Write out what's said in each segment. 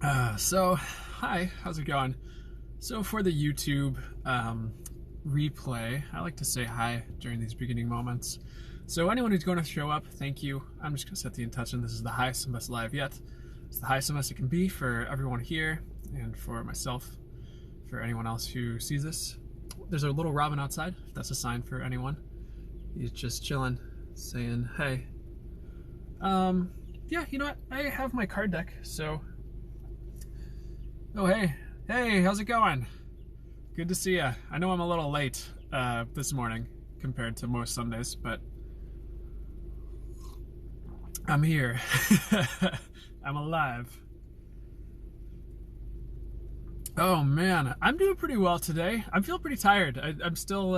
Hi, how's it going? So for the YouTube replay, I like to say hi during these beginning moments. So anyone who's going to show up, thank you. I'm just going to set the intention. This is the highest and best live yet. It's the highest and best it can be for everyone here and for myself, for anyone else who sees this. There's a little robin outside, if that's a sign for anyone. He's just chilling, saying, hey. Yeah, you know what? I have my card deck, so... Oh, hey. Hey, how's it going? Good to see ya. I know I'm a little late this morning compared to most Sundays, but I'm here. I'm alive. Oh, man. I'm doing pretty well today. I feel pretty tired. I'm still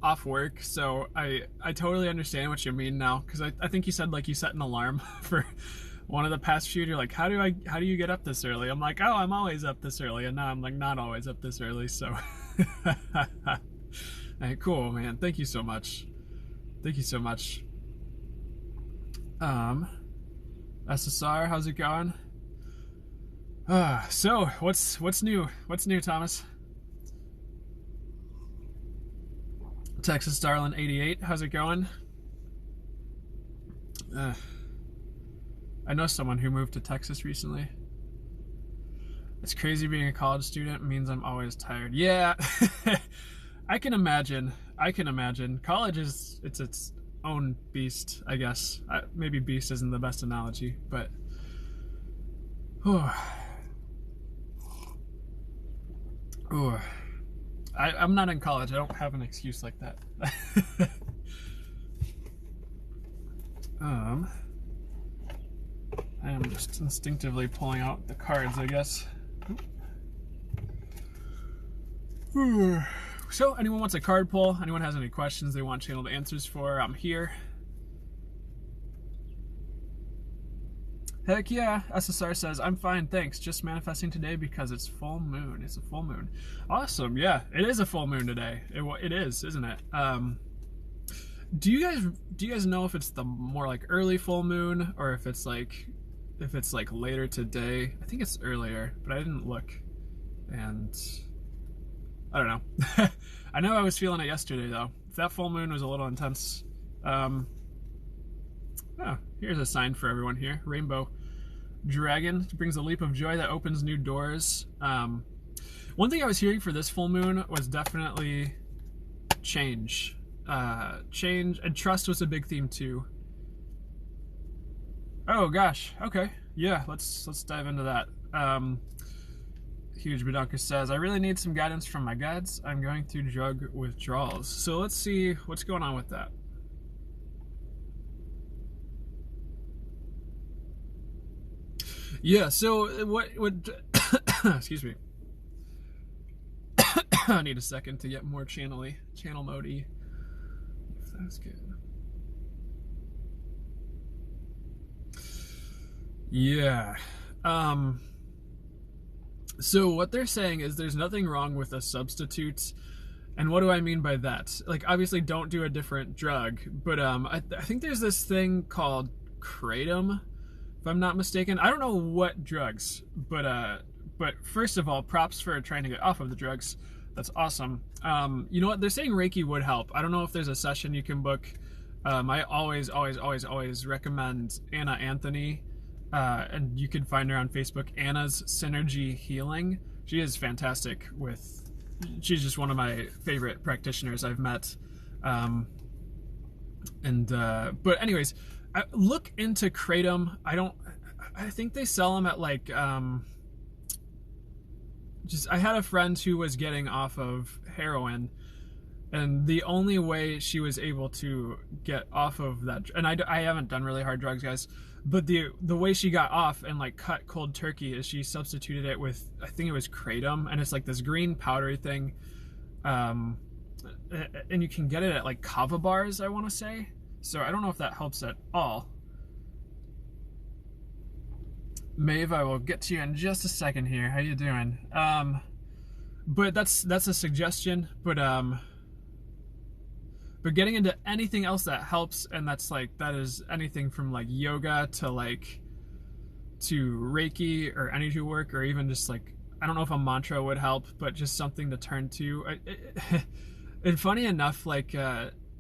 off work, so I totally understand what you mean now, because I think you said, like, you set an alarm for... one of the past few, you're like, how do you get up this early? I'm like, oh, I'm always up this early, and now I'm like not always up this early. So, hey, cool, man. Thank you so much. Thank you so much. SSR, how's it going? So what's new? What's new, Thomas? Texas Darlin 88, how's it going? I know someone who moved to Texas recently. It's crazy being a college student. It means I'm always tired. Yeah, I can imagine. College it's its own beast, I guess. Maybe beast isn't the best analogy, but... I'm not in college. I don't have an excuse like that. I am just instinctively pulling out the cards, I guess. So, anyone wants a card pull? Anyone has any questions they want channeled answers for? I'm here. Heck yeah, SSR says, I'm fine, thanks. Just manifesting today because it's full moon. It's a full moon. Awesome, yeah. It is a full moon today. It is, isn't it? Do you guys know if it's the more like early full moon, or if it's like later today? I think it's earlier, but I didn't look, and I don't know. I know I was feeling it yesterday though. That full moon was a little intense. Oh, here's a sign for everyone here. Rainbow dragon brings a leap of joy that opens new doors. One thing I was hearing for this full moon was definitely change. Change and trust was a big theme too. Oh gosh, okay, yeah, let's dive into that. Huge Bedunker says, I really need some guidance from my guides. I'm going through drug withdrawals. So let's see what's going on with that. Yeah, so what excuse me. I need a second to get more channel mode-y. If that's good. Yeah. So what they're saying is there's nothing wrong with a substitute. And what do I mean by that? Like, obviously don't do a different drug, but I think there's this thing called kratom, if I'm not mistaken. I don't know what drugs, but first of all, props for trying to get off of the drugs. That's awesome. You know what? They're saying Reiki would help. I don't know if there's a session you can book. I always recommend Anna Anthony, and you can find her on Facebook, Anna's Synergy Healing. She is fantastic she's just one of my favorite practitioners I've met. But anyways, look into kratom. I think they sell them at like, I had a friend who was getting off of heroin, and the only way she was able to get off of that, and I haven't done really hard drugs, guys, but the way she got off and like cut cold turkey is she substituted it with, I think it was kratom, and it's like this green powdery thing, and you can get it at like kava bars, I want to say. So I don't know if that helps at all. Maeve, I will get to you in just a second here. How you doing? But that's a suggestion, but getting into anything else that helps, and that is anything from like yoga to like to Reiki or energy work, or even just like, I don't know if a mantra would help, but just something to turn to. And funny enough, like,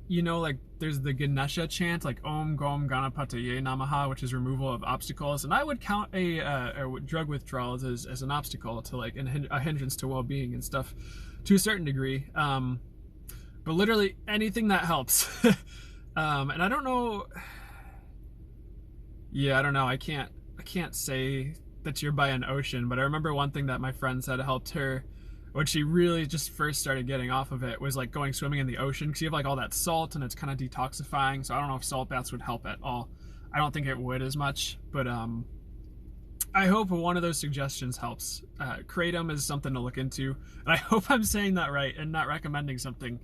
like there's the Ganesha chant, like Om Gom Ganapataye Namaha, which is removal of obstacles. And I would count a drug withdrawals as an obstacle to like a hindrance to well-being and stuff to a certain degree. But literally anything that helps. And I don't know. Yeah, I don't know. I can't say that you're by an ocean, but I remember one thing that my friend said helped her when she really just first started getting off of it was like going swimming in the ocean, because you have like all that salt and it's kind of detoxifying. So I don't know if salt baths would help at all. I don't think it would as much, but I hope one of those suggestions helps. Kratom is something to look into, and I hope I'm saying that right and not recommending something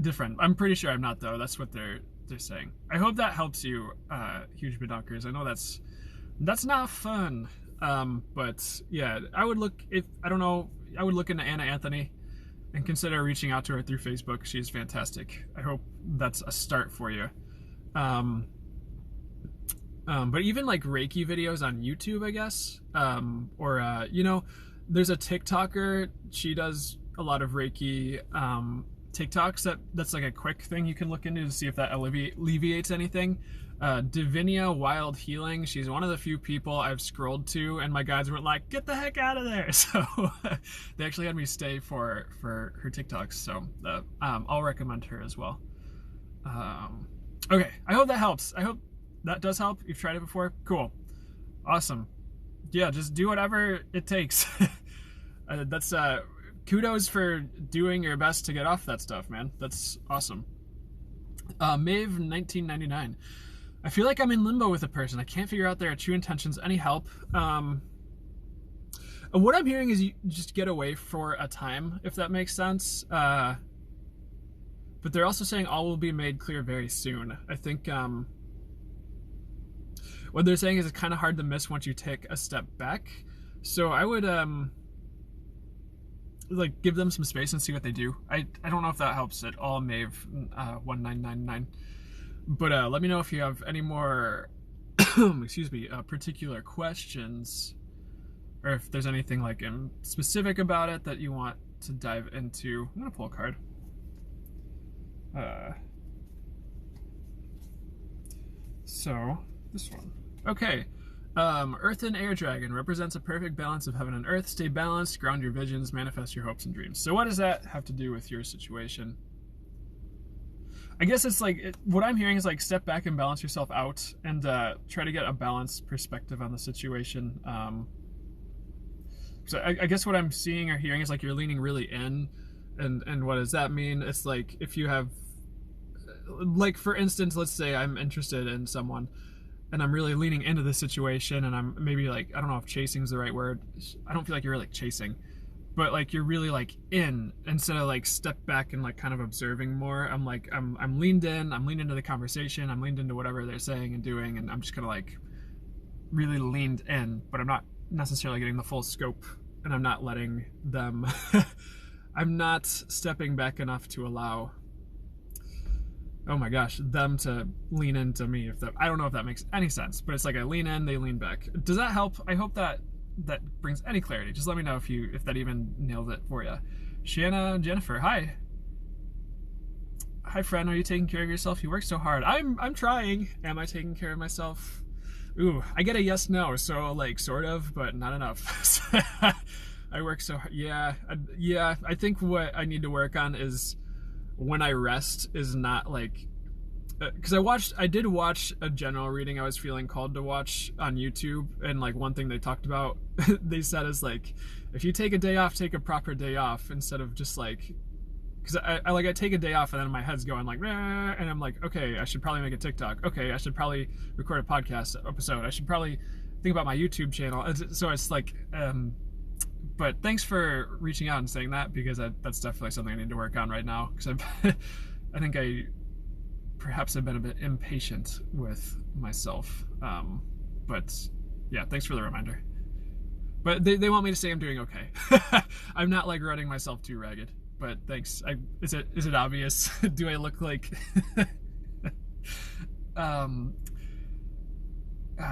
different. I'm pretty sure I'm not, though. That's what they're saying. I hope that helps you, huge bedunkers. I know that's not fun. But yeah, I would look into Anna Anthony and consider reaching out to her through Facebook. She's fantastic. I hope that's a start for you. But even like Reiki videos on YouTube, I guess, or there's a TikToker. She does a lot of Reiki TikToks. That's like a quick thing you can look into to see if that alleviates anything. Divinia Wild Healing. She's one of the few people I've scrolled to, and my guides were like, "Get the heck out of there!" So they actually had me stay for her TikToks. So I'll recommend her as well. Okay, I hope that helps. I hope that does help. You've tried it before? Cool, awesome. Yeah, just do whatever it takes. That's kudos for doing your best to get off that stuff, man. That's awesome. Maeve 1999. I feel like I'm in limbo with a person. I can't figure out their true intentions. Any help? What I'm hearing is you just get away for a time, if that makes sense. But they're also saying all will be made clear very soon. I think what they're saying is it's kind of hard to miss once you take a step back. So I would like give them some space and see what they do. I don't know if that helps at all, Maeve 1999. But let me know if you have any more particular questions, or if there's anything like specific about it that you want to dive into. I'm gonna pull a card. So this one. Okay. Earth and Air Dragon represents a perfect balance of heaven and earth. Stay balanced, ground your visions, manifest your hopes and dreams. So what does that have to do with your situation? I guess it's like, what I'm hearing is like step back and balance yourself out, and try to get a balanced perspective on the situation. So I guess what I'm seeing or hearing is like you're leaning really in, and what does that mean? It's like if you have, like for instance, let's say I'm interested in someone, and I'm really leaning into the situation, and I'm maybe like, I don't know if chasing is the right word. I don't feel like you're really chasing, but like you're really like in, instead of like step back and like kind of observing more. I'm like, I'm leaned in, I'm leaned into the conversation, I'm leaned into whatever they're saying and doing, and I'm just kind of like really leaned in, but I'm not necessarily getting the full scope, and I'm not letting them, I'm not stepping back enough to allow, oh my gosh, them to lean into me. I don't know if that makes any sense, but it's like I lean in, they lean back. Does that help? I hope that brings any clarity. Just let me know if that even nails it for you. Shanna Jennifer, hi friend. Are you taking care of yourself? You work so hard. I'm trying. Am I taking care of myself? Ooh, I get a yes no, so like sort of, but not enough. I work so hard. Yeah. I think what I need to work on is when I rest is not like, because I did watch a general reading I was feeling called to watch on YouTube, and like one thing they talked about, they said is like, if you take a day off, take a proper day off, instead of just like, because I take a day off and then my head's going like, "Meh," and I'm like, okay, I should probably make a TikTok. Okay, I should probably record a podcast episode. I should probably think about my YouTube channel. So it's like, but thanks for reaching out and saying that, because that's definitely something I need to work on right now, because I think I perhaps have been a bit impatient with myself. But yeah, thanks for the reminder. But they want me to say I'm doing okay. I'm not like running myself too ragged, but thanks. Is it obvious? Do I look like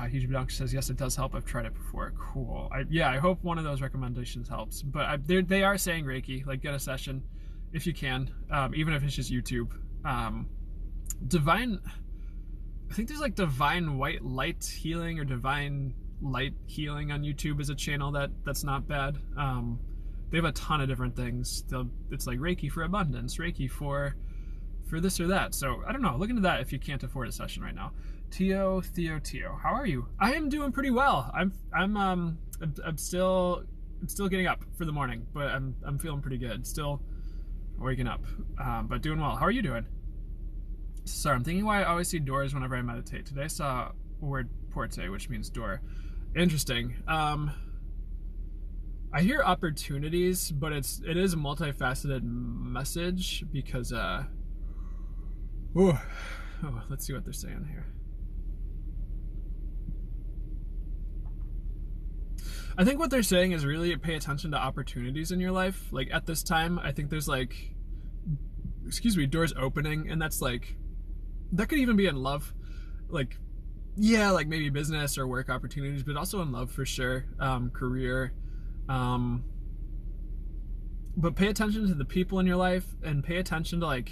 Huge Dunk says, yes, it does help. I've tried it before. Cool. I hope one of those recommendations helps. But they are saying Reiki, like get a session if you can, even if it's just YouTube. Divine, I think there's like Divine White Light Healing or Divine Light Healing on YouTube is a channel that's not bad. They have a ton of different things. It's like Reiki for abundance, Reiki for this or that. So I don't know. Look into that if you can't afford a session right now. Theo, how are you? I am doing pretty well. I'm still getting up for the morning, but I'm feeling pretty good. Still waking up, but doing well. How are you doing? Sorry, I'm thinking why I always see doors whenever I meditate. Today I saw the word porte, which means door. Interesting. I hear opportunities, but it is a multifaceted message because let's see what they're saying here. I think what they're saying is really pay attention to opportunities in your life. Like at this time, I think there's like, doors opening, and that's like, that could even be in love. Like, yeah, like maybe business or work opportunities, but also in love for sure, career. But pay attention to the people in your life and pay attention to like,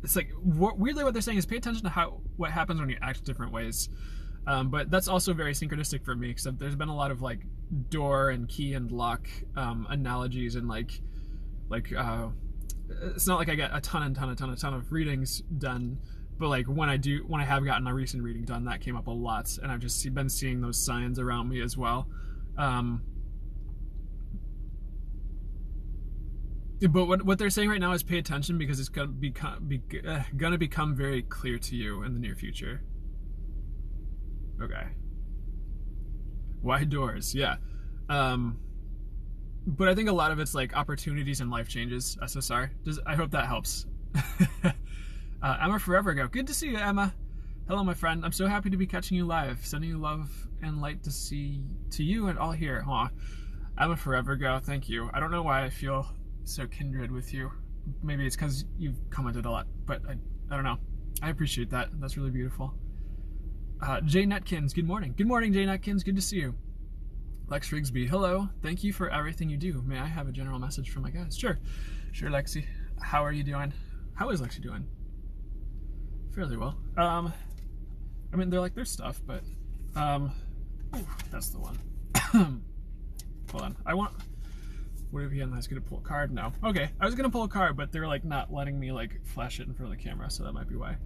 it's like, weirdly what they're saying is pay attention to what happens when you act different ways. But that's also very synchronistic for me, except there's been a lot of like door and key and lock analogies, and like it's not like I get a ton of readings done, but like when I have gotten a recent reading done, that came up a lot, and I've just been seeing those signs around me as well. But what they're saying right now is pay attention because it's gonna become very clear to you in the near future. Okay. Wide doors, yeah. But I think a lot of it's like opportunities and life changes. SSR. I hope that helps. Emma Forever Ago. Good to see you, Emma. Hello, my friend. I'm so happy to be catching you live. Sending you love and light to you and all here. Aw. Emma Forever Ago. Thank you. I don't know why I feel so kindred with you. Maybe it's because you've commented a lot, but I don't know. I appreciate that. That's really beautiful. Jay Netkins, good morning. Good morning, Jay Netkins. Good to see you. Lex Rigsby, hello. Thank you for everything you do. May I have a general message from my guys? Sure, Lexi. How are you doing? How is Lexi doing? Fairly well. I mean, they're like their stuff, but that's the one. Hold on. What if I was gonna pull a card? No. Okay, I was gonna pull a card, but they're like not letting me like flash it in front of the camera, so that might be why.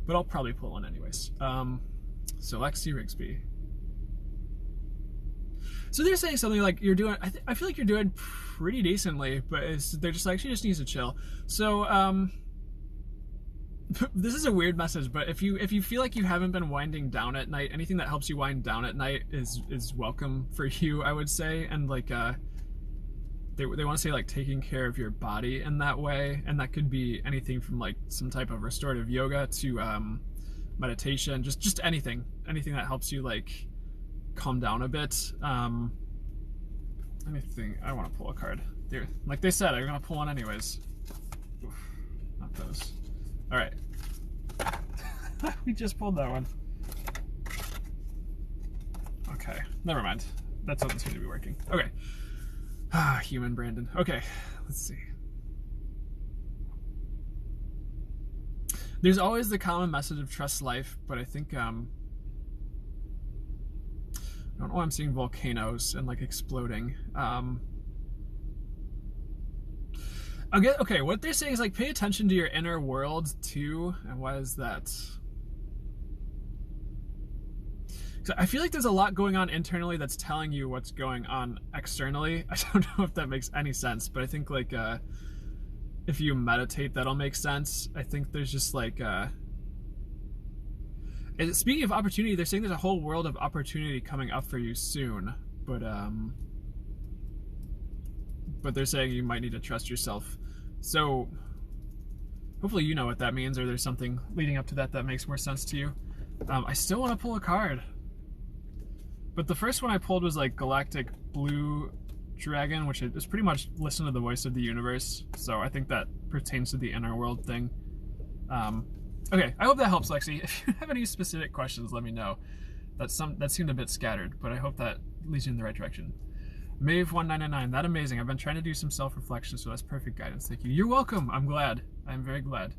But I'll probably pull one anyways. So Lexi Rigsby. So they're saying something like you're doing. I feel like you're doing pretty decently, but they're just like she just needs to chill. So this is a weird message, but if you feel like you haven't been winding down at night, anything that helps you wind down at night is welcome for you, I would say. And like they want to say like taking care of your body in that way, and that could be anything from like some type of restorative yoga to meditation, just anything that helps you like calm down a bit. Anything. I want to pull a card. There, like they said, I'm gonna pull one anyways. Oof, not those. All right. We just pulled that one. Okay, never mind. That's not going to be working. Okay. Human Brandon. Okay, let's see. There's always the common message of trust life, but I think I don't know why I'm seeing volcanoes and like exploding. Okay, what they're saying is like pay attention to your inner world too. And why is that? So I feel like there's a lot going on internally that's telling you what's going on externally. I don't know if that makes any sense, but I think like if you meditate, that'll make sense. I think there's just like speaking of opportunity, they're saying there's a whole world of opportunity coming up for you soon, but they're saying you might need to trust yourself. So hopefully you know what that means, or there's something leading up to that makes more sense to you. I still want to pull a card, but the first one I pulled was like Galactic Blue Dragon, which is pretty much listen to the voice of the universe. So I think that pertains to the inner world thing. Okay, I hope that helps, Lexi. If you have any specific questions, let me know. That seemed a bit scattered, but I hope that leads you in the right direction. Mave1999, that amazing. I've been trying to do some self-reflection, so that's perfect guidance. Thank you. You're welcome. I'm glad. I'm very glad.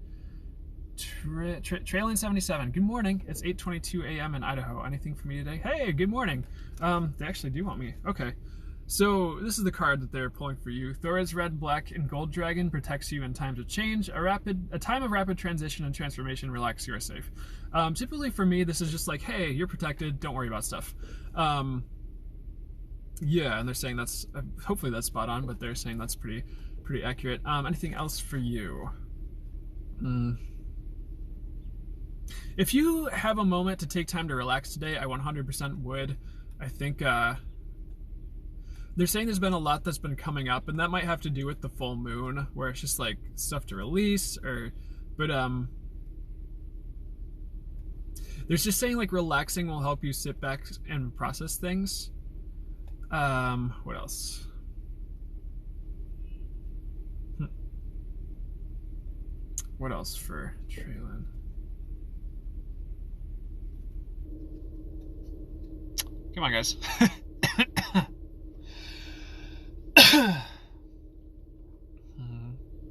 Trailing 77. Good morning. It's 8:22 a.m. in Idaho. Anything for me today? Hey, good morning. They actually do want me. Okay. So this is the card that they're pulling for you. Thora's red, black, and gold dragon protects you in times of change. A time of rapid transition and transformation. Relax, you are safe. Typically for me, this is just like, hey, you're protected. Don't worry about stuff. Yeah, and they're saying that's hopefully that's spot on, but they're saying that's pretty accurate. Anything else for you? If you have a moment to take time to relax today, I 100% would. I think they're saying there's been a lot that's been coming up, and that might have to do with the full moon, where it's just like stuff to release, but there's just saying like relaxing will help you sit back and process things. What else? What else for Traylon? Come on, guys.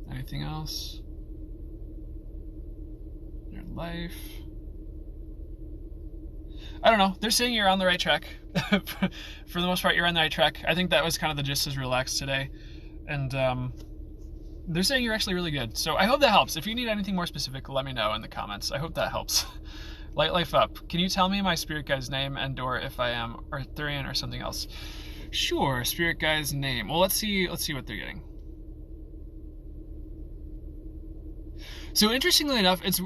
Anything else? Your life? I don't know. They're saying you're on the right track. For the most part, you're on the right track. I think that was kind of the gist, is relaxed today. And they're saying you're actually really good. So I hope that helps. If you need anything more specific, let me know in the comments. I hope that helps. Light life up. Can you tell me my spirit guide's name and or if I am Arthurian or something else? Sure, spirit guide's name. Well, let's see what they're getting. So interestingly enough, it's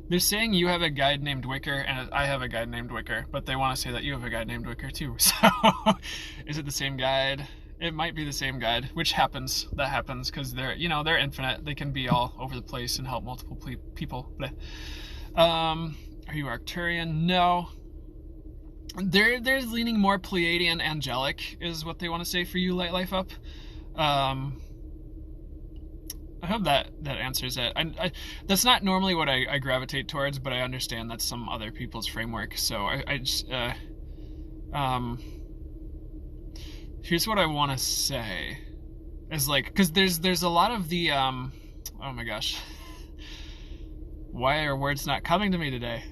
they're saying you have a guide named Wicker and I have a guide named Wicker, but they want to say that you have a guide named Wicker too. So is it the same guide? It might be the same guide, which happens. That happens because they're infinite. They can be all over the place and help multiple people. Are you Arcturian? No. They're leaning more Pleiadian angelic is what they want to say for you, Light Life Up. I hope that answers it. That's not normally what I gravitate towards, but I understand that's some other people's framework. So I just here's what I want to say is like, because there's a lot of the oh my gosh, why are words not coming to me today?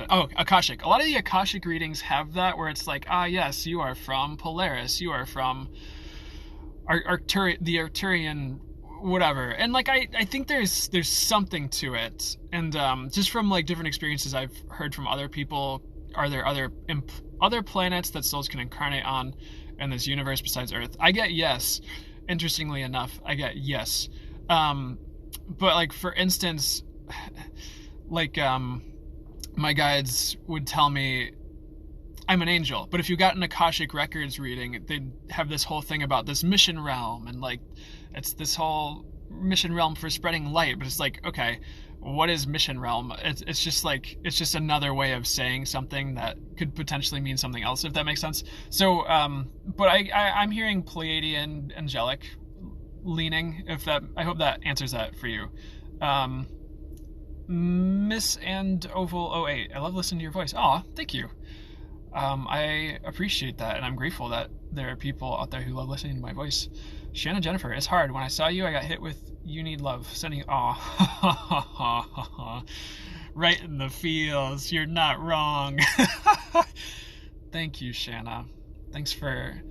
Oh, Akashic. A lot of the Akashic readings have that, where it's like, yes, you are from Polaris, you are from the Arcturian whatever, and like I think there's something to it, and just from like different experiences I've heard from other people, are there other planets that souls can incarnate on in this universe besides Earth? I get yes. Interestingly enough, I get yes. But like for instance, like my guides would tell me I'm an angel, but if you got an Akashic Records reading, they'd have this whole thing about this mission realm, and like it's this whole mission realm for spreading light, but it's like, okay, what is mission realm? It's just another way of saying something that could potentially mean something else, if that makes sense. So but I'm hearing Pleiadian angelic leaning, I hope that answers that for you. Miss and Oval 08, I love listening to your voice. Aw, thank you. I appreciate that, and I'm grateful that there are people out there who love listening to my voice. Shanna Jennifer, it's hard. When I saw you, I got hit with "You Need Love." Sending right in the feels. You're not wrong. Thank you, Shanna. Thanks for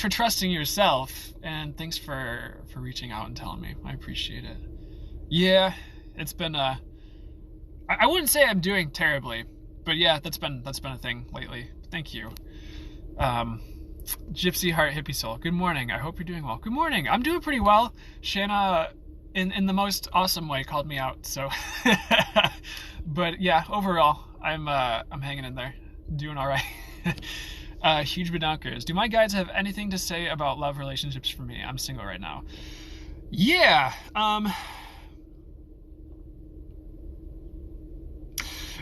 trusting yourself, and thanks for reaching out and telling me. I appreciate it. Yeah, it's been I wouldn't say I'm doing terribly, but yeah, that's been a thing lately. Thank you. Gypsy Heart Hippie Soul, good morning. I hope you're doing well. Good morning. I'm doing pretty well. Shanna, in the most awesome way, called me out. So, but yeah, overall, I'm hanging in there, doing all right. Huge bedonkers. Do my guides have anything to say about love relationships for me? I'm single right now. Yeah.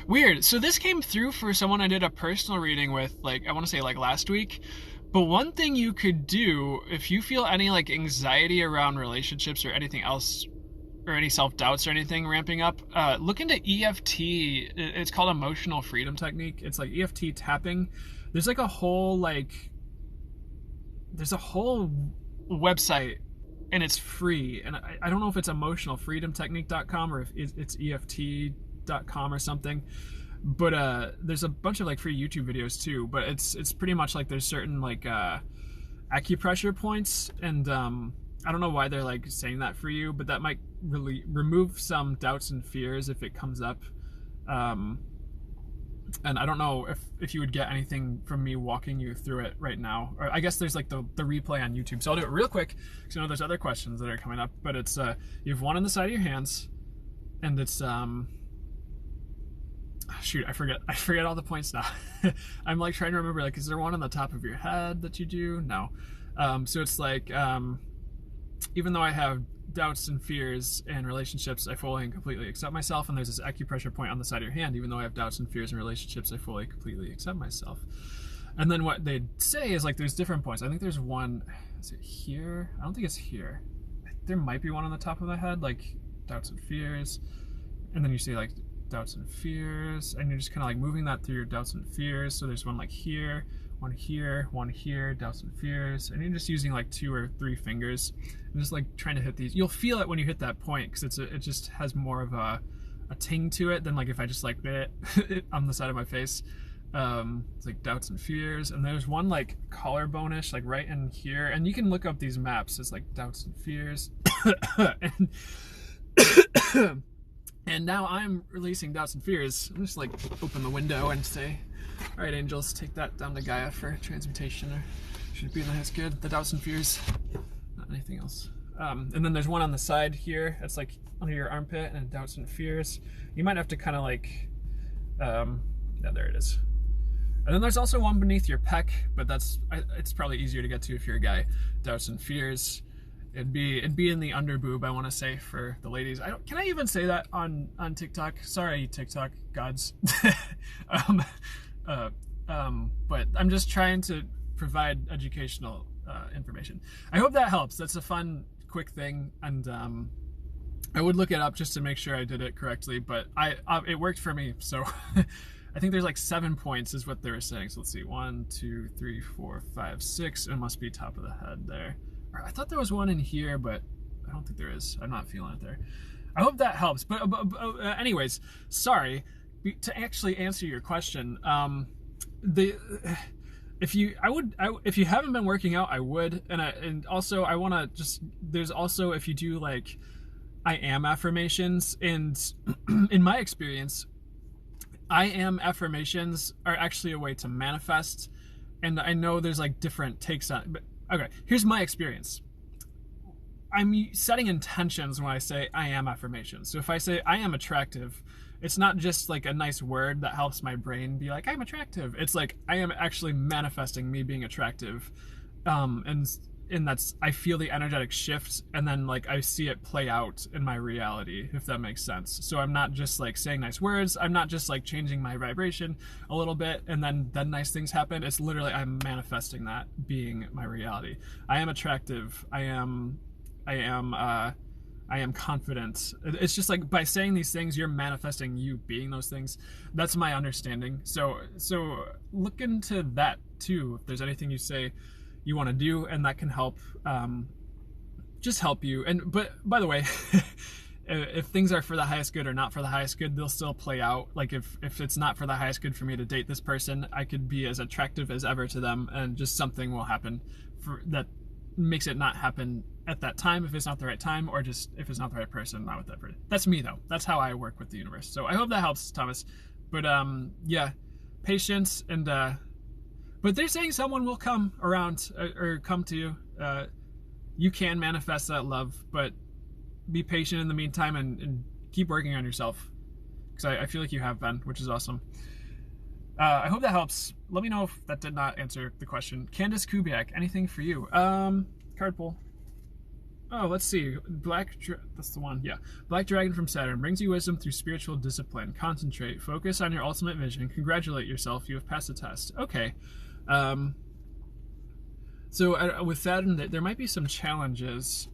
Weird. So this came through for someone I did a personal reading with, like, I want to say like last week, But one thing you could do if you feel any like anxiety around relationships or anything else, or any self-doubts or anything ramping up, look into EFT. It's called emotional freedom technique. It's like EFT tapping. There's like a whole there's a whole website, and it's free. And I don't know if it's emotionalfreedomtechnique.com or if it's EFT.com or something. But there's a bunch of like free YouTube videos too. But it's pretty much like there's certain like acupressure points, and I don't know why they're like saying that for you, but that might really remove some doubts and fears if it comes up. And I don't know if you would get anything from me walking you through it right now. Or I guess there's like the replay on YouTube. So I'll do it real quick because I know there's other questions that are coming up. But it's you have one on the side of your hands, and it's shoot, I forget all the points now. I'm like trying to remember, like, is there one on the top of your head that you do? No. So it's like even though I have doubts and fears in relationships, I fully and completely accept myself. And there's this acupressure point on the side of your hand. Even though I have doubts and fears in relationships, I fully completely accept myself. And then what they say is like there's different points. I think there's one, is it here? I don't think it's here. There might be one on the top of the head, like doubts and fears. And then you say like doubts and fears, and you're just kind of like moving that through your doubts and fears. So there's one like here, one here, one here, doubts and fears, and you're just using like 2 or 3 fingers and just like trying to hit these. You'll feel it when you hit that point because it just has more of a ting to it than like if I just like it on the side of my face. It's like doubts and fears, and there's one like collarbone-ish, like right in here, and you can look up these maps. It's like doubts and fears, and now I'm releasing doubts and fears. I'm just like open the window and say, all right, angels, take that down to Gaia for transmutation, or should it be that's good? The doubts and fears, not anything else. And then there's one on the side here. That's like under your armpit, and doubts and fears. You might have to kind of like, yeah, there it is. And then there's also one beneath your pec, but it's probably easier to get to if you're a guy. Doubts and fears. It'd be in the under boob, I want to say, for the ladies. Can I even say that on TikTok? Sorry, TikTok gods. But I'm just trying to provide educational information. I hope that helps. That's a fun, quick thing, and I would look it up just to make sure I did it correctly. But it worked for me, so I think there's like 7 points is what they were saying. So let's see, 1, 2, 3, 4, 5, 6. It must be top of the head there. I thought there was one in here, but I don't think there is. I'm not feeling it there. I hope that helps. But anyways, sorry. To actually answer your question, if you haven't been working out, I would, and also I want to just, there's also, if you do like I am affirmations, and in my experience, I am affirmations are actually a way to manifest, and I know there's like different takes on it, but okay, here's my experience. I'm setting intentions when I say I am affirmations. So if I say I am attractive, it's not just like a nice word that helps my brain be like, I'm attractive. It's like I am actually manifesting me being attractive. And that's, I feel the energetic shift, and then like I see it play out in my reality, if that makes sense. So I'm not just like saying nice words. I'm not just like changing my vibration a little bit and then nice things happen. It's literally, I'm manifesting that being my reality. I am attractive. I am confident. It's just like by saying these things, you're manifesting you being those things. That's my understanding. So look into that too. If there's anything you say you want to do, and that can help, just help you. But by the way, if things are for the highest good or not for the highest good, they'll still play out. Like if it's not for the highest good for me to date this person, I could be as attractive as ever to them, and just something will happen that makes it not happen at that time, if it's not the right time, or just if it's not the right person, not with that person. That's me though. That's how I work with the universe. So I hope that helps, Thomas. But yeah, patience, and but they're saying someone will come around or come to you. You can manifest that love, but be patient in the meantime, and keep working on yourself, because I feel like you have been, which is awesome. I hope that helps. Let me know if that did not answer the question. Candace Kubiak, anything for you? Card pull. Oh, let's see. That's the one. Yeah. Black Dragon from Saturn brings you wisdom through spiritual discipline. Concentrate. Focus on your ultimate vision. Congratulate yourself. You have passed the test. Okay. So with that, there might be some challenges.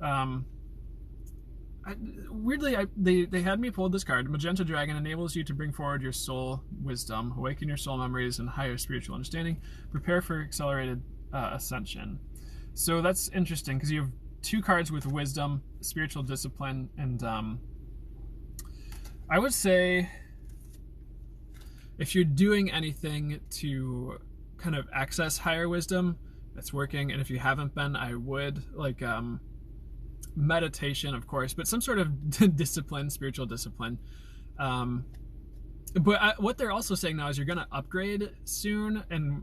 Weirdly, they had me pull this card. Magenta Dragon enables you to bring forward your soul wisdom, awaken your soul memories, and higher spiritual understanding. Prepare for accelerated ascension. So that's interesting because you have 2 cards with wisdom, spiritual discipline, and I would say if you're doing anything to kind of access higher wisdom, that's working. And if you haven't been, I would like meditation, of course, but some sort of discipline, spiritual discipline. But what they're also saying now is you're going to upgrade soon, and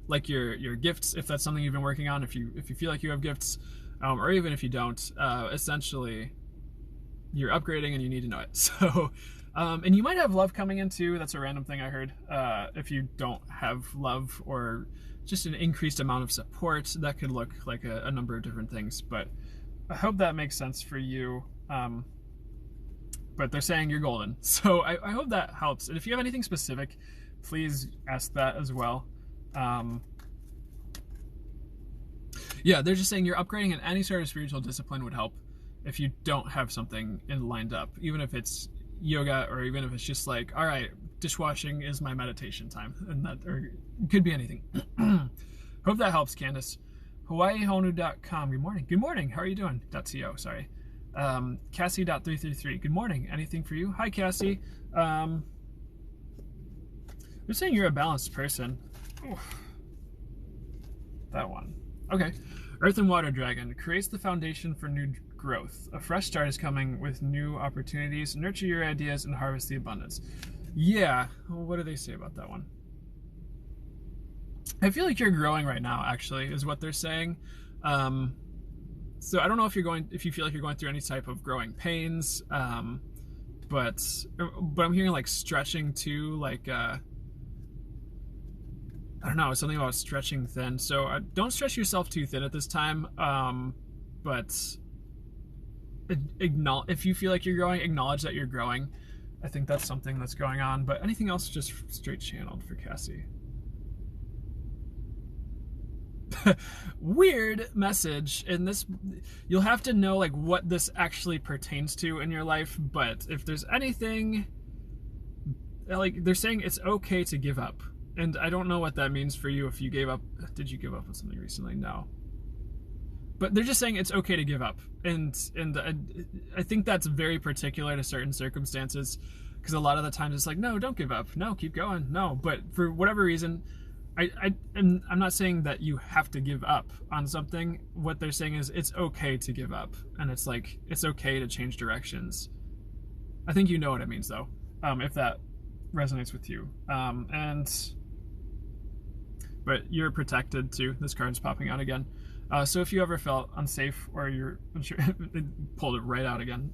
like your gifts, if that's something you've been working on, if you feel like you have gifts, or even if you don't, essentially you're upgrading and you need to know it. So and you might have love coming in too. That's a random thing I heard. If you don't have love or just an increased amount of support, that could look like a number of different things, but I hope that makes sense for you. But they're saying you're golden, so I hope that helps. And if you have anything specific, please ask that as well. Yeah, they're just saying you're upgrading, and any sort of spiritual discipline would help if you don't have something lined up, even if it's yoga or even if it's just like, all right, dishwashing is my meditation time, and that, or it could be anything. Hope that helps, Candace. HawaiiHonu.com. Good morning. Good morning. How are you doing? .co. Sorry. Cassie.333. Good morning. Anything for you? Hi, Cassie. They're saying you're a balanced person. Oof. That one. Okay. Earth and Water Dragon creates the foundation for new growth. A fresh start is coming with new opportunities. Nurture your ideas and harvest the abundance. Yeah. Well, what do they say about that one? I feel like you're growing right now, actually, is what they're saying. So I don't know if you feel like you're going through any type of growing pains, but I'm hearing like stretching too, like I don't know, something about stretching thin. So don't stretch yourself too thin at this time. But if you feel like you're growing, acknowledge that you're growing. I think that's something that's going on. But anything else, just straight channeled for Cassie. Weird message in this. You'll have to know like what this actually pertains to in your life, but if there's anything, like they're saying it's okay to give up, and I don't know what that means for you. If you gave up, did you give up on something recently? No, but they're just saying it's okay to give up, and I think that's very particular to certain circumstances, because a lot of the times it's like, no, don't give up, no, keep going, no, but for whatever reason, I'm not saying that you have to give up on something. What they're saying is it's okay to give up, and it's like it's okay to change directions. I think you know what it means, though, if that resonates with you. But you're protected too. This card's popping out again. So if you ever felt unsafe or you're unsure, it pulled it right out again.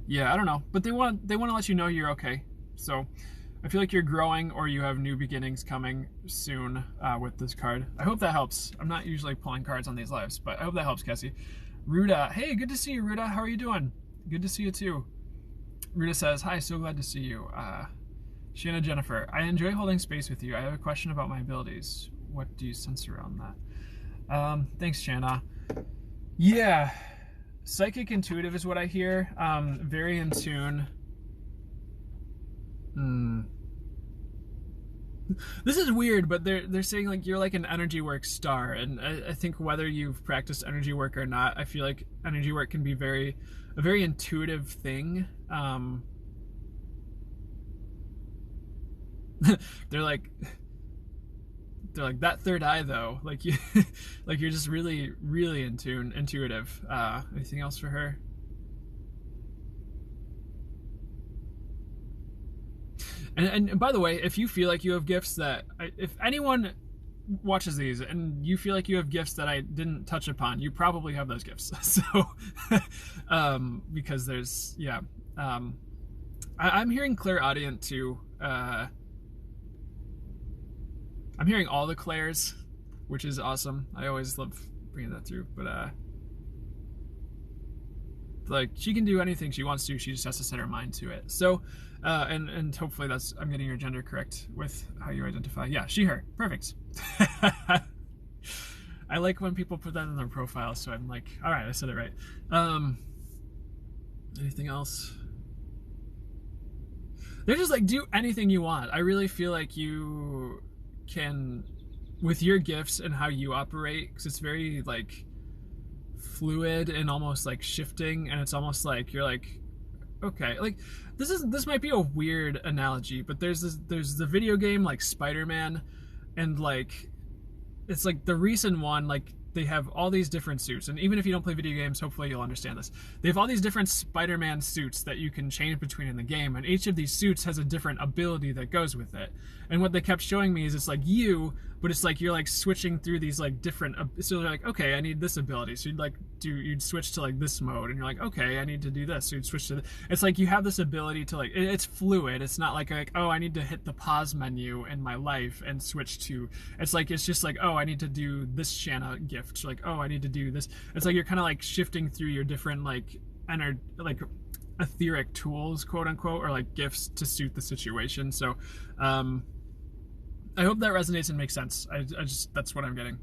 Yeah, I don't know, but they want to let you know you're okay. So I feel like you're growing, or you have new beginnings coming soon with this card. I hope that helps. I'm not usually pulling cards on these lives, but I hope that helps, Cassie. Ruda, hey, good to see you, Ruda. How are you doing? Good to see you too. Ruda says, hi, so glad to see you. Shanna Jennifer, I enjoy holding space with you. I have a question about my abilities. What do you sense around that? Thanks, Shanna. Yeah. Psychic intuitive is what I hear. Very in tune. This is weird, but they're saying like you're like an energy work star, and I think whether you've practiced energy work or not, I feel like energy work can be a very intuitive thing. They're like that third eye though, like you like you're just really in tune, intuitive. Anything else for her? And by the way, if you feel like you have gifts that if anyone watches these and you feel like you have gifts that I didn't touch upon, you probably have those gifts. So because there's I'm hearing clairaudient too. I'm hearing all the clairs, which is awesome. I always love bringing that through. But Like, she can do anything she wants to. She just has to set her mind to it. So, and hopefully I'm getting your gender correct with how you identify. Yeah, she, her. Perfect. I like when people put that in their profile, so I'm like, all right, I said it right. Anything else? They're just like, do anything you want. I really feel like you can, with your gifts and how you operate, because it's very like fluid and almost like shifting, and it's almost like you're like, okay, like this might be a weird analogy, but there's the video game like Spider-Man, and like it's like the recent one, like they have all these different suits, and even if you don't play video games, hopefully you'll understand this. They have all these different Spider-Man suits that you can change between in the game, and each of these suits has a different ability that goes with it. And what they kept showing me is it's like you, but it's like you're like switching through these like different, so they're like, okay, I need this ability, so you'd switch to like this mode, and you're like, okay, I need to do this, so you'd switch to it's like you have this ability to like, it's fluid. It's not like oh, I need to hit the pause menu in my life and switch to, it's just like, oh, I need to do this Shanna gift, like, oh, I need to do this. It's like you're kind of like shifting through your different like etheric tools, quote unquote, or like gifts to suit the situation. So I hope that resonates and makes sense. I just, that's what I'm getting.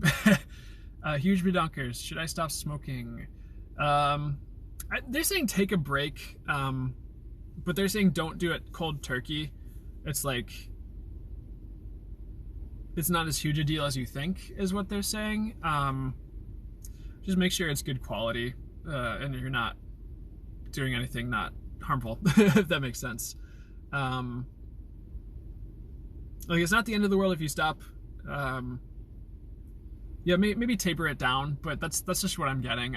Huge bedonkers. Should I stop smoking? They're saying take a break, but they're saying don't do it cold turkey. It's like, it's not as huge a deal as you think, is what they're saying. Just make sure it's good quality, and you're not doing anything not harmful, if that makes sense. Like, it's not the end of the world if you stop. Yeah, maybe taper it down, but that's just what I'm getting.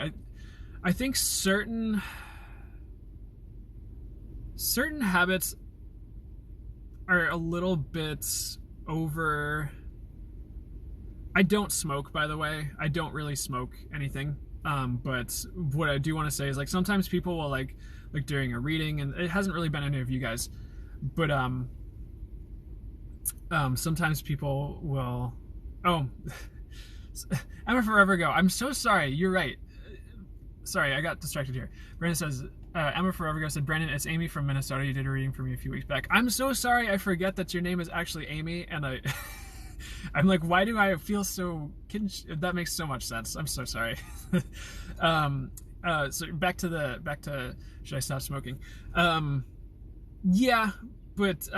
I think certain habits are a little bit over. I don't smoke, by the way. I don't really smoke anything. But what I do want to say is, like, sometimes people will like during a reading, and it hasn't really been any of you guys, but sometimes people will, oh, Emma Forever Go, I'm so sorry, you're right. Sorry, I got distracted here. Brandon says, Emma Forever Go said, Brandon, it's Amy from Minnesota. You did a reading for me a few weeks back. I'm so sorry, I forget that your name is actually Amy, and I'm like, why do I feel so, that makes so much sense. I'm so sorry. So back to should I stop smoking? Yeah, but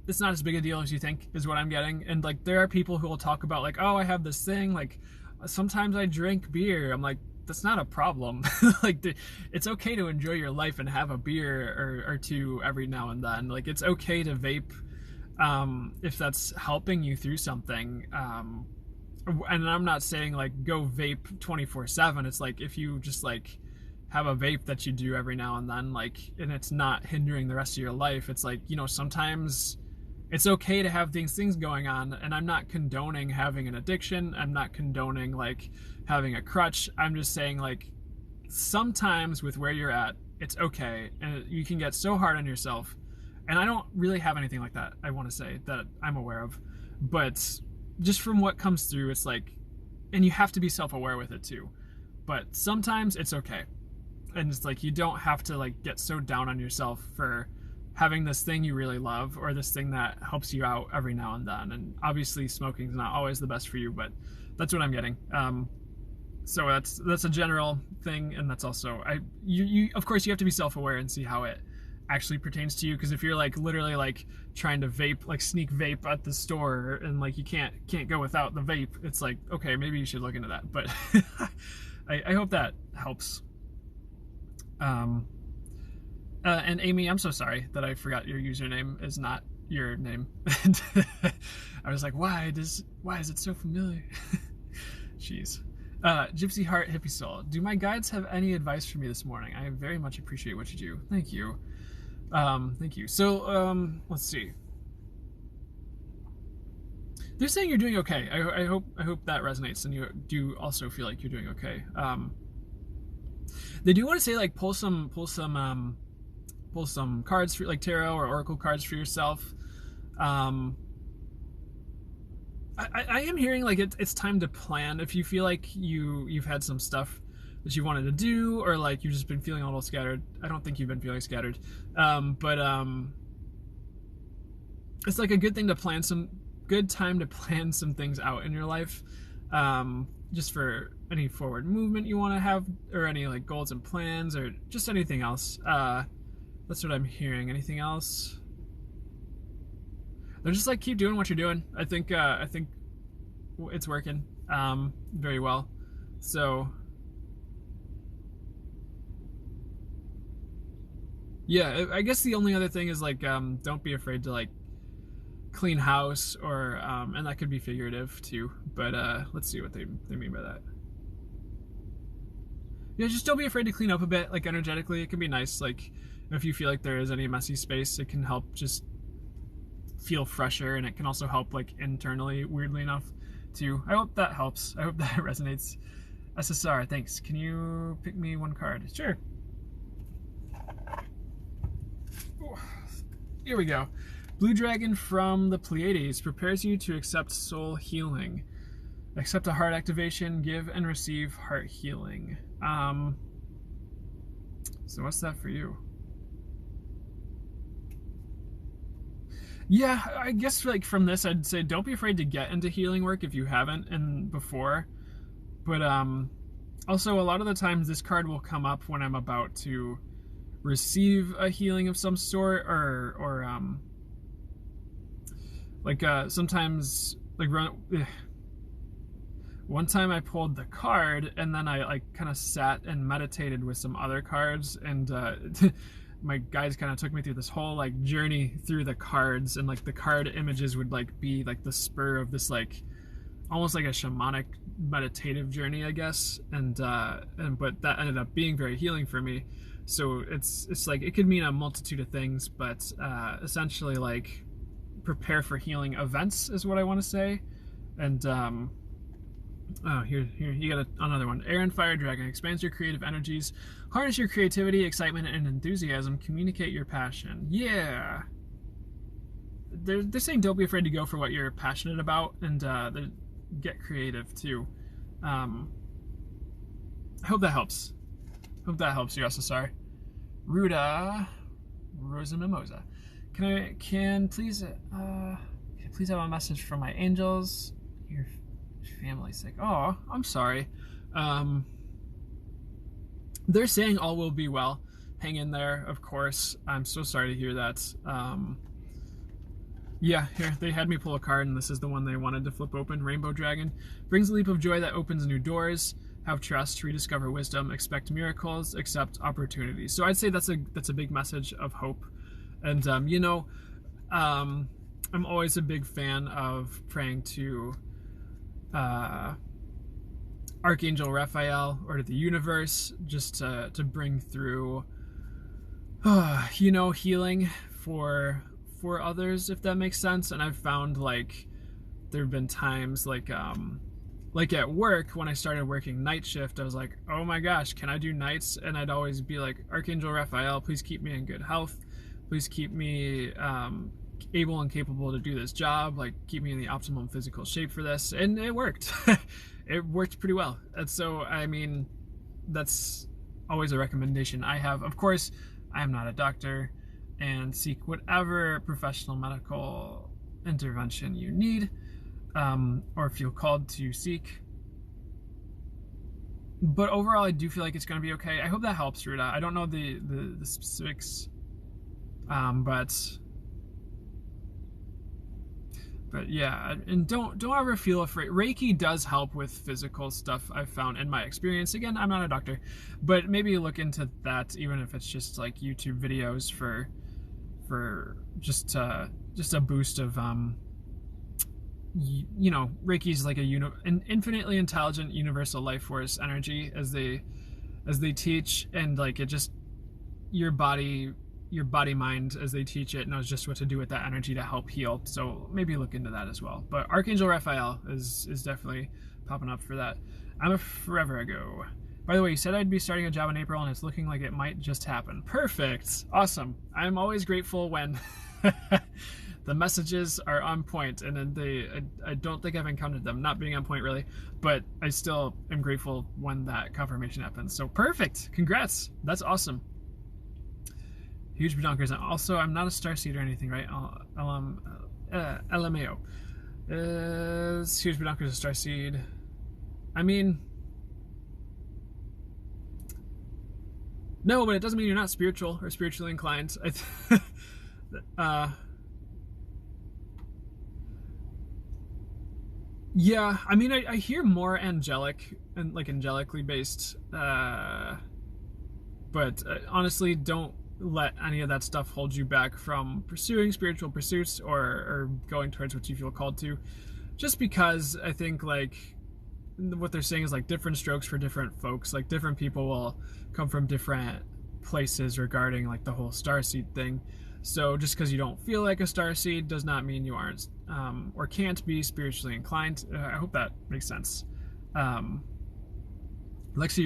it's not as big a deal as you think, is what I'm getting. And like, there are people who will talk about like, oh, I have this thing, like sometimes I drink beer. I'm like, that's not a problem. Like, it's okay to enjoy your life and have a beer or two every now and then. Like, it's okay to vape if that's helping you through something. And I'm not saying like go vape 24/7. It's like, if you just like have a vape that you do every now and then, like, and it's not hindering the rest of your life, it's like, you know, sometimes it's okay to have these things going on. And I'm not condoning having an addiction. I'm not condoning like having a crutch. I'm just saying, like, sometimes with where you're at, it's okay, and you can get so hard on yourself. And I don't really have anything like that, I want to say, that I'm aware of. But just from what comes through, it's like, and you have to be self-aware with it too. But sometimes it's okay. And it's like, you don't have to like get so down on yourself for having this thing you really love, or this thing that helps you out every now and then. And obviously smoking is not always the best for you, but that's what I'm getting. So that's a general thing. And that's also, you of course you have to be self-aware and see how it actually pertains to you. Because if you're like literally like trying to vape, like sneak vape at the store, and like you can't go without the vape, it's like, okay, maybe you should look into that. But I hope that helps. And Amy, I'm so sorry that I forgot your username is not your name. I was like, why is it so familiar? Jeez. Gypsy Heart Hippie Soul, do my guides have any advice for me this morning? I very much appreciate what you do. Thank you. Thank you. So, let's see. They're saying you're doing okay. I hope that resonates, and you do also feel like you're doing okay. They do want to say, like, pull some cards for like tarot or oracle cards for yourself. I am hearing like it's time to plan. If you feel like you've had some stuff that you wanted to do, or like you've just been feeling a little scattered. I don't think you've been feeling scattered, but it's like a good time to plan some things out in your life, just for any forward movement you want to have, or any like goals and plans, or just anything else. That's what I'm hearing. Anything else? They're just like, keep doing what you're doing. I think it's working very well. So yeah, I guess the only other thing is like, don't be afraid to like clean house, or and that could be figurative too, but let's see what they mean by that. Yeah, just don't be afraid to clean up a bit, like energetically. It can be nice, like if you feel like there is any messy space, it can help just feel fresher, and it can also help like internally, weirdly enough, too. I hope that helps. I hope that resonates. SSR, thanks. Can you pick me one card? Sure. Here we go. Blue Dragon from the Pleiades prepares you to accept soul healing. Accept a heart activation, give and receive heart healing. So what's that for you? Yeah, I guess like from this, I'd say don't be afraid to get into healing work if you haven't and before. But also a lot of the times this card will come up when I'm about to receive a healing of some sort, or like sometimes like one time I pulled the card and then I like kind of sat and meditated with some other cards, and my guides kind of took me through this whole like journey through the cards, and like the card images would like be like the spur of this like almost like a shamanic meditative journey, I guess, and but that ended up being very healing for me. So it's like it could mean a multitude of things, but essentially like prepare for healing events is what I want to say. And oh, here you got another one. Air and Fire Dragon expands your creative energies, harness your creativity, excitement, and enthusiasm, communicate your passion. Yeah, they're saying don't be afraid to go for what you're passionate about, and get creative too. I hope that helps. Hope that helps you, SSR. Ruda Rosa Mimosa. Can please have a message from my angels? Your family's sick. Oh, I'm sorry. They're saying all will be well. Hang in there, of course. I'm so sorry to hear that. Yeah, here, they had me pull a card, and this is the one they wanted to flip open. Rainbow Dragon. Brings a leap of joy that opens new doors. Have trust, rediscover wisdom, expect miracles, accept opportunities. So I'd say that's a big message of hope. And, you know, I'm always a big fan of praying to Archangel Raphael, or to the universe, just to bring through, you know, healing for others, if that makes sense. And I've found like there have been times like at work when I started working night shift, I was like, oh my gosh, can I do nights? And I'd always be like, Archangel Raphael, please keep me in good health. Please keep me able and capable to do this job. Like, keep me in the optimum physical shape for this. And it worked. It worked pretty well. And so, I mean, that's always a recommendation I have. Of course, I am not a doctor, and seek whatever professional medical intervention you need, or feel called to seek. But overall, I do feel like it's going to be okay. I hope that helps, Ruda. I don't know the specifics, but yeah, and don't ever feel afraid. Reiki does help with physical stuff, I've found in my experience. Again, I'm not a doctor, but maybe look into that, even if it's just like YouTube videos for just a boost of you know, Reiki's like an infinitely intelligent universal life force energy, as they teach, and like it just your body mind, as they teach it, knows just what to do with that energy to help heal. So maybe look into that as well. But Archangel Raphael is definitely popping up for that. I'm a forever ago. By the way, you said I'd be starting a job in April, and it's looking like it might just happen. Perfect. Awesome. I'm always grateful when The messages are on point, and then I don't think I've encountered them not being on point really, but I still am grateful when that confirmation happens. So perfect. Congrats. That's awesome. Huge bedonkers. Also, I'm not a starseed or anything, right? LMAO. Huge bedonkers a starseed. I mean, no, but it doesn't mean you're not spiritual or spiritually inclined. Yeah, I mean, I hear more angelic and like angelically based, but honestly, don't let any of that stuff hold you back from pursuing spiritual pursuits or going towards what you feel called to. Just because I think like what they're saying is like different strokes for different folks. Like different people will come from different places regarding like the whole starseed thing. So just because you don't feel like a starseed does not mean you aren't or can't be spiritually inclined. I hope that makes sense. Lexi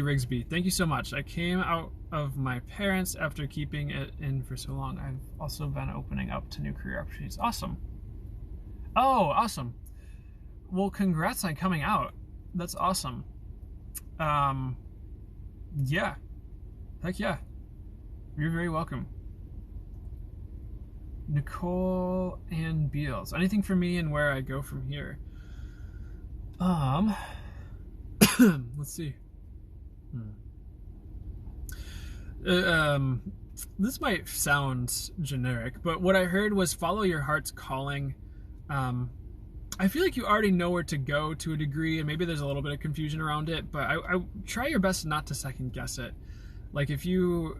Rigsby, thank you so much. I came out of my parents after keeping it in for so long. I've also been opening up to new career opportunities. Awesome. Oh, awesome. Well, congrats on coming out. That's awesome. Yeah. Heck yeah. You're very welcome. Nicole and Beals. Anything for me and where I go from here? Let's see. This might sound generic, but what I heard was follow your heart's calling. I feel like you already know where to go to a degree, and maybe there's a little bit of confusion around it, but I try your best not to second guess it. Like if you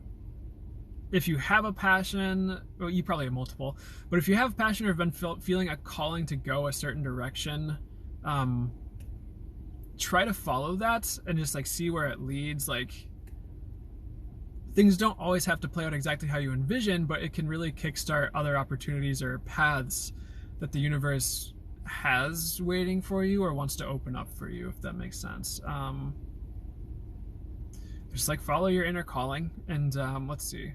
have a passion, well, you probably have multiple, but if you have passion or have been feeling a calling to go a certain direction, try to follow that and just like see where it leads. Like things don't always have to play out exactly how you envision, but it can really kickstart other opportunities or paths that the universe has waiting for you or wants to open up for you, if that makes sense. Just like follow your inner calling and let's see.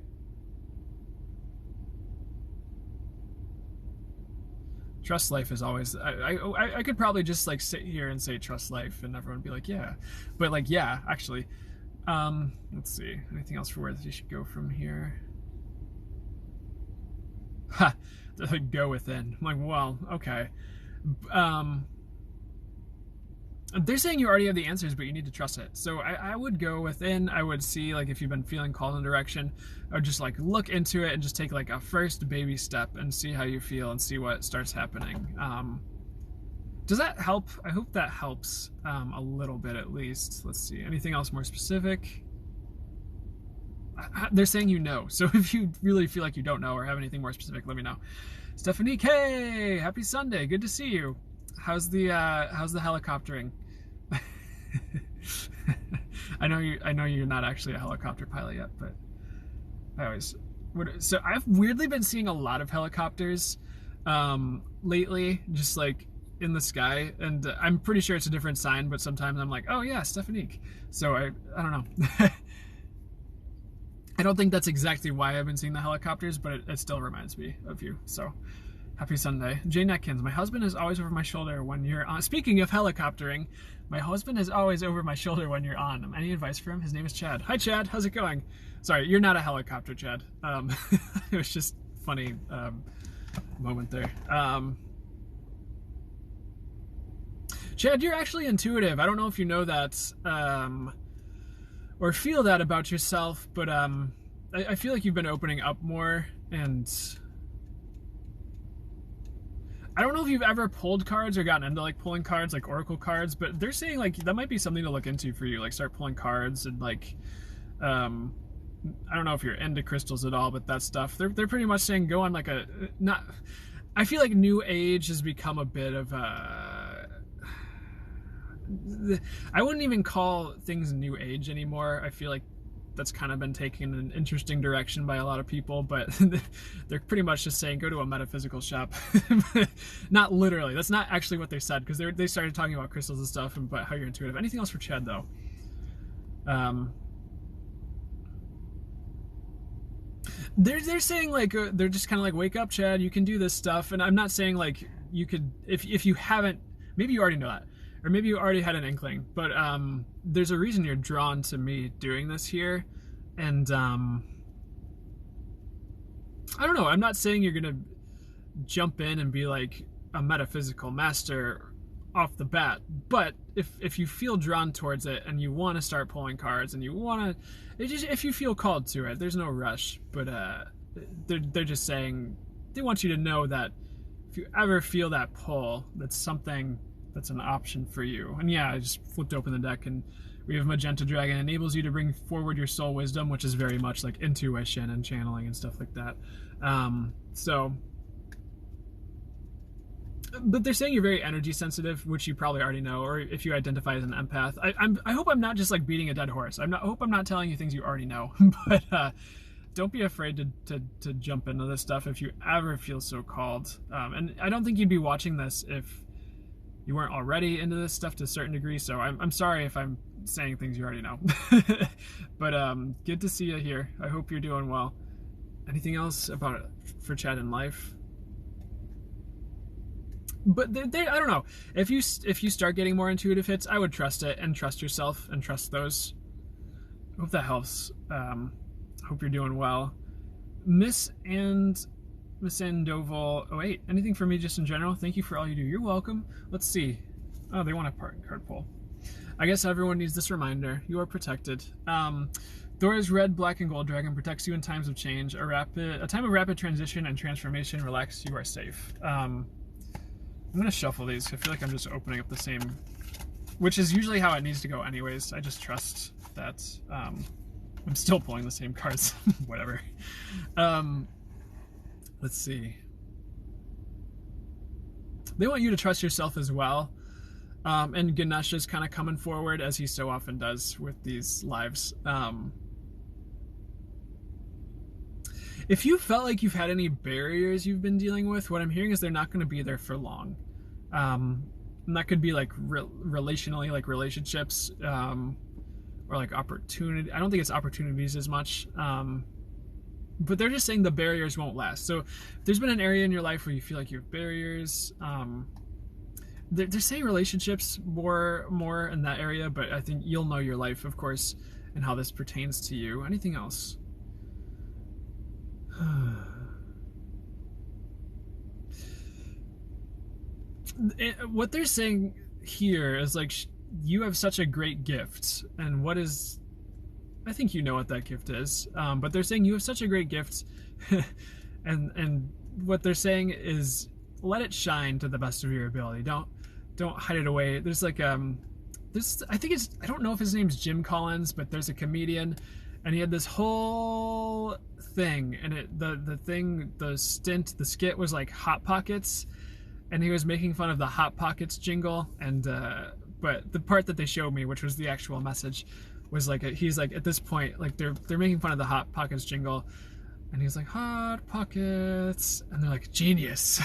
Trust life is always, I could probably just like sit here and say trust life and everyone would be like, yeah. But like, yeah, actually. Let's see. Anything else for where you should go from here? Ha! Like go within. I'm like, well, okay. They're saying you already have the answers, but you need to trust it. So I would go within. I would see like if you've been feeling called in a direction, I would just like look into it and just take like a first baby step and see how you feel and see what starts happening. Does that help? I hope that helps a little bit at least. Let's see. Anything else more specific? They're saying you know. So if you really feel like you don't know or have anything more specific, let me know. Stephanie K, happy Sunday. Good to see you. How's the helicoptering? I know you're not actually a helicopter pilot yet, but so I've weirdly been seeing a lot of helicopters lately, just like in the sky, and I'm pretty sure it's a different sign, but sometimes I'm like, oh yeah, Stephanie. So I don't know. I don't think that's exactly why I've been seeing the helicopters, but it still reminds me of you. So happy Sunday. Jane Atkins, my husband is always over my shoulder when you're on. Speaking of helicoptering, my husband is always over my shoulder when you're on. Any advice for him? His name is Chad. Hi Chad, how's it going? Sorry, you're not a helicopter, Chad. It was just funny moment there. Chad, you're actually intuitive. I don't know if you know that or feel that about yourself, but I feel like you've been opening up more, and I don't know if you've ever pulled cards or gotten into like pulling cards, like oracle cards, but they're saying like that might be something to look into for you, like start pulling cards and like I don't know if you're into crystals at all, but that stuff, they're pretty much saying go on like a not. I feel like New Age has become a bit of I wouldn't even call things New Age anymore. I feel like that's kind of been taken in an interesting direction by a lot of people, but they're pretty much just saying go to a metaphysical shop. Not literally. That's not actually what they said, because they started talking about crystals and stuff and about how you're intuitive. Anything else for Chad though? They're saying like they're just kind of like, wake up, Chad, you can do this stuff. And I'm not saying like you could, if you haven't, maybe you already know that, or maybe you already had an inkling, but there's a reason you're drawn to me doing this here. And I don't know, I'm not saying you're gonna jump in and be like a metaphysical master off the bat, but if you feel drawn towards it and you want to start pulling cards and you want to, if you feel called to it, there's no rush. But they're just saying they want you to know that if you ever feel that pull, that's something that's an option for you. And yeah, I just flipped open the deck and we have Magenta Dragon, enables you to bring forward your soul wisdom, which is very much like intuition and channeling and stuff like that. But they're saying you're very energy sensitive, which you probably already know, or if you identify as an empath. I hope I'm not just like beating a dead horse. I hope I'm not telling you things you already know. But don't be afraid to jump into this stuff if you ever feel so called. And I don't think you'd be watching this if you weren't already into this stuff to a certain degree. So I'm sorry if I'm saying things you already know. But good to see you here. I hope you're doing well. Anything else about for Chad in life? But I don't know. If you start getting more intuitive hits, I would trust it and trust yourself and trust those. I hope that helps. Hope you're doing well. Miss Andoval 08. Anything for me just in general? Thank you for all you do. You're welcome. Let's see. Oh, they want a card pull. I guess everyone needs this reminder. You are protected. Thora's red, black, and gold dragon protects you in times of change. A time of rapid transition and transformation. Relax. You are safe. I'm going to shuffle these. I feel like I'm just opening up the same, which is usually how it needs to go anyways. I just trust that I'm still pulling the same cards. Whatever. Let's see. They want you to trust yourself as well. And Ganesh is kind of coming forward, as he so often does with these lives. If you felt like you've had any barriers you've been dealing with, what I'm hearing is they're not going to be there for long. And that could be like relationally, like relationships, or like opportunity. I don't think it's opportunities as much. But they're just saying the barriers won't last. So if there's been an area in your life where you feel like you have barriers, they're saying relationships more in that area, but I think you'll know your life, of course, and how this pertains to you. Anything else? What they're saying here is like, you have such a great gift, and I think you know what that gift is, but they're saying you have such a great gift, and what they're saying is let it shine to the best of your ability. Don't hide it away. There's like I don't know if his name's Jim Collins, but there's a comedian, and he had this whole thing, and the skit was like Hot Pockets, and he was making fun of the Hot Pockets jingle, and but the part that they showed me, which was the actual message, was like he's like, at this point, like they're making fun of the Hot Pockets jingle, and he's like, Hot Pockets, and they're like, genius.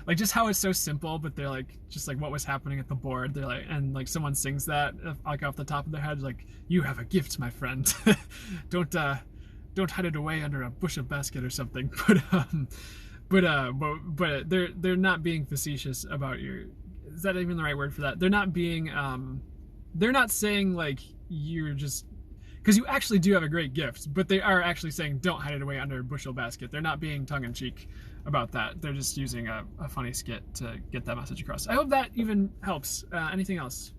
Like just how it's so simple, but they're like, just like what was happening at the board, they're like, and like someone sings that like off the top of their head, like, you have a gift, my friend. don't hide it away under a bushel basket or something. But they're not being facetious about your, is that even the right word for that? They're not being they're not saying like you're just, because you actually do have a great gift, but they are actually saying don't hide it away under a bushel basket. They're not being tongue-in-cheek about that. They're just using a funny skit to get that message across. I hope that even helps. Anything else?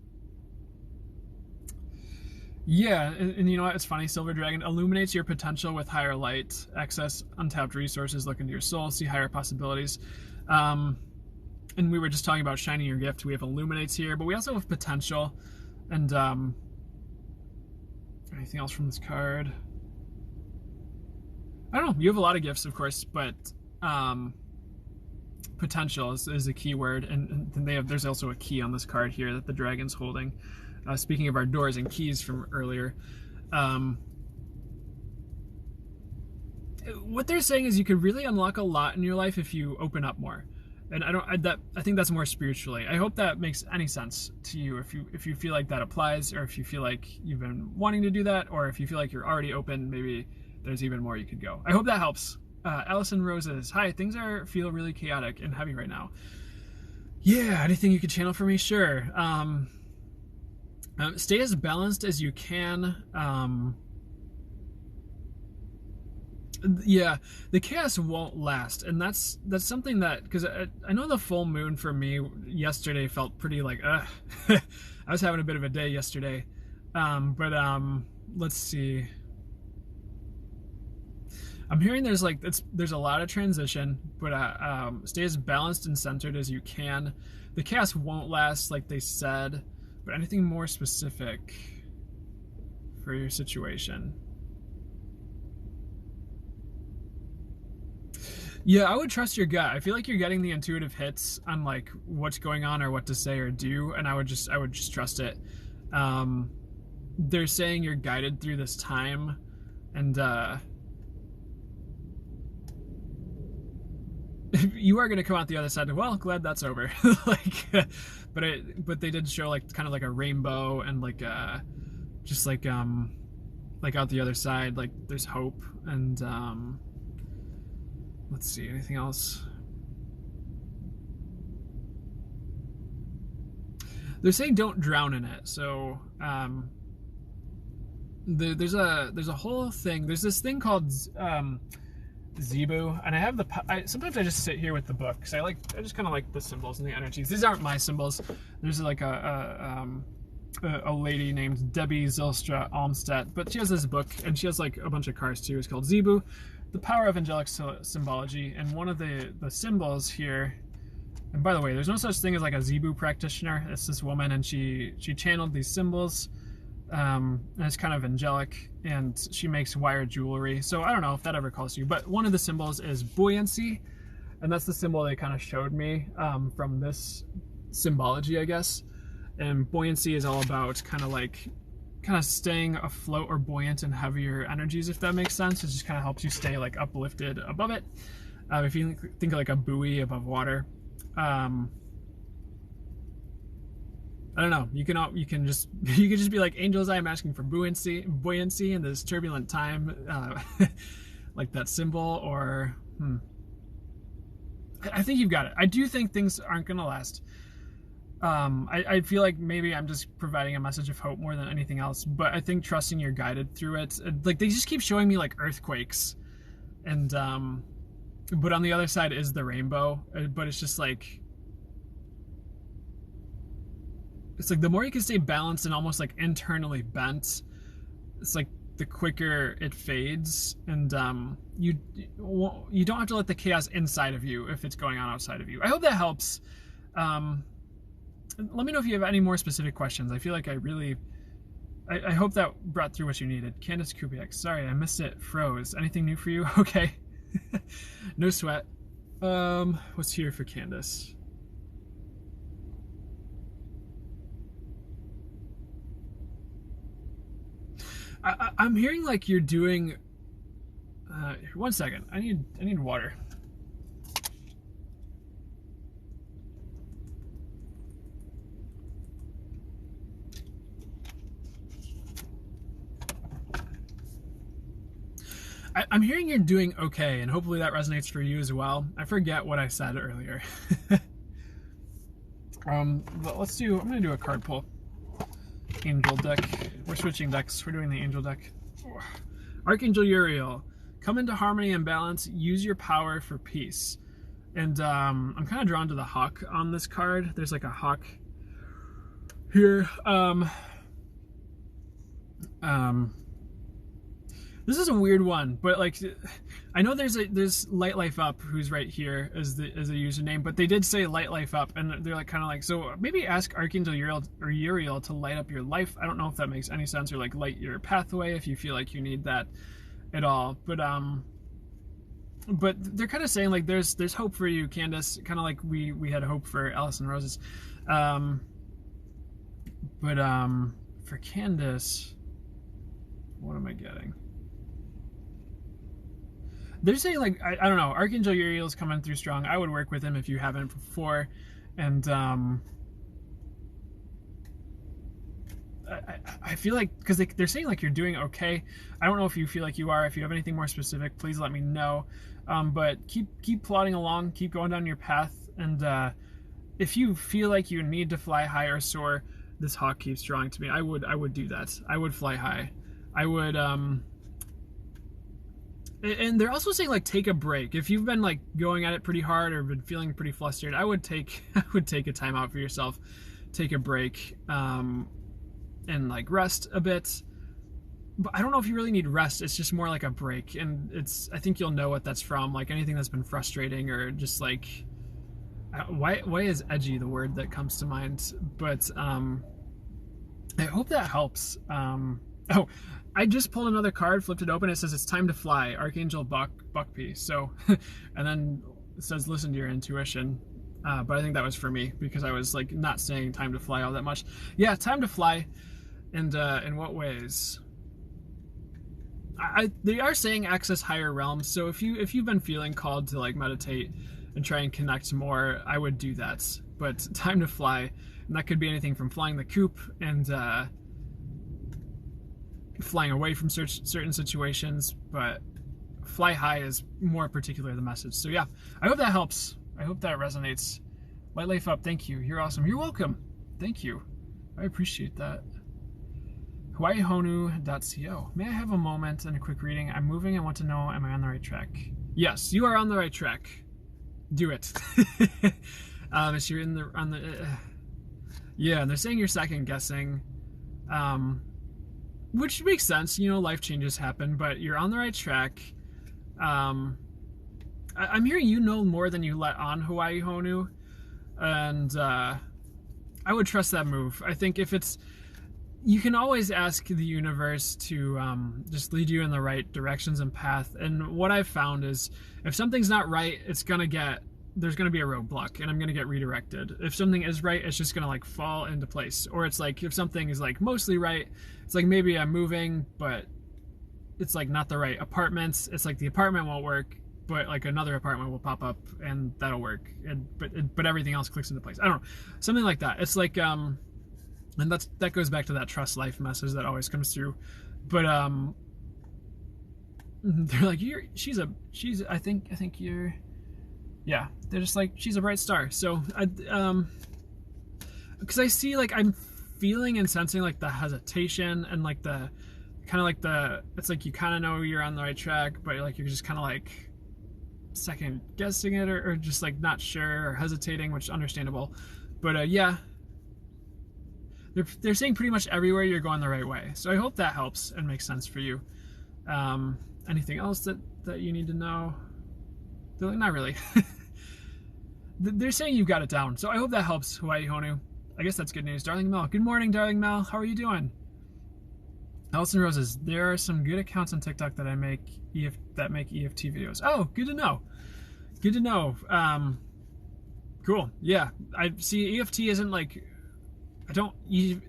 Yeah, and you know what? It's funny. Silver Dragon illuminates your potential with higher light. Access untapped resources. Look into your soul. See higher possibilities. And we were just talking about shining your gift. We have illuminates here, but we also have potential. And anything else from this card? I don't know. You have a lot of gifts, of course, but potential is a key word. And then there's also a key on this card here that the dragon's holding. Speaking of our doors and keys from earlier, what they're saying is you could really unlock a lot in your life if you open up more. And I think that's more spiritually. I hope that makes any sense to you. If you feel like that applies, or if you feel like you've been wanting to do that, or if you feel like you're already open, maybe there's even more you could go. I hope that helps. Allison Roses, hi, things feel really chaotic and heavy right now. Yeah, anything you could channel for me? Sure. Stay as balanced as you can. Yeah, the chaos won't last, and that's something that, because I know the full moon for me yesterday felt pretty like I was having a bit of a day yesterday, but let's see. I'm hearing there's a lot of transition, but stay as balanced and centered as you can. The chaos won't last, like they said, but anything more specific for your situation? Yeah, I would trust your gut. I feel like you're getting the intuitive hits on like what's going on or what to say or do, and I would just trust it. They're saying you're guided through this time, and you are going to come out the other side. Well, glad that's over. But they did show like kind of like a rainbow and like just like out the other side, like there's hope. And let's see, anything else? They're saying don't drown in it. So there's a whole thing. There's this thing called Zebu, and I have sometimes I just sit here with the book because I just kind of like the symbols and the energies. These aren't my symbols. There's like a lady named Debbie Zylstra Almstedt, but she has this book, and she has like a bunch of cards too. It's called Zebu, The Power of Angelic Symbology, and one of the symbols here. And by the way, there's no such thing as like a Zebu practitioner. It's this woman, and she channeled these symbols. And it's kind of angelic, and she makes wire jewelry. So I don't know if that ever calls to you, but one of the symbols is buoyancy, and that's the symbol they kind of showed me from this symbology, I guess. And buoyancy is all about kind of staying afloat or buoyant in heavier energies, if that makes sense. It just kind of helps you stay like uplifted above it. If you think of like a buoy above water. I don't know. You can just be like, angels, I am asking for buoyancy in this turbulent time, like that symbol. Or I think you've got it. I do think things aren't gonna last. I feel like maybe I'm just providing a message of hope more than anything else. But I think trusting you're guided through it. Like they just keep showing me like earthquakes, and but on the other side is the rainbow. But it's just like. It's like the more you can stay balanced and almost like internally bent, it's like the quicker it fades, and you don't have to let the chaos inside of you if it's going on outside of you. I hope that helps. Let me know if you have any more specific questions. I feel like I hope that brought through what you needed. Candace Kubiak, sorry I missed it, froze. Anything new for you? Okay. No sweat. What's here for Candace? I'm hearing like you're doing. One second. I need water. I'm hearing you're doing okay, and hopefully that resonates for you as well. I forget what I said earlier. But let's do. I'm gonna do a card pull. Angel deck. We're switching decks. We're doing the angel deck. Archangel Uriel, come into harmony and balance. Use your power for peace. And I'm kind of drawn to the hawk on this card. There's like a hawk here. This is a weird one, but like I know there's Light Life Up who's right here as a username, but they did say Light Life Up, and they're like kind of like, so maybe ask Archangel Uriel to light up your life. I don't know if that makes any sense, or like light your pathway if you feel like you need that at all. But they're kind of saying like there's hope for you, Candace, kind of like we had hope for Allison Roses. But for Candace, what am I getting? They're saying like I don't know, Archangel Uriel's coming through strong. I would work with him if you haven't before, and I feel like, because they're saying like you're doing okay. I don't know if you feel like you are. If you have anything more specific, please let me know. But keep plodding along, keep going down your path, and if you feel like you need to fly high or soar, this hawk keeps drawing to me. I would do that. I would fly high. I would and they're also saying like take a break. If you've been like going at it pretty hard or been feeling pretty flustered, I would take a time out for yourself, take a break, and like rest a bit. But I don't know if you really need rest. It's just more like a break, and I think you'll know what that's from. Like anything that's been frustrating or just like why is edgy the word that comes to mind? But I hope that helps. Oh, I just pulled another card, flipped it open. It says it's time to fly, Archangel Buckpea. So, and then it says listen to your intuition. But I think that was for me because I was like not saying time to fly all that much. Yeah, time to fly. And in what ways? They are saying access higher realms. So if you've been feeling called to like meditate and try and connect more, I would do that. But time to fly, and that could be anything from flying the coop and flying away from certain situations, but fly high is more particular the message. So yeah, I hope that helps. I hope that resonates. Light life up. Thank you. You're awesome. You're welcome. Thank you. I appreciate that. HawaiiHonu.co. May I have a moment and a quick reading? I'm moving and want to know, am I on the right track? Yes, you are on the right track. Do it. If you're on the yeah, and they're saying you're second guessing, which makes sense. You know, life changes happen, but you're on the right track. I'm hearing you know more than you let on, Hawaii Honu, and I would trust that move. I think if it's, you can always ask the universe to just lead you in the right directions and path. And what I've found is if something's not right, there's going to be a roadblock and I'm going to get redirected. If something is right, it's just going to like fall into place. Or it's like if something is like mostly right, it's like maybe I'm moving, but it's like not the right apartments. It's like the apartment won't work, but like another apartment will pop up and that'll work. But everything else clicks into place. I don't know. Something like that. It's like, and that goes back to that trust life message that always comes through. But they're like, I think you're, yeah, they're just like, she's a bright star. So because I see like I'm feeling and sensing like the hesitation and like the kind of like it's like you kind of know you're on the right track, but like you're just kind of like second guessing it or just like not sure or hesitating, which is understandable. But yeah, they're saying pretty much everywhere you're going the right way. So I hope that helps and makes sense for you. Anything else that you need to know? They're like, not really. They're saying you've got it down. So I hope that helps, Hawaii Honu. I guess that's good news. Darling Mel. Good morning, Darling Mel. How are you doing? Allison Roses. There are some good accounts on TikTok that make EFT videos. Oh, good to know. Good to know. Cool. Yeah. I see EFT isn't like, I don't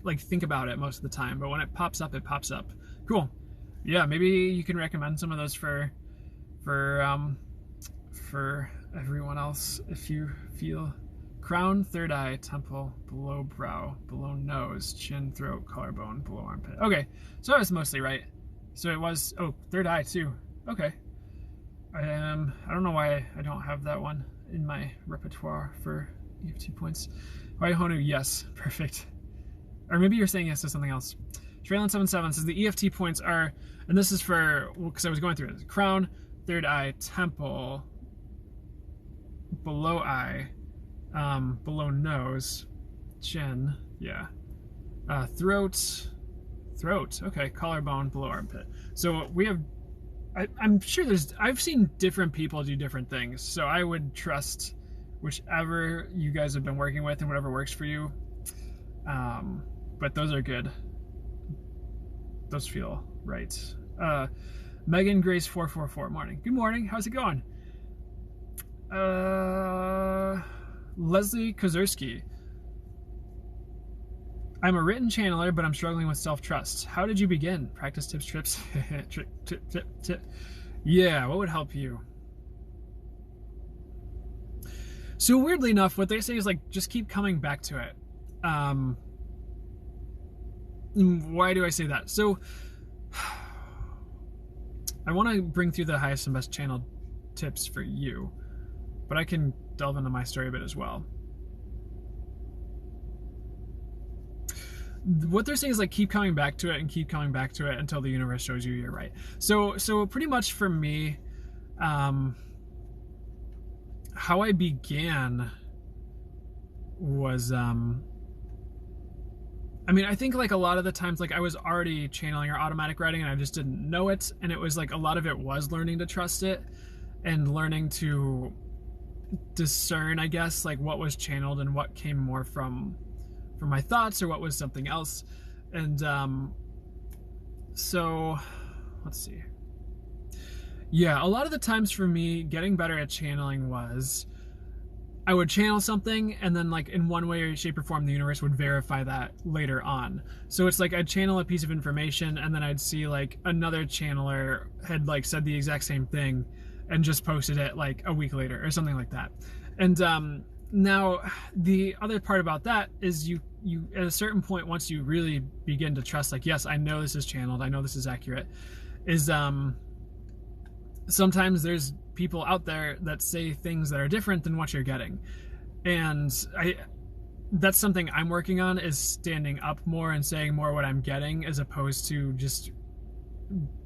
like think about it most of the time, but when it pops up, it pops up. Cool. Yeah, maybe you can recommend some of those for everyone else if you feel. Crown, third eye, temple, below brow, below nose, chin, throat, collarbone, below armpit. Okay, so I was mostly right. So it was, oh, third eye too. Okay. I don't know why I don't have that one in my repertoire for EFT points. Hawaii Honu, yes, perfect. Or maybe you're saying yes to something else. Traylon77 says the EFT points are, and this is for, because I was going through it, crown, third eye, temple, below eye, below nose, chin, yeah, throat, okay, collarbone, below armpit. So we have, I'm sure I've seen different people do different things, so I would trust whichever you guys have been working with and whatever works for you. But those are good. Those feel right. Megan Grace 444, morning. Good morning. How's it going? Leslie Kozerski. I'm a written channeler, but I'm struggling with self-trust. How did you begin? Practice tips, trips. tip. Yeah, what would help you? So weirdly enough, what they say is like, just keep coming back to it. why do I say that? So I want to bring through the highest and best channel tips for you, but I can delve into my story a bit as well. What they're saying is like keep coming back to it and keep coming back to it until the universe shows you you're right. So pretty much for me, how I began was I mean, I think like a lot of the times, like I was already channeling or automatic writing and I just didn't know it. And it was like a lot of it was learning to trust it and learning to discern, I guess, like what was channeled and what came more from my thoughts or what was something else. And so let's see. Yeah, a lot of the times for me, getting better at channeling was I would channel something and then like in one way or shape or form the universe would verify that later on. So it's like I'd channel a piece of information and then I'd see like another channeler had like said the exact same thing and just posted it like a week later or something like that. And now the other part about that is you at a certain point, once you really begin to trust, like, yes, I know this is channeled, I know this is accurate, is sometimes there's people out there that say things that are different than what you're getting. And that's something I'm working on, is standing up more and saying more what I'm getting as opposed to just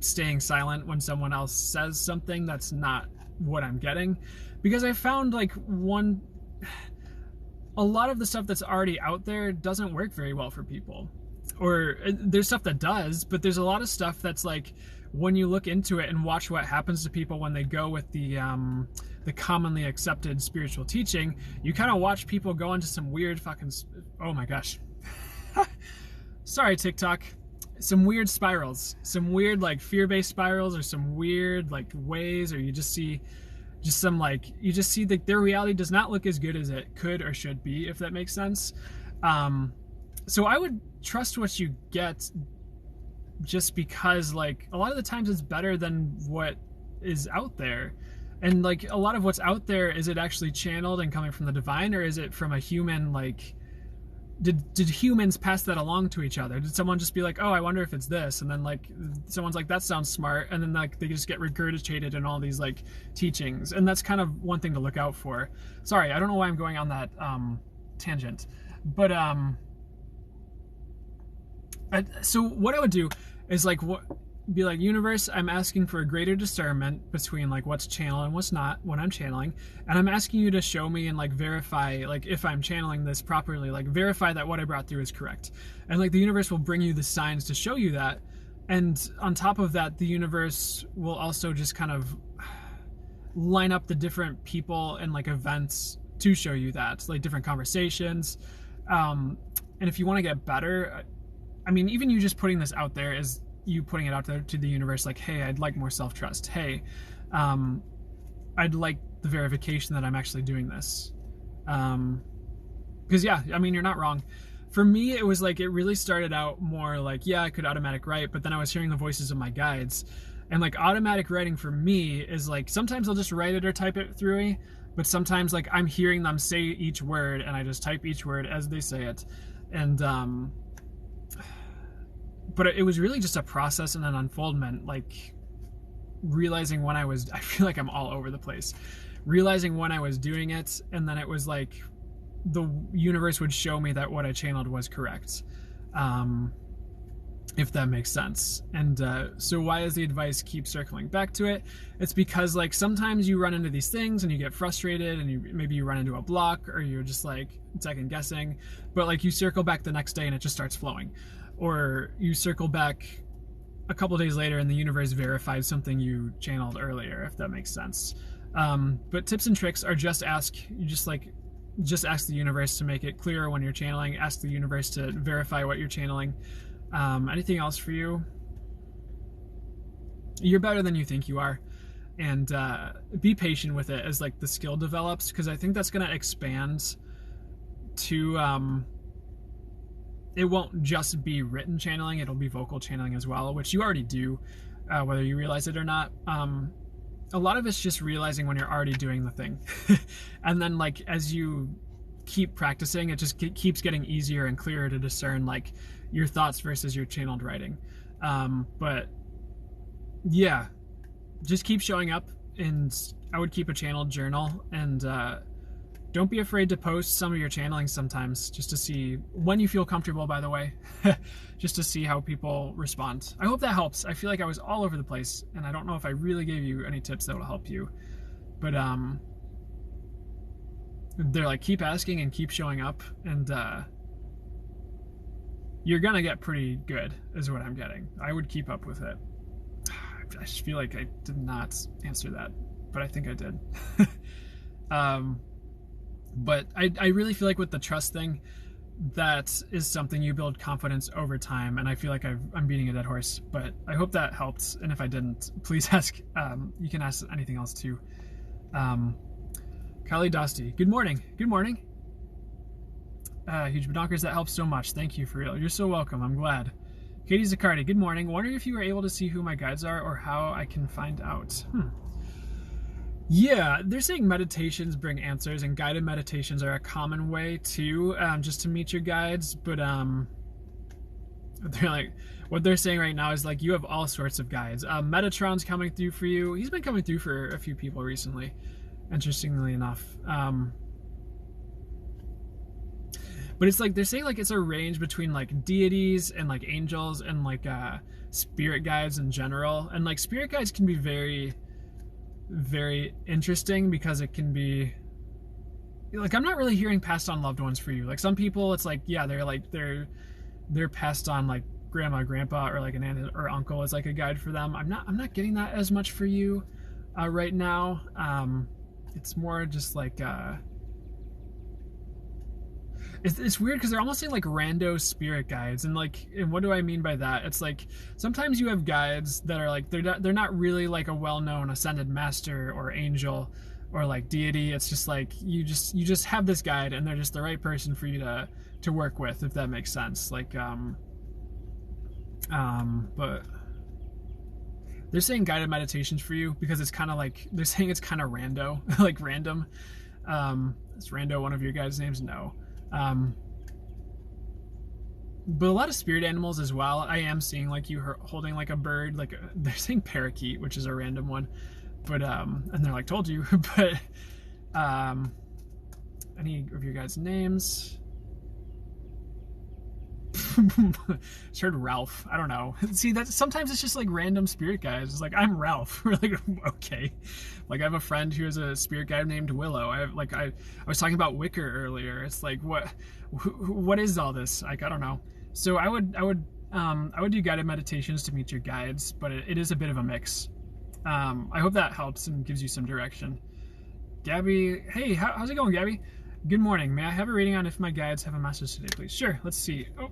staying silent when someone else says something that's not what I'm getting. Because I found like a lot of the stuff that's already out there doesn't work very well for people. Or there's stuff that does, but there's a lot of stuff that's like, when you look into it and watch what happens to people when they go with the commonly accepted spiritual teaching, you kind of watch people go into some weird fucking, oh my gosh. Sorry, TikTok. Some weird spirals, some weird like fear-based spirals, or some weird like ways, or you just see that their reality does not look as good as it could or should be, if that makes sense. So I would trust what you get, just because like a lot of the times it's better than what is out there. And like a lot of what's out there, is it actually channeled and coming from the divine, or is it from a human? Like did humans pass that along to each other? Did someone just be like, oh, I wonder if it's this, and then like someone's like, that sounds smart, and then like they just get regurgitated in all these like teachings? And that's kind of one thing to look out for. Sorry, I don't know why I'm going on that tangent, but so what I would do is like be like, universe, I'm asking for a greater discernment between like what's channeled and what's not when I'm channeling, and I'm asking you to show me and like verify, like if I'm channeling this properly, like verify that what I brought through is correct. And like the universe will bring you the signs to show you that. And on top of that, the universe will also just kind of line up the different people and like events to show you that, like different conversations. And if you want to get better, I mean, even you just putting this out there is you putting it out there to the universe, like, hey, I'd like more self-trust. Hey, I'd like the verification that I'm actually doing this. Because yeah, I mean, you're not wrong. For me, it was like, it really started out more like, yeah, I could automatic write, but then I was hearing the voices of my guides. And like automatic writing for me is like, sometimes I'll just write it or type it through me, but sometimes like I'm hearing them say each word and I just type each word as they say it. And but it was really just a process and an unfoldment, like realizing when I feel like I'm all over the place, realizing when I was doing it, and then it was like the universe would show me that what I channeled was correct, if that makes sense. And so why does the advice keep circling back to it? It's because like sometimes you run into these things and you get frustrated, and maybe you run into a block, or you're just like second guessing, but like you circle back the next day and it just starts flowing. Or you circle back a couple days later and the universe verifies something you channeled earlier, if that makes sense. But tips and tricks are just ask the universe to make it clearer when you're channeling. Ask the universe to verify what you're channeling. Anything else for you? You're better than you think you are. And be patient with it as like the skill develops, because I think that's going to expand to... it won't just be written channeling, it'll be vocal channeling as well, which you already do, whether you realize it or not. A lot of it's just realizing when you're already doing the thing. And then like as you keep practicing, it just keeps getting easier and clearer to discern like, your thoughts versus your channeled writing. But yeah, just keep showing up, and I would keep a channeled journal, and don't be afraid to post some of your channeling sometimes, just to see when you feel comfortable, by the way, just to see how people respond. I hope that helps. I feel like I was all over the place, and I don't know if I really gave you any tips that will help you, but they're like, keep asking and keep showing up, and you're gonna get pretty good, is what I'm getting. I would keep up with it. I just feel like I did not answer that, but I think I did. But I really feel like with the trust thing, that is something you build confidence over time, and I feel like I'm beating a dead horse, but I hope that helped, and if I didn't, please ask. You can ask anything else too. Kylie Dosty, good morning. Good morning. Huge badonkers, that helps so much. Thank you, for real. You're so welcome. I'm glad. Katie Zaccardi, good morning. Wondering if you were able to see who my guides are or how I can find out. Yeah, they're saying meditations bring answers, and guided meditations are a common way too, just to meet your guides. But they're like, what they're saying right now is like, you have all sorts of guides. Metatron's coming through for you. He's been coming through for a few people recently, interestingly enough. But it's like, they're saying like it's a range between like deities and like angels and like spirit guides in general. And like spirit guides can be very, very interesting, because it can be like, I'm not really hearing passed on loved ones for you. Like some people, it's like, yeah, they're passed on, like grandma, grandpa, or like an aunt or uncle is like a guide for them. I'm not getting that as much for you right now. It's more just like it's weird, because they're almost saying like rando spirit guides, and what do I mean by that? It's like sometimes you have guides that are like, they're not really like a well-known ascended master or angel or like deity. It's just like you just have this guide, and they're just the right person for you to work with, if that makes sense. Like but they're saying guided meditations for you, because it's kind of like, they're saying it's kind of rando, like random. Is rando one of your guys' names? No. But a lot of spirit animals as well. I am seeing like you holding like a bird, like they're saying parakeet, which is a random one, but and they're like, told you. But any of your guys' names? Just heard Ralph. I don't know. See, that sometimes it's just like random spirit guides. It's like, I'm Ralph. We're like, okay. Like I have a friend who has a spirit guide named Willow. I was talking about Wicker earlier. It's like, what is all this? Like, I don't know. So I would do guided meditations to meet your guides, but it is a bit of a mix. I hope that helps and gives you some direction. Gabby, hey, how's it going, Gabby? Good morning. May I have a reading on if my guides have a message today, please? Sure. Let's see. Oh.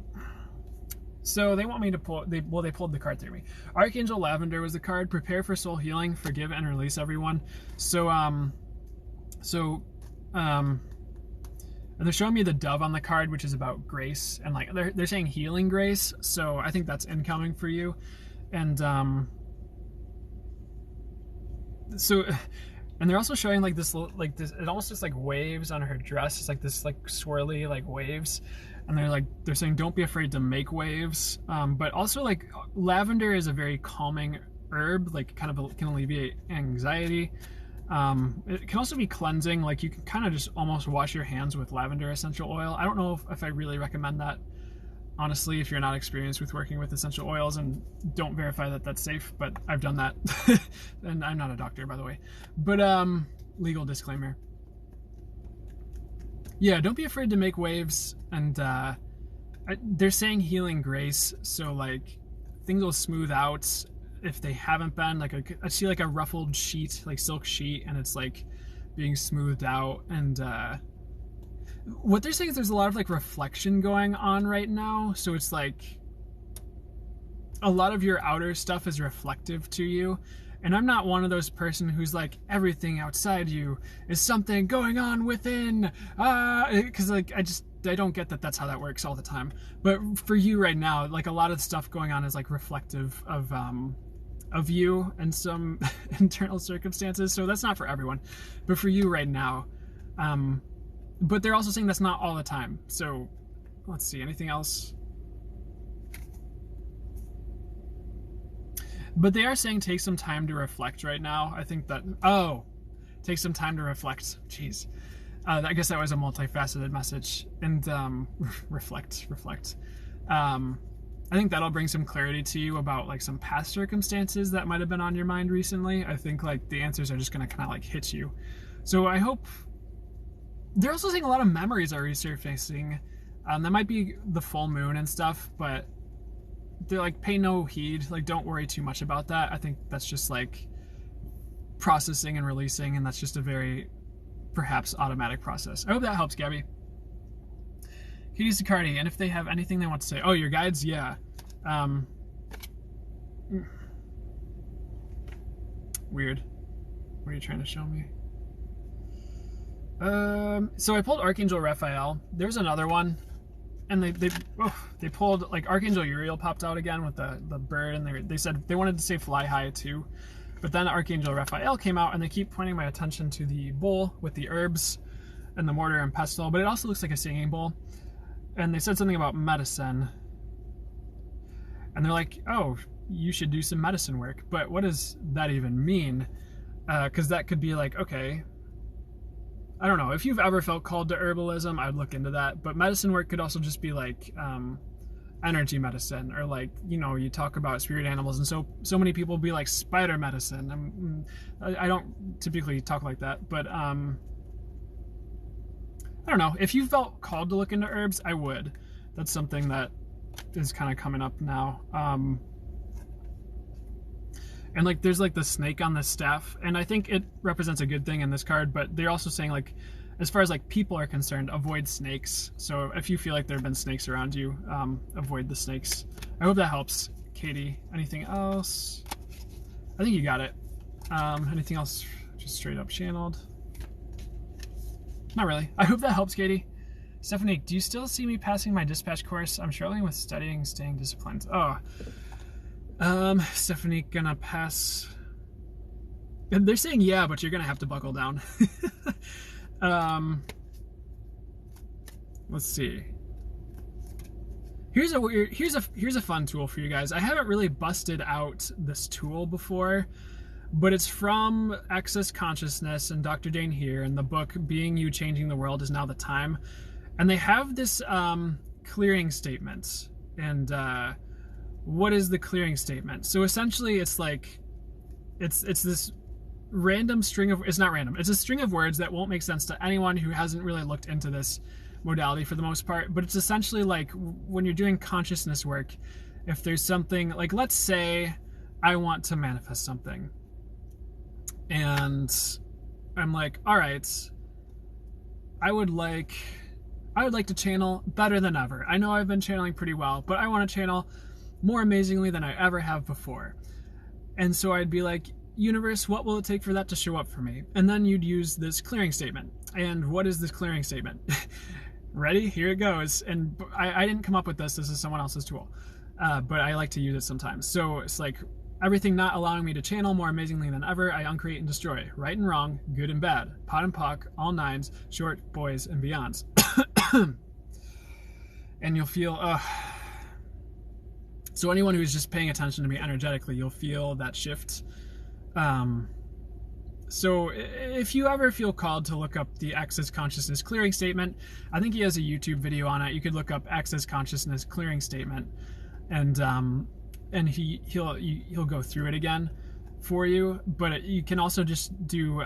So they want me to pull. They pulled the card through me. Archangel Lavender was the card. Prepare for soul healing. Forgive and release everyone. So and they're showing me the dove on the card, which is about grace, and like they're saying healing grace. So I think that's incoming for you, and so. And they're also showing like this, it almost just like waves on her dress. It's like this like swirly like waves, and they're saying don't be afraid to make waves. But also like lavender is a very calming herb, like kind of can alleviate anxiety. It can also be cleansing. Like you can kind of just almost wash your hands with lavender essential oil. I don't know if I really recommend that, honestly, if you're not experienced with working with essential oils, and don't verify that that's safe, but I've done that. And I'm not a doctor, by the way. But legal disclaimer. Yeah, don't be afraid to make waves, and they're saying healing grace, so like things will smooth out if they haven't been. Like I see like a ruffled sheet, like silk sheet, and it's like being smoothed out, and what they're saying is there's a lot of like reflection going on right now. So it's like a lot of your outer stuff is reflective to you. And I'm not one of those person who's like, everything outside you is something going on within. Because like, I don't get that that's how that works all the time. But for you right now, like a lot of stuff going on is like reflective of you and some internal circumstances. So that's not for everyone. But for you right now, but they're also saying that's not all the time. So let's see, anything else? But they are saying take some time to reflect right now. I think that, oh, take some time to reflect. Jeez. I guess that was a multifaceted message. And reflect. I think that'll bring some clarity to you about like some past circumstances that might have been on your mind recently. I think like the answers are just going to kind of like hit you. So I hope. They're also saying a lot of memories are resurfacing. That might be the full moon and stuff, but they're like, pay no heed. Like, don't worry too much about that. I think that's just like processing and releasing, and that's just a very perhaps automatic process. I hope that helps, Gabby. Katie Sicardi, and if they have anything they want to say. Oh, your guides? Yeah. Weird. What are you trying to show me? So I pulled Archangel Raphael. There's another one. And they pulled, like, Archangel Uriel popped out again with the bird, and they said they wanted to say fly high too. But then Archangel Raphael came out, and they keep pointing my attention to the bowl with the herbs and the mortar and pestle, but it also looks like a singing bowl. And they said something about medicine. And they're like, oh, you should do some medicine work. But what does that even mean? Because that could be like, okay, I don't know. If you've ever felt called to herbalism, I'd look into that. But medicine work could also just be like energy medicine, or like, you know, you talk about spirit animals, and so many people be like spider medicine. I don't typically talk like that, but I don't know. If you felt called to look into herbs, I would. That's something that is kind of coming up now. And like, there's like the snake on the staff, and I think it represents a good thing in this card, but they're also saying like, as far as like people are concerned, avoid snakes. So if you feel like there have been snakes around you, avoid the snakes. I hope that helps, Katie. Anything else? I think you got it. Anything else just straight up channeled? Not really. I hope that helps, Katie. Stephanie, do you still see me passing my dispatch course? I'm struggling with studying, staying disciplined. Oh. Stephanie, gonna pass. They're saying yeah, but you're gonna have to buckle down. Let's see. Here's a fun tool for you guys. I haven't really busted out this tool before, but it's from Access Consciousness and Dr. Dane here in the book Being You, Changing the World Is Now the Time. And they have this clearing statement. And what is the clearing statement? So essentially it's like, it's this random string of, it's not random, it's a string of words that won't make sense to anyone who hasn't really looked into this modality for the most part. But it's essentially like when you're doing consciousness work, if there's something like, let's say I want to manifest something, and I'm like, all right, I would like to channel better than ever. I know I've been channeling pretty well, but I want to channel more amazingly than I ever have before. And so I'd be like, universe, what will it take for that to show up for me? And then you'd use this clearing statement. And what is this clearing statement? Ready? Here it goes. And I didn't come up with this. This is someone else's tool. But I like to use it sometimes. So it's like, everything not allowing me to channel more amazingly than ever, I uncreate and destroy. Right and wrong, good and bad, pot and pock, all nines, short, boys, and beyonds. And you'll feel, so anyone who's just paying attention to me energetically, you'll feel that shift. So if you ever feel called to look up the Access Consciousness Clearing Statement, I think he has a YouTube video on it. You could look up Access Consciousness Clearing Statement, and he'll go through it again for you. But you can also just do,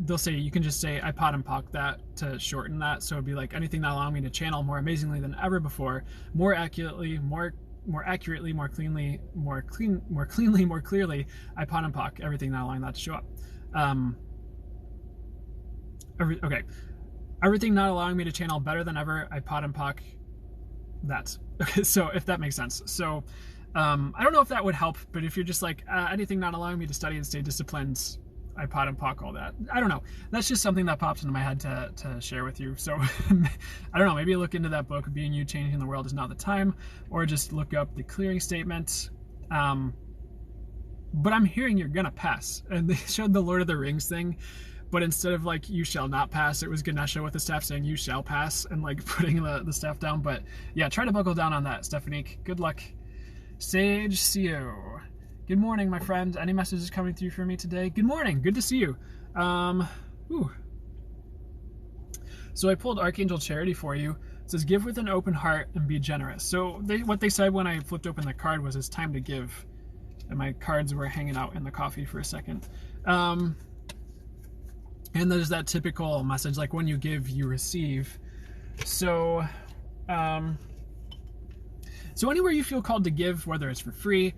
they'll say, you can just say, I pot and pock that to shorten that. So it'd be like, anything not allowing me to channel more amazingly than ever before, more accurately, more accurately, more cleanly, more cleanly, more clearly, I pot and pock everything not allowing that to show up. Okay. Everything not allowing me to channel better than ever, I pot and pock that. Okay, so if that makes sense. So I don't know if that would help, but if you're just like, anything not allowing me to study and stay disciplined, I pot and pock all that. I don't know. That's just something that popped into my head to share with you. So I don't know. Maybe look into that book, Being You, Changing the World Is Now the Time, or just look up the clearing statement. But I'm hearing you're gonna pass. And they showed the Lord of the Rings thing, but instead of like, you shall not pass, it was Ganesha with the staff saying, you shall pass, and like putting the staff down. But yeah, try to buckle down on that, Stephanie. Good luck. Sage CO. Good morning, my friend. Any messages coming through for me today? Good morning. Good to see you. So I pulled Archangel Charity for you. It says, give with an open heart and be generous. So what they said when I flipped open the card was, it's time to give. And my cards were hanging out in the coffee for a second. And there's that typical message, like when you give, you receive. So, so anywhere you feel called to give, whether it's for free,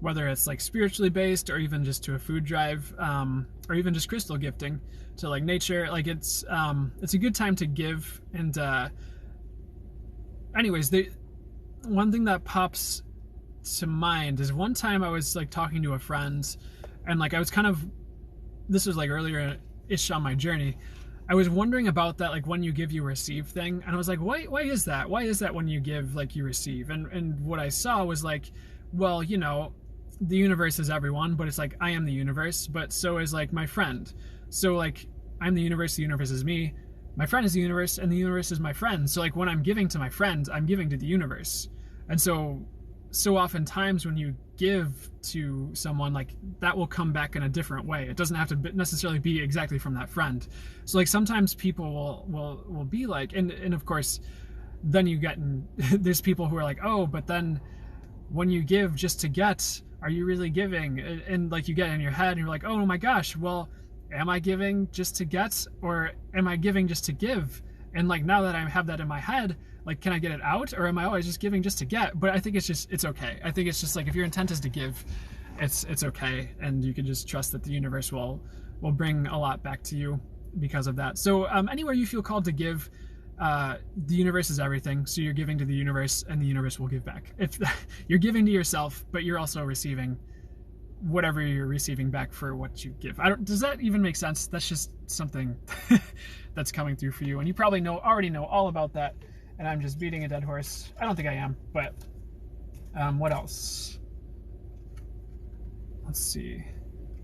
whether it's like spiritually based, or even just to a food drive, or even just crystal gifting to like nature, like it's a good time to give. And anyways, one thing that pops to mind is one time I was like talking to a friend, and like I was kind of, this was like earlier-ish on my journey, I was wondering about that, like when you give, you receive thing. And I was like, why is that? Why is that when you give, like you receive? And what I saw was like, well, you know, the universe is everyone, but it's like, I am the universe, but so is like my friend. So like, I'm the universe is me, my friend is the universe, and the universe is my friend. So like when I'm giving to my friend, I'm giving to the universe. And so oftentimes when you give to someone, like that will come back in a different way. It doesn't have to necessarily be exactly from that friend. So like sometimes people will be like, and of course then you get there's people who are like, oh, but then when you give just to get, are you really giving? And like you get in your head and you're like, oh my gosh, well, am I giving just to get, or am I giving just to give? And like now that I have that in my head, like, can I get it out, or am I always just giving just to get? But I think it's okay. I think it's just like, if your intent is to give, it's okay, and you can just trust that the universe will bring a lot back to you because of that. So anywhere you feel called to give, the universe is everything. So you're giving to the universe, and the universe will give back. If you're giving to yourself, but you're also receiving whatever you're receiving back for what you give. Does that even make sense? That's just something that's coming through for you, and you probably already know all about that. And I'm just beating a dead horse. I don't think I am, but what else? Let's see.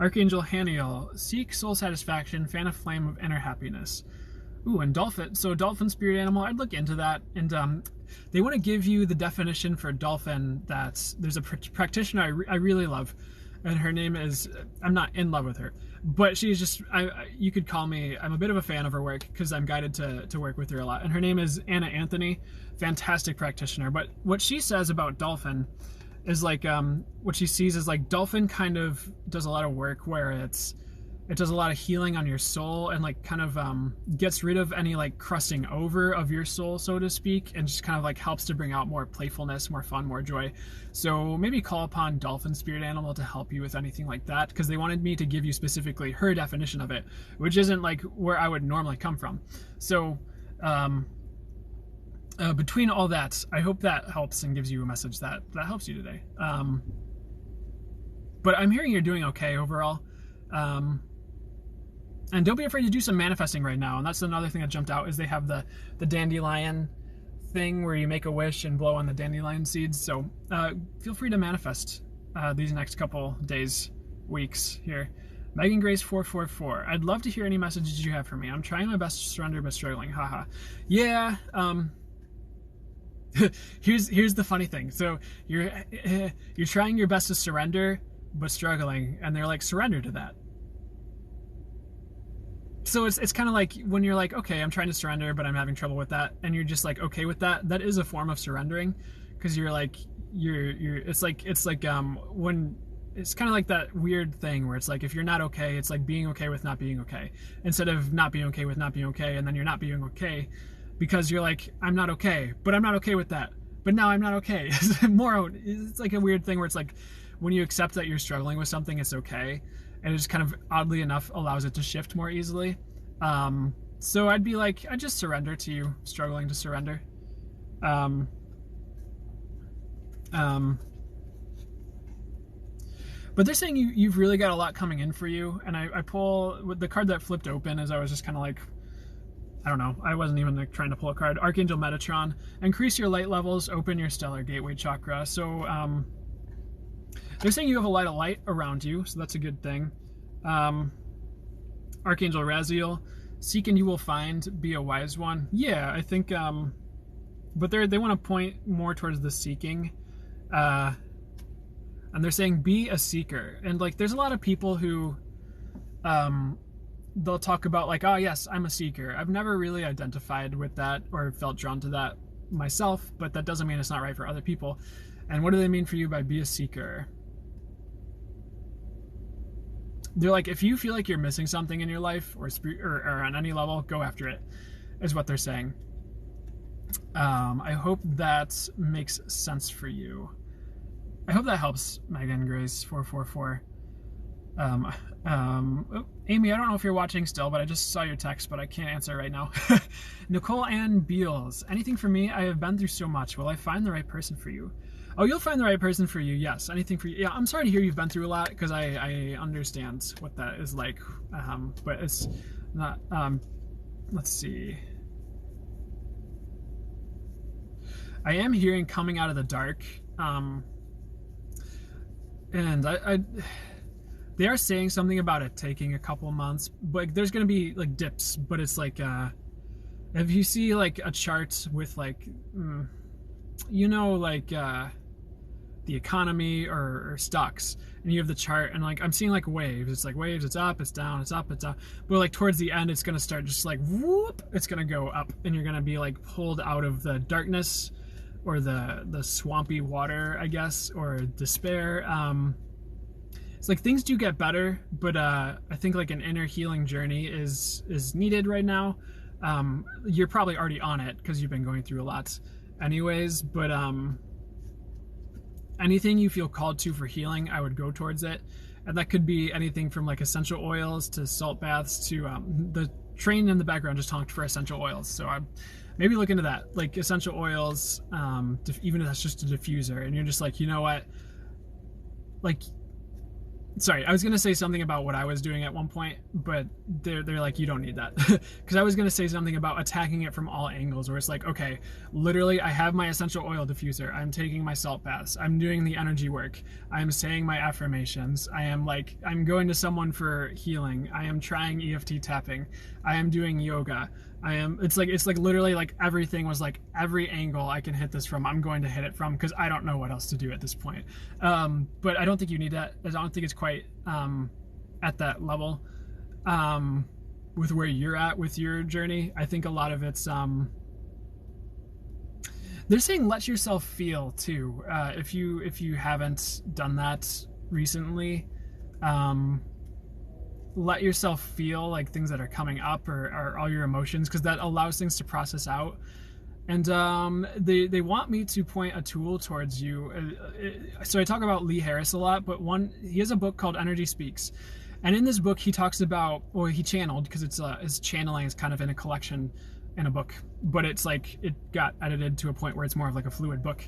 Archangel Haniel, seek soul satisfaction, fan a flame of inner happiness. Ooh, and dolphin. So dolphin spirit animal, I'd look into that. And they want to give you the definition for dolphin. There's a practitioner I really love, and her name is, I'm not in love with her, but she's just, you could call me, I'm a bit of a fan of her work because I'm guided to work with her a lot. And her name is Anna Anthony, fantastic practitioner. But what she says about dolphin is like, what she sees is like dolphin kind of does a lot of work where it does a lot of healing on your soul, and like kind of gets rid of any like crusting over of your soul, so to speak, and just kind of like helps to bring out more playfulness, more fun, more joy. So maybe call upon dolphin spirit animal to help you with anything like that, because they wanted me to give you specifically her definition of it, which isn't like where I would normally come from. So between all that, I hope that helps and gives you a message that helps you today. But I'm hearing you're doing okay overall. And don't be afraid to do some manifesting right now. And that's another thing that jumped out, is they have the dandelion thing where you make a wish and blow on the dandelion seeds. So feel free to manifest these next couple days, weeks here. Megan Grace 444. I'd love to hear any messages you have for me. I'm trying my best to surrender but struggling. Haha. Yeah. Here's the funny thing. So you're trying your best to surrender but struggling, and they're like, surrender to that. So it's kind of like when you're like, okay, I'm trying to surrender, but I'm having trouble with that, and you're just like okay with that. That is a form of surrendering, because you're like it's like when it's kind of like that weird thing where it's like, if you're not okay, it's like being okay with not being okay, instead of not being okay with not being okay, and then you're not being okay because you're like, I'm not okay, but I'm not okay with that, but now I'm not okay. It's like a weird thing where it's like, when you accept that you're struggling with something, it's okay. And it just kind of, oddly enough, allows it to shift more easily. So I'd be like, I just surrender to you struggling to surrender. But they're saying you've really got a lot coming in for you. And I pull, with the card that flipped open, as I was just kind of like, I don't know, I wasn't even like trying to pull a card. Archangel Metatron, increase your light levels, open your stellar gateway chakra. So they're saying you have a lot of light around you, so that's a good thing. Archangel Raziel, seek and you will find, be a wise one. Yeah, I think, but they want to point more towards the seeking. I and they're saying be a seeker. And like there's a lot of people who they'll talk about like, oh yes, I'm a seeker. I've never really identified with that or felt drawn to that myself, but that doesn't mean it's not right for other people. And what do they mean for you by be a seeker? They're like, if you feel like you're missing something in your life or on any level, go after it, is what they're saying. I hope that makes sense for you. I hope that helps, Megan Grace 444. Amy, I don't know if you're watching still, but I just saw your text, but I can't answer right now. Nicole Ann Beals, anything for me? I have been through so much. Will I find the right person for you? Oh, you'll find the right person for you. Yes. Anything for you. Yeah. I'm sorry to hear you've been through a lot, because I understand what that is like. But it's not, let's see. I am hearing coming out of the dark. And they are saying something about it taking a couple months, but there's going to be like dips, but it's like, if you see like a chart with like, like, the economy or stocks, and you have the chart, and like I'm seeing like waves. It's like waves, it's up, it's down, it's up, it's up. But like towards the end, it's gonna start just like whoop, it's gonna go up, and you're gonna be like pulled out of the darkness or the swampy water, I guess, or despair. It's like things do get better, but I think like an inner healing journey is needed right now. You're probably already on it because you've been going through a lot anyways, but anything you feel called to for healing, I would go towards it. And that could be anything from like essential oils to salt baths to the train in the background just honked for essential oils. So I'm maybe look into that, like essential oils, even if that's just a diffuser, and you're just like, you know what, like, sorry, I was going to say something about what I was doing at one point, but they're like, you don't need that. Because I was going to say something about attacking it from all angles, where it's like, okay, literally I have my essential oil diffuser, I'm taking my salt baths, I'm doing the energy work, I'm saying my affirmations, I'm going to someone for healing, I am trying EFT tapping, I am doing yoga, it's like literally like everything was like every angle I can hit this from, I'm going to hit it from, because I don't know what else to do at this point. But I don't think you need that. I don't think it's quite at that level with where you're at with your journey. I think a lot of it's they're saying let yourself feel too. If you haven't done that recently, let yourself feel like things that are coming up or all your emotions, because that allows things to process out. And they want me to point a tool towards you. So I talk about Lee Harris a lot, but he has a book called Energy Speaks. And in this book, he talks about, well, he channeled, because his channeling is kind of in a collection in a book, but it's like it got edited to a point where it's more of like a fluid book.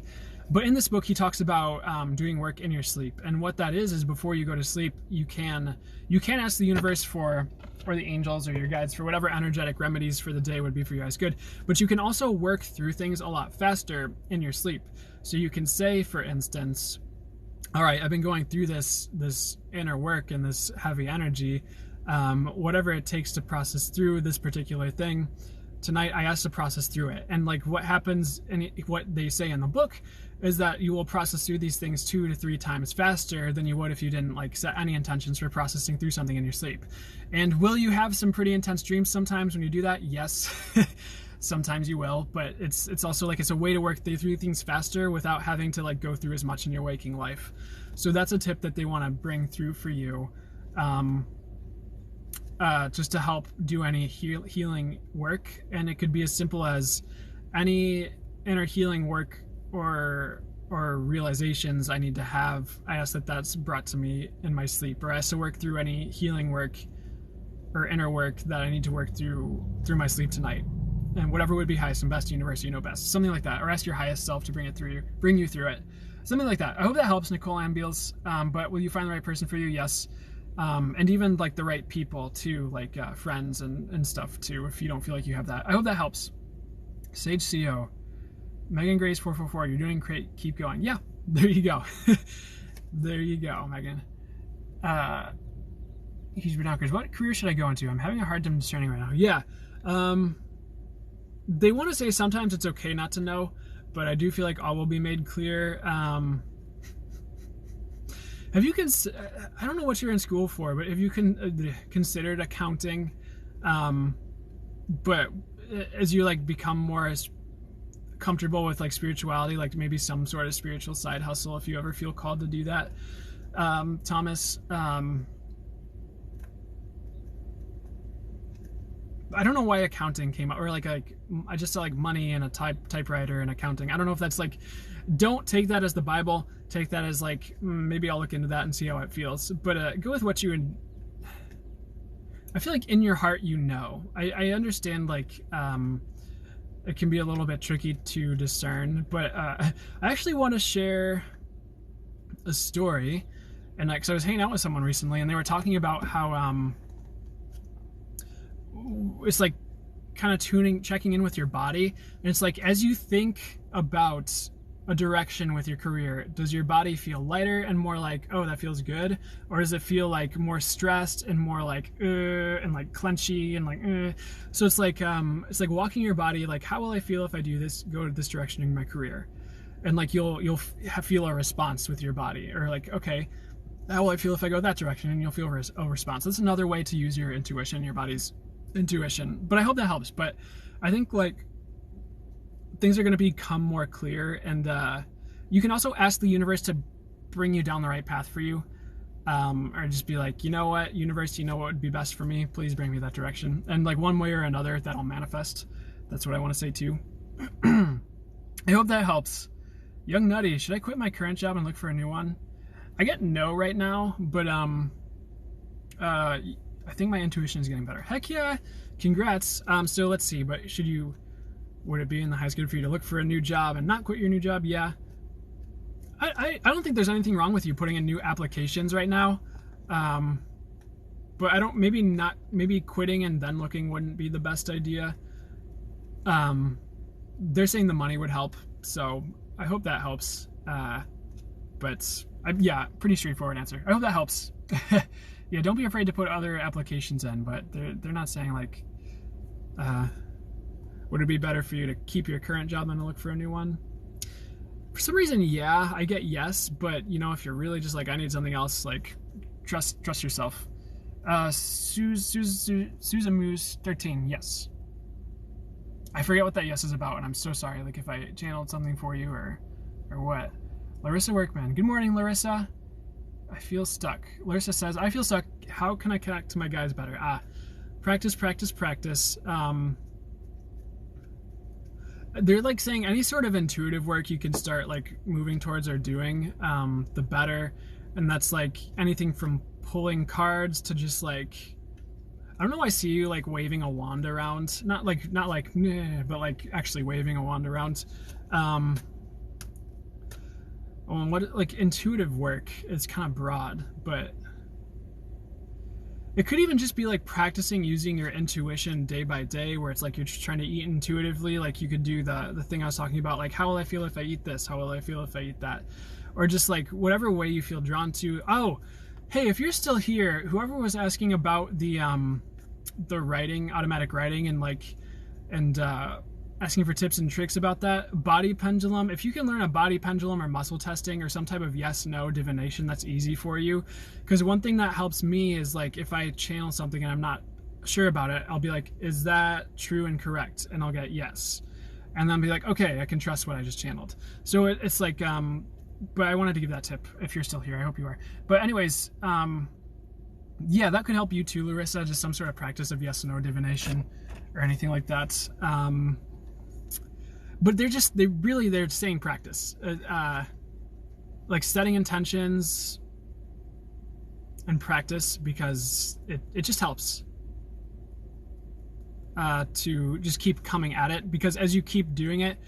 But in this book, he talks about doing work in your sleep. And what that is before you go to sleep, you can ask the universe or the angels or your guides for whatever energetic remedies for the day would be for you guys good. But you can also work through things a lot faster in your sleep. So you can say, for instance, all right, I've been going through this inner work and this heavy energy, whatever it takes to process through this particular thing. Tonight, I asked to process through it. And like what happens, and what they say in the book is that you will process through these things 2 to 3 times faster than you would if you didn't like set any intentions for processing through something in your sleep. And will you have some pretty intense dreams sometimes when you do that? Yes. Sometimes you will, but it's also like it's a way to work through things faster without having to like go through as much in your waking life. So that's a tip that they want to bring through for you, just to help do any healing work. And it could be as simple as any inner healing work or realizations I need to have. I ask that's brought to me in my sleep, or I ask to work through any healing work or inner work that I need to work through my sleep tonight. And whatever would be highest and best, universe, you know best. Something like that. Or ask your highest self to bring you through it. Something like that. I hope that helps, Nicole Ambiels. But will you find the right person for you? Yes. And even like the right people too, like friends and stuff too, if you don't feel like you have that. I hope that helps. Sage CO. Megan Grace 444, you're doing great. Keep going. Yeah, there you go. There you go, Megan. Huge binoculars. What career should I go into? I'm having a hard time discerning right now. Yeah. They want to say sometimes it's okay not to know, but I do feel like all will be made clear. Have you I don't know what you're in school for, but have you considered accounting? But as you like become more comfortable with like spirituality, like maybe some sort of spiritual side hustle, if you ever feel called to do that, Thomas. I don't know why accounting came up, or like I just saw like money and a typewriter and accounting. I don't know if that's like, don't take that as the Bible. Take that as like, maybe I'll look into that and see how it feels. But go with what I feel like in your heart, I understand like it can be a little bit tricky to discern, but I actually want to share a story. And like, so I was hanging out with someone recently, and they were talking about how it's like kind of checking in with your body. And it's like, as you think about a direction with your career, does your body feel lighter and more like, oh, that feels good? Or does it feel like more stressed and more like, and like clenchy and like, So it's like walking your body, like, how will I feel if I do this, go to this direction in my career? And like, you'll feel a response with your body, or like, okay, how will I feel if I go that direction? And you'll feel a response. That's another way to use your intuition, your body's intuition. But I hope that helps. But I think like things are going to become more clear, and you can also ask the universe to bring you down the right path for you, or just be like, you know what, universe, you know what would be best for me, please bring me that direction. And like one way or another, that'll manifest. That's what I want to say too. I hope that helps. Young Nutty, should I quit my current job and look for a new one? I get no right now, but I think my intuition is getting better. Heck yeah, congrats. So let's see, but would it be in the highest good for you to look for a new job and not quit your new job? Yeah. I don't think there's anything wrong with you putting in new applications right now. But maybe quitting and then looking wouldn't be the best idea. They're saying the money would help, so I hope that helps. Pretty straightforward answer. I hope that helps. Yeah, don't be afraid to put other applications in, but they're not saying like, would it be better for you to keep your current job than to look for a new one? For some reason, yeah, I get yes, but you know, if you're really just like, I need something else, like trust yourself. Suzamoose 13, yes. I forget what that yes is about, and I'm so sorry, like if I channeled something for you or what. Larissa Workman, good morning, Larissa. I feel stuck. Larissa says, I feel stuck. How can I connect to my guys better? Practice. They're like saying any sort of intuitive work you can start like moving towards or doing, the better. And that's like anything from pulling cards to just like, I don't know, I see you like waving a wand around. Not like, but like actually waving a wand around. What like intuitive work is kind of broad, but it could even just be like practicing using your intuition day by day, where it's like you're just trying to eat intuitively. Like you could do the thing I was talking about, like how will I feel if I eat this? How will I feel if I eat that? Or just like whatever way you feel drawn to. Oh, hey, if you're still here, whoever was asking about the writing, automatic writing, and asking for tips and tricks about that body pendulum, if you can learn a body pendulum or muscle testing or some type of yes/no divination, that's easy for you. Because one thing that helps me is like if I channel something and I'm not sure about it, I'll be like, is that true and correct? And I'll get yes, and then be like, okay, I can trust what I just channeled. So it's like but I wanted to give that tip if you're still here. I hope you are. But anyways, yeah, that could help you too, Larissa, just some sort of practice of yes or no divination or anything like that. But they're saying practice, like setting intentions and practice, because it just helps to just keep coming at it, because as you keep doing it,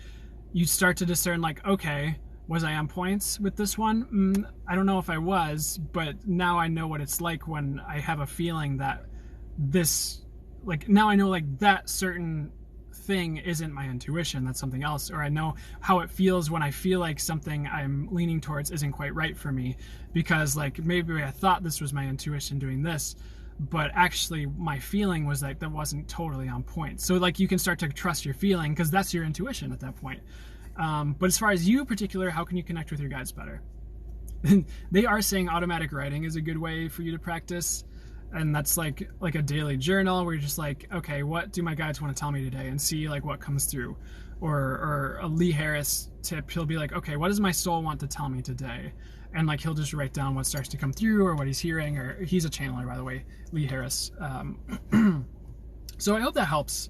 you start to discern like, okay, was I on points with this one? I don't know if I was, but now I know what it's like when I have a feeling that this, like now I know like that certain thing isn't my intuition, that's something else. Or I know how it feels when I feel like something I'm leaning towards isn't quite right for me, because like maybe I thought this was my intuition doing this, but actually my feeling was like that wasn't totally on point. So like you can start to trust your feeling, because that's your intuition at that point. But as far as you in particular, how can you connect with your guides better? they are saying automatic writing is a good way for you to practice. And that's like a daily journal where you're just like, okay, what do my guides want to tell me today, and see like what comes through. Or a Lee Harris tip, he'll be like, okay, what does my soul want to tell me today? And like he'll just write down what starts to come through or what he's hearing. Or he's a channeler, by the way, Lee Harris. So I hope that helps.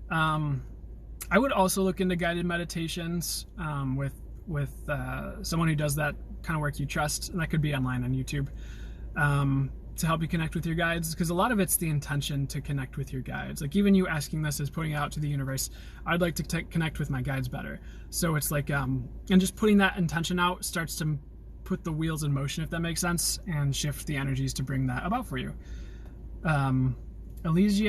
I would also look into guided meditations with someone who does that kind of work you trust, and that could be online on YouTube, to help you connect with your guides, because a lot of it's the intention to connect with your guides. Like even you asking this is putting out to the universe, I'd like to connect with my guides better. So it's like, and just putting that intention out starts to put the wheels in motion, if that makes sense, and shift the energies to bring that about for you. Elise,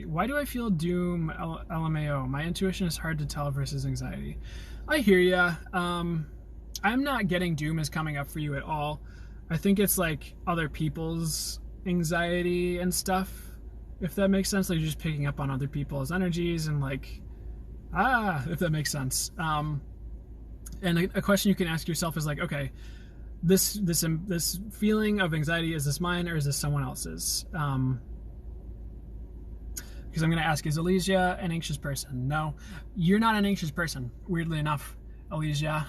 why do I feel doom, LMAO? My intuition is hard to tell versus anxiety. I hear ya. I'm not getting doom is coming up for you at all. I think it's like other people's anxiety and stuff, if that makes sense. Like you're just picking up on other people's energies and like, if that makes sense. And a question you can ask yourself is like, okay, this feeling of anxiety, is this mine or is this someone else's? Because I'm going to ask, is Elysia an anxious person? No, you're not an anxious person, weirdly enough, Elysia.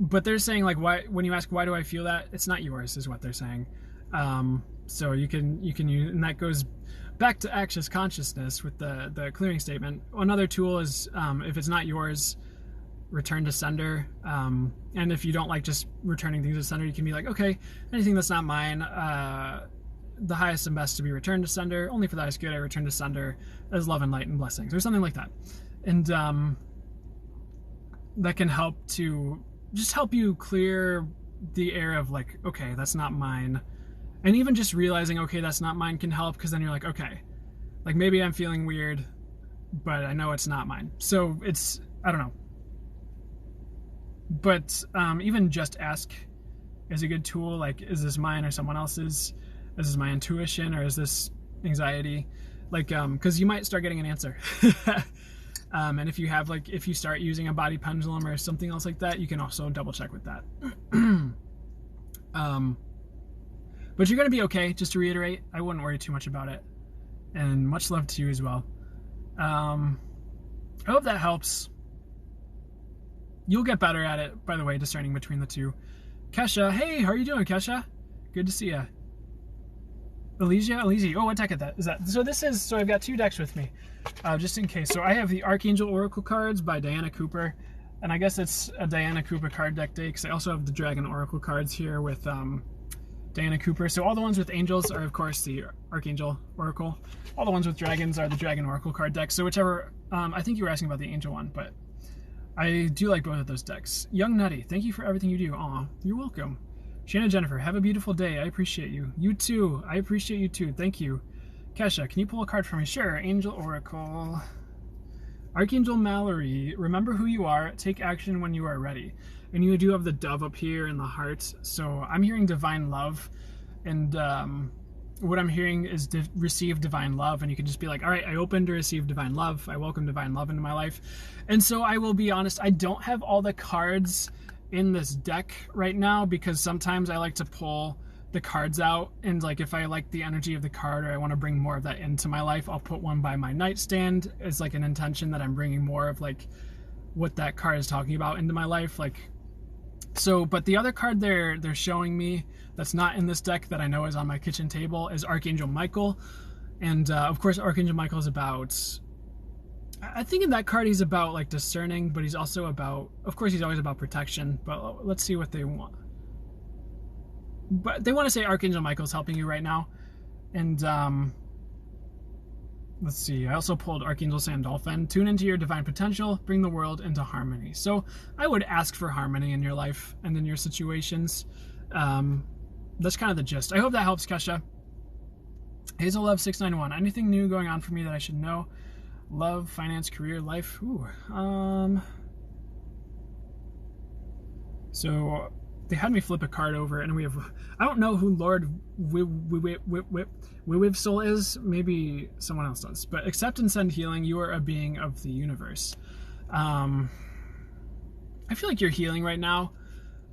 But they're saying like, why, when you ask why do I feel that, it's not yours, is what they're saying. So you can use, and that goes back to anxious consciousness with the clearing statement. Another tool is, if it's not yours, return to sender. And if you don't like just returning things to sender, you can be like, okay, anything that's not mine, the highest and best to be returned to sender. Only for the highest good I return to sender as love and light and blessings, or something like that. And that can help to just help you clear the air of like, okay, that's not mine. And even just realizing, okay, that's not mine can help, because then you're like, okay, like maybe I'm feeling weird, but I know it's not mine. So it's, I don't know. But even just ask is a good tool. Like, is this mine or someone else's? Is this my intuition or is this anxiety? Like, because you might start getting an answer. And if you have, like, if you start using a body pendulum or something else like that, you can also double check with that. But you're going to be okay. Just to reiterate, I wouldn't worry too much about it. And much love to you as well. I hope that helps. You'll get better at it, by the way, discerning between the two. Kesha, hey, how are you doing, Kesha? Good to see ya. Elysia. Oh, what deck is that? So I've got two decks with me, just in case. So I have the Archangel Oracle cards by Diana Cooper, and I guess it's a Diana Cooper card deck day, because I also have the Dragon Oracle cards here with Diana Cooper. So all the ones with angels are, of course, the Archangel Oracle. All the ones with dragons are the Dragon Oracle card deck. So whichever, I think you were asking about the angel one, but I do like both of those decks. Young Nutty, thank you for everything you do. Aw, you're welcome. Shanna Jennifer, have a beautiful day. I appreciate you. You too. I appreciate you too. Thank you. Kesha, can you pull a card for me? Sure. Angel Oracle. Archangel Mallory, remember who you are. Take action when you are ready. And you do have the dove up here in the heart. So I'm hearing divine love. And what I'm hearing is receive divine love. And you can just be like, all right, I open to receive divine love. I welcome divine love into my life. And so I will be honest, I don't have all the cards in this deck right now, because sometimes I like to pull the cards out, and like if I like the energy of the card or I want to bring more of that into my life, I'll put one by my nightstand as like an intention that I'm bringing more of like what that card is talking about into my life. Like, so, but the other card they're showing me that's not in this deck that I know is on my kitchen table is Archangel Michael. And of course Archangel Michael is about, I think in that card he's about like discerning, but he's also about, of course he's always about protection, but let's see what they want. But they want to say Archangel Michael's helping you right now. And let's see, I also pulled Archangel Sandolphin. Tune into your divine potential, bring the world into harmony. So I would ask for harmony in your life and in your situations. That's kind of the gist. I hope that helps, Kesha. Hazel Love 691. Anything new going on for me that I should know? Love, finance, career, life. Ooh. So they had me flip a card over, and we have, I don't know who Lord Wiwiv Soul is. Maybe someone else does. But accept and send healing. You are a being of the universe. I feel like you're healing right now.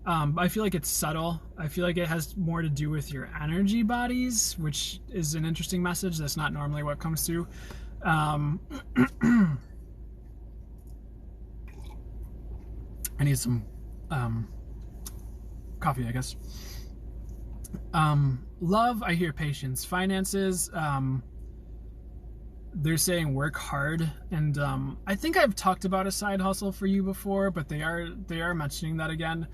I feel like it's subtle. I feel like it has more to do with your energy bodies, which is an interesting message. That's not normally what comes through. I need some coffee, I guess. Love, I hear patience. Finances, they're saying work hard, and I think I've talked about a side hustle for you before, but they are mentioning that again.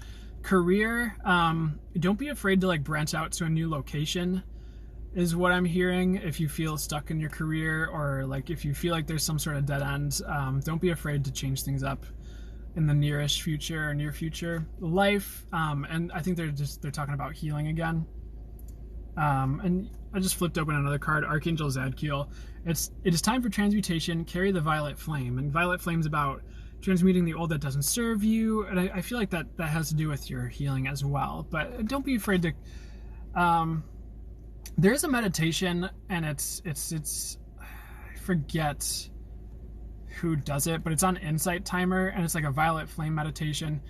Career, don't be afraid to like branch out to a new location is what I'm hearing. If you feel stuck in your career, or like if you feel like there's some sort of dead end, don't be afraid to change things up in the nearish future or near future. Life, and I think they're talking about healing again. And I just flipped open another card, Archangel Zadkiel. It is time for transmutation. Carry the violet flame, and violet flame's about transmuting the old that doesn't serve you. And I feel like that has to do with your healing as well. But don't be afraid to. There is a meditation, and it's I forget who does it, but it's on Insight Timer, and it's like a violet flame meditation.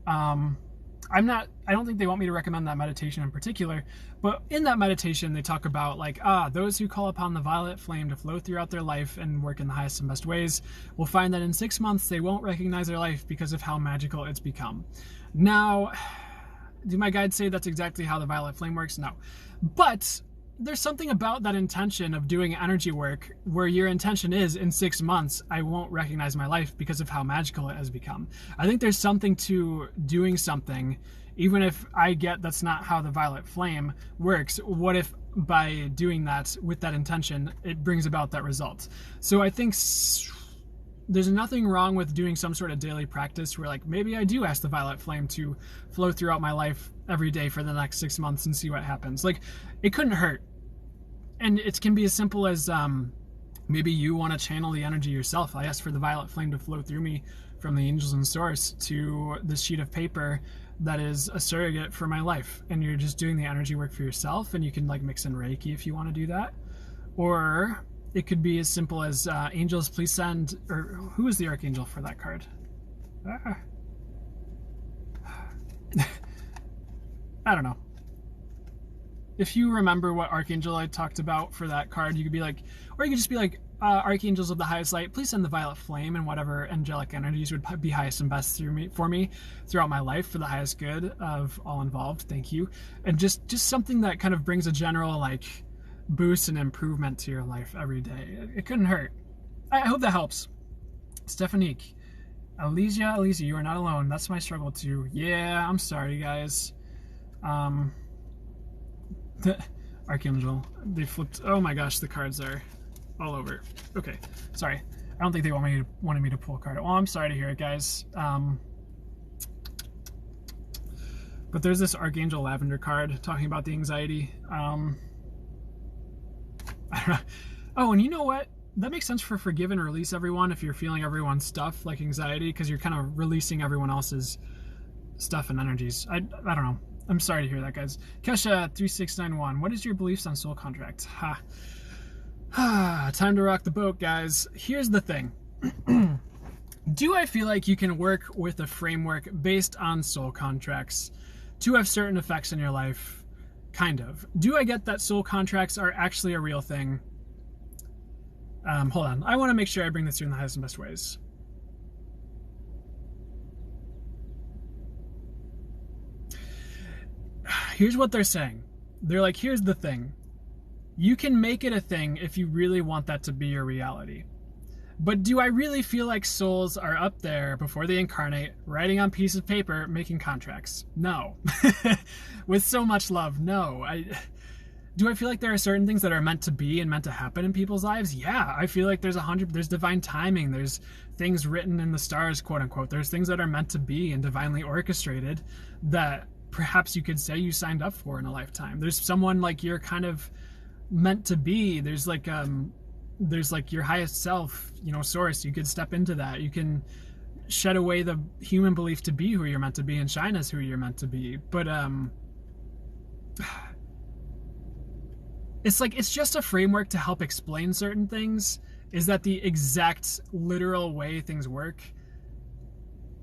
I don't think they want me to recommend that meditation in particular, but in that meditation, they talk about like, those who call upon the violet flame to flow throughout their life and work in the highest and best ways will find that in 6 months, they won't recognize their life because of how magical it's become. Now, do my guides say that's exactly how the violet flame works? No. But there's something about that intention of doing energy work where your intention is in 6 months, I won't recognize my life because of how magical it has become. I think there's something to doing something, even if I get that's not how the violet flame works. What if by doing that with that intention, it brings about that result? So I think there's nothing wrong with doing some sort of daily practice where like maybe I do ask the violet flame to flow throughout my life every day for the next 6 months and see what happens. Like, it couldn't hurt. And it can be as simple as maybe you want to channel the energy yourself. I asked for the violet flame to flow through me from the angels and source to this sheet of paper that is a surrogate for my life. And you're just doing the energy work for yourself, and you can like mix in Reiki if you want to do that. Or it could be as simple as angels, please send, or who is the archangel for that card? I don't know. If you remember what archangel I talked about for that card, you could be like, or you could just be like, archangels of the highest light, please send the violet flame and whatever angelic energies would be highest and best for me throughout my life for the highest good of all involved. Thank you. And just something that kind of brings a general like boost and improvement to your life every day. It couldn't hurt. I hope that helps. Stephanique, Alicia, you are not alone. That's my struggle too. Yeah, I'm sorry, guys. The Archangel, they flipped. Oh my gosh, the cards are all over. Okay, sorry. I don't think they wanted me to pull a card. Oh, I'm sorry to hear it, guys. But there's this Archangel Lavender card talking about the anxiety. I don't know. Oh, and you know what? That makes sense for forgive and release everyone if you're feeling everyone's stuff like anxiety, because you're kind of releasing everyone else's stuff and energies. I don't know. I'm sorry to hear that, guys. Kesha3691, what is your beliefs on soul contracts? Time to rock the boat, guys. Here's the thing. Do I feel like you can work with a framework based on soul contracts to have certain effects in your life? Kind of. Do I get that soul contracts are actually a real thing? Hold on. I want to make sure I bring this through in the highest and best ways. Here's what they're saying. They're like, here's the thing. You can make it a thing if you really want that to be your reality. But do I really feel like souls are up there before they incarnate, writing on pieces of paper, making contracts? No. With so much love, no. Do I feel like there are certain things that are meant to be and meant to happen in people's lives? Yeah, I feel like there's divine timing. There's things written in the stars, quote unquote. There's things that are meant to be and divinely orchestrated that perhaps you could say you signed up for in a lifetime. There's someone like you're kind of meant to be. There's like your highest self, source. You could step into that. You can shed away the human belief to be who you're meant to be and shine as who you're meant to be. But it's like, it's just a framework to help explain certain things. Is that the exact literal way things work?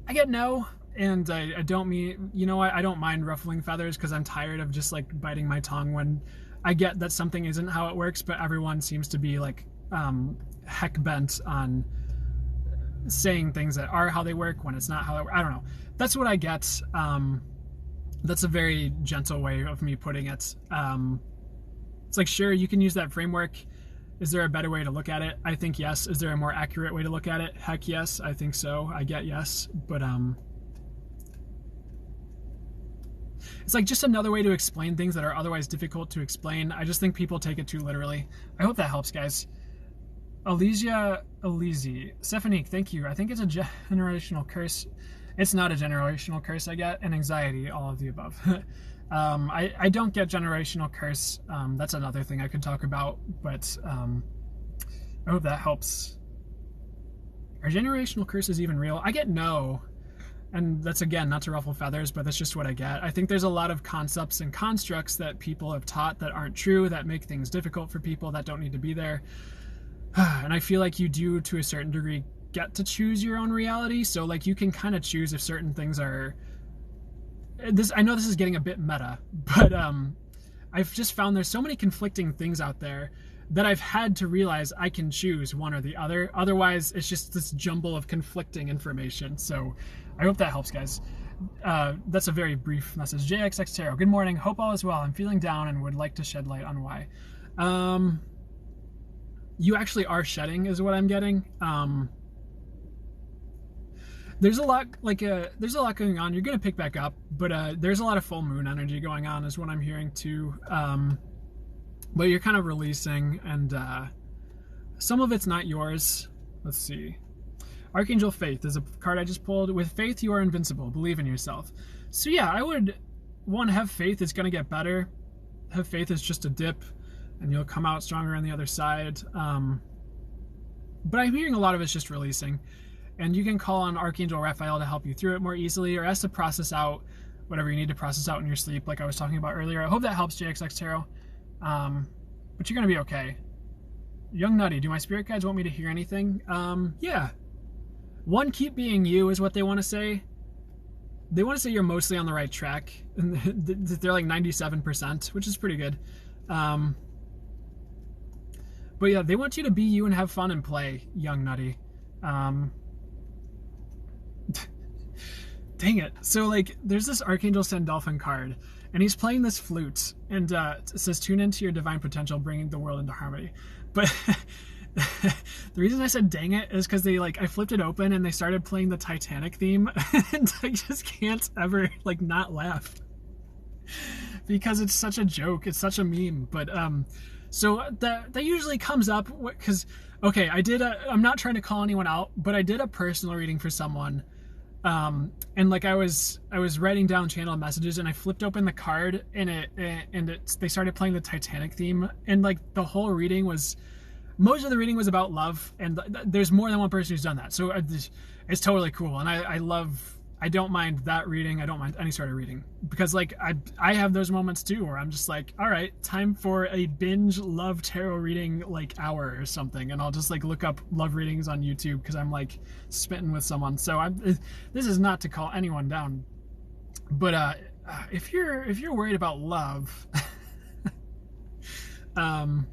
I get no. And I don't mean, you know what, I don't mind ruffling feathers because I'm tired of just like biting my tongue when I get that something isn't how it works, but everyone seems to be like heck bent on saying things that are how they work when it's not how I don't know. That's what I get. That's a very gentle way of me putting it. It's like, sure, you can use that framework. Is there a better way to look at it? I think yes. Is there a more accurate way to look at it? Heck yes, I think so. I get yes, but it's like just another way to explain things that are otherwise difficult to explain. I just think people take it too literally. I hope that helps, guys. Elise, Stephanie, thank you. I think it's a generational curse. It's not a generational curse I get, and anxiety, all of the above. I don't get generational curse. That's another thing I could talk about, but I hope that helps. Are generational curses even real? I get no. And that's, again, not to ruffle feathers, but that's just what I get. I think there's a lot of concepts and constructs that people have taught that aren't true, that make things difficult for people that don't need to be there. And I feel like you do, to a certain degree, get to choose your own reality. So, like, you can kind of choose if certain things are... I know this is getting a bit meta, but I've just found there's so many conflicting things out there that I've had to realize I can choose one or the other. Otherwise, it's just this jumble of conflicting information. So I hope that helps, guys. That's a very brief message. JXX Tarot, good morning. Hope all is well. I'm feeling down and would like to shed light on why. You actually are shedding is what I'm getting. There's a lot there's a lot going on. You're going to pick back up, but there's a lot of full moon energy going on is what I'm hearing too. But you're kind of releasing, and some of it's not yours. Let's see. Archangel Faith is a card I just pulled. With faith, you are invincible. Believe in yourself. So yeah, I would, one, have faith it's going to get better. Have faith is just a dip, and you'll come out stronger on the other side. But I'm hearing a lot of it's just releasing. And you can call on Archangel Raphael to help you through it more easily, or ask to process out whatever you need to process out in your sleep, like I was talking about earlier. I hope that helps, JXX Tarot. But you're going to be okay. Young Nutty, do my spirit guides want me to hear anything? Yeah. One, keep being you is what they want to say. They want to say you're mostly on the right track. And they're like 97%, which is pretty good. But yeah, they want you to be you and have fun and play, Young Nutty. Dang it. So, like, there's this Archangel Sandalphon card, and he's playing this flute, and it says, tune into your divine potential, bringing the world into harmony. But the reason I said dang it is because they, like, I flipped it open, and they started playing the Titanic theme, and I just can't ever, like, not laugh. Because it's such a joke. It's such a meme. But, so that usually comes up, because, okay, I'm not trying to call anyone out, but I did a personal reading for someone. And like I was writing down channel messages, and I flipped open the card, and they started playing the Titanic theme, and like the whole reading was, most of the reading was about love, and there's more than one person who's done that, so it's totally cool, and I don't mind that reading. I don't mind any sort of reading, because like I have those moments too where I'm just like, all right, time for a binge love tarot reading like hour or something, and I'll just like look up love readings on YouTube because I'm like spitting with someone. So this is not to call anyone down, but if you're worried about love, I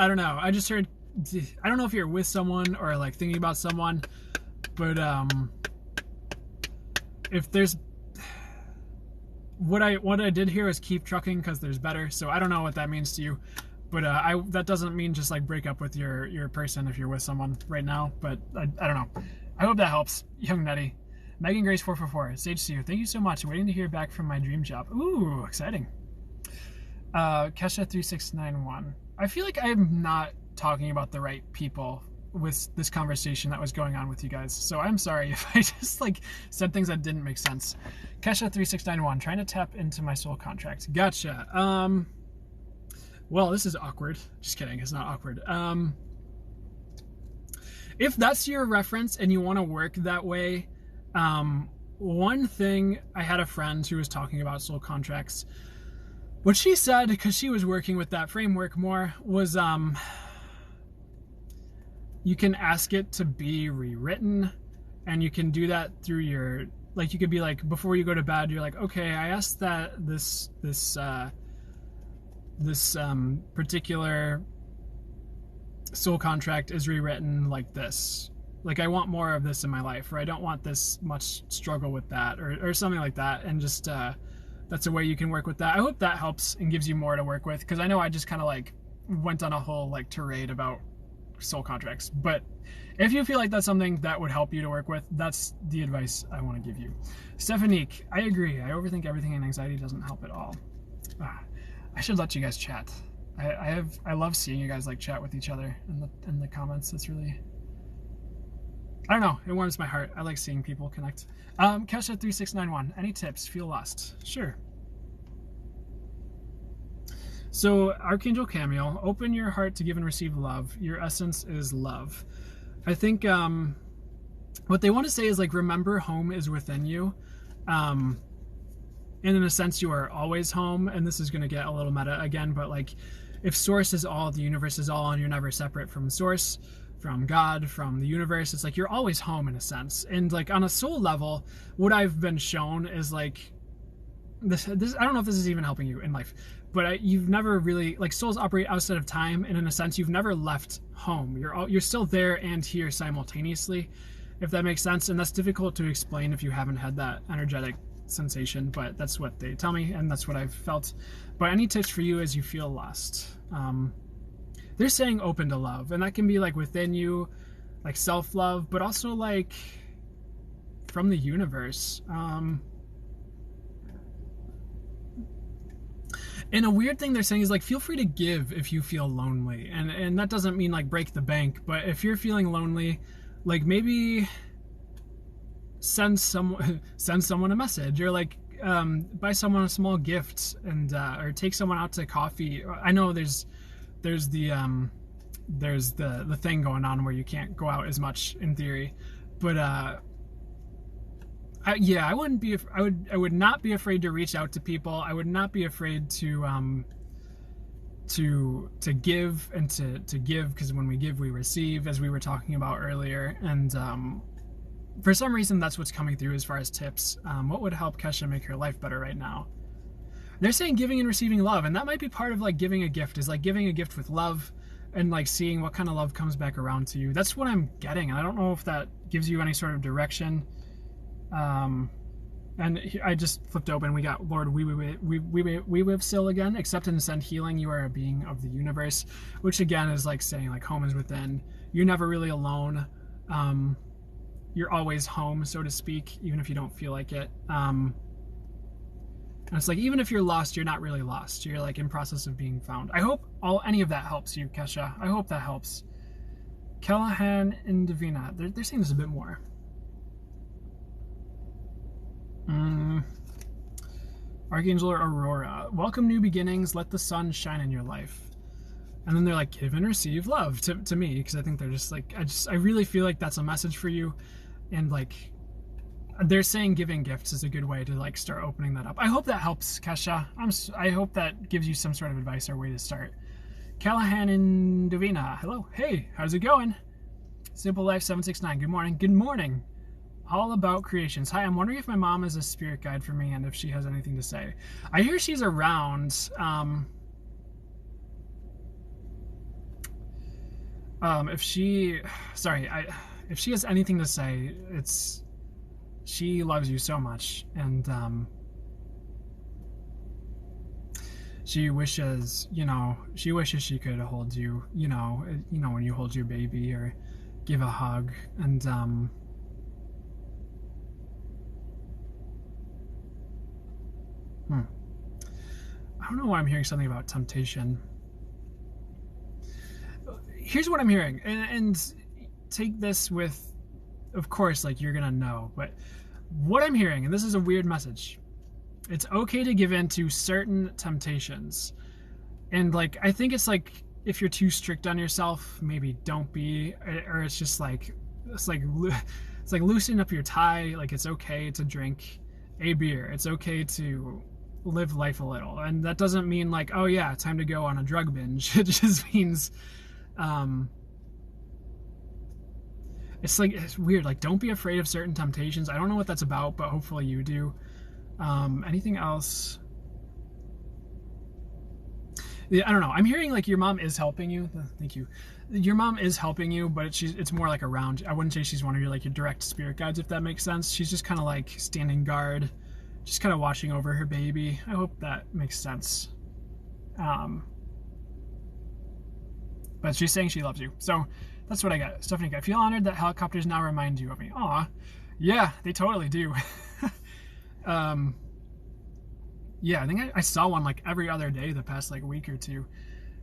don't know. I just heard, I don't know if you're with someone or like thinking about someone. But if there's, what I did here is keep trucking because there's better. So I don't know what that means to you, but that doesn't mean just like break up with your person if you're with someone right now. But I don't know. I hope that helps, Young Nutty. Megan Grace 444, Sage Sue, thank you so much. Waiting to hear back from my dream job. Ooh, exciting. Kesha 3691. I feel like I'm not talking about the right people with this conversation that was going on with you guys, so I'm sorry if I just like said things that didn't make sense. Kesha 3691, trying to tap into my soul contract. Gotcha. Well, this is awkward. Just kidding, it's not awkward. If that's your reference and you want to work that way, one thing, I had a friend who was talking about soul contracts. What she said, because she was working with that framework more, was you can ask it to be rewritten, And you can do that through your, like, you could be like, before you go to bed, you're like, okay, I asked that this particular soul contract is rewritten like this. Like, I want more of this in my life, or I don't want this much struggle with that, or something like that. And just that's a way you can work with that. I hope that helps and gives you more to work with, because I know I just kind of like went on a whole like tirade about soul contracts. But if you feel like that's something that would help you to work with, that's the advice I want to give you. Stephanique, I agree. I overthink everything, and anxiety doesn't help at all. I should let you guys chat. I love seeing you guys like chat with each other in the comments. It's really, I don't know, it warms my heart. I like seeing people connect. Kesha3691, any tips? Feel lost? Sure. So Archangel Camille, open your heart to give and receive love. Your essence is love. I think what they want to say is like, remember home is within you. And in a sense, you are always home. And this is going to get a little meta again, but like, if source is all, the universe is all, and you're never separate from source, from God, from the universe, it's like you're always home in a sense. And like on a soul level, what I've been shown is like this I don't know if this is even helping you in life, but you've never really, like, souls operate outside of time, and in a sense you've never left home. You're still there and here simultaneously, if that makes sense. And that's difficult to explain if you haven't had that energetic sensation, but that's what they tell me, and that's what I've felt. But any tips for you as you feel lost? They're saying open to love, and that can be like within you, like self-love, but also like from the universe. And a weird thing they're saying is like, feel free to give if you feel lonely, and that doesn't mean like break the bank, but if you're feeling lonely, like maybe send someone a message, or like buy someone a small gift, and or take someone out to coffee. I know there's the thing going on where you can't go out as much in theory, but I would not be afraid to reach out to people. I would not be afraid to give, and to give, because when we give we receive, as we were talking about earlier. And for some reason that's what's coming through as far as tips. What would help Kesha make her life better right now? They're saying giving and receiving love, and that might be part of like giving a gift, is like giving a gift with love, and like seeing what kind of love comes back around to you. That's what I'm getting. I don't know if that gives you any sort of direction. And I just flipped open. We got Lord we live still again. Accept and send healing. You are a being of the universe, which again is like saying like home is within. You're never really alone. You're always home, so to speak, even if you don't feel like it. And it's like, even if you're lost, you're not really lost. You're like in process of being found. I hope any of that helps you, Kesha. I hope that helps. Callahan and Davina, they're saying this a bit more. Archangel Aurora, welcome new beginnings. Let the sun shine in your life. And then they're like, give and receive love to me, because I think they're just like, I really feel like that's a message for you. And like, they're saying giving gifts is a good way to like start opening that up. I hope that helps, Kesha. I hope that gives you some sort of advice or way to start. Callahan and Davina, hello. Hey, how's it going? Simple Life 769, good morning. Good morning. All about creations. Hi, I'm wondering if my mom is a spirit guide for me and if she has anything to say. I hear she's around. If she has anything to say, she loves you so much, and she wishes she could hold you, when you hold your baby, or give a hug. And I don't know why I'm hearing something about temptation. Here's what I'm hearing, and take this with, of course, like, you're gonna know, but what I'm hearing, and this is a weird message, it's okay to give in to certain temptations. And like, I think it's like, if you're too strict on yourself, maybe don't be, or it's just like, it's like loosening up your tie. Like, it's okay to drink a beer. It's okay to live life a little. And that doesn't mean like, oh yeah, time to go on a drug binge. It just means, It's like, it's weird. Like, don't be afraid of certain temptations. I don't know what that's about, but hopefully you do. Anything else? Yeah, I don't know. I'm hearing like your mom is helping you. Thank you. Your mom is helping you, but it's more like around. I wouldn't say she's one of your like your direct spirit guides, if that makes sense. She's just kind of like standing guard, just kind of watching over her baby. I hope that makes sense. But she's saying she loves you. So that's what I got. Stephanie, I feel honored that helicopters now remind you of me. Aw, yeah, they totally do. Yeah, I think I saw one like every other day the past like week or two.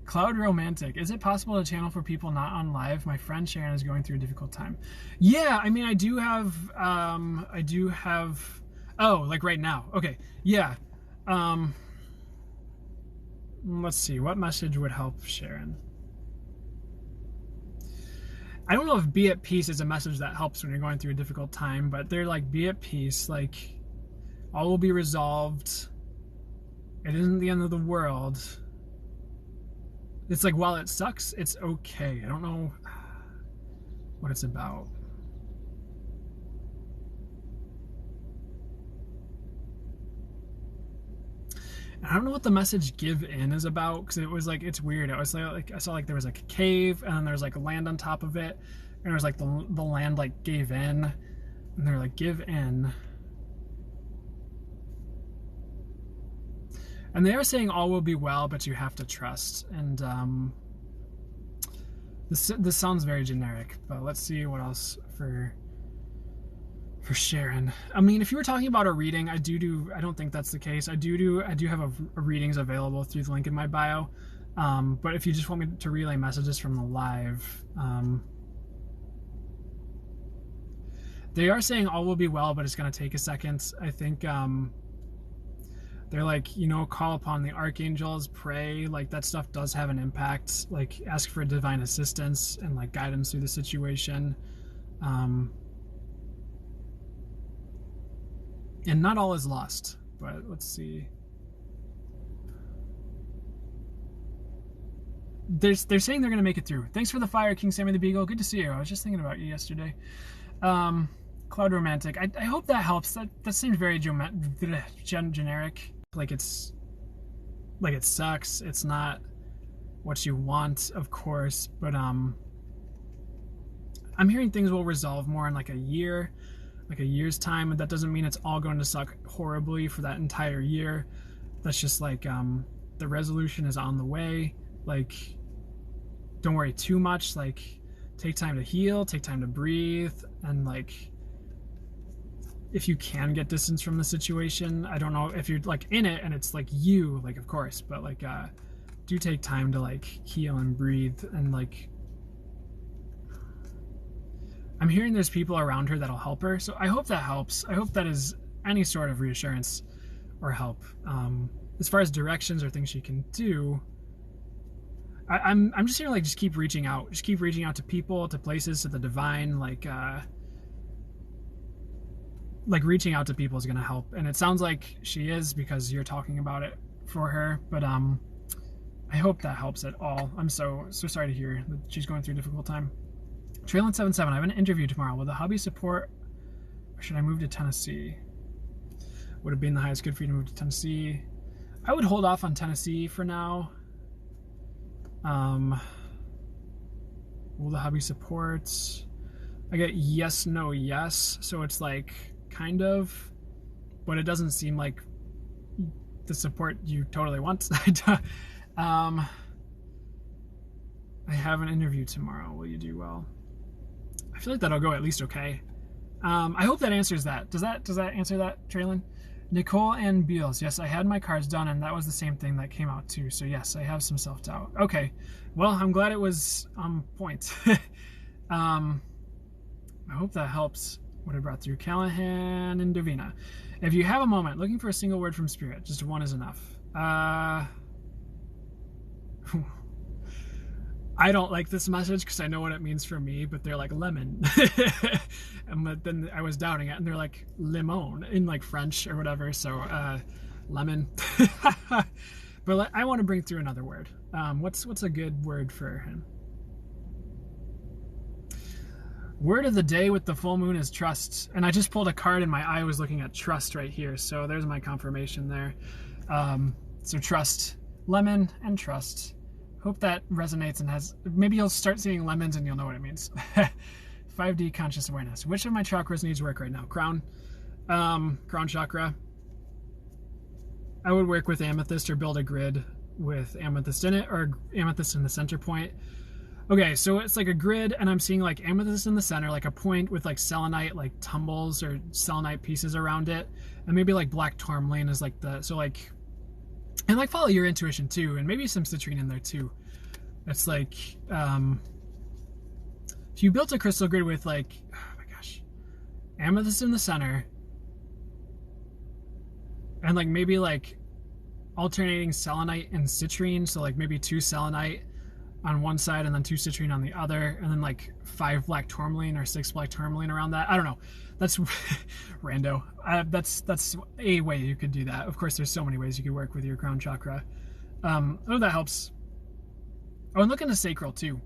Cloud Romantic. Is it possible to channel for people not on live? My friend Sharon is going through a difficult time. Yeah, I mean, I do have, oh, like right now. Okay, yeah. Let's see, what message would help Sharon? I don't know if be at peace is a message that helps when you're going through a difficult time, but they're like, be at peace, like, all will be resolved. It isn't the end of the world. It's like, while it sucks, it's okay. I don't know what it's about. I don't know what the message give in is about, because it was like, it's weird. It was like I saw like there was like a cave and then there's like land on top of it, and it was like the land like gave in, and they're like, give in. And they are saying all will be well, but you have to trust. And this sounds very generic, but let's see what else for Sharon. I mean, if you were talking about a reading, I don't think that's the case. I do have a readings available through the link in my bio. But if you just want me to relay messages from the live, they are saying all will be well, but it's going to take a second. I think, they're like, you know, call upon the archangels, pray, like that stuff does have an impact, like ask for divine assistance and like guidance through the situation. And not all is lost, but let's see. They're saying they're going to make it through. Thanks for the fire, King Sammy the Beagle. Good to see you. I was just thinking about you yesterday. Cloud Romantic. I hope that helps. That seems very generic. Like it sucks. It's not what you want, of course, but I'm hearing things will resolve more in like a year's time, and that doesn't mean it's all going to suck horribly for that entire year. That's just like the resolution is on the way. Like, don't worry too much. Like, take time to heal, take time to breathe, and like, if you can get distance from the situation, I don't know if you're like in it and it's like you, like, of course, but like do take time to like heal and breathe. And like, I'm hearing there's people around her that'll help her, so I hope that helps. I hope that is any sort of reassurance or help. As far as directions or things she can do, I'm just hearing like, just keep reaching out to people, to places, to the divine. Like reaching out to people is going to help, and it sounds like she is because you're talking about it for her. But I hope that helps at all. I'm so sorry to hear that she's going through a difficult time. Traylon77, I have an interview tomorrow. Will the hubby support, or should I move to Tennessee? Would it be in the highest good for you to move to Tennessee? I would hold off on Tennessee for now. Will the hubby support? I get yes, no, yes. So it's like, kind of, but it doesn't seem like the support you totally want. I have an interview tomorrow. Will you do well? I feel like that'll go at least okay. I hope that answers that. Does that answer that, Traylon? Nicole and Beals. Yes, I had my cards done, and that was the same thing that came out too. So yes, I have some self-doubt. Okay. Well, I'm glad it was on point. I hope that helps. What I brought through. Callahan and Davina. If you have a moment, looking for a single word from Spirit, just one is enough. I don't like this message because I know what it means for me, but they're like lemon. But then I was doubting it, and they're like limon in like French or whatever. So lemon. But I want to bring through another word. What's a good word for him? Word of the day with the full moon is trust. And I just pulled a card and my eye was looking at trust right here. So there's my confirmation there. So trust, lemon, and trust. Hope that resonates and has, maybe you'll start seeing lemons and you'll know what it means. 5D conscious awareness. Which of my chakras needs work right now? Crown chakra. I would work with amethyst or build a grid with amethyst in it, or amethyst in the center point. Okay, so it's like a grid, and I'm seeing like amethyst in the center, like a point with like selenite, like tumbles or selenite pieces around it, and maybe like black tourmaline is like the, so like, and like follow your intuition too, and maybe some citrine in there too. It's like, if you built a crystal grid with like, oh my gosh, amethyst in the center, and like maybe like alternating selenite and citrine, so like maybe 2 selenite on one side and then 2 citrine on the other, and then like 5 black tourmaline or 6 black tourmaline around that. I don't know. That's rando. That's a way you could do that. Of course, there's so many ways you could work with your crown chakra. Oh, that helps. Oh, and look into sacral too.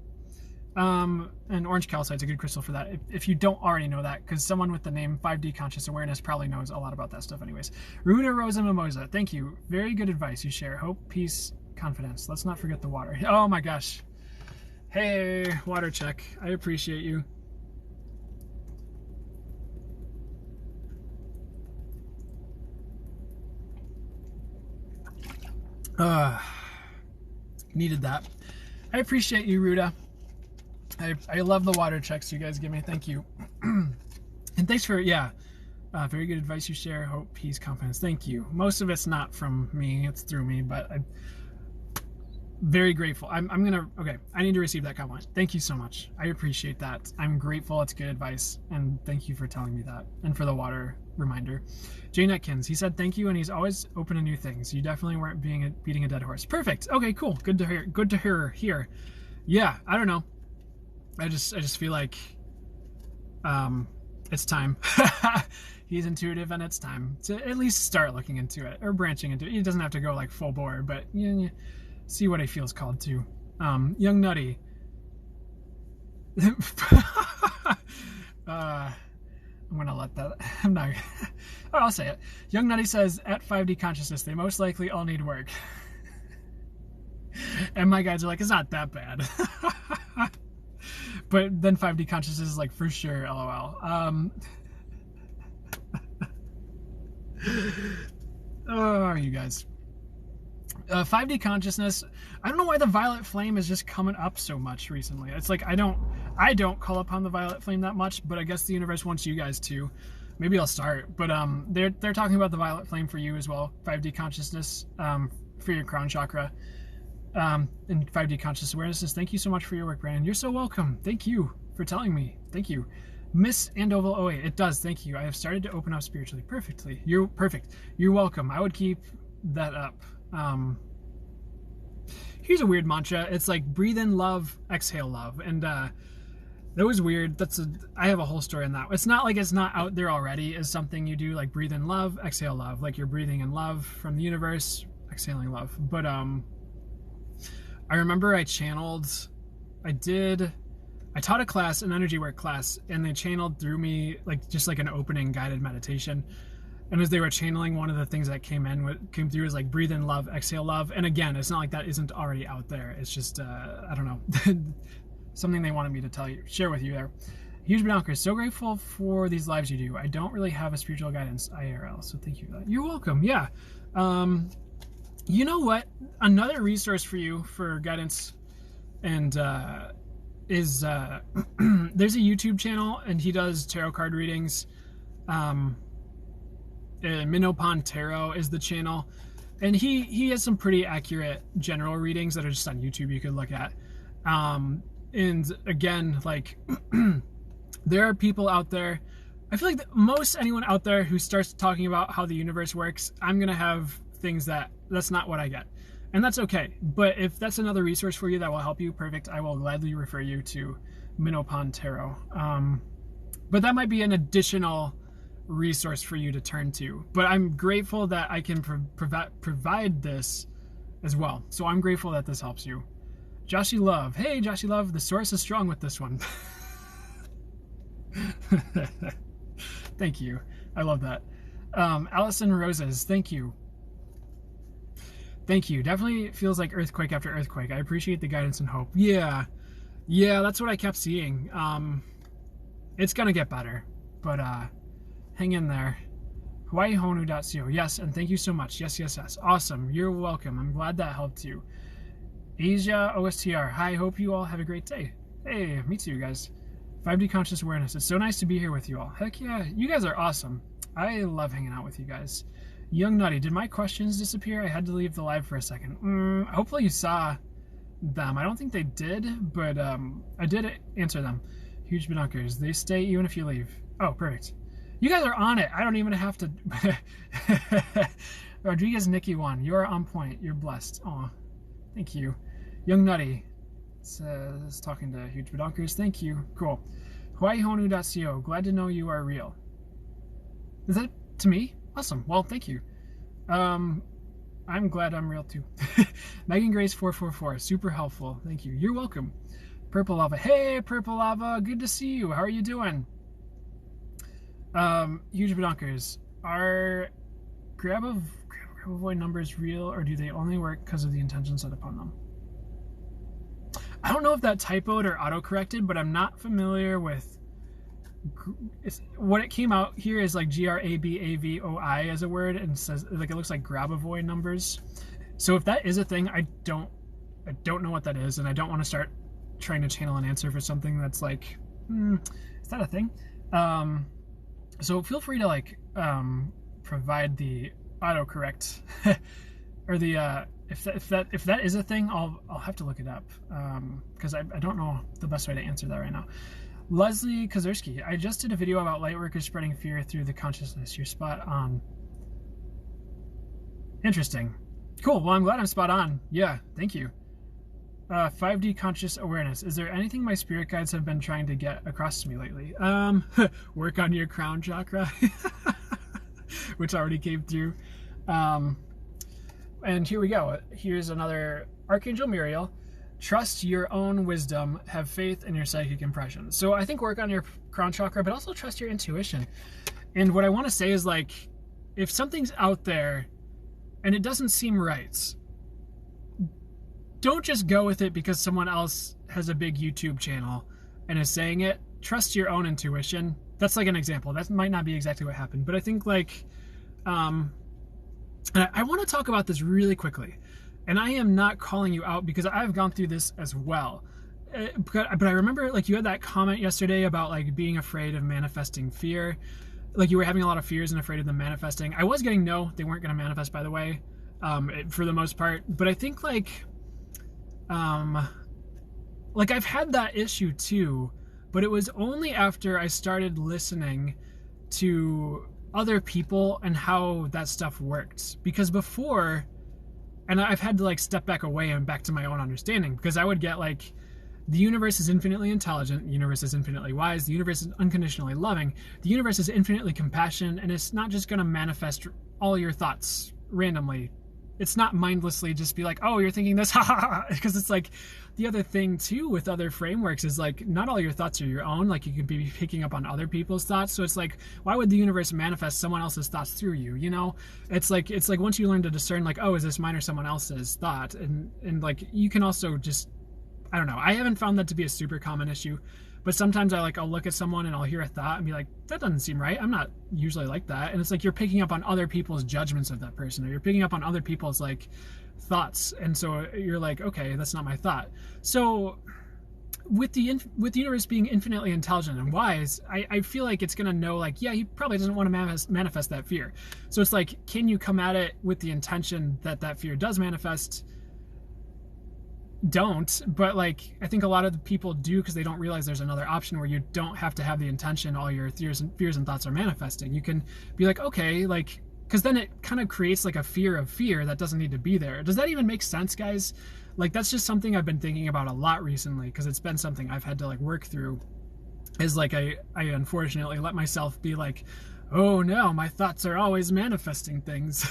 And orange calcite's a good crystal for that. If you don't already know that, because someone with the name 5D Conscious Awareness probably knows a lot about that stuff anyways. Ruda Rosa Mimosa, thank you. Very good advice you share. Hope, peace, confidence. Let's not forget the water. Oh my gosh. Hey, water check. I appreciate you. Needed that. I appreciate you, Ruda. I love the water checks you guys give me. Thank you. And thanks for, very good advice you share. Hope, peace, confidence. Thank you. Most of it's not from me. It's through me, but I'm very grateful. Okay, I need to receive that compliment. Thank you so much. I appreciate that. I'm grateful. It's good advice. And thank you for telling me that. And for the water reminder. Jane Atkins, he said thank you, and he's always open to new things. You definitely weren't beating a dead horse. Perfect. Okay, cool. Good to hear. Good to hear here. Yeah, I don't know. I just feel like it's time. He's intuitive, and it's time to at least start looking into it or branching into it. He doesn't have to go like full bore, but see what he feels called to. Young Nutty. I'm gonna let that. I'm not. Oh, I'll say it. Young Nutty says at 5D consciousness, they most likely all need work. And my guys are like, it's not that bad. But then 5D consciousness is like, for sure, LOL. Oh, you guys. 5D consciousness, I don't know why the violet flame is just coming up so much recently. It's like I don't call upon the violet flame that much, but I guess the universe wants you guys to. Maybe I'll start. But they're talking about the violet flame for you as well. 5D consciousness for your crown chakra. And 5D conscious awareness says, thank you so much for your work, Brandon. You're so welcome. Thank you for telling me. Thank you. Miss Andoval 08, it does. Thank you. I have started to open up spiritually. Perfectly. You're perfect. You're welcome. I would keep that up. Here's a weird mantra. It's like breathe in love, exhale love. And that was weird. I have a whole story on that. It's not like it's not out there already as something you do, like breathe in love, exhale love. Like you're breathing in love from the universe, exhaling love. But I remember I taught a class, an energy work class, and they channeled through me like just like an opening guided meditation. And as they were channeling, one of the things that came through is like breathe in love, exhale love. And again, it's not like that isn't already out there. It's just I don't know, something they wanted me to share with you there. Huge Binoculars, so grateful for these lives you do. I don't really have a spiritual guidance IRL, so thank you for that. You're welcome. Yeah. You know what? Another resource for you for guidance and is there's a YouTube channel, and he does tarot card readings. Minopon Tarot is the channel, and he has some pretty accurate general readings that are just on YouTube you could look at. And again, like there are people out there. I feel like most anyone out there who starts talking about how the universe works, I'm gonna have things that's not what I get, and that's okay. But if that's another resource for you that will help you, perfect. I will gladly refer you to Minopon Tarot. But that might be an additional resource for you to turn to. But I'm grateful that I can provide this as well. So I'm grateful that this helps you. Joshy Love. Hey, Joshy Love. The source is strong with this one. Thank you. I love that. Allison Roses, thank you. Thank you. Definitely feels like earthquake after earthquake. I appreciate the guidance and hope. Yeah. Yeah, that's what I kept seeing. It's gonna get better, but hang in there. HawaiiHonu.co. Yes, and thank you so much. Yes, yes, yes. Awesome. You're welcome. I'm glad that helped you. Asia OSTR. Hi, hope you all have a great day. Hey, me too, guys. 5D Conscious Awareness. It's so nice to be here with you all. Heck yeah. You guys are awesome. I love hanging out with you guys. Young Nutty, did my questions disappear? I had to leave the live for a second. Hopefully you saw them. I don't think they did, but I did answer them. Huge Bedunkers. They stay even if you leave. Oh, perfect. You guys are on it. I don't even have to. Rodriguez Nikki 1. You are on point. You're blessed. Aw. Thank you. Young Nutty says, talking to Huge Bedunkers. Thank you. Cool. HawaiiHonu.co. Glad to know you are real. Is that to me? Awesome. Well, thank you. I'm glad I'm real too. Megan Grace 444. Super helpful. Thank you. You're welcome. Purple Lava. Hey, Purple Lava. Good to see you. How are you doing? Huge Bedunkers. Are grab avoid numbers real, or do they only work because of the intention set upon them? I don't know if that typoed or auto-corrected, but I'm not familiar with what it came out here is like GRABAVOI as a word, and says like it looks like grab avoid numbers. So if that is a thing, I don't know what that is, and I don't want to start trying to channel an answer for something that's like, is that a thing? So feel free to like provide the autocorrect or the if that is a thing, I'll have to look it up because I don't know the best way to answer that right now. Leslie Kozerski, I just did a video about lightworkers spreading fear through the consciousness. You're spot on. Interesting. Cool. Well, I'm glad I'm spot on. Yeah, thank you. 5D conscious awareness. Is there anything my spirit guides have been trying to get across to me lately? Work on your crown chakra, which already came through. And here we go. Here's another Archangel Muriel. Trust your own wisdom. Have faith in your psychic impressions. So I think work on your crown chakra, but also trust your intuition. And what I want to say is, like, if something's out there and it doesn't seem right, don't just go with it because someone else has a big YouTube channel and is saying it. Trust your own intuition. That's like an example. That might not be exactly what happened, but I think like, and I want to talk about this really quickly. And I am not calling you out because I've gone through this as well. But I remember like you had that comment yesterday about like being afraid of manifesting fear. Like you were having a lot of fears and afraid of them manifesting. I was getting no, they weren't going to manifest, by the way, for the most part. But I think like I've had that issue too, but it was only after I started listening to other people and how that stuff worked. Because before, and I've had to like step back away and back to my own understanding, because I would get like, the universe is infinitely intelligent, the universe is infinitely wise, the universe is unconditionally loving, the universe is infinitely compassionate, and it's not just going to manifest all your thoughts randomly. It's not mindlessly just be like, oh, you're thinking this, ha ha ha, because it's like, the other thing too with other frameworks is like, not all your thoughts are your own, like you could be picking up on other people's thoughts. So it's like, why would the universe manifest someone else's thoughts through you? You know, it's like once you learn to discern like, oh, is this mine or someone else's thought? And like, you can also just, I don't know. I haven't found that to be a super common issue, but sometimes I'll look at someone and I'll hear a thought and be like, that doesn't seem right. I'm not usually like that. And it's like, you're picking up on other people's judgments of that person, or you're picking up on other people's like thoughts. And so you're like, okay, that's not my thought. So with the universe being infinitely intelligent and wise, I feel like it's going to know like, yeah, he probably doesn't want to manifest that fear. So it's like, can you come at it with the intention that that fear does manifest? Don't, but like I think a lot of the people do, because they don't realize there's another option where you don't have to have the intention all your fears and thoughts are manifesting. You can be like, okay, like, because then it kind of creates like a fear of fear that doesn't need to be there. Does that even make sense, guys? Like, that's just something I've been thinking about a lot recently, because it's been something I've had to like work through, is like I unfortunately let myself be like, oh no, my thoughts are always manifesting things.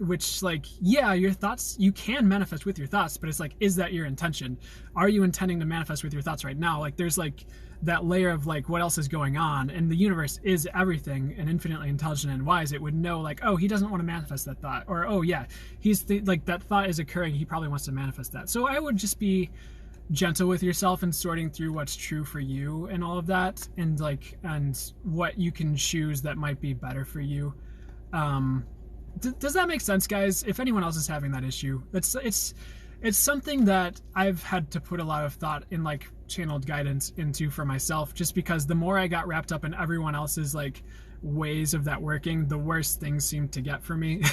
which like, yeah, your thoughts, you can manifest with your thoughts, but it's like, is that your intention? Are you intending to manifest with your thoughts right now? Like there's like that layer of like what else is going on, and the universe is everything and infinitely intelligent and wise. It would know like, oh, he doesn't want to manifest that thought, or oh yeah, like that thought is occurring, he probably wants to manifest that. So I would just be gentle with yourself and sorting through what's true for you and all of that, and like, and what you can choose that might be better for you. Does that make sense, guys? If anyone else is having that issue, it's something that I've had to put a lot of thought in, like channeled guidance into for myself, just because the more I got wrapped up in everyone else's like ways of that working, the worse things seemed to get for me.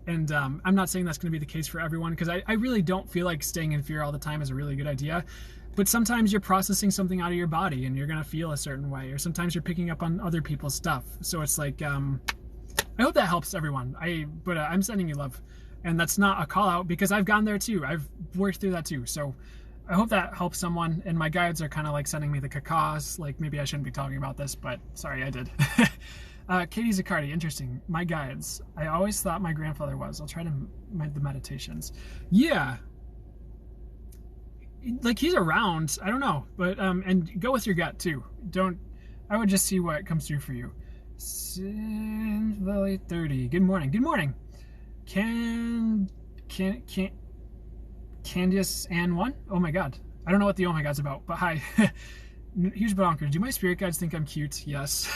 And I'm not saying that's going to be the case for everyone, because I really don't feel like staying in fear all the time is a really good idea. But sometimes you're processing something out of your body and you're going to feel a certain way, or sometimes you're picking up on other people's stuff. So it's like, I hope that helps everyone. I'm sending you love, and that's not a call out, because I've gone there too. I've worked through that too. So I hope that helps someone. And my guides are kind of like sending me the cacaws. Like maybe I shouldn't be talking about this, but sorry, I did. Katie Zaccardi, interesting. My guides. I always thought my grandfather was. I'll try to the meditations. Yeah. Like he's around. I don't know, but and go with your gut too. I would just see what comes through for you. Sin Valley 30. Good morning. Good morning. Candice Ann 1? Oh my god. I don't know what the oh my god's about, but hi. Huge bonkers. Do my spirit guides think I'm cute? Yes.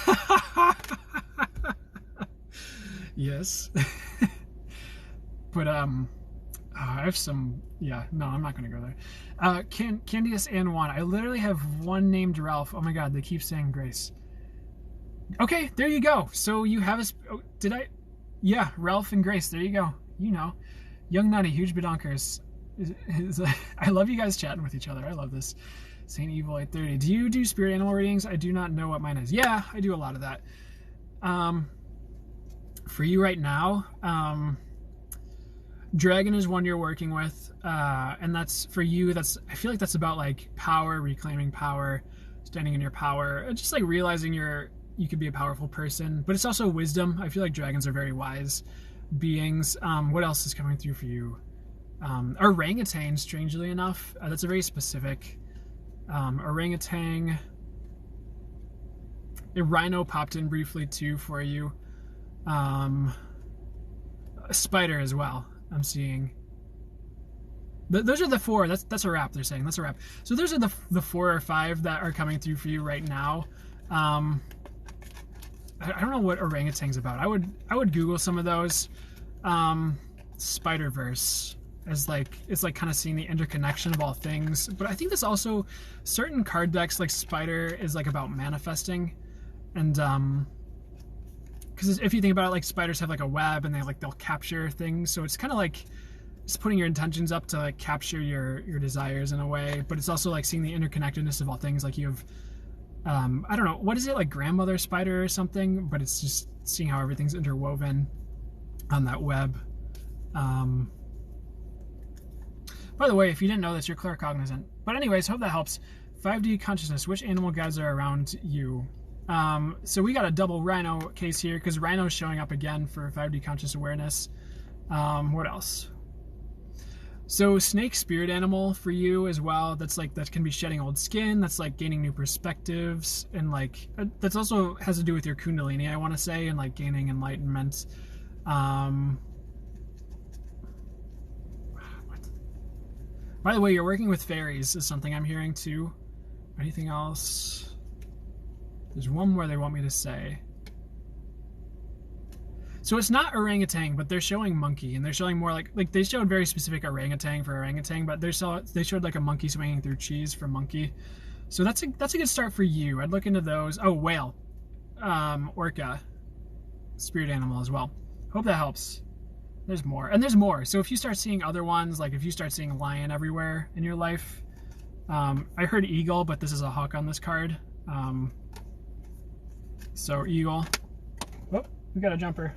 Yes. But I have some, yeah, no, I'm not gonna go there. Candice Ann 1. I literally have one named Ralph. Oh my god, they keep saying Grace. Okay, there you go. So you have yeah, Ralph and Grace, there you go. You know. Young Nutty, huge badonkers. I love you guys chatting with each other. I love this. Saint Evil 830. Do you do spirit animal readings? I do not know what mine is. Yeah, I do a lot of that. For you right now, Dragon is one you're working with, and that's for you. I feel like that's about like power, reclaiming power, standing in your power, just like realizing you could be a powerful person. But it's also wisdom. I feel like dragons are very wise beings. What else is coming through for you? Orangutan, strangely enough, that's a very specific orangutan. A rhino popped in briefly too for you. A spider as well, I'm seeing. Those are the four. That's a wrap. They're saying that's a wrap. So those are the 4 or 5 that are coming through for you right now. I don't know what orangutan's about. I would Google some of those. Spider-Verse as like, it's like kind of seeing the interconnection of all things. But I think there's also certain card decks, like Spider is like about manifesting, and because if you think about it, like spiders have like a web and they'll capture things. So it's kind of like just putting your intentions up to like capture your desires in a way. But it's also like seeing the interconnectedness of all things. Like you have, I don't know, what is it, like grandmother spider or something? But it's just seeing how everything's interwoven on that web. By the way, if you didn't know this, you're claircognizant. But anyways, hope that helps. 5D consciousness, which animal guides are around you? So we got a double rhino case here, because rhino's showing up again for 5D conscious awareness. What else? So snake spirit animal for you as well. That can be shedding old skin. That's like gaining new perspectives, and like that's also has to do with your kundalini, I want to say, and like gaining enlightenment. By the way, you're working with fairies is something I'm hearing too. Anything else? There's one more they want me to say. So it's not orangutan, but they're showing monkey, and they're showing more like they showed very specific orangutan for orangutan, but they showed like a monkey swinging through cheese for monkey. So that's a good start for you. I'd look into those. Oh, whale, orca, spirit animal as well. Hope that helps. There's more, and there's more. So if you start seeing other ones, like if you start seeing lion everywhere in your life, I heard eagle, but this is a hawk on this card. So eagle. Oh, we got a jumper.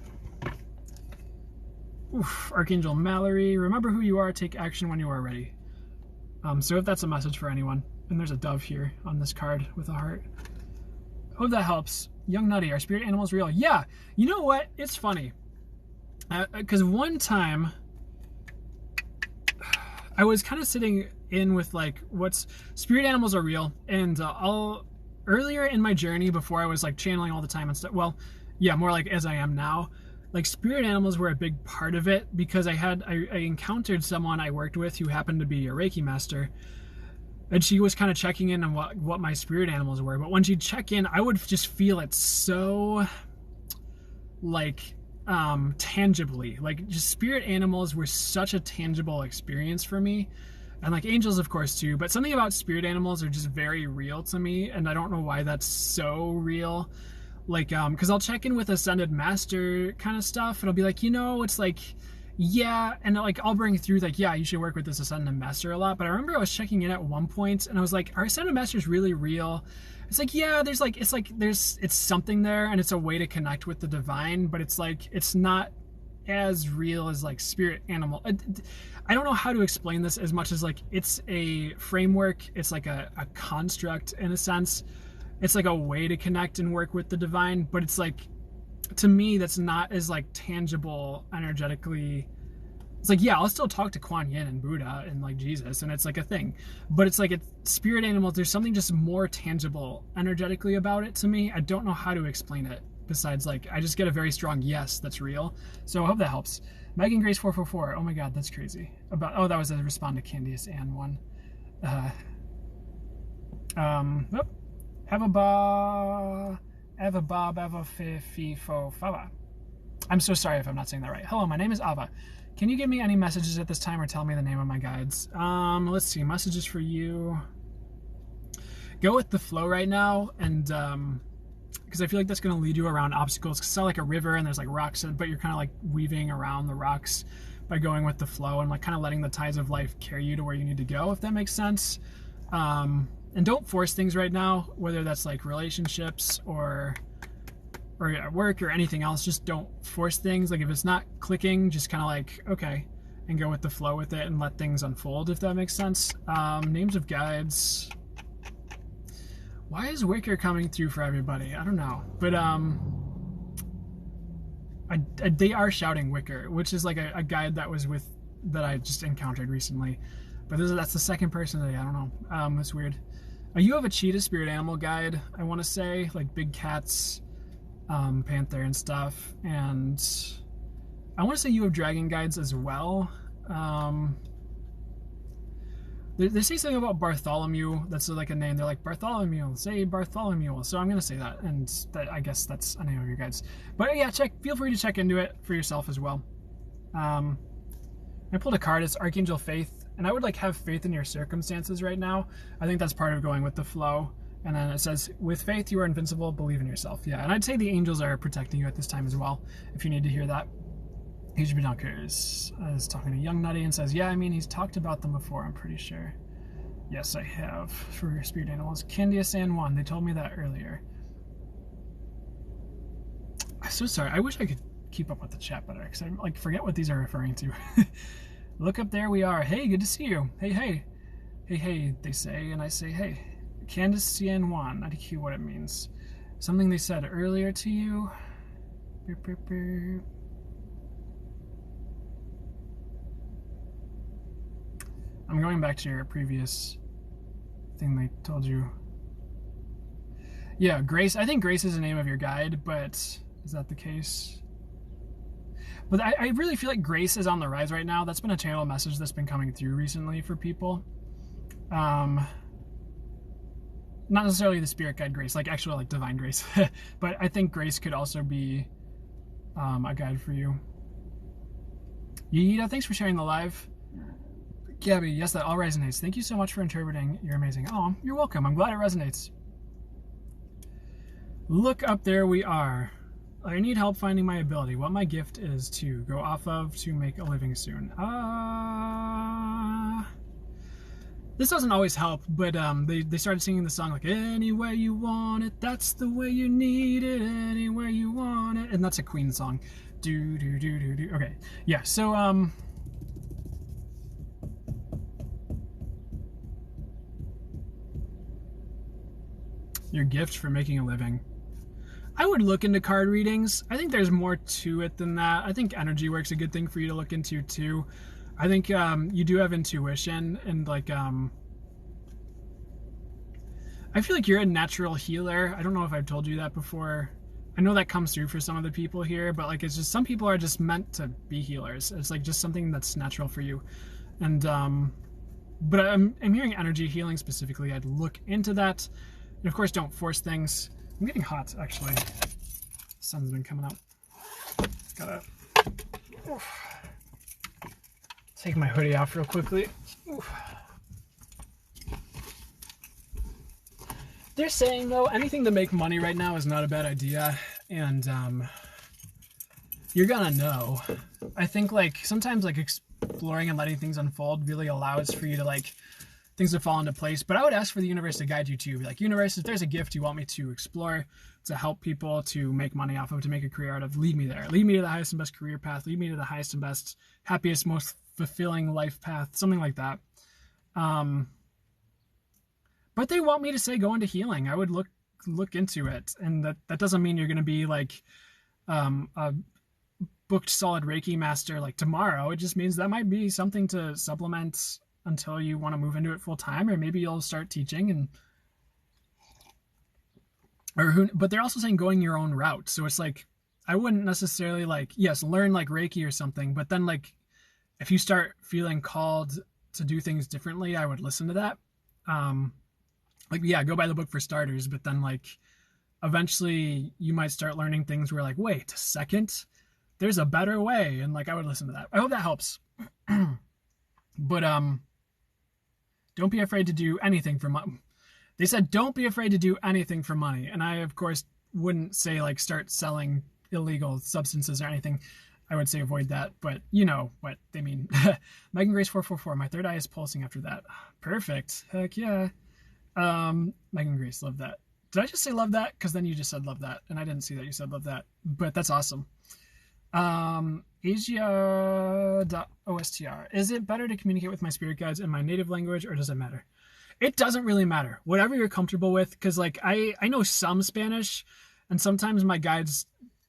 Oof, Archangel Mallory. Remember who you are. Take action when you are ready. So if that's a message for anyone, and there's a dove here on this card with a heart. Hope that helps. Young Nutty, are spirit animals real? Yeah. You know what? It's funny. Because one time I was kind of sitting in with like what's spirit animals are real, and earlier in my journey before I was like channeling all the time and stuff. Well, yeah, more like as I am now. Like spirit animals were a big part of it because I encountered someone I worked with who happened to be a Reiki master, and she was kind of checking in on what my spirit animals were. But when she'd check in, I would just feel it so like tangibly. Like just spirit animals were such a tangible experience for me. And like angels, of course, too. But something about spirit animals are just very real to me. And I don't know why that's so real. Like, because I'll check in with Ascended Master kind of stuff. And I'll be like, it's like, yeah. And like, I'll bring through like, yeah, you should work with this Ascended Master a lot. But I remember I was checking in at one point and I was like, are Ascended Masters really real? It's like, yeah, it's something there and it's a way to connect with the divine. But it's like, it's not as real as like spirit animal. I don't know how to explain this as much as like it's a framework. It's like a construct in a sense. It's like a way to connect and work with the divine, but it's like, to me, that's not as like tangible energetically. It's like, yeah, I'll still talk to Kuan Yin and Buddha and like Jesus, and it's like a thing, but it's like spirit animals. There's something just more tangible energetically about it to me. I don't know how to explain it besides like, I just get a very strong yes, that's real. So I hope that helps. Megan Grace 444. Oh my God, that's crazy. That was a respond to Candice Ann one. Have a bob, have a fi fo fava. I'm so sorry if I'm not saying that right. Hello, my name is Ava. Can you give me any messages at this time or tell me the name of my guides? Let's see, messages for you. Go with the flow right now, and because I feel like that's going to lead you around obstacles. Because it's not like a river and there's like rocks, but you're kind of like weaving around the rocks by going with the flow and like kind of letting the tides of life carry you to where you need to go, if that makes sense. And don't force things right now, whether that's like relationships or at work or anything else. Just don't force things. Like if it's not clicking, just kind of like, okay, and go with the flow with it and let things unfold, if that makes sense. Names of guides. Why is Wicker coming through for everybody? I don't know. But they are shouting Wicker, which is like a guide that I just encountered recently. But that's the second person today. I don't know. It's weird. You have a cheetah spirit animal guide, I want to say, like big cats, panther and stuff. And I want to say you have dragon guides as well. They say something about Bartholomew. That's like a name. They're like, Bartholomew, say Bartholomew. So I'm going to say that. And I guess that's a name of your guides. But yeah, feel free to check into it for yourself as well. I pulled a card. It's Archangel Faith. And I would like have faith in your circumstances right now. I think that's part of going with the flow. And then it says, with faith, you are invincible. Believe in yourself. Yeah. And I'd say the angels are protecting you at this time as well, if you need to hear that. Huge Bedunkers is talking to Young Nutty and says, yeah, I mean, he's talked about them before, I'm pretty sure. Yes, I have, for spirit animals. Candia San Juan, they told me that earlier. I'm so sorry. I wish I could keep up with the chat better, because I like forget what these are referring to. Look up, there we are. Hey, good to see you. Hey, hey. Hey, hey, they say, and I say, hey. Candace Cian Juan, not a what it means. Something they said earlier to you. Beep, beep, beep. I'm going back to your previous thing they told you. Yeah, Grace. I think Grace is the name of your guide, but is that the case? But I really feel like Grace is on the rise right now. That's been a channel message that's been coming through recently for people. Not necessarily the spirit guide Grace, like actual like divine Grace. But I think Grace could also be a guide for you. Yida, thanks for sharing the live. Gabby, yes, that all resonates. Thank you so much for interpreting. You're amazing. Oh, you're welcome. I'm glad it resonates. Look up, there we are. I need help finding my ability. What my gift is to go off of to make a living soon. This doesn't always help, but they started singing the song like, any way you want it, that's the way you need it, any way you want it. And that's a Queen song. Do, do, do, do, do. Okay. Yeah, so, your gift for making a living. I would look into card readings. I think there's more to it than that. I think energy work's a good thing for you to look into too. I think you do have intuition, and like I feel like you're a natural healer. I don't know if I've told you that before. I know that comes through for some of the people here, but like it's just some people are just meant to be healers. It's like just something that's natural for you. And but I'm hearing energy healing specifically. I'd look into that. And of course, don't force things. I'm getting hot, actually. The sun's been coming up. Gotta take my hoodie off real quickly. They're saying, though, anything to make money right now is not a bad idea. And you're gonna know. I think, like, sometimes, like, exploring and letting things unfold really allows for you to, like, things to fall into place. But I would ask for the universe to guide you too. Like, universe, if there's a gift you want me to explore, to help people, to make money off of, to make a career out of, lead me there. Lead me to the highest and best career path. Lead me to the highest and best, happiest, most fulfilling life path. Something like that. But they want me to say go into healing. I would look into it. And that doesn't mean you're going to be like a booked solid Reiki master like tomorrow. It just means that might be something to supplement until you want to move into it full time, or maybe you'll start teaching but they're also saying going your own route. So it's like, I wouldn't necessarily like, yes, learn like Reiki or something, but then like, if you start feeling called to do things differently, I would listen to that. Like, yeah, go buy the book for starters, but then like, eventually you might start learning things where like, wait a second, there's a better way. And like, I would listen to that. I hope that helps. But, don't be afraid to do anything for money. They said, don't be afraid to do anything for money. And I, of course, wouldn't say like start selling illegal substances or anything. I would say avoid that, but you know what they mean. Megan Grace 444. My third eye is pulsing after that. Perfect. Heck yeah. Megan Grace, love that. Did I just say love that? Because then you just said love that, and I didn't see that you said love that. But that's awesome. Asia.ostr. Is it better to communicate with my spirit guides in my native language, or does it matter? It doesn't really matter. Whatever you're comfortable with, because like I know some Spanish, and sometimes my guides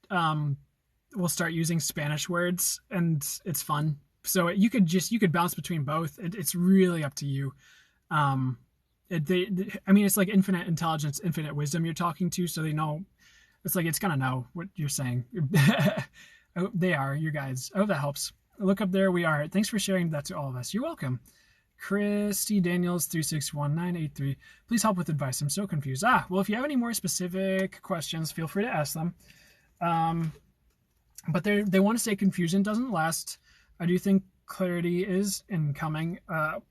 will start using Spanish words, and it's fun. So you could bounce between both. It's really up to you. I mean, it's like infinite intelligence, infinite wisdom you're talking to, so they know. It's like it's gonna know what you're saying. They are your guides. I hope that helps. Look up there. We are. Thanks for sharing that to all of us. You're welcome. Christy Daniels 361983. Please help with advice. I'm so confused. Well, if you have any more specific questions, feel free to ask them. But they want to say confusion doesn't last. I do think clarity is incoming.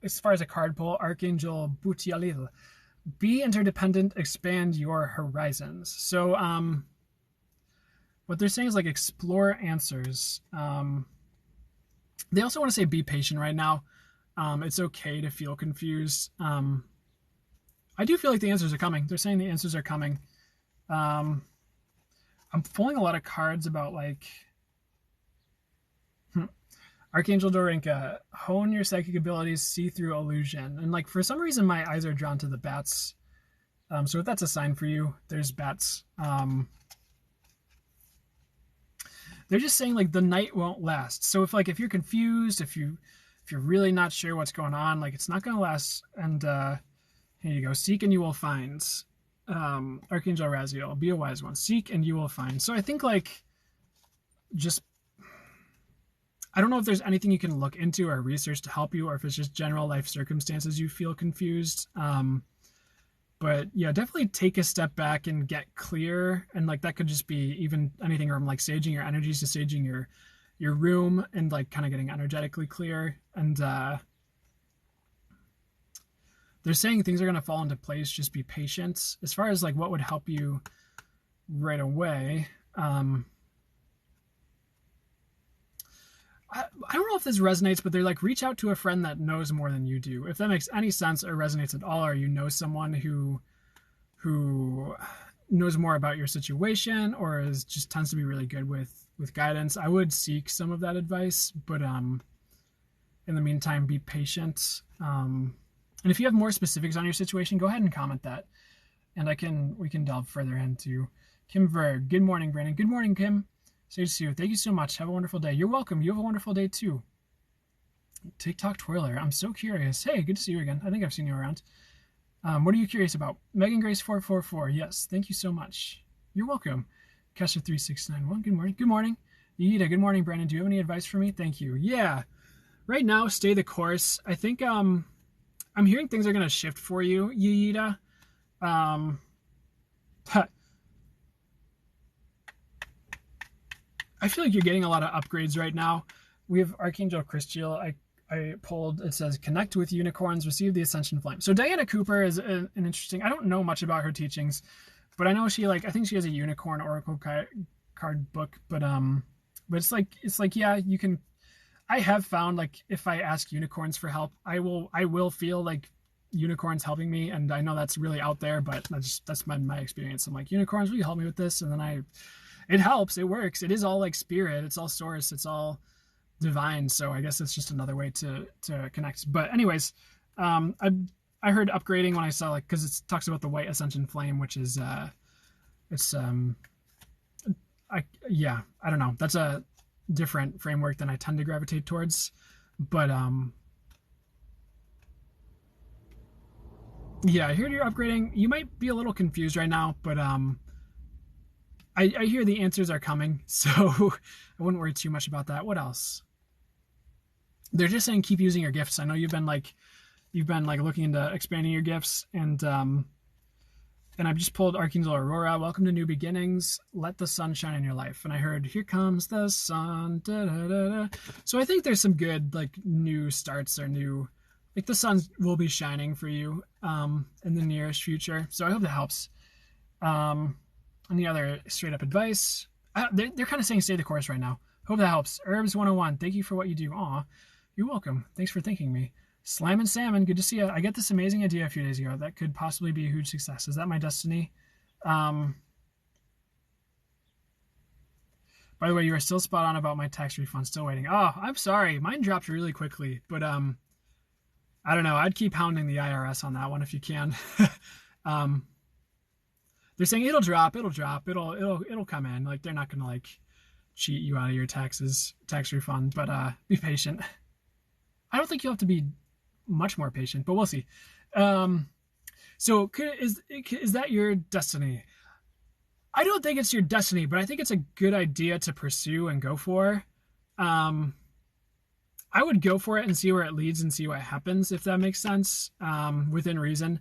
As far as a card pull, Archangel Butialil. Be interdependent, expand your horizons. So what they're saying is like explore answers. They also want to say be patient right now. It's okay to feel confused. I do feel like the answers are coming. They're saying the answers are coming. I'm pulling a lot of cards about like Archangel Dorinka, hone your psychic abilities, see through illusion. And like for some reason my eyes are drawn to the bats. So if that's a sign for you, there's bats. They're just saying like the night won't last. So if you're confused, if you're really not sure what's going on, like it's not going to last. And here you go. Seek and you will find. Archangel Raziel, be a wise one. Seek and you will find. So I think like just, I don't know if there's anything you can look into or research to help you, or if it's just general life circumstances you feel confused. But yeah, definitely take a step back and get clear. And like that could just be even anything from like saging your energies to saging your room and like kind of getting energetically clear. And they're saying things are going to fall into place. Just be patient. As far as like what would help you right away, I don't know if this resonates, but they're like, reach out to a friend that knows more than you do. If that makes any sense or resonates at all, or you know someone who knows more about your situation or just tends to be really good with guidance, I would seek some of that advice. But in the meantime, be patient. And if you have more specifics on your situation, go ahead and comment that, and we can delve further into Kim Verg. Good morning, Brandon. Good morning, Kim. Sage Sue. Thank you so much. Have a wonderful day. You're welcome. You have a wonderful day too. TikTok twirler. I'm so curious. Hey, good to see you again. I think I've seen you around. What are you curious about? Megan Grace 444. Yes, thank you so much. You're welcome. Kesha 3691. Good morning. Good morning. Yida. Good morning, Brandon. Do you have any advice for me? Thank you. Yeah. Right now, stay the course. I think I'm hearing things are gonna shift for you, Yida. I feel like you're getting a lot of upgrades right now. We have Archangel Christiel. I pulled, it says, connect with unicorns, receive the ascension flame. So Diana Cooper is an interesting, I don't know much about her teachings, but I know she I think she has a unicorn oracle card book, but it's like, yeah, you can, I have found like if I ask unicorns for help, I will feel like unicorns helping me. And I know that's really out there, but that's my experience. I'm like, unicorns, will you help me with this? And then it helps, it works. It is all like spirit. It's all source. It's all divine. So I guess it's just another way to connect. But anyways, I heard upgrading when I saw cause it talks about the white ascension flame, which is, I don't know. That's a different framework than I tend to gravitate towards, but, yeah, I hear you're upgrading. You might be a little confused right now, but, I hear the answers are coming, so I wouldn't worry too much about that. What else? They're just saying keep using your gifts. I know you've been looking into expanding your gifts, and I've just pulled Archangel Aurora. Welcome to new beginnings. Let the sun shine in your life. And I heard, here comes the sun. Da, da, da, da. So I think there's some good new starts or new, the sun will be shining for you in the nearest future. So I hope that helps. Any other straight up advice? They're kind of saying stay the course right now. Hope that helps. Herbs 101. Thank you for what you do. Aw, you're welcome. Thanks for thanking me. Slam and Salmon. Good to see you. I got this amazing idea a few days ago that could possibly be a huge success. Is that my destiny? By the way, you are still spot on about my tax refund. Still waiting. Oh, I'm sorry. Mine dropped really quickly, but I don't know. I'd keep hounding the IRS on that one if you can. They're saying it'll drop, it'll come in. They're not gonna cheat you out of your tax refund, but be patient. I don't think you'll have to be much more patient, but we'll see. So is that your destiny? I don't think it's your destiny, but I think it's a good idea to pursue and go for. I would go for it and see where it leads and see what happens, if that makes sense. Within reason.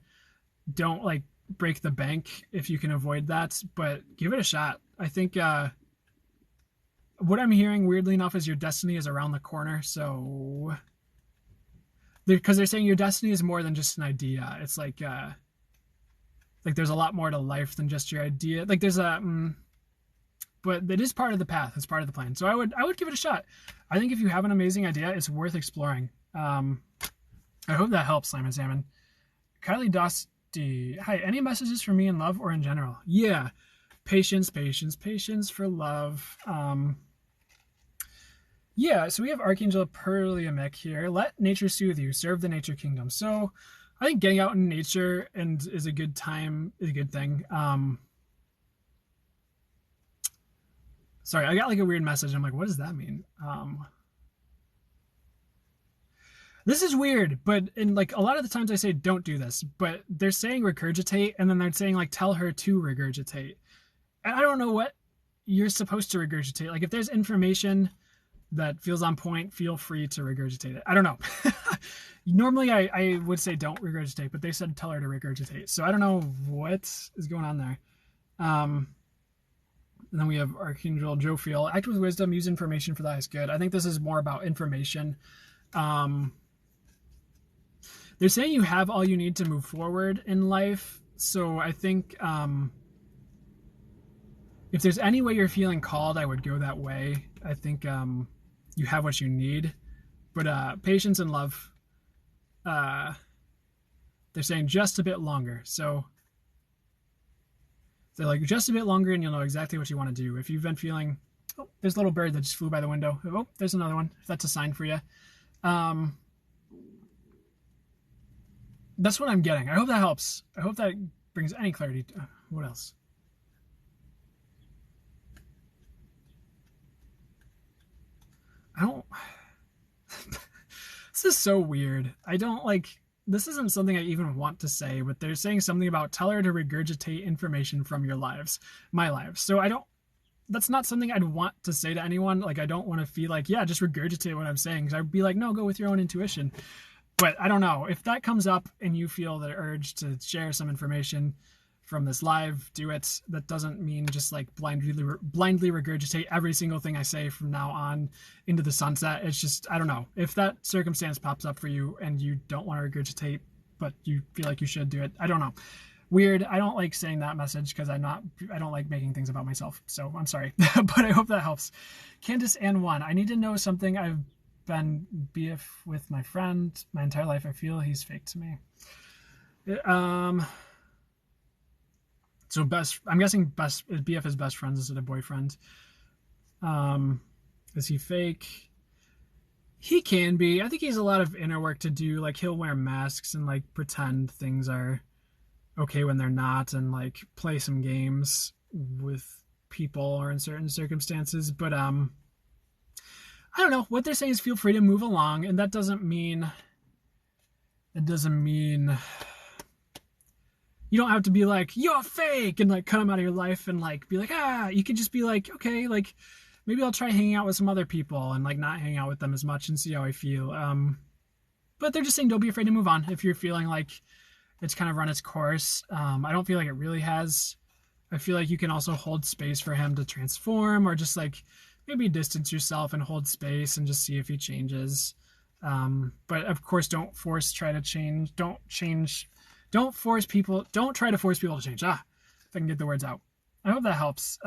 Don't break the bank if you can avoid that, but give it a shot. I think what I'm hearing, weirdly enough, is your destiny is around the corner. So because they're saying your destiny is more than just an idea. It's there's a lot more to life than just your idea. There's but it is part of the path. It's part of the plan. So I would give it a shot. I think if you have an amazing idea, it's worth exploring. I hope that helps, Simon Salmon. Kylie Dosty. Hi, any messages for me in love or in general? Yeah. Patience for love. Yeah, so we have Archangel Perliamic here. Let nature soothe you. Serve the nature kingdom. So I think getting out in nature is a good time, is a good thing. Sorry, I got a weird message. I'm like, what does that mean? This is weird, but in a lot of the times I say don't do this, but they're saying regurgitate, and then they're saying tell her to regurgitate. And I don't know what you're supposed to regurgitate. If there's information that feels on point, feel free to regurgitate it. I don't know. Normally I would say don't regurgitate, but they said tell her to regurgitate. So I don't know what is going on there. And then we have Archangel Jophiel. Act with wisdom, use information for the highest good. I think this is more about information. They're saying you have all you need to move forward in life. So I think if there's any way you're feeling called, I would go that way. I think you have what you need. But patience and love, they're saying just a bit longer. So they're just a bit longer and you'll know exactly what you want to do. If you've been feeling, oh, there's a little bird that just flew by the window. Oh, there's another one. If that's a sign for you. That's what I'm getting. I hope that helps. I hope that brings any clarity. What else? I don't. This is so weird. I don't like. This isn't something I even want to say, but they're saying something about tell her to regurgitate information from your lives, my lives. So I don't. That's not something I'd want to say to anyone. Like, I don't want to feel like, yeah, just regurgitate what I'm saying. Because I'd be like, no, go with your own intuition. But I don't know. If that comes up and you feel the urge to share some information from this live, do it. That doesn't mean just like blindly regurgitate every single thing I say from now on into the sunset. It's just, I don't know. If that circumstance pops up for you and you don't want to regurgitate, but you feel like you should do it, I don't know. Weird. I don't like saying that message because I don't like making things about myself. So I'm sorry, but I hope that helps. Candace Ann 1. I need to know something. I've been BF with my friend my entire life. I feel he's fake to me. So I'm guessing BF is best friends instead of boyfriend. Is he fake? He can be. I think he has a lot of inner work to do. Like, he'll wear masks and like pretend things are okay when they're not, and like play some games with people or in certain circumstances. But I don't know. What they're saying is feel free to move along, and that doesn't mean you don't have to be like, you're fake, and like cut them out of your life and like be like, you could just be like, okay, like maybe I'll try hanging out with some other people and like not hang out with them as much and see how I feel. But they're just saying don't be afraid to move on if you're feeling like it's kind of run its course. I don't feel like it really has. I feel like you can also hold space for him to transform, or just like maybe distance yourself and hold space and just see if he changes. But of course, don't try to change. Don't try to force people to change. If I can get the words out. I hope that helps.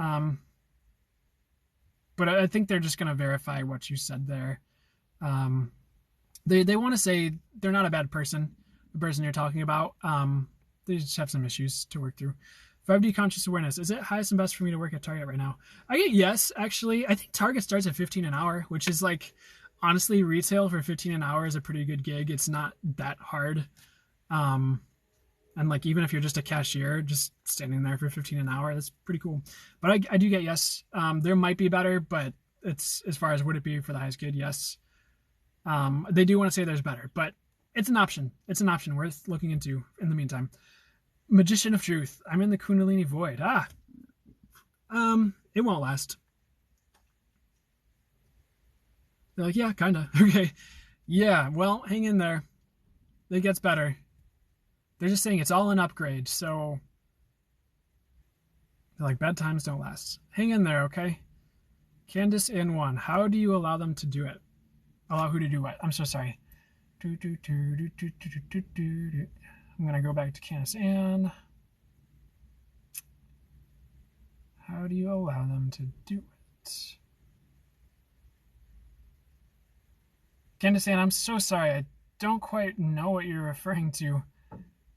But I think they're just going to verify what you said there. They want to say they're not a bad person, the person you're talking about. They just have some issues to work through. 5D conscious awareness. Is it highest and best for me to work at Target right now? I get yes, actually. I think Target starts at $15 an hour, which is like, honestly, retail for $15 an hour is a pretty good gig. It's not that hard. And like, even if you're just a cashier, just standing there for $15 an hour, that's pretty cool. But I do get yes. There might be better, but it's, as far as would it be for the highest good, yes. They do want to say there's better, but it's an option. It's an option worth looking into in the meantime. Magician of Truth. I'm in the Kundalini void. It won't last. They're like, yeah, kinda. Okay. Yeah, well, hang in there. It gets better. They're just saying it's all an upgrade, so they're like, bad times don't last. Hang in there, okay? Candace in 1. How do you allow them to do it? Allow who to do what? I'm so sorry. I'm going to go back to Candace Ann. How do you allow them to do it? Candace Ann, I'm so sorry. I don't quite know what you're referring to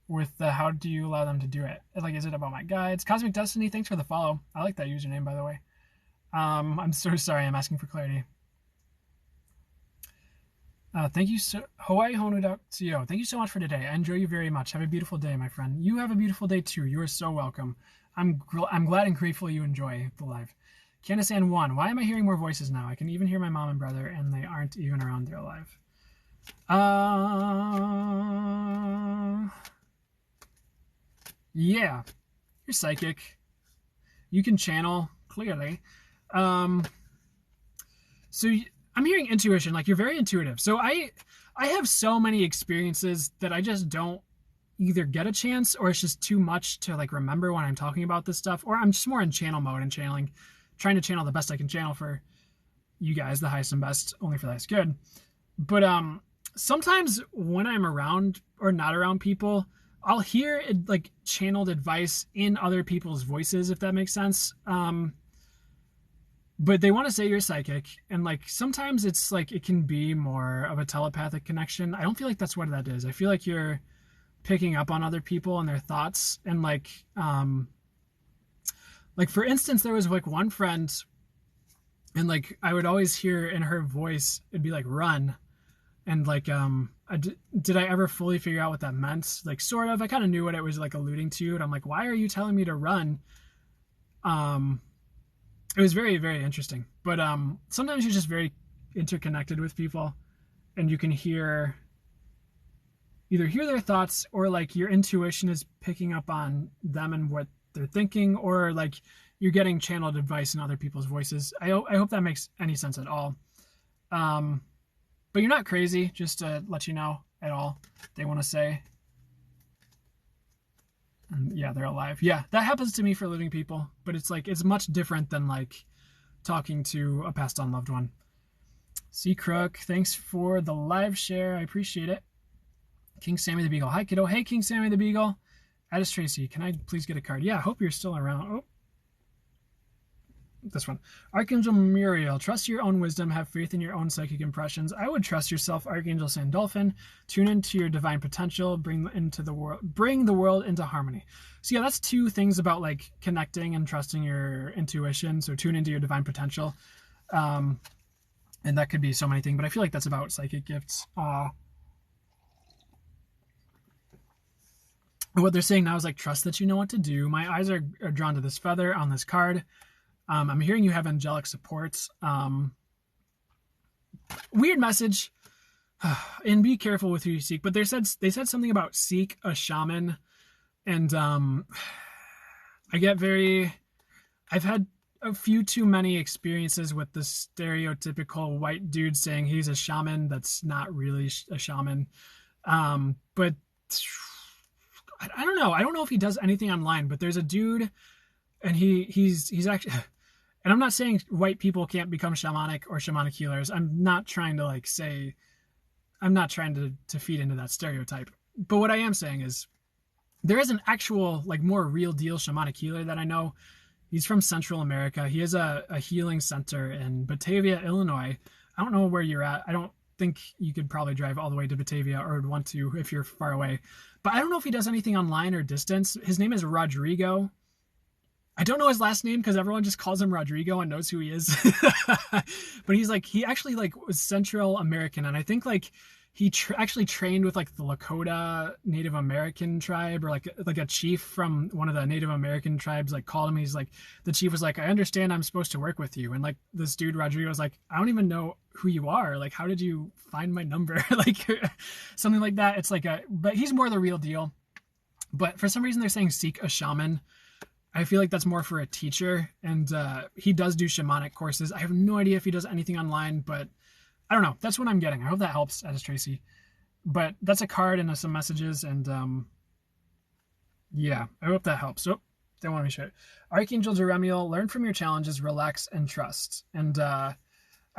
with the how do you allow them to do it. Like, is it about my guides? Cosmic Destiny, thanks for the follow. I like that username, by the way. I'm so sorry. I'm asking for clarity. Thank you, Hawaii Honu.co. Thank you so much for today. I enjoy you very much. Have a beautiful day, my friend. You have a beautiful day too. You are so welcome. I'm glad and grateful you enjoy the live. Candace Ann 1. Why am I hearing more voices now? I can even hear my mom and brother, and they aren't even around. They're alive. Yeah, you're psychic. You can channel clearly. So I'm hearing intuition, like you're very intuitive. So I have so many experiences that I just don't either get a chance, or it's just too much to like remember when I'm talking about this stuff, or I'm just more in channel mode and trying to channel the best I can channel for you guys, the highest and best, only for the highest good. But sometimes when I'm around or not around people, I'll hear like channeled advice in other people's voices, if that makes sense. But they want to say you're psychic, and like sometimes it's like it can be more of a telepathic connection. I don't feel like that's what that is. I feel like you're picking up on other people and their thoughts, and like for instance, there was like one friend, and like I would always hear in her voice, it'd be like run, and like did I ever fully figure out what that meant? Like sort of, I kind of knew what it was like alluding to, and I'm like, why are you telling me to run? It was very, very interesting. But sometimes you're just very interconnected with people, and you can either hear their thoughts, or like your intuition is picking up on them and what they're thinking, or like you're getting channeled advice in other people's voices. I hope that makes any sense at all. But you're not crazy, just to let you know at all. They want to say. And yeah, they're alive. Yeah, that happens to me for living people, but it's like, it's much different than like talking to a passed on loved one. C. Crook, thanks for the live share. I appreciate it. King Sammy the Beagle. Hi, kiddo. Hey, King Sammy the Beagle. Addis Tracy, can I please get a card? Yeah, I hope you're still around. Oh, this one. Archangel Muriel, trust your own wisdom, have faith in your own psychic impressions. I would trust yourself, Archangel Sandolphin. Tune into your divine potential, bring the world into harmony. So yeah, that's two things about like connecting and trusting your intuition. So tune into your divine potential. And that could be so many things, but I feel like that's about psychic gifts. What they're saying now is like, trust that you know what to do. My eyes are drawn to this feather on this card. I'm hearing you have angelic supports. Weird message. And be careful with who you seek. But they said something about seek a shaman. And I've had a few too many experiences with the stereotypical white dude saying he's a shaman that's not really a shaman. But I don't know. I don't know if he does anything online, but there's a dude, and he's actually, and I'm not saying white people can't become shamanic or shamanic healers. I'm not trying to to feed into that stereotype. But what I am saying is there is an actual, like, more real deal shamanic healer that I know. He's from Central America. He has a healing center in Batavia, Illinois. I don't know where you're at. I don't think you could probably drive all the way to Batavia, or would want to if you're far away. But I don't know if he does anything online or distance. His name is Rodrigo. I don't know his last name because everyone just calls him Rodrigo and knows who he is. But he actually was Central American, and I think like he actually trained with like the Lakota Native American tribe, or like a chief from one of the Native American tribes like called him. He's like, the chief was like, I understand I'm supposed to work with you. And like this dude Rodrigo was like, I don't even know who you are. Like, how did you find my number? Like something like that. It's like but he's more the real deal. But for some reason they're saying seek a shaman. I feel like that's more for a teacher, and he does do shamanic courses. I have no idea if he does anything online, but I don't know. That's what I'm getting. I hope that helps, Addis Tracy. But that's a card and some messages, and yeah, I hope that helps. Oh, don't want me to share it. Archangel Jeremiel, learn from your challenges, relax, and trust. And I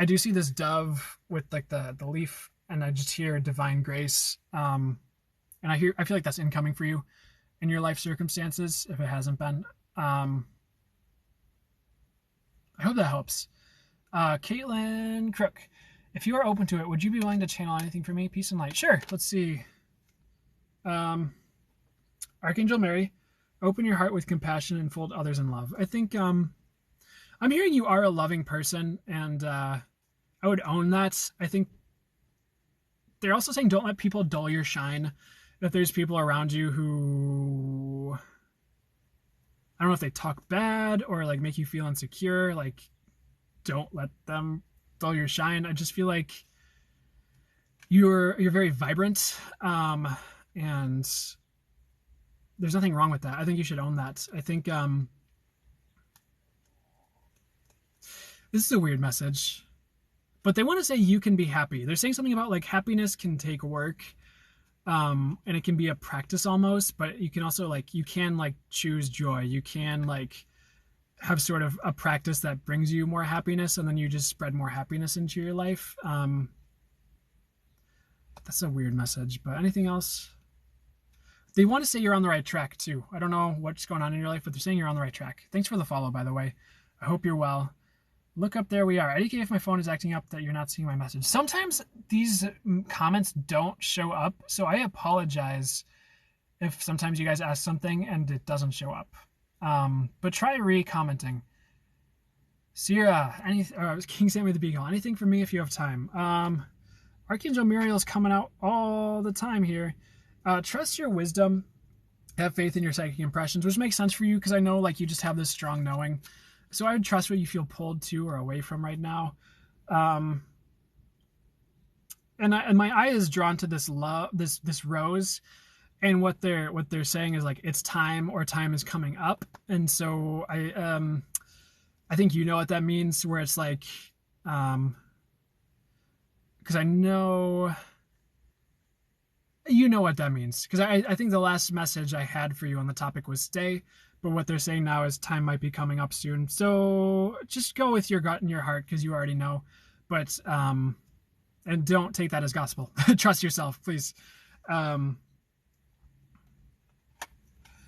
do see this dove with like the leaf, and I just hear divine grace. And I feel like that's incoming for you in your life circumstances, if it hasn't been. I hope that helps. Caitlin Crook, if you are open to it, would you be willing to channel anything for me? Peace and light. Sure. Let's see. Archangel Mary, open your heart with compassion and fold others in love. I think I'm hearing you are a loving person, and I would own that. I think they're also saying don't let people dull your shine. If there's people around you who, I don't know if they talk bad or like make you feel insecure, like don't let them dull your shine. I just feel like you're very vibrant, and there's nothing wrong with that. I think you should own that. I think this is a weird message, but they want to say you can be happy. They're saying something about like happiness can take work, and it can be a practice almost, but you can also you can choose joy. You can have sort of a practice that brings you more happiness, and then you just spread more happiness into your life. That's a weird message, but anything else? They want to say you're on the right track too. I don't know what's going on in your life, but they're saying you're on the right track. Thanks for the follow, by the way. I hope you're well. Look up, there we are. IDK, if my phone is acting up that you're not seeing my message. Sometimes these comments don't show up, so I apologize if sometimes you guys ask something and it doesn't show up. But try re-commenting. Sierra, King Sammy the Beagle, anything for me if you have time. Archangel Muriel is coming out all the time here. Trust your wisdom. Have faith in your psychic impressions, which makes sense for you because I know you just have this strong knowing. So I would trust what you feel pulled to or away from right now. and my eye is drawn to this love, this rose, and what they're saying is like it's time, or time is coming up. And so I think you know what that means, where it's like, because I know you know what that means, because I think the last message I had for you on the topic was stay, but what they're saying now is time might be coming up soon. So just go with your gut and your heart, because you already know. But and don't take that as gospel. Trust yourself, please.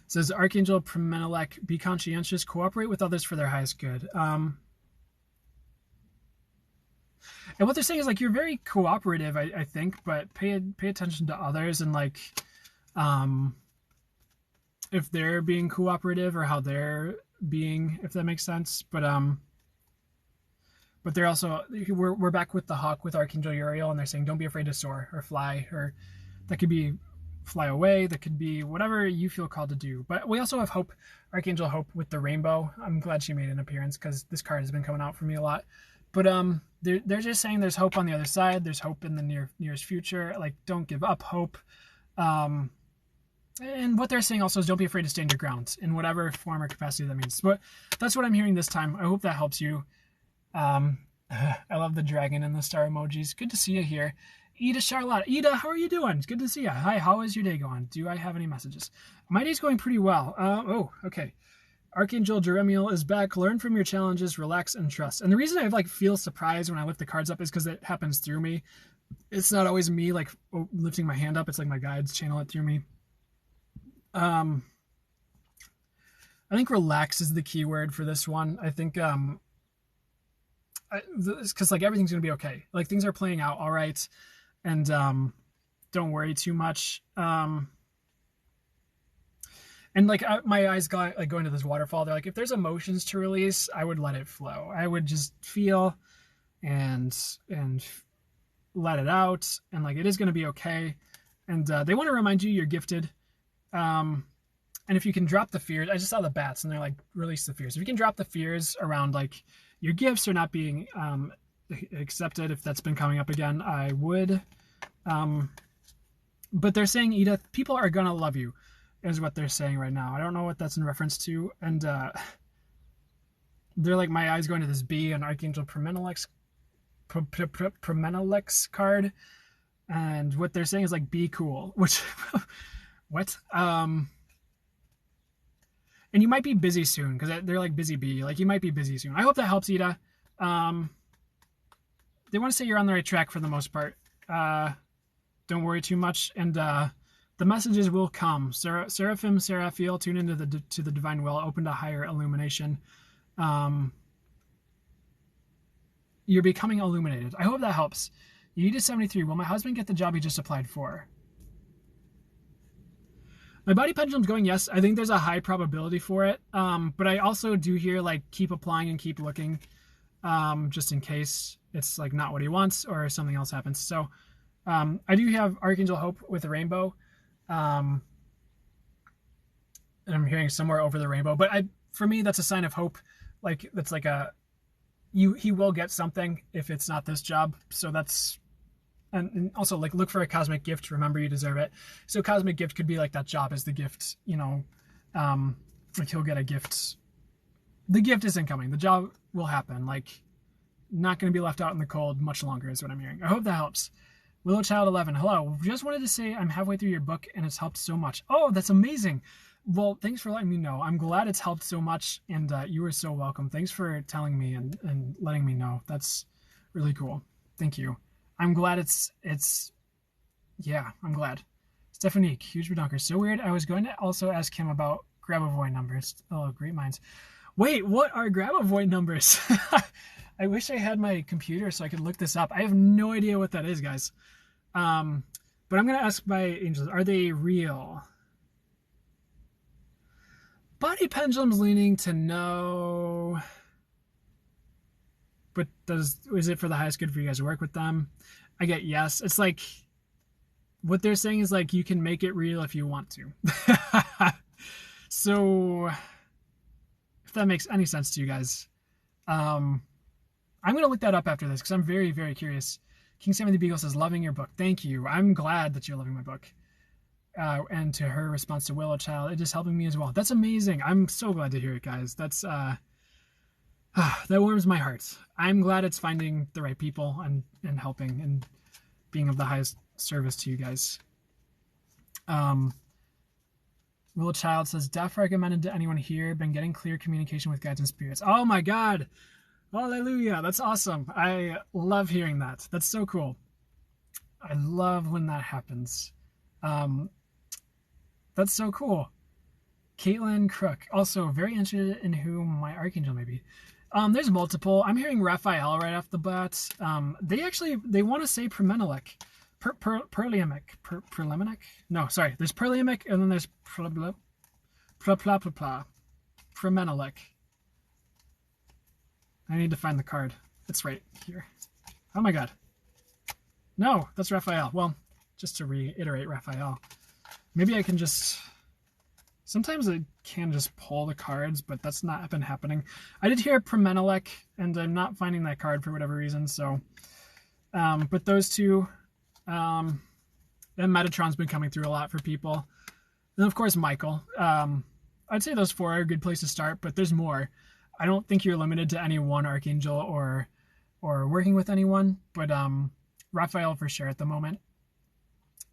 Says Archangel Premenelek, be conscientious, cooperate with others for their highest good. And what they're saying is like you're very cooperative, I think, but pay attention to others, and like if they're being cooperative or how they're being, if that makes sense. But they're also, we're back with the hawk with Archangel Uriel, and they're saying don't be afraid to soar or fly, or that could be fly away, that could be whatever you feel called to do. But we also have Hope, Archangel Hope with the rainbow. I'm glad she made an appearance, because this card has been coming out for me a lot. But they're just saying there's hope on the other side. There's hope in the nearest future. Like, don't give up hope. And what they're saying also is don't be afraid to stand your ground in whatever form or capacity that means. But that's what I'm hearing this time. I hope that helps you. I love the dragon and the star emojis. Good to see you here. Ida Charlotte. Ida, how are you doing? It's good to see you. Hi, how is your day going? Do I have any messages? My day's going pretty well. Okay. Archangel Jeremiel is back. Learn from your challenges, relax, and trust. And the reason I like feel surprised when I lift the cards up is because it happens through me. It's not always me like lifting my hand up. It's like my guides channel it through me. I think relax is the key word for this one. I think because like everything's gonna be okay. Like things are playing out all right, and don't worry too much. And like my eyes got like going to this waterfall. They're like, if there's emotions to release, I would let it flow. I would just feel and let it out, and like it is going to be okay. And they want to remind you you're gifted. And if you can drop the fears, I just saw the bats, and they're like, release the fears. If you can drop the fears around like your gifts are not being accepted, if that's been coming up again, I would. But they're saying, Edith, people are gonna love you, is what they're saying right now. I don't know what that's in reference to. And they're like, my eyes going to this bee and Archangel Premenelek's card. And what they're saying is like, be cool, which, what? And you might be busy soon, because they're like busy bee. Like you might be busy soon. I hope that helps, Ida. They want to say you're on the right track for the most part. Don't worry too much. And the messages will come. Seraphim, Seraphiel, tune into the divine will, open to higher illumination. You're becoming illuminated. I hope that helps. You to 73. Will my husband get the job he just applied for? My body pendulum's going yes. I think there's a high probability for it. But I also do hear like keep applying and keep looking, just in case it's like not what he wants or something else happens. So I do have Archangel Hope with the rainbow. And I'm hearing somewhere over the rainbow. But for me, that's a sign of hope. Like that's like he will get something if it's not this job. So that's. And also, like, look for a cosmic gift. Remember, you deserve it. So cosmic gift could be like that job is the gift, you know. Like he'll get a gift. The gift isn't coming. The job will happen. Like, not going to be left out in the cold much longer is what I'm hearing. I hope that helps. Willow Child 11. Hello. Just wanted to say I'm halfway through your book and it's helped so much. Oh, that's amazing. Well, thanks for letting me know. I'm glad it's helped so much, and you were so welcome. Thanks for telling me and letting me know. That's really cool. Thank you. I'm glad yeah, I'm glad. Stephanie, huge bedonker. So weird. I was going to also ask him about Grabavoy numbers. Oh, great minds. Wait, what are Grabavoy numbers? I wish I had my computer so I could look this up. I have no idea what that is, guys. But I'm going to ask my angels, are they real? Body pendulum's leaning to no. But is it for the highest good for you guys to work with them? I get yes. It's like what they're saying is like you can make it real if you want to. So if that makes any sense to you guys, I'm gonna look that up after this because I'm very, very curious. King Sammy the Beagle says, loving your book. Thank you. I'm glad that you're loving my book. And to her response to Willow Child, it is helping me as well. That's amazing. I'm so glad to hear it, guys. That's that warms my heart. I'm glad it's finding the right people and helping and being of the highest service to you guys. Willow Child says, Def recommended to anyone here. Been getting clear communication with guides and spirits. Oh my God. Hallelujah. That's awesome. I love hearing that. That's so cool. I love when that happens. That's so cool. Caitlin Crook, also very interested in who my archangel may be. There's multiple. I'm hearing Raphael right off the bat. They want to say Permenelik. Perlemic? No, sorry. There's Perlemic and then there's Permenelik. I need to find the card. It's right here. Oh my God. No, that's Raphael. Well, just to reiterate Raphael. Maybe I can just... Sometimes I can just pull the cards, but that's not been happening. I did hear Permenelik, and I'm not finding that card for whatever reason, so... but those two... and Metatron's been coming through a lot for people. And of course, Michael. I'd say those four are a good place to start, but there's more. I don't think you're limited to any one archangel or working with anyone, but Raphael for sure at the moment.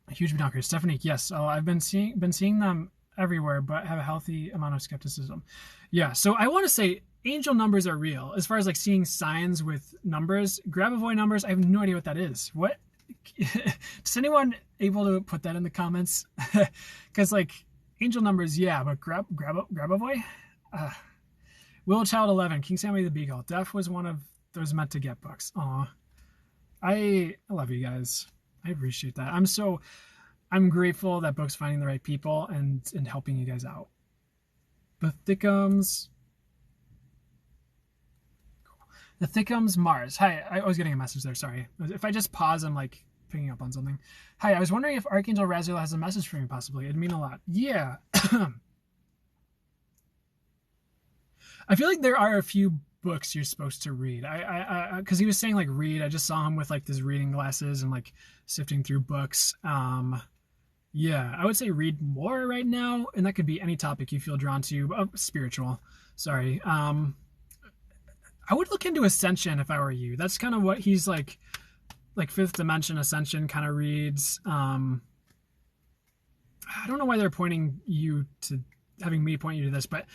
Huge Binoculars. Stephanie, yes. I've been seeing them everywhere, but have a healthy amount of skepticism. Yeah, so I want to say angel numbers are real. As far as like seeing signs with numbers, Grabavoy numbers, I have no idea what that is. What? Is anyone able to put that in the comments? Because like angel numbers, yeah, but Grabavoy? Will Child 11, King Sammy the Beagle. Def was one of those meant to get books. Aw. I love you guys. I appreciate that. I'm grateful that book's finding the right people and helping you guys out. The Thickums Mars. Hi, I was getting a message there, sorry. If I just pause, I'm like picking up on something. Hi, I was wondering if Archangel Raziel has a message for me possibly. It'd mean a lot. Yeah. I feel like there are a few books you're supposed to read. I because he was saying like read. I just saw him with like his reading glasses and like sifting through books. Yeah, I would say read more right now, and that could be any topic you feel drawn to. Spiritual, sorry. I would look into Ascension if I were you. That's kind of what he's like Fifth Dimension Ascension kind of reads. I don't know why they're pointing you to having me point you to this, but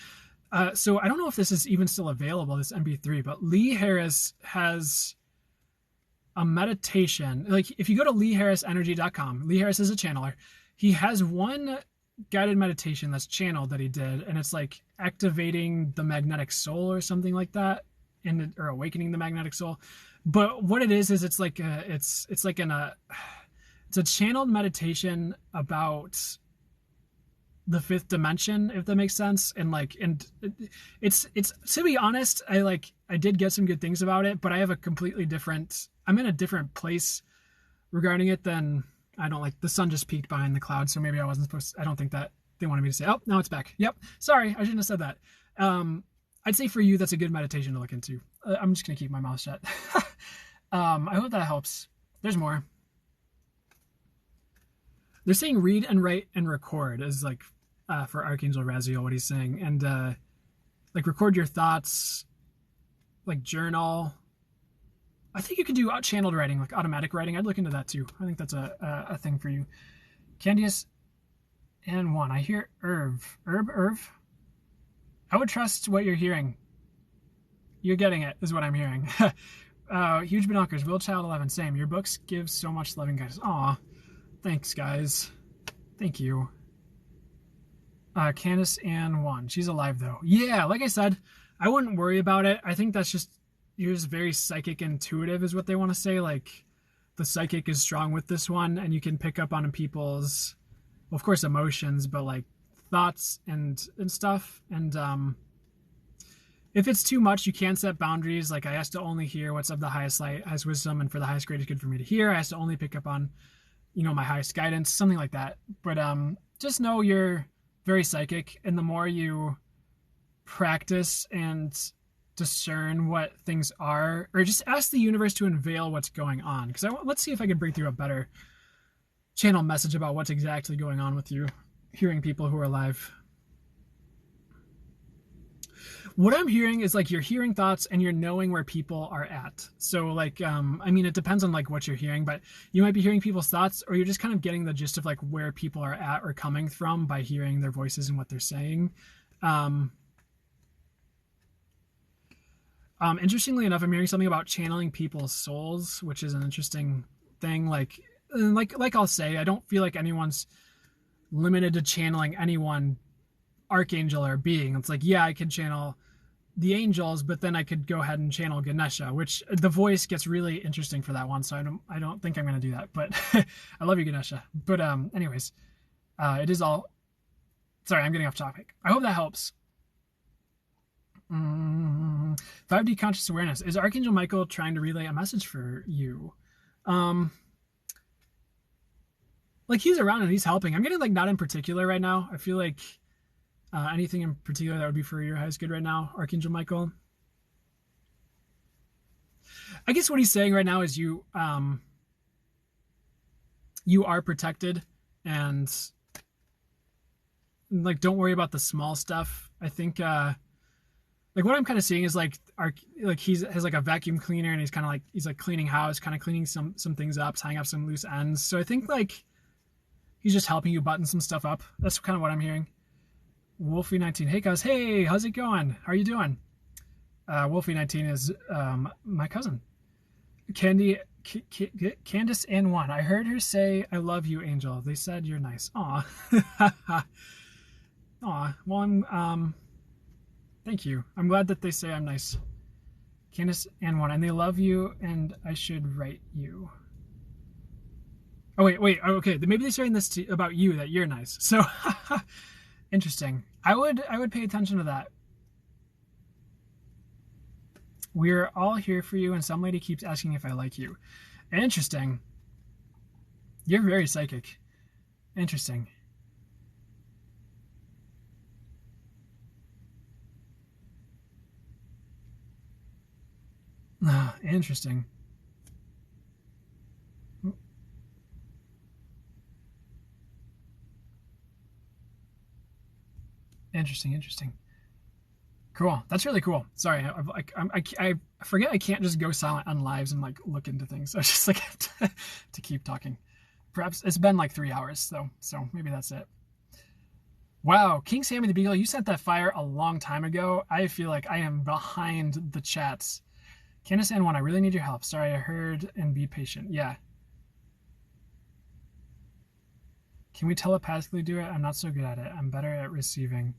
so I don't know if this is even still available, this MP3, but Lee Harris has a meditation. Like if you go to leeharrisenergy.com, Lee Harris is a channeler. He has one guided meditation that's channeled that he did, and it's like activating the magnetic soul or something like that, or awakening the magnetic soul. But what it is it's like it's a channeled meditation about the fifth dimension, if that makes sense. And it's to be honest, I did get some good things about it, but I'm in a different place regarding it than the sun just peeked behind the cloud, so maybe I wasn't supposed to, I don't think that they wanted me to say, oh, now it's back. Yep. Sorry, I shouldn't have said that. I'd say for you, that's a good meditation to look into. I'm just going to keep my mouth shut. I hope that helps. There's more. They're saying read and write and record is for Archangel Raziel, what he's saying. And record your thoughts, journal. I think you could do channeled writing, automatic writing. I'd look into that too. I think that's a thing for you. Candice and one. I hear Irv. I would trust what you're hearing. You're getting it, is what I'm hearing. Huge Binoculars. Will Child 11. Same. Your books give so much loving guidance. Aw. Thanks, guys. Thank you. Candice and one. She's alive, though. Yeah, like I said, I wouldn't worry about it. I think that's just, you're just very psychic intuitive is what they want to say. The psychic is strong with this one, and you can pick up on people's, well, of course, emotions, but thoughts and stuff. And if it's too much, you can set boundaries. I ask to only hear what's of the highest light, highest wisdom, and for the highest greatest good for me to hear. I ask to only pick up on, my highest guidance, something like that. But just know you're very psychic, and the more you practice and discern what things are, or just ask the universe to unveil what's going on. Because let's see if I can bring through a better channel message about what's exactly going on with you, hearing people who are alive. What I'm hearing is like you're hearing thoughts and you're knowing where people are at. So like, I mean, it depends on like what you're hearing, but you might be hearing people's thoughts, or you're just kind of getting the gist of like where people are at or coming from by hearing their voices and what they're saying. Interestingly enough, I'm hearing something about channeling people's souls, which is an interesting thing. Like I'll say, I don't feel like anyone's limited to channeling any one archangel or being. It's like, yeah, I could channel the angels, but then I could go ahead and channel Ganesha, which the voice gets really interesting for that one. So I don't think I'm going to do that, but I love you, Ganesha. But anyways, it is all, sorry, I'm getting off topic. I hope that helps. 5D conscious awareness. Is Archangel Michael trying to relay a message for you? Like he's around and he's helping. I'm getting like not in particular right now. I feel like anything in particular that would be for your highest good right now, Archangel Michael. I guess what he's saying right now is you are protected, and like don't worry about the small stuff. I think like what I'm kind of seeing is like he has like a vacuum cleaner, and he's like cleaning house, kind of cleaning some things up, tying up some loose ends. So I think like he's just helping you button some stuff up. That's kind of what I'm hearing. Wolfie19, hey guys, hey, how's it going? How are you doing? Wolfie19 is my cousin. Candice and Juan. I heard her say, "I love you, Angel." They said you're nice. Aw. Aw. Well, thank you. I'm glad that they say I'm nice. Candice and Juan, and they love you, and I should write you. Oh wait. Okay, maybe they're saying this about you, that you're nice. So. Interesting. I would pay attention to that. We're all here for you, and some lady keeps asking if I like you. Interesting. You're very psychic. Interesting. Interesting. Interesting. Cool. That's really cool. Sorry, I forget I can't just go silent on lives and like look into things. I just like have to keep talking. Perhaps it's been like 3 hours though, so maybe that's it. Wow, King Sammy the Beagle, you sent that fire a long time ago. I feel like I am behind the chats. Candace and One, I really need your help. Sorry, I heard, and be patient. Yeah. Can we telepathically do it? I'm not so good at it. I'm better at receiving.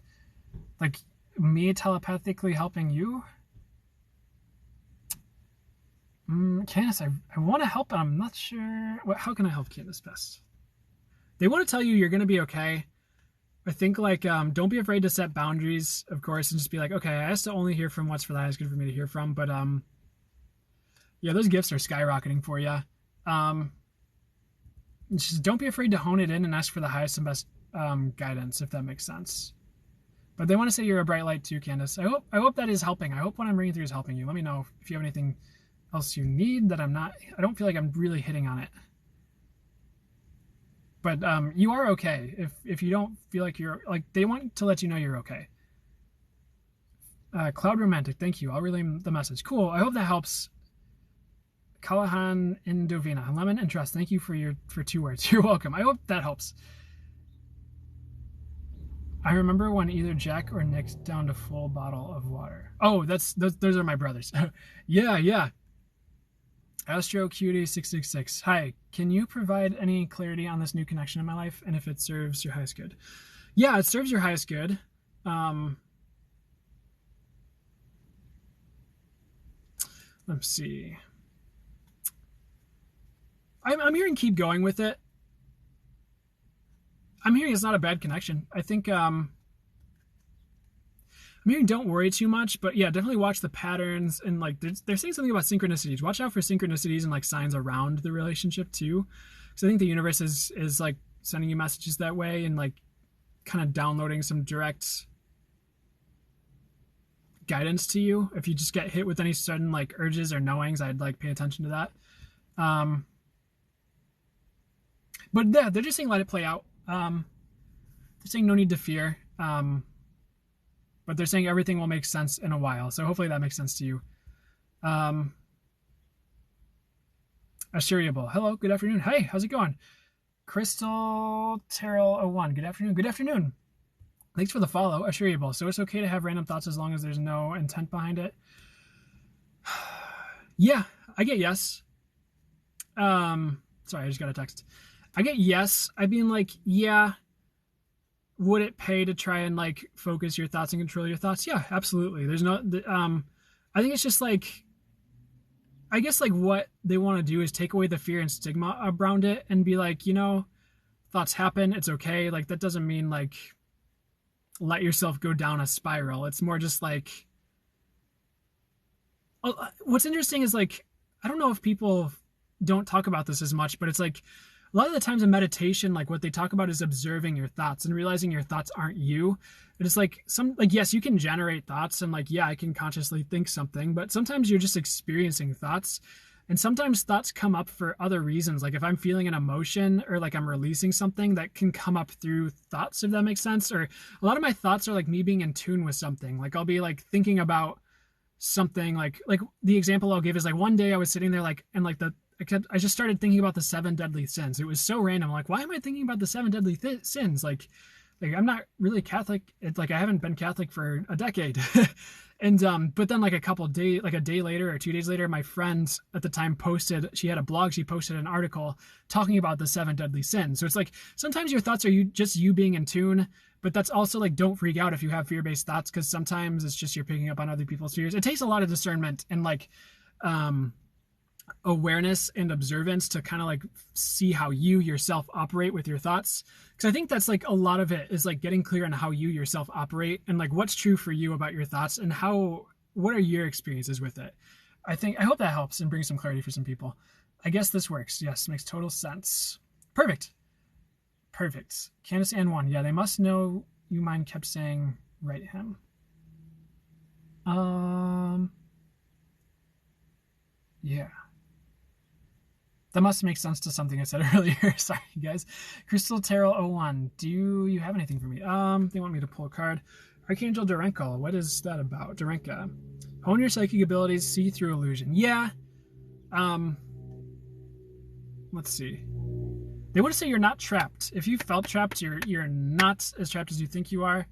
Like, me telepathically helping you? Candace, I want to help, but I'm not sure. How can I help Candace best? They want to tell you you're going to be okay. I think, like, don't be afraid to set boundaries, of course, and just be like, okay, I have to only hear from what's for the highest good for me to hear from. But, yeah, those gifts are skyrocketing for you. Just don't be afraid to hone it in and ask for the highest and best guidance, if that makes sense. But they want to say you're a bright light too, Candace. I hope that is helping. I hope what I'm reading through is helping you. Let me know if you have anything else you need that I don't feel like I'm really hitting on it. But you are okay. If you don't feel like you're, like, they want to let you know you're okay. Cloud Romantic, thank you. I'll relay the message. Cool. I hope that helps. Callahan Indovina, Lemon and Trust, thank you for 2 words. You're welcome. I hope that helps. I remember when either Jack or Nick downed a full bottle of water. Oh, those are my brothers. Yeah. Astro Cutie 666. Hi, can you provide any clarity on this new connection in my life and if it serves your highest good? Yeah, it serves your highest good. Let's see. I'm hearing keep going with it. I'm hearing it's not a bad connection. I think I'm hearing don't worry too much, but yeah, definitely watch the patterns, and like they're saying something about synchronicities. Watch out for synchronicities and like signs around the relationship too. So I think the universe is like sending you messages that way, and like kind of downloading some direct guidance to you. If you just get hit with any sudden like urges or knowings, I'd like pay attention to that. But yeah, they're just saying let it play out. They're saying no need to fear. But they're saying everything will make sense in a while. So hopefully that makes sense to you. Assurable. Hello, good afternoon. Hey, how's it going? Crystal Terrell 01. Good afternoon. Good afternoon. Thanks for the follow. Assurable. So it's okay to have random thoughts as long as there's no intent behind it. Yeah, I get yes. Sorry, I just got a text. I get yes. I mean, like, yeah. Would it pay to try and like focus your thoughts and control your thoughts? Yeah, absolutely. There's no, I think it's just like, I guess like what they want to do is take away the fear and stigma around it and be like, you know, thoughts happen. It's okay. Like that doesn't mean like let yourself go down a spiral. It's more just like, what's interesting is like, I don't know if people don't talk about this as much, but it's like a lot of the times in meditation, like what they talk about is observing your thoughts and realizing your thoughts aren't you. It's like yes, you can generate thoughts and like, yeah, I can consciously think something, but sometimes you're just experiencing thoughts. And sometimes thoughts come up for other reasons. Like if I'm feeling an emotion or like I'm releasing something that can come up through thoughts, if that makes sense. Or a lot of my thoughts are like me being in tune with something. Like I'll be like thinking about something like the example I'll give is like one day I was sitting there like, and like I just started thinking about the 7 deadly sins. It was so random. Like, why am I thinking about the 7 deadly sins? Like I'm not really Catholic. It's like I haven't been Catholic for a decade. And but then like a day later or 2 days later, my friend at the time she had a blog, she posted an article talking about the 7 deadly sins. So it's like sometimes your thoughts are you being in tune, but that's also like don't freak out if you have fear-based thoughts, because sometimes it's just you're picking up on other people's fears. It takes a lot of discernment and like awareness and observance to kind of like see how you yourself operate with your thoughts, because I think that's like a lot of it is like getting clear on how you yourself operate and like what's true for you about your thoughts and what are your experiences with it. I hope that helps and brings some clarity for some people. I guess this works. Yes, makes total sense. Perfect. Candace Ann 1. Yeah, they must know you mind kept saying write him. Yeah. That must make sense to something I said earlier. Sorry, guys. Crystal Terrell 01. Do you have anything for me? They want me to pull a card. Archangel Durenko. What is that about? Durenka. Hone your psychic abilities, see through illusion. Yeah. Let's see. They want to say you're not trapped. If you felt trapped, you're not as trapped as you think you are.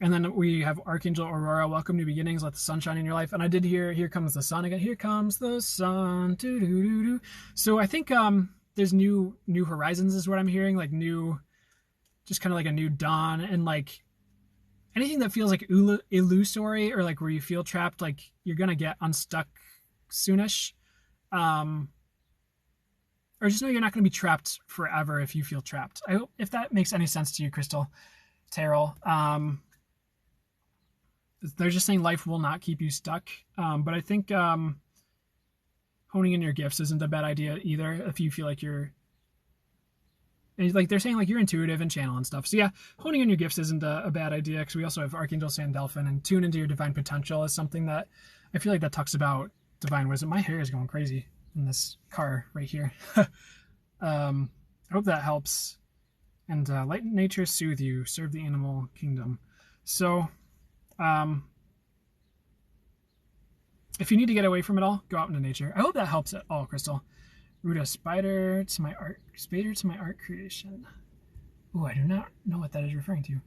And then we have Archangel Aurora. Welcome to beginnings. Let the sun shine in your life. And I did hear, here comes the sun again. Here comes the sun. Doo-doo-doo-doo. So I think there's new horizons is what I'm hearing. Like just kind of like a new dawn. And like anything that feels like illusory or like where you feel trapped, like you're going to get unstuck soonish. Or just know you're not going to be trapped forever if you feel trapped. I hope if that makes any sense to you, Crystal Terrell. They're just saying life will not keep you stuck. But I think honing in your gifts isn't a bad idea either. If you feel like they're saying like you're intuitive and channel and stuff. So yeah, honing in your gifts isn't a bad idea, because we also have Archangel Sandalphon, and tune into your divine potential is something that I feel like that talks about divine wisdom. My hair is going crazy in this car right here. I hope that helps. And light nature soothe you, serve the animal kingdom. So if you need to get away from it all, go out into nature. I hope that helps at all, Crystal. Ruda, spider to my art creation. Ooh, I do not know what that is referring to.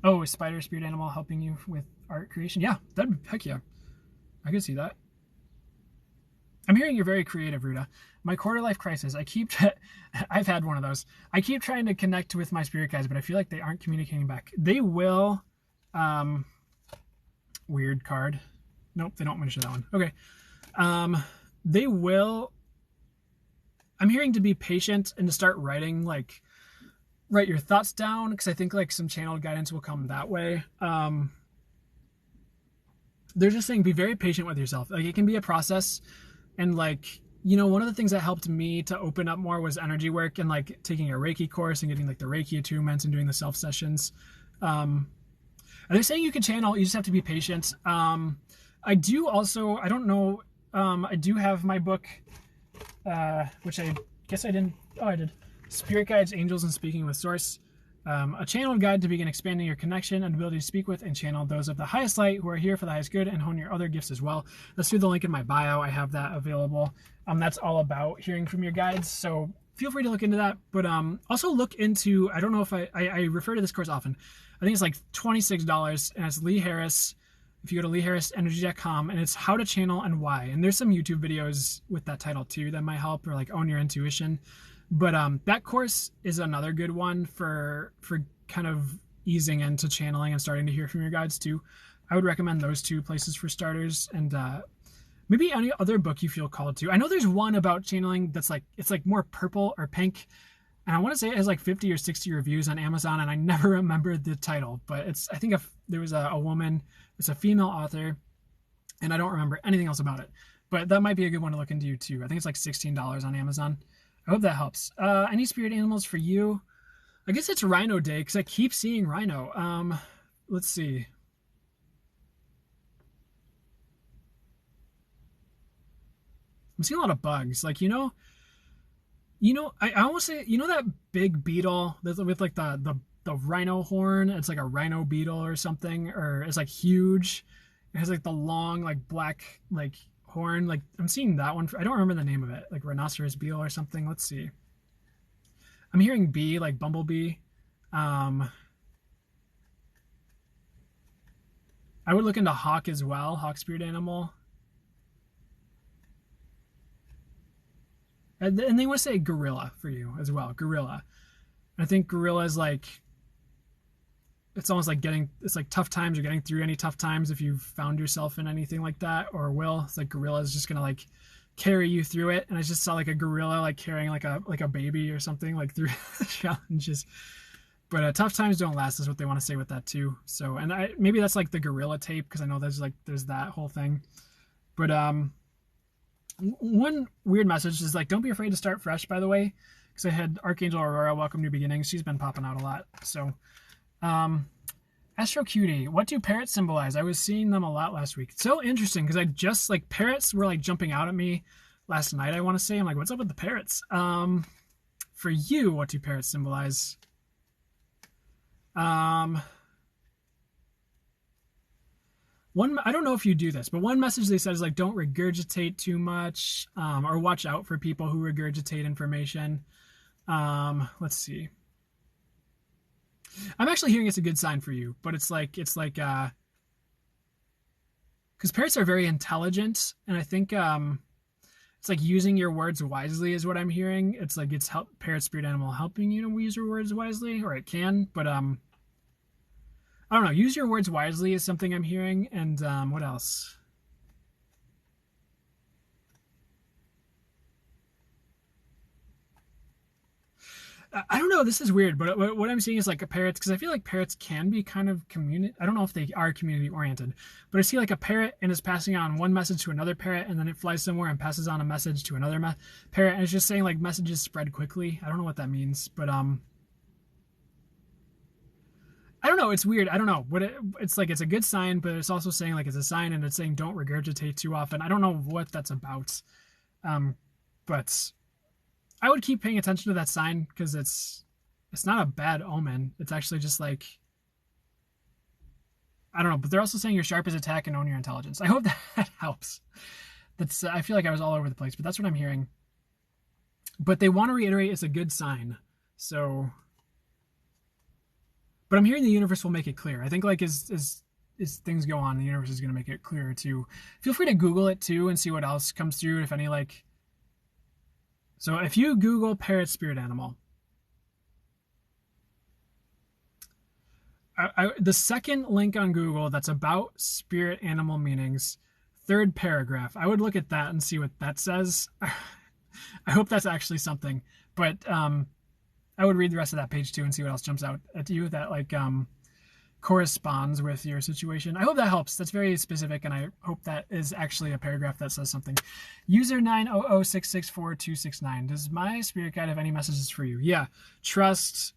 Oh, is spider spirit animal helping you with art creation? Yeah, heck yeah. I can see that. I'm hearing you're very creative, Ruda. My quarter life crisis. I've had one of those. I keep trying to connect with my spirit guides, but I feel like they aren't communicating back. They will. Weird card. Nope, they don't mention that one. Okay. They will. I'm hearing to be patient and to start writing, like, write your thoughts down, because I think like some channeled guidance will come that way. They're just saying be very patient with yourself. Like it can be a process. And like one of the things that helped me to open up more was energy work and like taking a Reiki course and getting like the Reiki attunements and doing the self sessions. They're saying you can channel, you just have to be patient. I do also, I don't know, I do have my book, which I guess I didn't, oh, I did. Spirit Guides, Angels, and Speaking with Source. A channeled guide to begin expanding your connection and ability to speak with and channel those of the highest light who are here for the highest good and hone your other gifts as well. Let's do the link in my bio. I have that available. That's all about hearing from your guides. So feel free to look into that. But also look into, I don't know if I refer to this course often. I think it's like $26 and it's Lee Harris. If you go to leeharrisenergy.com, and it's how to channel and why. And there's some YouTube videos with that title too that might help, or like own your intuition. But that course is another good one for kind of easing into channeling and starting to hear from your guides too. I would recommend those two places for starters, and maybe any other book you feel called to. I know there's one about channeling that's like, it's like more purple or pink, and I want to say it has like 50 or 60 reviews on Amazon, and I never remember the title, but it's, I think there was a woman, it's a female author, and I don't remember anything else about it, but that might be a good one to look into too. I think it's like $16 on Amazon. I hope that helps. Any spirit animals for you? I guess it's Rhino Day because I keep seeing rhino. Let's see. I'm seeing a lot of bugs. Like, I almost say, that big beetle with like the rhino horn? It's like a rhino beetle or something, or it's like huge. It has like the long, like black, like horn. Like I'm seeing that one. I don't remember the name of it. Like rhinoceros beetle or something. Let's see. I'm hearing bee, like bumblebee. I would look into hawk as well. Hawk spirit animal. And they want to say gorilla for you as well. Gorilla. I think gorilla is like, it's almost like it's like tough times or getting through any tough times if you've found yourself in anything like that, or will. It's like gorilla is just going to like carry you through it. And I just saw like a gorilla like carrying like a baby or something like through the challenges. But tough times don't last is what they want to say with that too. So, and maybe that's like the gorilla tape, because I know there's that whole thing. But one weird message is like, don't be afraid to start fresh, by the way, because I had Archangel Aurora, welcome new beginnings. She's been popping out a lot. So Astro Cutie, what do parrots symbolize? I was seeing them a lot last week. It's so interesting because I just like, parrots were like jumping out at me last night, I want to say. I'm like, what's up with the parrots? For you, what do parrots symbolize? One, I don't know if you do this, but one message they said is like, don't regurgitate too much, or watch out for people who regurgitate information. Let's see. I'm actually hearing it's a good sign for you, but it's like, because parrots are very intelligent, and I think it's like using your words wisely is what I'm hearing. It's like it's parrot spirit animal helping you to use your words wisely, or it can, but I don't know. Use your words wisely is something I'm hearing, and what else? I don't know. This is weird, but what I'm seeing is like a parrots, because I feel like parrots can be kind of community. I don't know if they are community oriented, but I see like a parrot and is passing on one message to another parrot, and then it flies somewhere and passes on a message to another parrot, and it's just saying like messages spread quickly. I don't know what that means, but I don't know. It's weird. I don't know what it's like. It's a good sign, but it's also saying like it's a sign, and it's saying don't regurgitate too often. I don't know what that's about, but I would keep paying attention to that sign, because it's not a bad omen. It's actually just like, I don't know. But they're also saying your sharpest attack and own your intelligence. I hope that helps. That's I feel like I was all over the place, but that's what I'm hearing. But they want to reiterate it's a good sign. So. But I'm hearing the universe will make it clear. I think like as things go on, the universe is going to make it clearer too. Feel free to Google it too and see what else comes through. If any like, so if you Google parrot spirit animal, the second link on Google that's about spirit animal meanings, third paragraph, I would look at that and see what that says. I hope that's actually something, but I would read the rest of that page too and see what else jumps out at you that like corresponds with your situation. I hope that helps. That's very specific, and I hope that is actually a paragraph that says something. User 900664269. Does my spirit guide have any messages for you? Yeah. Trust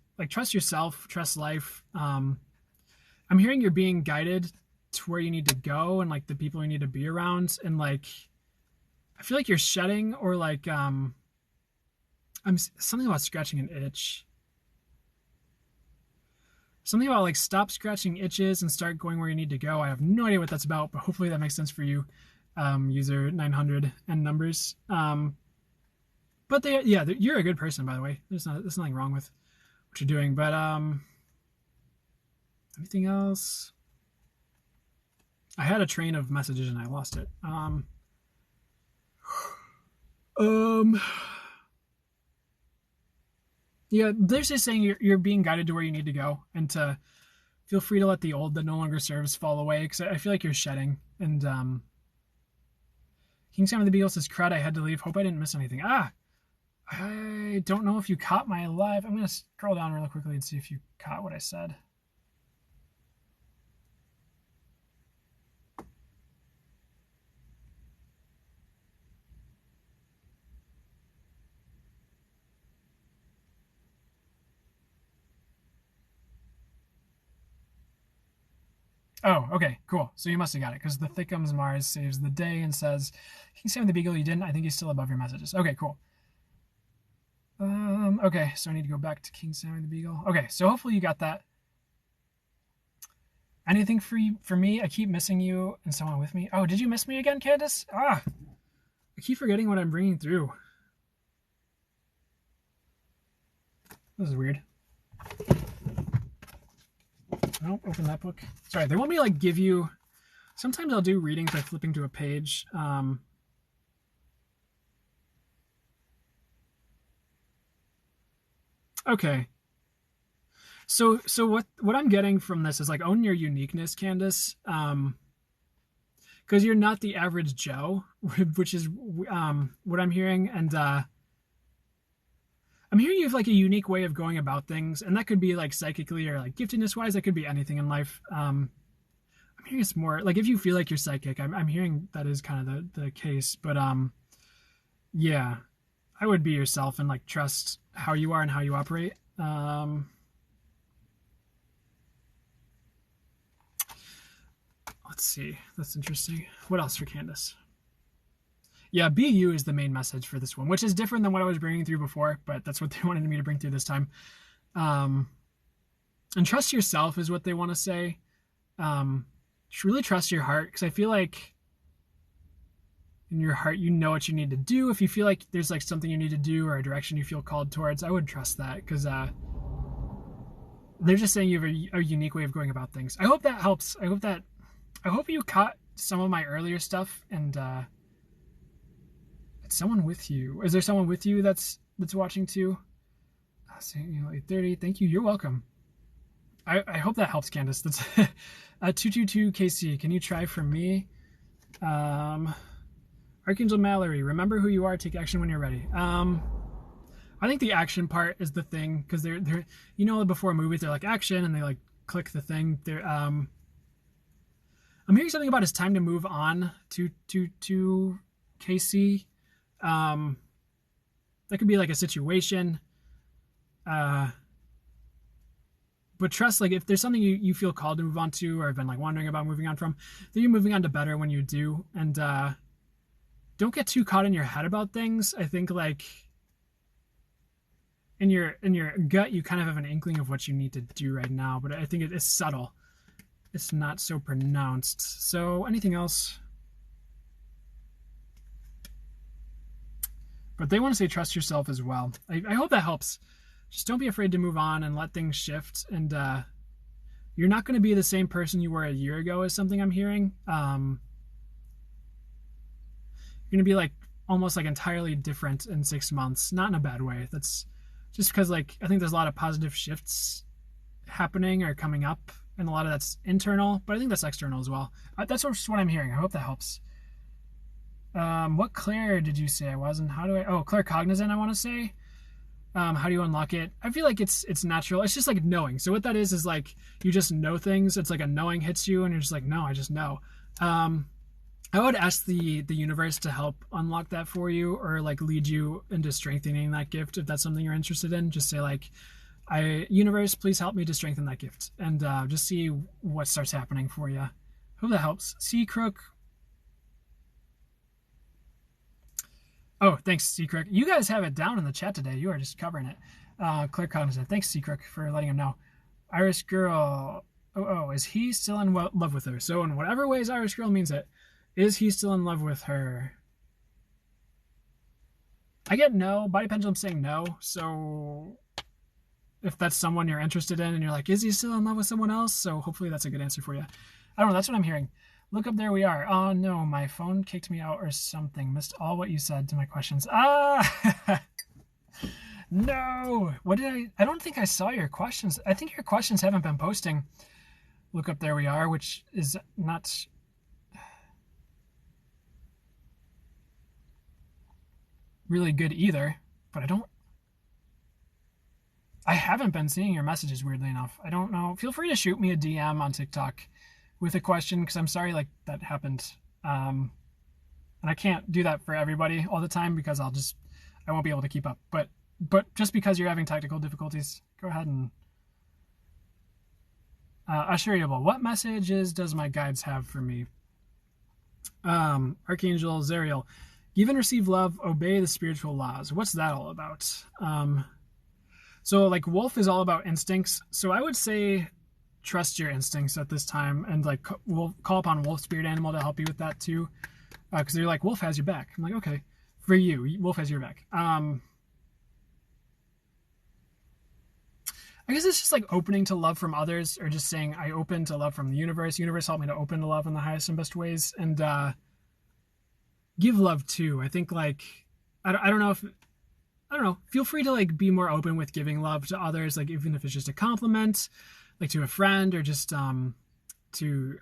yourself, trust life. I'm hearing you're being guided to where you need to go and like the people you need to be around, and like I feel like you're shedding, or like I'm something about scratching an itch. Something about like stop scratching itches and start going where you need to go. I have no idea what that's about, but hopefully that makes sense for you, user 900 and numbers. But you're a good person, by the way. There's nothing wrong with what you're doing. But anything else? I had a train of messages and I lost it. Yeah, they're just saying you're being guided to where you need to go, and to feel free to let the old that no longer serves fall away, because I feel like you're shedding. And King Sam of the Beagle says, crud, I had to leave. Hope I didn't miss anything. I don't know if you caught my live. I'm going to scroll down really quickly and see if you caught what I said. Oh, okay, cool. So you must have got it, because the Thickums Mars saves the day and says, King Sam the Beagle, you didn't. I think he's still above your messages. Okay, cool. Okay, so I need to go back to King Sam the Beagle. Okay, so hopefully you got that. Anything for me? I keep missing you and someone with me. Oh, did you miss me again, Candace? I keep forgetting what I'm bringing through. This is weird. Nope, open that book. Sorry, they want me to like give you. Sometimes I'll do readings by flipping to a page. Okay. So what I'm getting from this is like own your uniqueness, Candace. Because you're not the average Joe, which is what I'm hearing, and I'm hearing you have like a unique way of going about things, and that could be like psychically or like giftedness wise. That could be anything in life. I'm hearing it's more like if you feel like you're psychic. I'm hearing that is kind of the case, but yeah, I would be yourself and like trust how you are and how you operate. Let's see. That's interesting. What else for Candace? Yeah, be you is the main message for this one, which is different than what I was bringing through before, but that's what they wanted me to bring through this time. And trust yourself is what they want to say. Really trust your heart, because I feel like in your heart, you know what you need to do. If you feel like there's like something you need to do or a direction you feel called towards, I would trust that, because they're just saying you have a unique way of going about things. I hope that helps. I hope you caught some of my earlier stuff, and someone with you. Is there someone with you that's watching too? 8:30. Thank you. You're welcome. I hope that helps, Candace. That's 222 KC. Can you try for me? Archangel Mallory. Remember who you are. Take action when you're ready. I think the action part is the thing, because they're before movies they're like action and they like click the thing. They're I'm hearing something about it's time to move on to KC. That could be like a situation, but trust, like if there's something you feel called to move on to, or have been like wondering about moving on from, then you're moving on to better when you do. And don't get too caught in your head about things. I think like in your gut you kind of have an inkling of what you need to do right now, but I think it is subtle. It's not so pronounced. So anything else? But they want to say trust yourself as well. I hope that helps. Just don't be afraid to move on and let things shift. And you're not going to be the same person you were a year ago, is something I'm hearing. You're going to be like almost like entirely different in 6 months. Not in a bad way. That's just because like I think there's a lot of positive shifts happening or coming up, and a lot of that's internal, but I think that's external as well. That's just what I'm hearing. I hope that helps. What Claire did you say I wasn't? How do I? Oh, Claire Cognizant, I want to say. How do you unlock it? I feel like it's natural. It's just like knowing. So what that is like you just know things. It's like a knowing hits you, and you're just like, no, I just know. I would ask the universe to help unlock that for you, or like lead you into strengthening that gift if that's something you're interested in. Just say like, I universe, please help me to strengthen that gift, and just see what starts happening for you. Hope that helps. See Crook. Oh, thanks, Seacrook. You guys have it down in the chat today. You are just covering it. Claire Cognizant. Thanks, Seacrook, for letting him know. Irish Girl. Oh, is he still in love with her? So in whatever ways Irish Girl means it, is he still in love with her? I get no. Body Pendulum saying no. So if that's someone you're interested in and you're like, is he still in love with someone else? So hopefully that's a good answer for you. I don't know. That's what I'm hearing. Look up, there we are. Oh no, my phone kicked me out or something. Missed all what you said to my questions. Ah! No! What did I don't think I saw your questions. I think your questions haven't been posting. Look up, there we are, which is not... really good either, but I haven't been seeing your messages, weirdly enough. I don't know. Feel free to shoot me a DM on TikTok with a question, because I'm sorry like that happened. And I can't do that for everybody all the time because I won't be able to keep up. But just because you're having technical difficulties, go ahead and Assurable. What messages does my guides have for me? Archangel Zariel. Give and receive love, obey the spiritual laws. What's that all about? So like Wolf is all about instincts. So I would say trust your instincts at this time, and like we'll call upon Wolf Spirit Animal to help you with that too, because they're like, Wolf has your back. I'm like, okay, for you, Wolf has your back. I guess it's just like opening to love from others, or just saying I open to love from the universe. Universe, help me to open to love in the highest and best ways, and give love too. I think like I don't know. Feel free to like be more open with giving love to others, like even if it's just a compliment, like to a friend, or just to I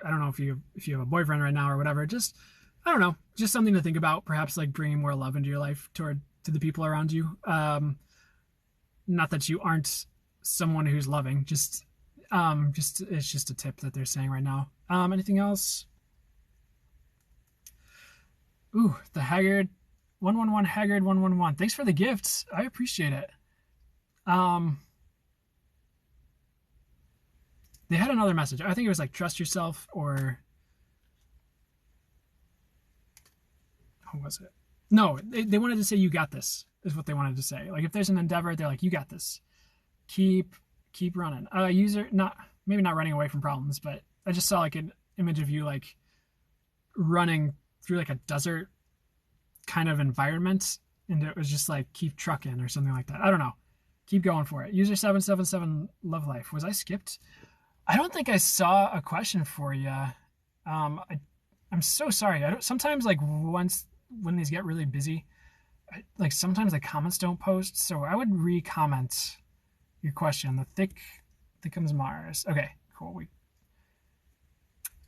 don't know if you have a boyfriend right now or whatever. Just I don't know, just something to think about. Perhaps like bringing more love into your life to the people around you. Not that you aren't someone who's loving. Just it's just a tip that they're saying right now. Anything else? Ooh, the Haggard 111 Haggard 111. Thanks for the gifts. I appreciate it. They had another message. I think it was like trust yourself, or what was it? No, they wanted to say you got this is what they wanted to say. Like if there's an endeavor, they're like, you got this. Keep running. User maybe not running away from problems, but I just saw like an image of you like running through like a desert kind of environment, and it was just like keep trucking or something like that. I don't know. Keep going for it. User 777 Love Life. Was I skipped? I don't think I saw a question for you. I'm so sorry. Sometimes like when these get really busy, like sometimes the comments don't post, so I would re-comment your question. The thickums Mars. Okay, cool.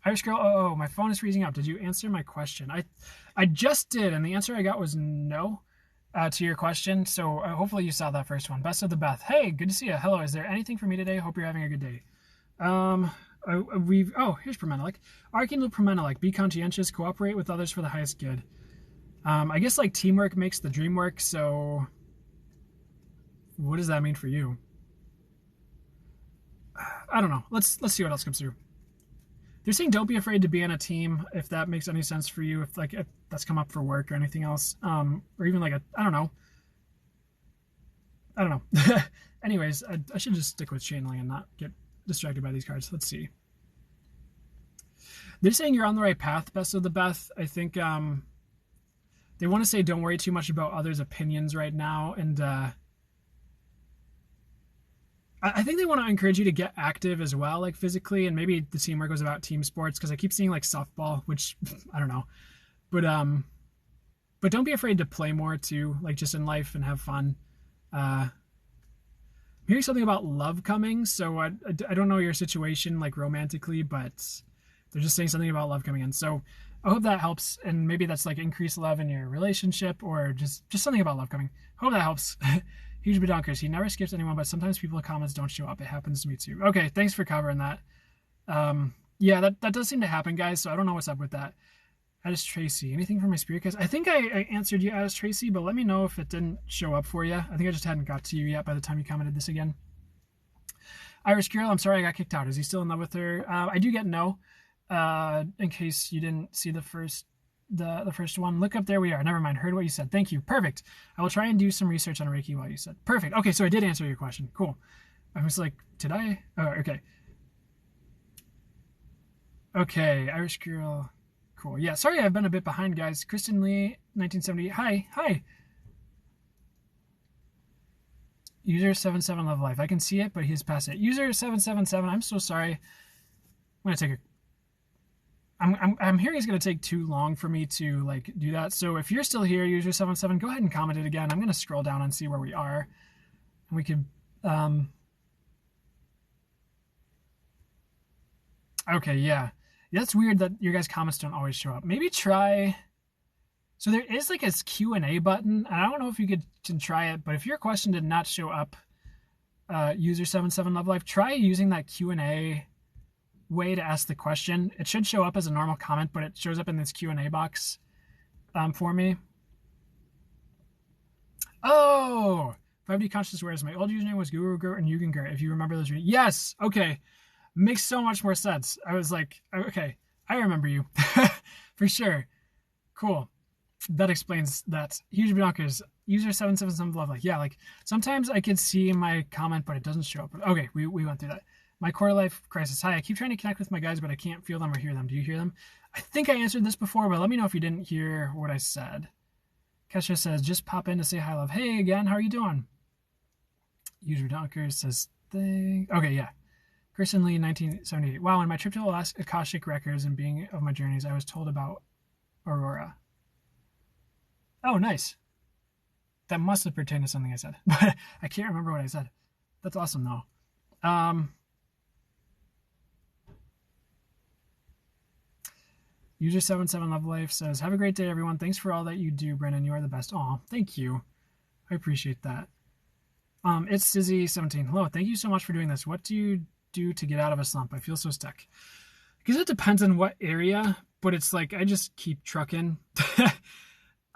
Irish Girl, oh, my phone is freezing up. Did you answer my question? I just did, and the answer I got was no to your question, so hopefully you saw that first one. Best of the Beth. Hey, good to see you. Hello, is there anything for me today? Hope you're having a good day. Here's Permenelik. Archangel Permenelik. Be conscientious, cooperate with others for the highest good. I guess like teamwork makes the dream work, so what does that mean for you? I don't know. Let's see what else comes through. They're saying don't be afraid to be on a team, if that makes any sense for you, if that's come up for work or anything else, or even like I don't know. Anyways, I should just stick with channeling and not get distracted by these cards. Let's see. They're saying you're on the right path, Best of the Beth. I think they want to say don't worry too much about others' opinions right now, and I think they want to encourage you to get active as well, like physically, and maybe the teamwork was about team sports, because I keep seeing like softball, which I don't know, but don't be afraid to play more too, like just in life, and have fun. I'm hearing something about love coming, so I don't know your situation like romantically, but they're just saying something about love coming in. So I hope that helps, and maybe that's like increased love in your relationship, or just something about love coming. Hope that helps. Huge Bedonkers. He never skips anyone, but sometimes people in comments don't show up. It happens to me too. Okay, thanks for covering that. Yeah, that does seem to happen, guys, so I don't know what's up with that. Addis Tracy. Anything from my spirit guys? I think I answered you, Addis Tracy, but let me know if it didn't show up for you. I think I just hadn't got to you yet by the time you commented this again. Irish Girl, I'm sorry I got kicked out. Is he still in love with her? I do get no. In case you didn't see the first one. Look up, there we are. Never mind. Heard what you said. Thank you. Perfect. I will try and do some research on Reiki while you said. Perfect. Okay, so I did answer your question. Cool. I was like, did I? Oh, okay. Okay, Irish Girl. Cool. Yeah, sorry I've been a bit behind, guys. Kristen Lee, 1978. Hi. User 77 Love Life. I can see it, but he's past it. User 777. I'm so sorry. I'm gonna take a. I'm hearing it's gonna take too long for me to like do that. So if you're still here, user 77, go ahead and comment it again. I'm gonna scroll down and see where we are, and we could. Okay, yeah. That's weird that your guys' comments don't always show up. Maybe try. So there is like a Q&A button, and I don't know if you can try it, but if your question did not show up, user 77 Love Life, try using that Q&A way to ask the question. It should show up as a normal comment, but it shows up in this Q&A box for me. Oh, 5D Conscious Awareness. My old username was Guru and Yugen if you remember those. Yes. Okay. Makes so much more sense. I was like, okay, I remember you for sure. Cool. That explains that. Huge Bedonkers. User 777 Love Life. Yeah, like sometimes I can see my comment, but it doesn't show up. Okay, we went through that. My quarter life crisis. Hi, I keep trying to connect with my guys, but I can't feel them or hear them. Do you hear them? I think I answered this before, but let me know if you didn't hear what I said. Kesha says, just pop in to say hi, love. Hey again, how are you doing? User Bedonkers says, okay, yeah. Kristen Lee, 1978. Wow, in my trip to the Akashic Records and being of my journeys, I was told about Aurora. Oh, nice. That must have pertained to something I said, but I can't remember what I said. That's awesome, though. User 77 Love Life says, have a great day, everyone. Thanks for all that you do, Brennan. You are the best. Aw, thank you. I appreciate that. It's Sizzy17. Hello, thank you so much for doing this. What do you do to get out of a slump? I feel so stuck. Because it depends on what area, but it's like I just keep trucking.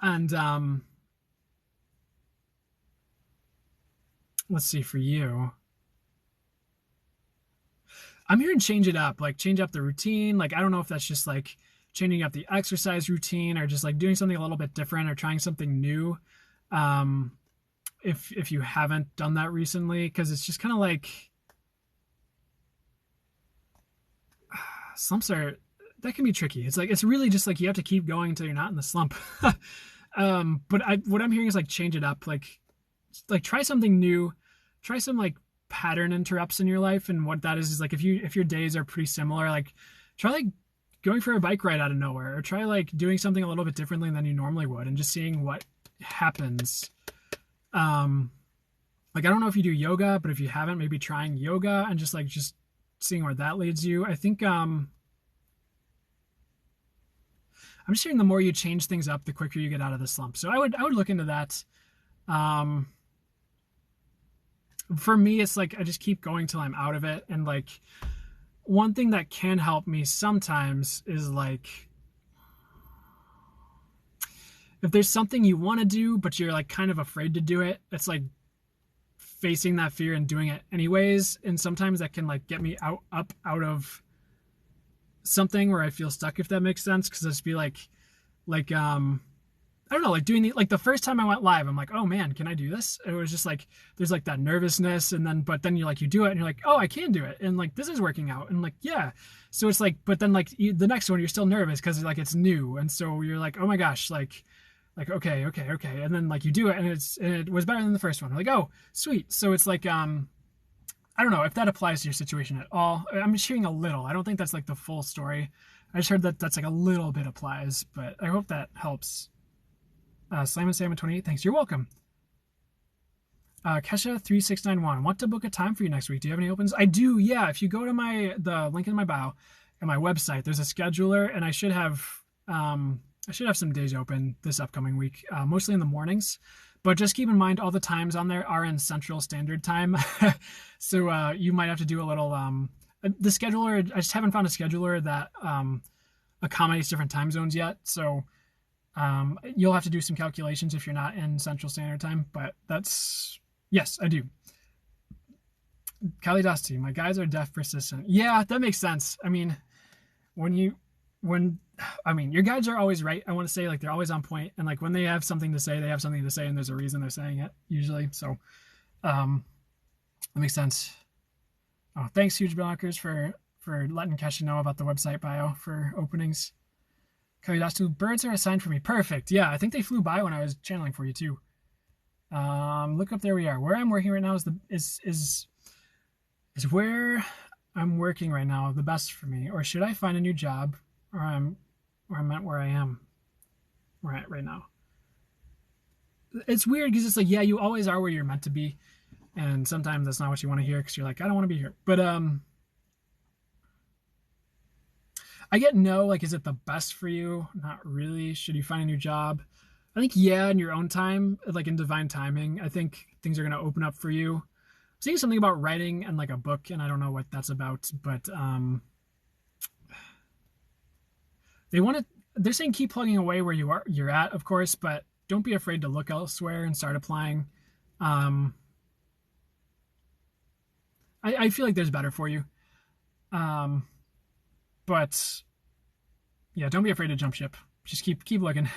And let's see, for you, I'm hearing change it up, like change up the routine. Like I don't know if that's just like changing up the exercise routine or just like doing something a little bit different or trying something new. If you haven't done that recently, because it's just kind of like slumps that can be tricky. It's like it's really just like you have to keep going until you're not in the slump. But what I'm hearing is like change it up, like try something new, try some like pattern interrupts in your life. And what that is like if your days are pretty similar, like try like going for a bike ride out of nowhere, or try like doing something a little bit differently than you normally would and just seeing what happens. Like I don't know if you do yoga, but if you haven't, maybe trying yoga and just seeing where that leads you. I think I'm just hearing the more you change things up, the quicker you get out of the slump. So I would look into that. For me, it's like I just keep going till I'm out of it. And like one thing that can help me sometimes is like if there's something you want to do, but you're like kind of afraid to do it, it's like facing that fear and doing it anyways. And sometimes that can like get me up out of something where I feel stuck, if that makes sense. Cause I just be like, I don't know, like doing the first time I went live, I'm like, oh man, can I do this? And it was just like, there's like that nervousness. And but then you do it and you're like, oh, I can do it. And like, this is working out. And like, yeah. So it's like, but then like the next one, you're still nervous cause like it's new. And so you're like, oh my gosh, like, okay. And then like you do it and it was better than the first one. I'm like, oh, sweet. So it's like, I don't know if that applies to your situation at all. I'm just hearing a little. I don't think that's like the full story. I just heard that that's like a little bit applies, but I hope that helps. Slam and Salmon 28, thanks. You're welcome. Kesha 3691, want to book a time for you next week? Do you have any opens? I do, yeah. If you go to the link in my bio and my website, there's a scheduler, and I should have some days open this upcoming week, mostly in the mornings. But just keep in mind all the times on there are in Central Standard Time. So you might have to do a little the scheduler. I just haven't found a scheduler that accommodates different time zones yet. So you'll have to do some calculations if you're not in Central Standard Time. But that's, yes, I do. Kalidasti, my guys are deaf persistent. Yeah, that makes sense. I mean, your guides are always right. I want to say, like, they're always on point, and like when they have something to say, they have something to say, and there's a reason they're saying it usually. So, that makes sense. Oh, thanks, Huge Blockers, for letting Kesha know about the website bio for openings. Kalidasti, birds are assigned for me. Perfect. Yeah, I think they flew by when I was channeling for you too. Look up, there we are. Where I'm working right now is where I'm working right now the best for me, or should I find a new job, or I'm at where I am right now? It's weird because it's like, yeah, you always are where you're meant to be, and sometimes that's not what you want to hear because you're like, I don't want to be here. But I get no, like, is it the best for you? Not really. Should you find a new job? I think, yeah, in your own time, like in divine timing, I think things are going to open up for you. Seeing something about writing and like a book, and I don't know what that's about, but they're saying keep plugging away where you're at, of course, but don't be afraid to look elsewhere and start applying. I feel like there's better for you. But yeah, don't be afraid to jump ship. Just keep looking.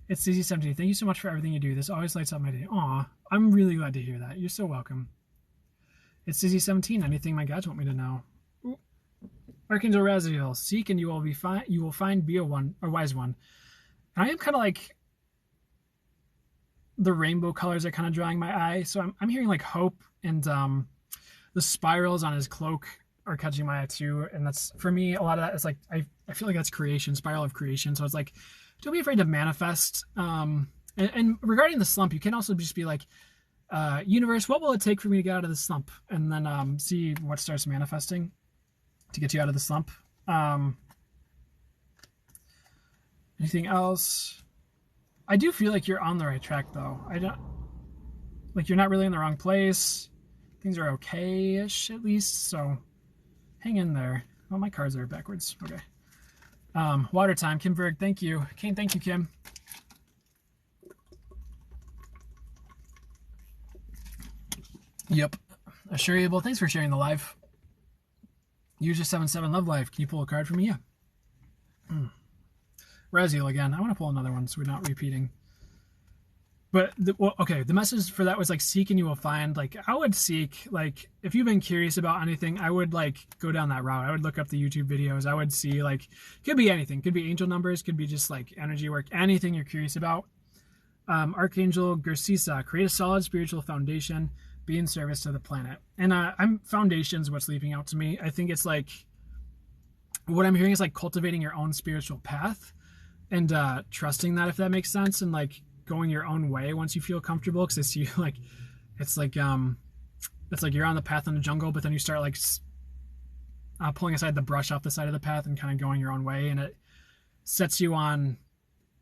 It's CZ17. Thank you so much for everything you do. This always lights up my day. Aw, I'm really glad to hear that. You're so welcome. It's CZ17. Anything my guides want me to know. Ooh. Archangel Raziel, seek and you will find, be a wise one. And I am kind of like, the rainbow colors are kind of drawing my eye. So I'm hearing like hope, and the spirals on his cloak are catching my eye too. And that's, for me, a lot of that is like, I feel like that's creation, spiral of creation. So it's like, don't be afraid to manifest. And regarding the slump, you can also just be like, universe, what will it take for me to get out of the slump? And then see what starts manifesting to get you out of the slump. Anything else? I do feel like you're on the right track, though. Like, you're not really in the wrong place. Things are okay-ish, at least, so hang in there. Oh, my cards are backwards. Okay. Water time. Kim Berg, thank you. Kane, thank you, Kim. Yep. Assureable, thanks for sharing the live. User77, love life. Can you pull a card for me? Yeah. Raziel again. I want to pull another one so we're not repeating. But, okay, the message for that was, like, seek and you will find. Like, I would seek, like, if you've been curious about anything, I would, like, go down that route. I would look up the YouTube videos. I would see, like, could be anything. Could be angel numbers. Could be just, like, energy work. Anything you're curious about. Archangel Gersisa, create a solid spiritual foundation. Be in service to the planet. And foundation's what's leaping out to me. I think it's, like, what I'm hearing is, like, cultivating your own spiritual path. And trusting that, if that makes sense. And, like, going your own way once you feel comfortable, because I see, like, it's like you're on the path in the jungle, but then you start, like, pulling aside the brush off the side of the path and kind of going your own way, and it sets you on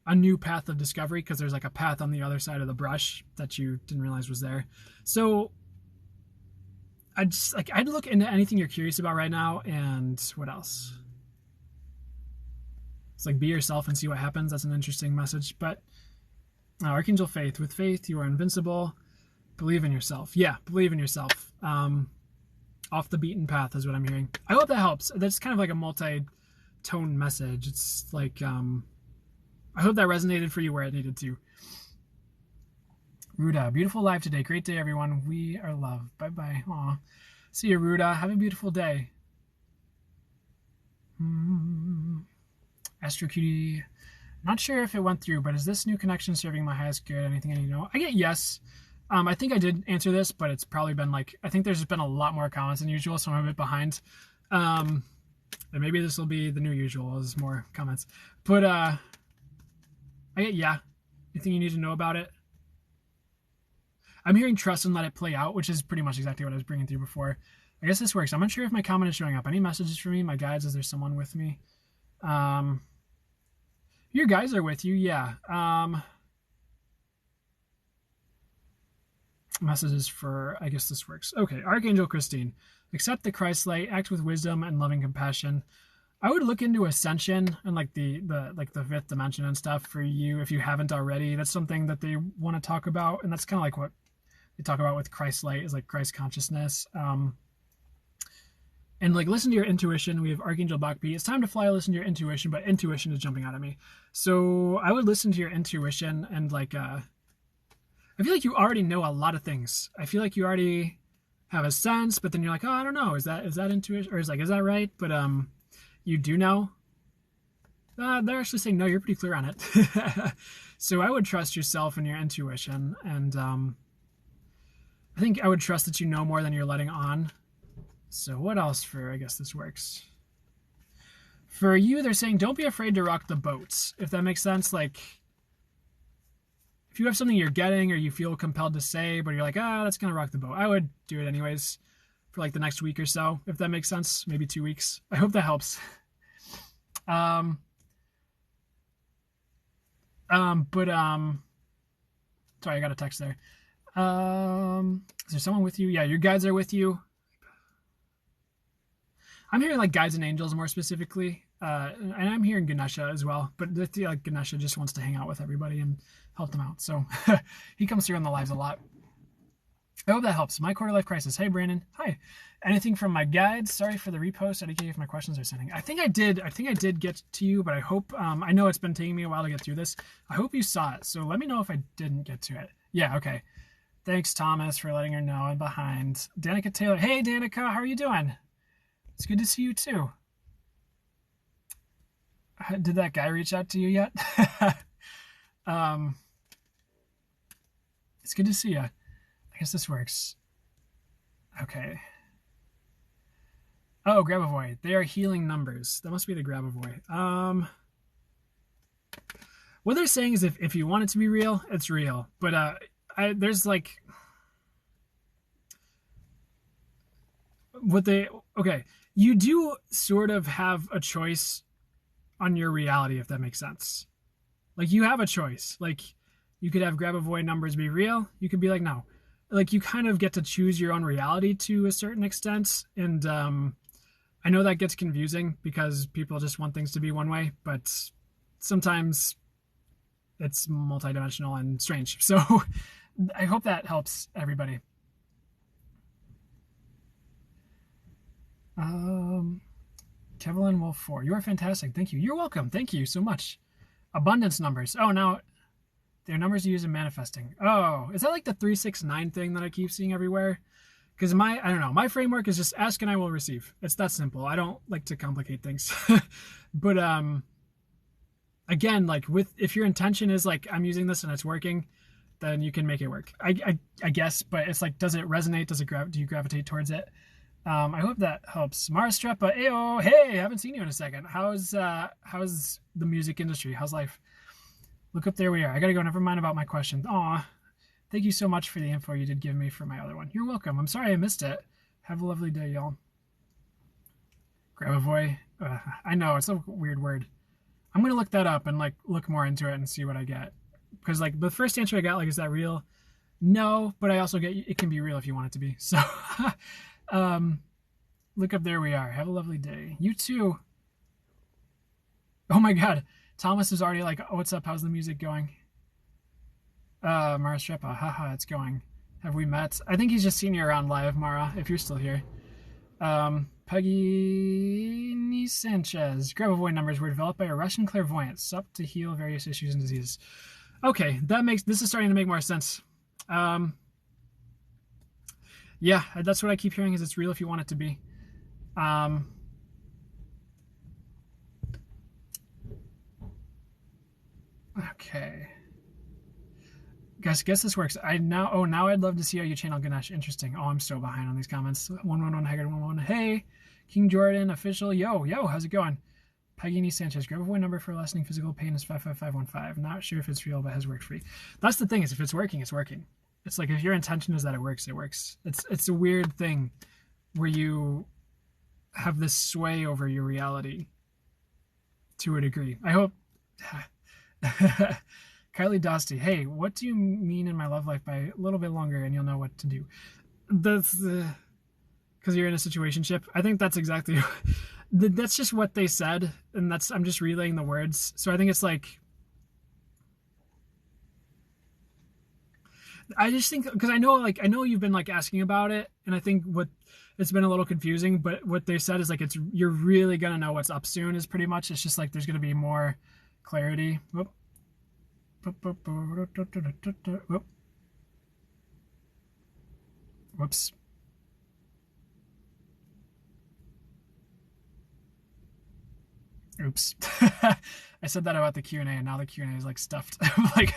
a new path of discovery, because there's, like, a path on the other side of the brush that you didn't realize was there. So I'd look into anything you're curious about right now. And what else? It's like, be yourself and see what happens. That's an interesting message. But Archangel Faith, with faith you are invincible. Believe in yourself. Yeah, believe in yourself. Off the beaten path is what I'm hearing. I hope that helps. That's kind of like a multi-tone message. It's like, I hope that resonated for you where it needed to. Ruda, beautiful live today. Great day, everyone. We are loved. Bye-bye. Aw. See you, Ruda. Have a beautiful day. Astro Cutie. Not sure if it went through, but is this new connection serving my highest good? Anything I need to know? I get yes. I think I did answer this, but it's probably been like, I think there's been a lot more comments than usual, so I'm a bit behind. And maybe this will be the new usual as more comments. But I get yeah. Anything you need to know about it? I'm hearing trust and let it play out, which is pretty much exactly what I was bringing through before. I guess this works. I'm unsure if my comment is showing up. Any messages for me? My guides, is there someone with me? Your guys are with you, yeah. Messages for, I guess this works. Okay, Archangel Christine. Accept the Christ light, act with wisdom and loving compassion. I would look into ascension and like the fifth dimension and stuff for you if you haven't already. That's something that they want to talk about, and that's kind of like what they talk about with Christ light, is like Christ consciousness. And like listen to your intuition. We have Archangel Bakbi. It's time to fly. Listen to your intuition, but intuition is jumping out at me. So I would listen to your intuition and like I feel like you already know a lot of things. I feel like you already have a sense, but then you're like, oh, I don't know. Is that intuition, or is that right? But you do know. They're actually saying no. You're pretty clear on it. So I would trust yourself and your intuition, and I think I would trust that you know more than you're letting on. So what else for, I guess this works. For you, they're saying don't be afraid to rock the boats, if that makes sense. Like, if you have something you're getting or you feel compelled to say, but you're like, that's going to rock the boat, I would do it anyways for like the next week or so, if that makes sense. Maybe 2 weeks. I hope that helps. Sorry, I got a text there. Is there someone with you? Yeah, your guides are with you. I'm hearing like guides and angels more specifically, and I'm hearing Ganesha as well. But like Ganesha just wants to hang out with everybody and help them out, so he comes through on the lives a lot. I hope that helps. My quarter life crisis. Hey Brandon. Hi. Anything from my guides? Sorry for the repost. I didn't get if my questions are sending. I think I did get to you, but I hope I know it's been taking me a while to get through this. I hope you saw it. So let me know if I didn't get to it. Yeah. Okay. Thanks, Thomas, for letting her know I'm behind. Danica Taylor. Hey, Danica. How are you doing? It's good to see you too. Did that guy reach out to you yet? It's good to see you. I guess this works. Okay. Oh, Grabavoy. They are healing numbers. That must be the Grabavoy. What they're saying is if you want it to be real, it's real. But there's like... Okay. You do sort of have a choice on your reality, if that makes sense. Like, you have a choice. Like, you could have Grabavoy numbers be real. You could be like, no. Like, you kind of get to choose your own reality to a certain extent. And I know that gets confusing because people just want things to be one way, but sometimes it's multidimensional and strange. So I hope that helps everybody. Kevlin Wolf 4. You are fantastic. Thank you. You're welcome. Thank you so much. Abundance numbers. Oh, now they're numbers you use in manifesting. Oh, is that like the 369 thing that I keep seeing everywhere? Because I don't know. My framework is just ask and I will receive. It's that simple. I don't like to complicate things. But again, like if your intention is like, I'm using this and it's working, then you can make it work. I guess, but it's like, does it resonate? Do you gravitate towards it? I hope that helps. Mara Strepa, ayo, hey, haven't seen you in a second. How's the music industry? How's life? Look up, there we are. I gotta go. Never mind about my question. Aw, thank you so much for the info you did give me for my other one. You're welcome. I'm sorry I missed it. Have a lovely day, y'all. Grabavoy. I know it's a weird word. I'm gonna look that up and like look more into it and see what I get. Because like the first answer I got, like, is that real? No, but I also get it can be real if you want it to be. So. Look up, there we are. Have a lovely day. You too. Oh my god. Thomas is already like, oh, what's up? How's the music going? Mara Strepa. Haha, it's going. Have we met? I think he's just seen you around live, Mara, if you're still here. Peggy Sanchez. Grabavoy numbers were developed by a Russian clairvoyant, sup to heal various issues and diseases. Okay, this is starting to make more sense. Yeah, that's what I keep hearing, is it's real if you want it to be. Okay. Guess this works. Now I'd love to see how you channel Ganesh. Interesting. Oh, I'm so behind on these comments. 111 Haggard 111. Hey, King Jordan official. Yo, how's it going? Peggy Sanchez. Grabavoy number for lessening physical pain is 55515. Not sure if it's real, but has worked for you. That's the thing, is if it's working, it's working. It's like, if your intention is that it works, it works. It's a weird thing where you have this sway over your reality to a degree. I hope, Kylie Dosty, hey, what do you mean in my love life by a little bit longer and you'll know what to do? That's because you're in a situationship. I think that's exactly that's just what they said, and I'm just relaying the words. So I think it's like, I just think, because I know you've been like asking about it, and I think what it's been a little confusing, but what they said is like you're really gonna know what's up soon is pretty much. It's just like there's gonna be more clarity. Whoop. Whoops. Oops. I said that about the Q&A, and now the Q&A is like stuffed. I'm like,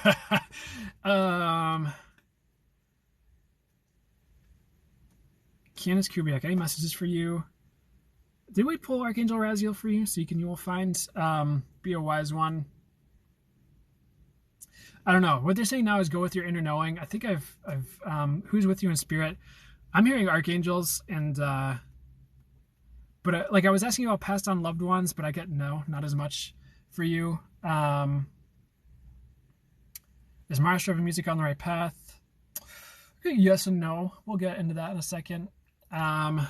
Candace Kubiak, any messages for you? Did we pull Archangel Raziel for you? Seek and you will find. Be a wise one. I don't know. What they're saying now is go with your inner knowing. I think I've who's with you in spirit? I'm hearing archangels, and but like I was asking about passed on loved ones, but I get no, not as much for you. Is Maestro of music on the right path? Yes and no. We'll get into that in a second. It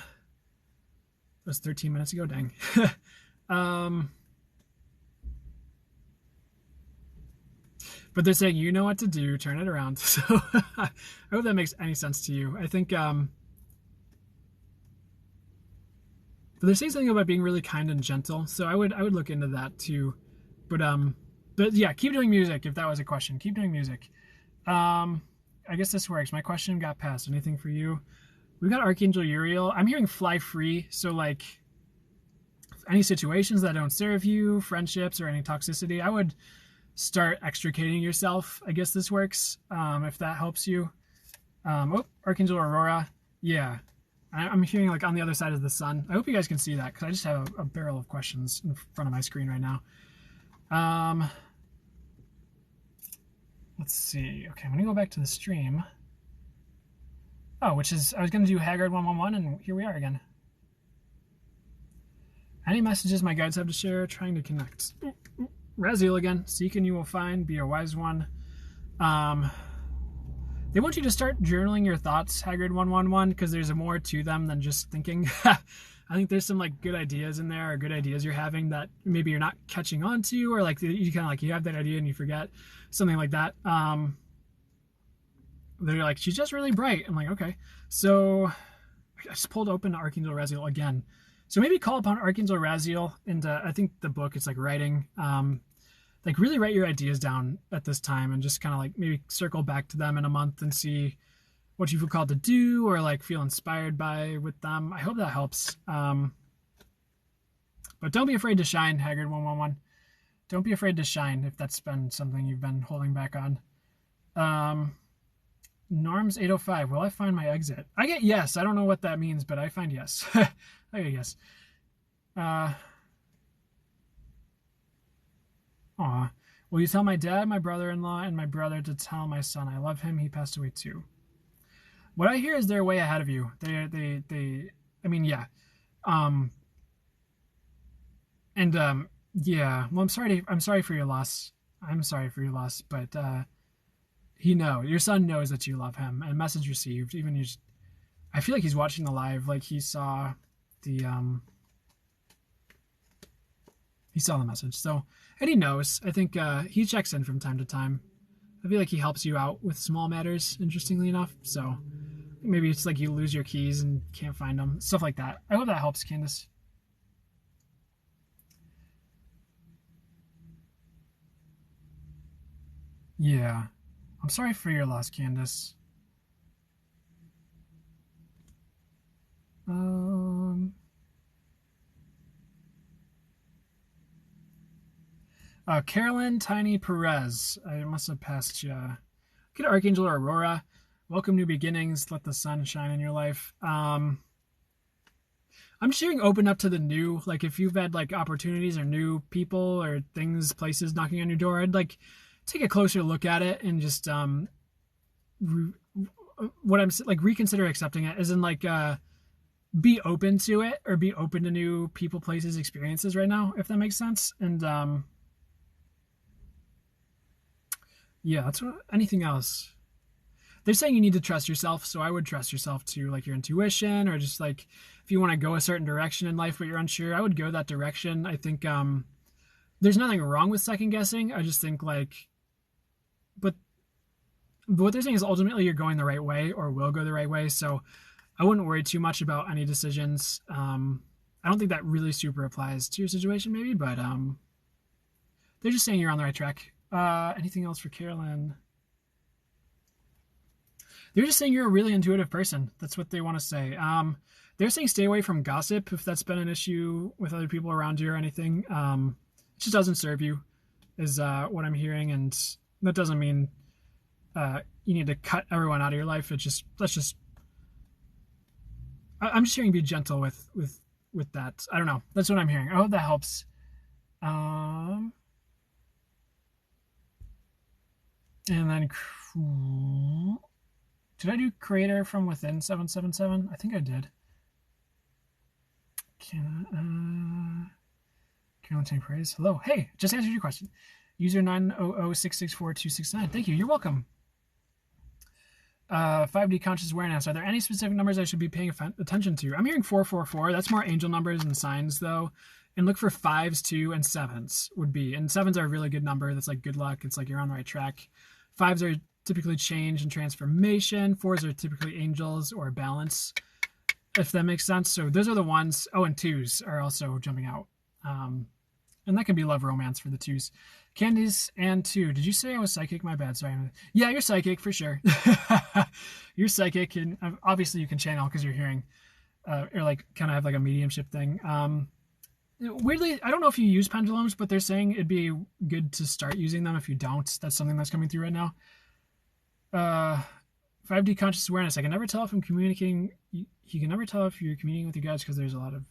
was 13 minutes ago. Dang. But they're saying you know what to do. Turn it around. So I hope that makes any sense to you. I think. But they're saying something about being really kind and gentle. So I would look into that too. But yeah, keep doing music if that was a question. Keep doing music. I guess this works. My question got passed. Anything for you? We got Archangel Uriel. I'm hearing fly free. So like any situations that don't serve you, friendships or any toxicity, I would start extricating yourself. I guess this works. If that helps you. Archangel Aurora. Yeah. I'm hearing like on the other side of the sun. I hope you guys can see that because I just have a barrel of questions in front of my screen right now. Let's see. Okay, I'm going to go back to the stream. Oh, which is, I was going to do Haggard 111, and here we are again. Any messages my guides have to share? Trying to connect. Raziel again. Seek and you will find. Be a wise one. They want you to start journaling your thoughts, Haggard 111, because there's more to them than just thinking. I think there's some like good ideas in there, or good ideas you're having that maybe you're not catching on to, or like you kind of like you have that idea and you forget, something like that. They're like, she's just really bright. I'm like, okay. So I just pulled open Archangel Raziel again. So maybe call upon Archangel Raziel, and I think the book it's like writing. Like really write your ideas down at this time and just kind of like maybe circle back to them in a month and see what you feel called to do or like feel inspired by with them. I hope that helps. But don't be afraid to shine, Haggard 111. Don't be afraid to shine if that's been something you've been holding back on. Norms 805. Will I find my exit? I get yes. I don't know what that means, but I find yes. I get yes. Aw. Will you tell my dad, my brother-in-law, and my brother to tell my son I love him? He passed away too. What I hear is they're way ahead of you. I mean, yeah. Yeah. Well, I'm sorry for your loss. I'm sorry for your loss, but your son knows that you love him, and message received. I feel like he's watching the live, like he saw the message. So, and he knows. I think he checks in from time to time. I feel like he helps you out with small matters, interestingly enough. So maybe it's like you lose your keys and can't find them, stuff like that. I hope that helps, Candace. Yeah. I'm sorry for your loss, Candace. Carolyn Tiny Perez. I must have passed you. Get Archangel Aurora. Welcome new beginnings. Let the sun shine in your life. I'm just hearing open up to the new. Like if you've had like opportunities or new people or things, places knocking on your door, I'd like take a closer look at it and just what I'm like reconsider accepting it. As in like be open to it or be open to new people, places, experiences right now, if that makes sense. And Yeah, that's what, anything else. They're saying you need to trust yourself, so I would trust yourself to like your intuition, or just like if you want to go a certain direction in life but you're unsure, I would go that direction. I think there's nothing wrong with second guessing. I just think like, but what they're saying is ultimately you're going the right way or will go the right way. So I wouldn't worry too much about any decisions. I don't think that really super applies to your situation, maybe, but they're just saying you're on the right track. Anything else for Carolyn? They're just saying you're a really intuitive person. That's what they want to say. They're saying stay away from gossip if that's been an issue with other people around you or anything. It just doesn't serve you, is what I'm hearing, and that doesn't mean you need to cut everyone out of your life. It's just I'm just hearing be gentle with that. I don't know. That's what I'm hearing. I hope that helps. And then did I do creator from within 777? I think I did. Carolyn Praise. Hello. Hey, just answered your question. User 900664269. Thank you. You're welcome. 5D conscious awareness. Are there any specific numbers I should be paying attention to? I'm hearing 444. That's more angel numbers and signs, though. And look for 5s, 2, and 7s would be. And 7s are a really good number. That's like good luck. It's like you're on the right track. 5s are typically change and transformation. 4s are typically angels or balance, if that makes sense. So those are the ones. Oh, and 2s are also jumping out. And that can be love romance for the 2s. Candies and 2. Did you say I was psychic? My bad. Sorry. Yeah, you're psychic for sure. You're psychic, and obviously you can channel because you're hearing, or like kind of have like a mediumship thing. Weirdly, I don't know if you use pendulums, but they're saying it'd be good to start using them if you don't. That's something that's coming through right now. 5D conscious awareness. I can never tell if I'm communicating. He can never tell if you're communicating with your guides because there's a lot of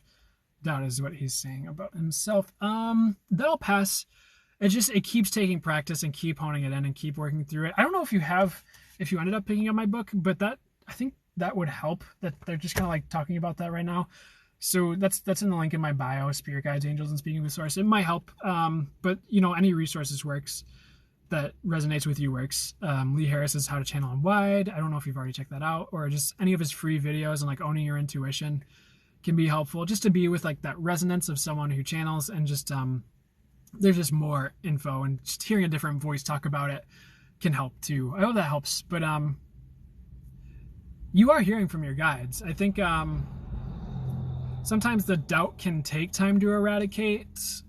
doubt, is what he's saying about himself. That'll pass. It keeps taking practice and keep honing it in and keep working through it. I don't know if you ended up picking up my book, but I think that would help. That they're just kind of like talking about that right now. So that's in the link in my bio, Spirit Guides, Angels, and Speaking with Source. It might help. But any resources works that resonates with you works. Lee Harris's How to Channel and Wide. I don't know if you've already checked that out, or just any of his free videos on like owning your intuition can be helpful, just to be with like that resonance of someone who channels, and just there's just more info, and just hearing a different voice talk about it can help too. I hope that helps. But you are hearing from your guides. I think sometimes the doubt can take time to eradicate, just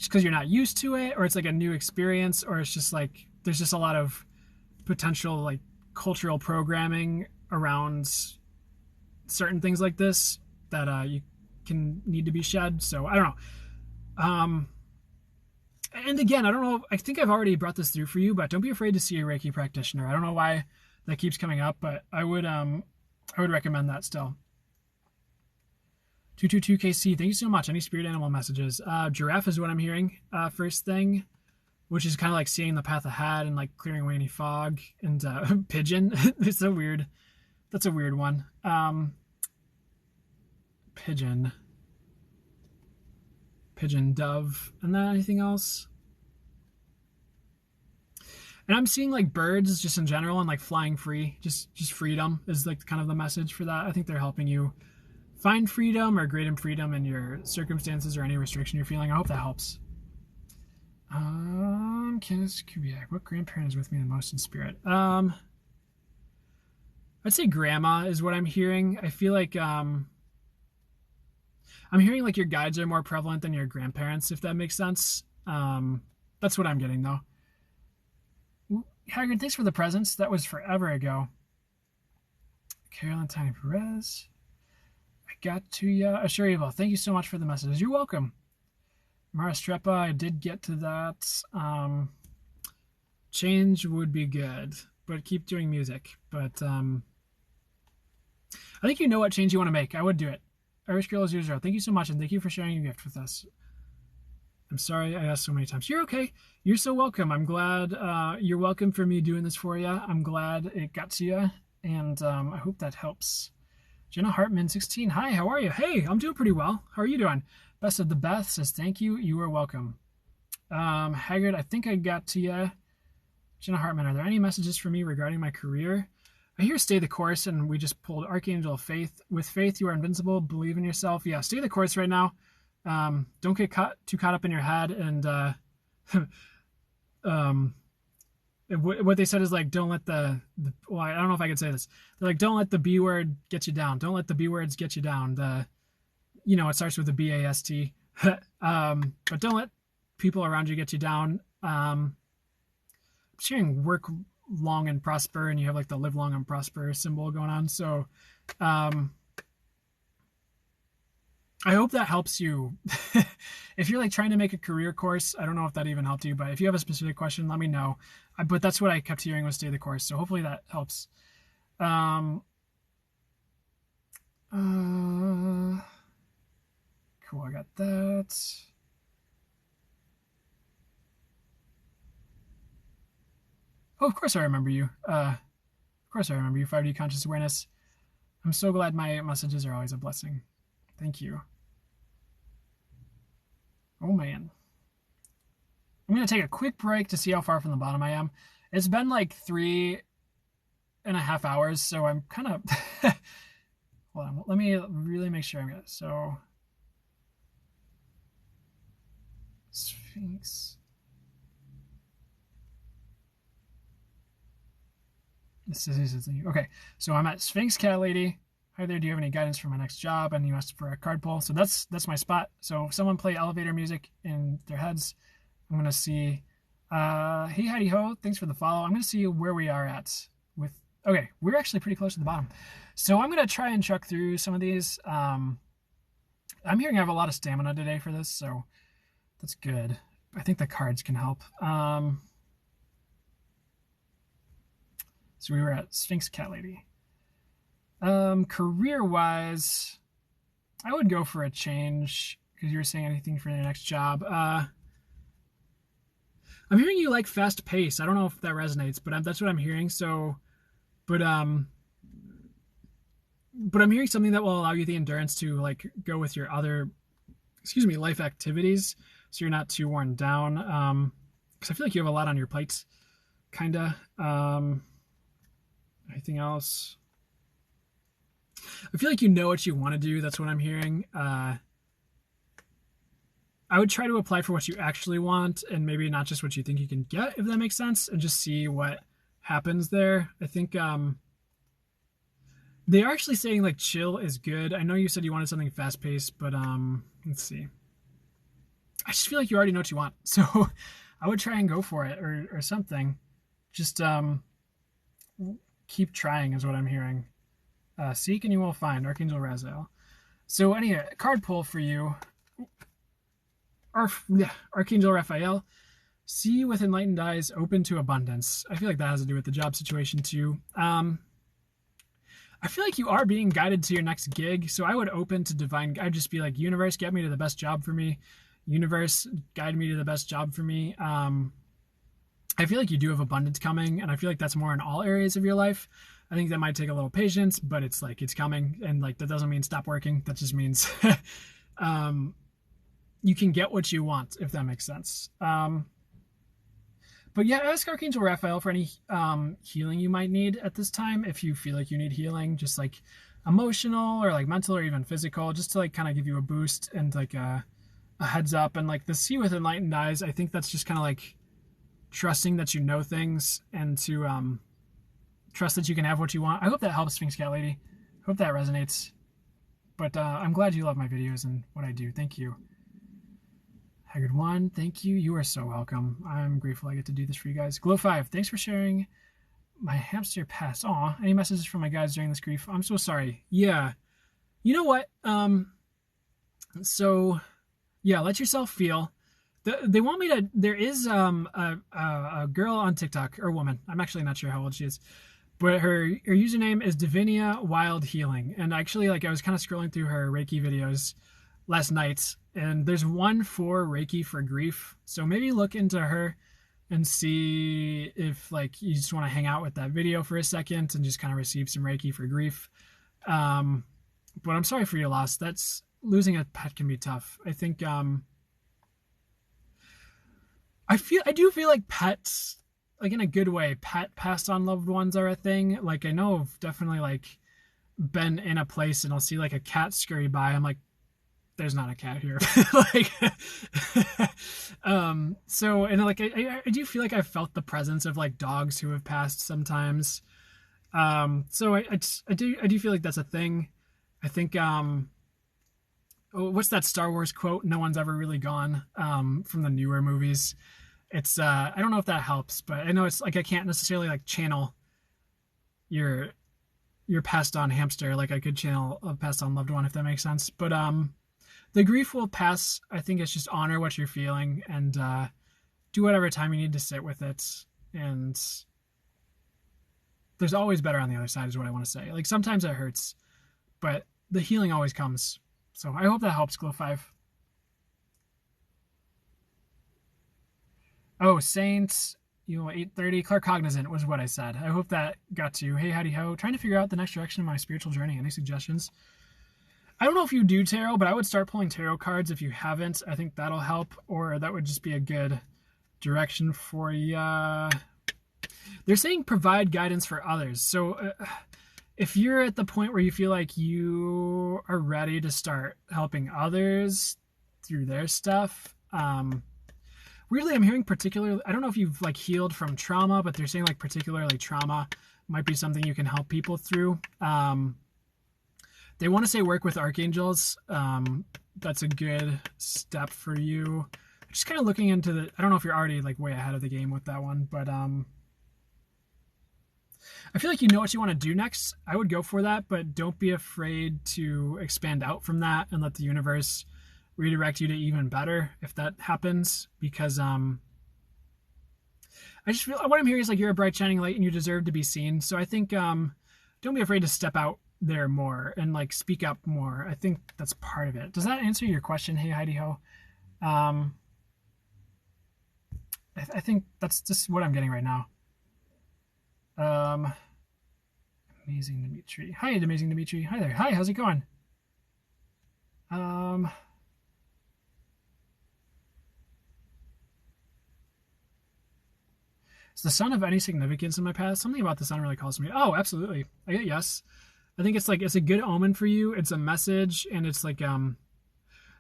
because you're not used to it, or it's like a new experience, or it's just like there's just a lot of potential like cultural programming around certain things like this that you can need to be shed. So I don't know. And again, I don't know. I think I've already brought this through for you, but don't be afraid to see a Reiki practitioner. I don't know why that keeps coming up, but I would recommend that still. 222KC, thank you so much. Any spirit animal messages? Giraffe is what I'm hearing first thing, which is kind of like seeing the path ahead and like clearing away any fog. And pigeon, it's so weird. That's a weird one. Pigeon, dove, and then anything else? And I'm seeing like birds just in general, and like flying free, just freedom is like kind of the message for that. I think they're helping you find freedom or greater freedom in your circumstances or any restriction you're feeling. I hope that helps. Candace Kubiak, what grandparent is with me the most in spirit? I'd say grandma is what I'm hearing. I feel like I'm hearing like your guides are more prevalent than your grandparents, if that makes sense. That's what I'm getting though. Haggard, thanks for the presents. That was forever ago. Carolyn Tiny Perez, I got to ya. Assurable, thank you so much for the messages. You're welcome. Mara Strepa, I did get to that. Change would be good, but keep doing music. But I think you know what change you want to make. I would do it. Irish Girl 00, thank you so much, and thank you for sharing your gift with us. I'm sorry I asked so many times. You're okay. You're so welcome. I'm glad you're welcome for me doing this for you. I'm glad it got to you, and I hope that helps. Jenna Hartman, 16. Hi, how are you? Hey, I'm doing pretty well. How are you doing? Best of the Beth says thank you. You are welcome. Haggard, I think I got to you. Jenna Hartman, are there any messages for me regarding my career? I hear stay the course, and we just pulled Archangel of Faith. With faith, you are invincible. Believe in yourself. Yeah, stay the course right now. Don't get too caught up in your head. And what they said is like, don't let the well, I don't know if I could say this. They're like, don't let the B word get you down. Don't let the B words get you down. It starts with the BAST. But don't let people around you get you down. Sharing work long and prosper, and you have like the live long and prosper symbol going on. So I hope that helps you. If you're like trying to make a career course, I don't know if that even helped you, but if you have a specific question, let me know. But that's what I kept hearing was stay the course. So hopefully that helps. Cool. I got that. Oh, of course I remember you. 5D Conscious Awareness. I'm so glad my messages are always a blessing. Thank you. Oh, man. I'm going to take a quick break to see how far from the bottom I am. It's been like 3.5 hours, so I'm kind of... Hold on. Let me really make sure I'm good. So... Sphinx... Okay, so I'm at Sphinx Cat Lady. Hi there, do you have any guidance for my next job? And you asked for a card pull. So that's my spot. So if someone play elevator music in their heads, I'm going to see, hey, howdy ho, thanks for the follow. I'm going to see where we are at with, okay, we're actually pretty close to the bottom. So I'm going to try and chuck through some of these. I'm hearing I have a lot of stamina today for this, so that's good. I think the cards can help. So we were at Sphinx Cat Lady. Career-wise, I would go for a change because you were saying anything for your next job. I'm hearing you like fast pace. I don't know if that resonates, but that's what I'm hearing. So, but I'm hearing something that will allow you the endurance to like go with your other, life activities, so you're not too worn down. Because I feel like you have a lot on your plate, kinda. Anything else? I feel like you know what you want to do. That's what I'm hearing. I would try to apply for what you actually want and maybe not just what you think you can get, if that makes sense, and just see what happens there. I think they are actually saying like chill is good. I know you said you wanted something fast paced, but let's see. I just feel like you already know what you want. So I would try and go for it or something. Just keep trying is what I'm hearing. Seek and you will find. Archangel Raziel. So anyway, card pull for you. Archangel Raphael. See with enlightened eyes, open to abundance. I feel like that has to do with the job situation too. I feel like you are being guided to your next gig. So I would open to divine. I'd just be like, universe, get me to the best job for me. Universe, guide me to the best job for me. I feel like you do have abundance coming, and I feel like that's more in all areas of your life. I think that might take a little patience, but it's like it's coming, and like that doesn't mean stop working. That just means you can get what you want, if that makes sense. But yeah, ask Archangel Raphael for any healing you might need at this time. If you feel like you need healing, just like emotional or like mental or even physical, just to like kind of give you a boost and like a heads up. And like the see with enlightened eyes, I think that's just kind of like trusting that you know things and to trust that you can have what you want. I hope that helps, Sphinx Cat Lady. Hope that resonates. But I'm glad you love my videos and what I do. Thank you. Haggard One, thank you. You are so welcome. I'm grateful I get to do this for you guys. Glow 5, thanks for sharing my hamster pass. Aw, any messages from my guys during this grief? I'm so sorry. Yeah. You know what? So, yeah, let yourself feel. They want me to. There is a girl on TikTok, or a woman. I'm actually not sure how old she is, but her username is Divinia Wild Healing. And actually, like I was kind of scrolling through her Reiki videos last night, and there's one for Reiki for grief. So maybe look into her and see if like you just want to hang out with that video for a second and just kind of receive some Reiki for grief. But I'm sorry for your loss. That's losing a pet can be tough. I think. I do feel like pets, like in a good way, passed on loved ones are a thing. Like I know I've definitely like been in a place and I'll see like a cat scurry by. I'm like, there's not a cat here. Like, so, and like, I do feel like I've felt the presence of like dogs who have passed sometimes. So I do feel like that's a thing. I think, what's that Star Wars quote? No one's ever really gone, from the newer movies. It's, I don't know if that helps, but I know it's like, I can't necessarily like channel your, passed on hamster. Like I could channel a passed on loved one, if that makes sense. But, the grief will pass. I think it's just honor what you're feeling and do whatever time you need to sit with it. And there's always better on the other side is what I want to say. Like sometimes it hurts, but the healing always comes. So I hope that helps, Glow 5. Oh, Saints, 8:30. Claircognizant was what I said. I hope that got to you. Hey, howdy ho. Trying to figure out the next direction of my spiritual journey. Any suggestions? I don't know if you do tarot, but I would start pulling tarot cards if you haven't. I think that'll help, or that would just be a good direction for you. They're saying provide guidance for others. So if you're at the point where you feel like you are ready to start helping others through their stuff, weirdly, I'm hearing particularly, I don't know if you've like healed from trauma, but they're saying like particularly trauma might be something you can help people through. They want to say work with archangels. That's a good step for you. Just kind of looking into the, I don't know if you're already like way ahead of the game with that one, but I feel like you know what you want to do next. I would go for that, but don't be afraid to expand out from that and let the universe redirect you to even better if that happens, because I just feel what I'm hearing is like you're a bright shining light and you deserve to be seen. So I think don't be afraid to step out there more and like speak up more. I think that's part of it. Does that answer your question? Hey, Heidi Ho. I think that's just what I'm getting right now. Amazing Dimitri. Hi, Amazing Dimitri. Hi there. Hi, how's it going? Is the sun of any significance in my past? Something about the sun really calls to me. Oh, absolutely. I get yes. I think it's like, it's a good omen for you. It's a message, and it's like,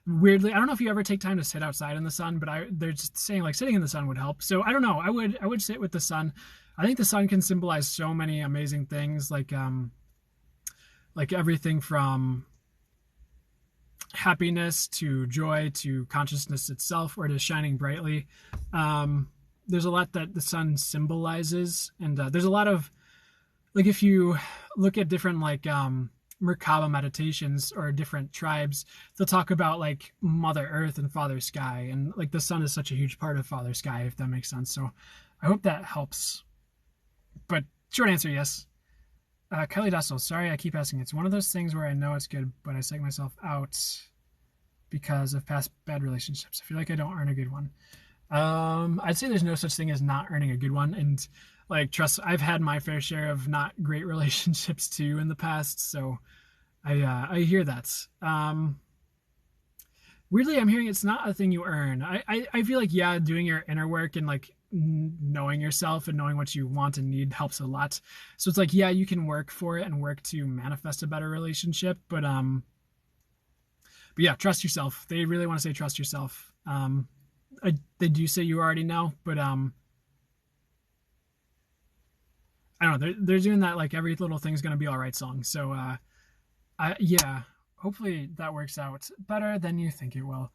weirdly, I don't know if you ever take time to sit outside in the sun, but they're just saying like sitting in the sun would help. So I don't know. I would sit with the sun. I think the sun can symbolize so many amazing things, like everything from happiness to joy to consciousness itself, or to shining brightly. There's a lot that the sun symbolizes, and there's a lot of, like, if you look at different like Merkaba meditations or different tribes, they'll talk about like Mother Earth and Father Sky, and like the sun is such a huge part of Father Sky, if that makes sense. So I hope that helps. But short answer, yes. Kelly Dussel, sorry I keep asking. It's one of those things where I know it's good, but I psych myself out because of past bad relationships. I feel like I don't earn a good one. I'd say there's no such thing as not earning a good one. And like, trust, I've had my fair share of not great relationships too in the past. So I hear that. Weirdly, I'm hearing it's not a thing you earn. I feel like, yeah, doing your inner work and like knowing yourself and knowing what you want and need helps a lot. So it's like, yeah, you can work for it and work to manifest a better relationship. But yeah, trust yourself. They really want to say trust yourself. They do say you already know, but I don't know. They're doing that like every little thing's gonna be all right song. So yeah, hopefully that works out better than you think it will.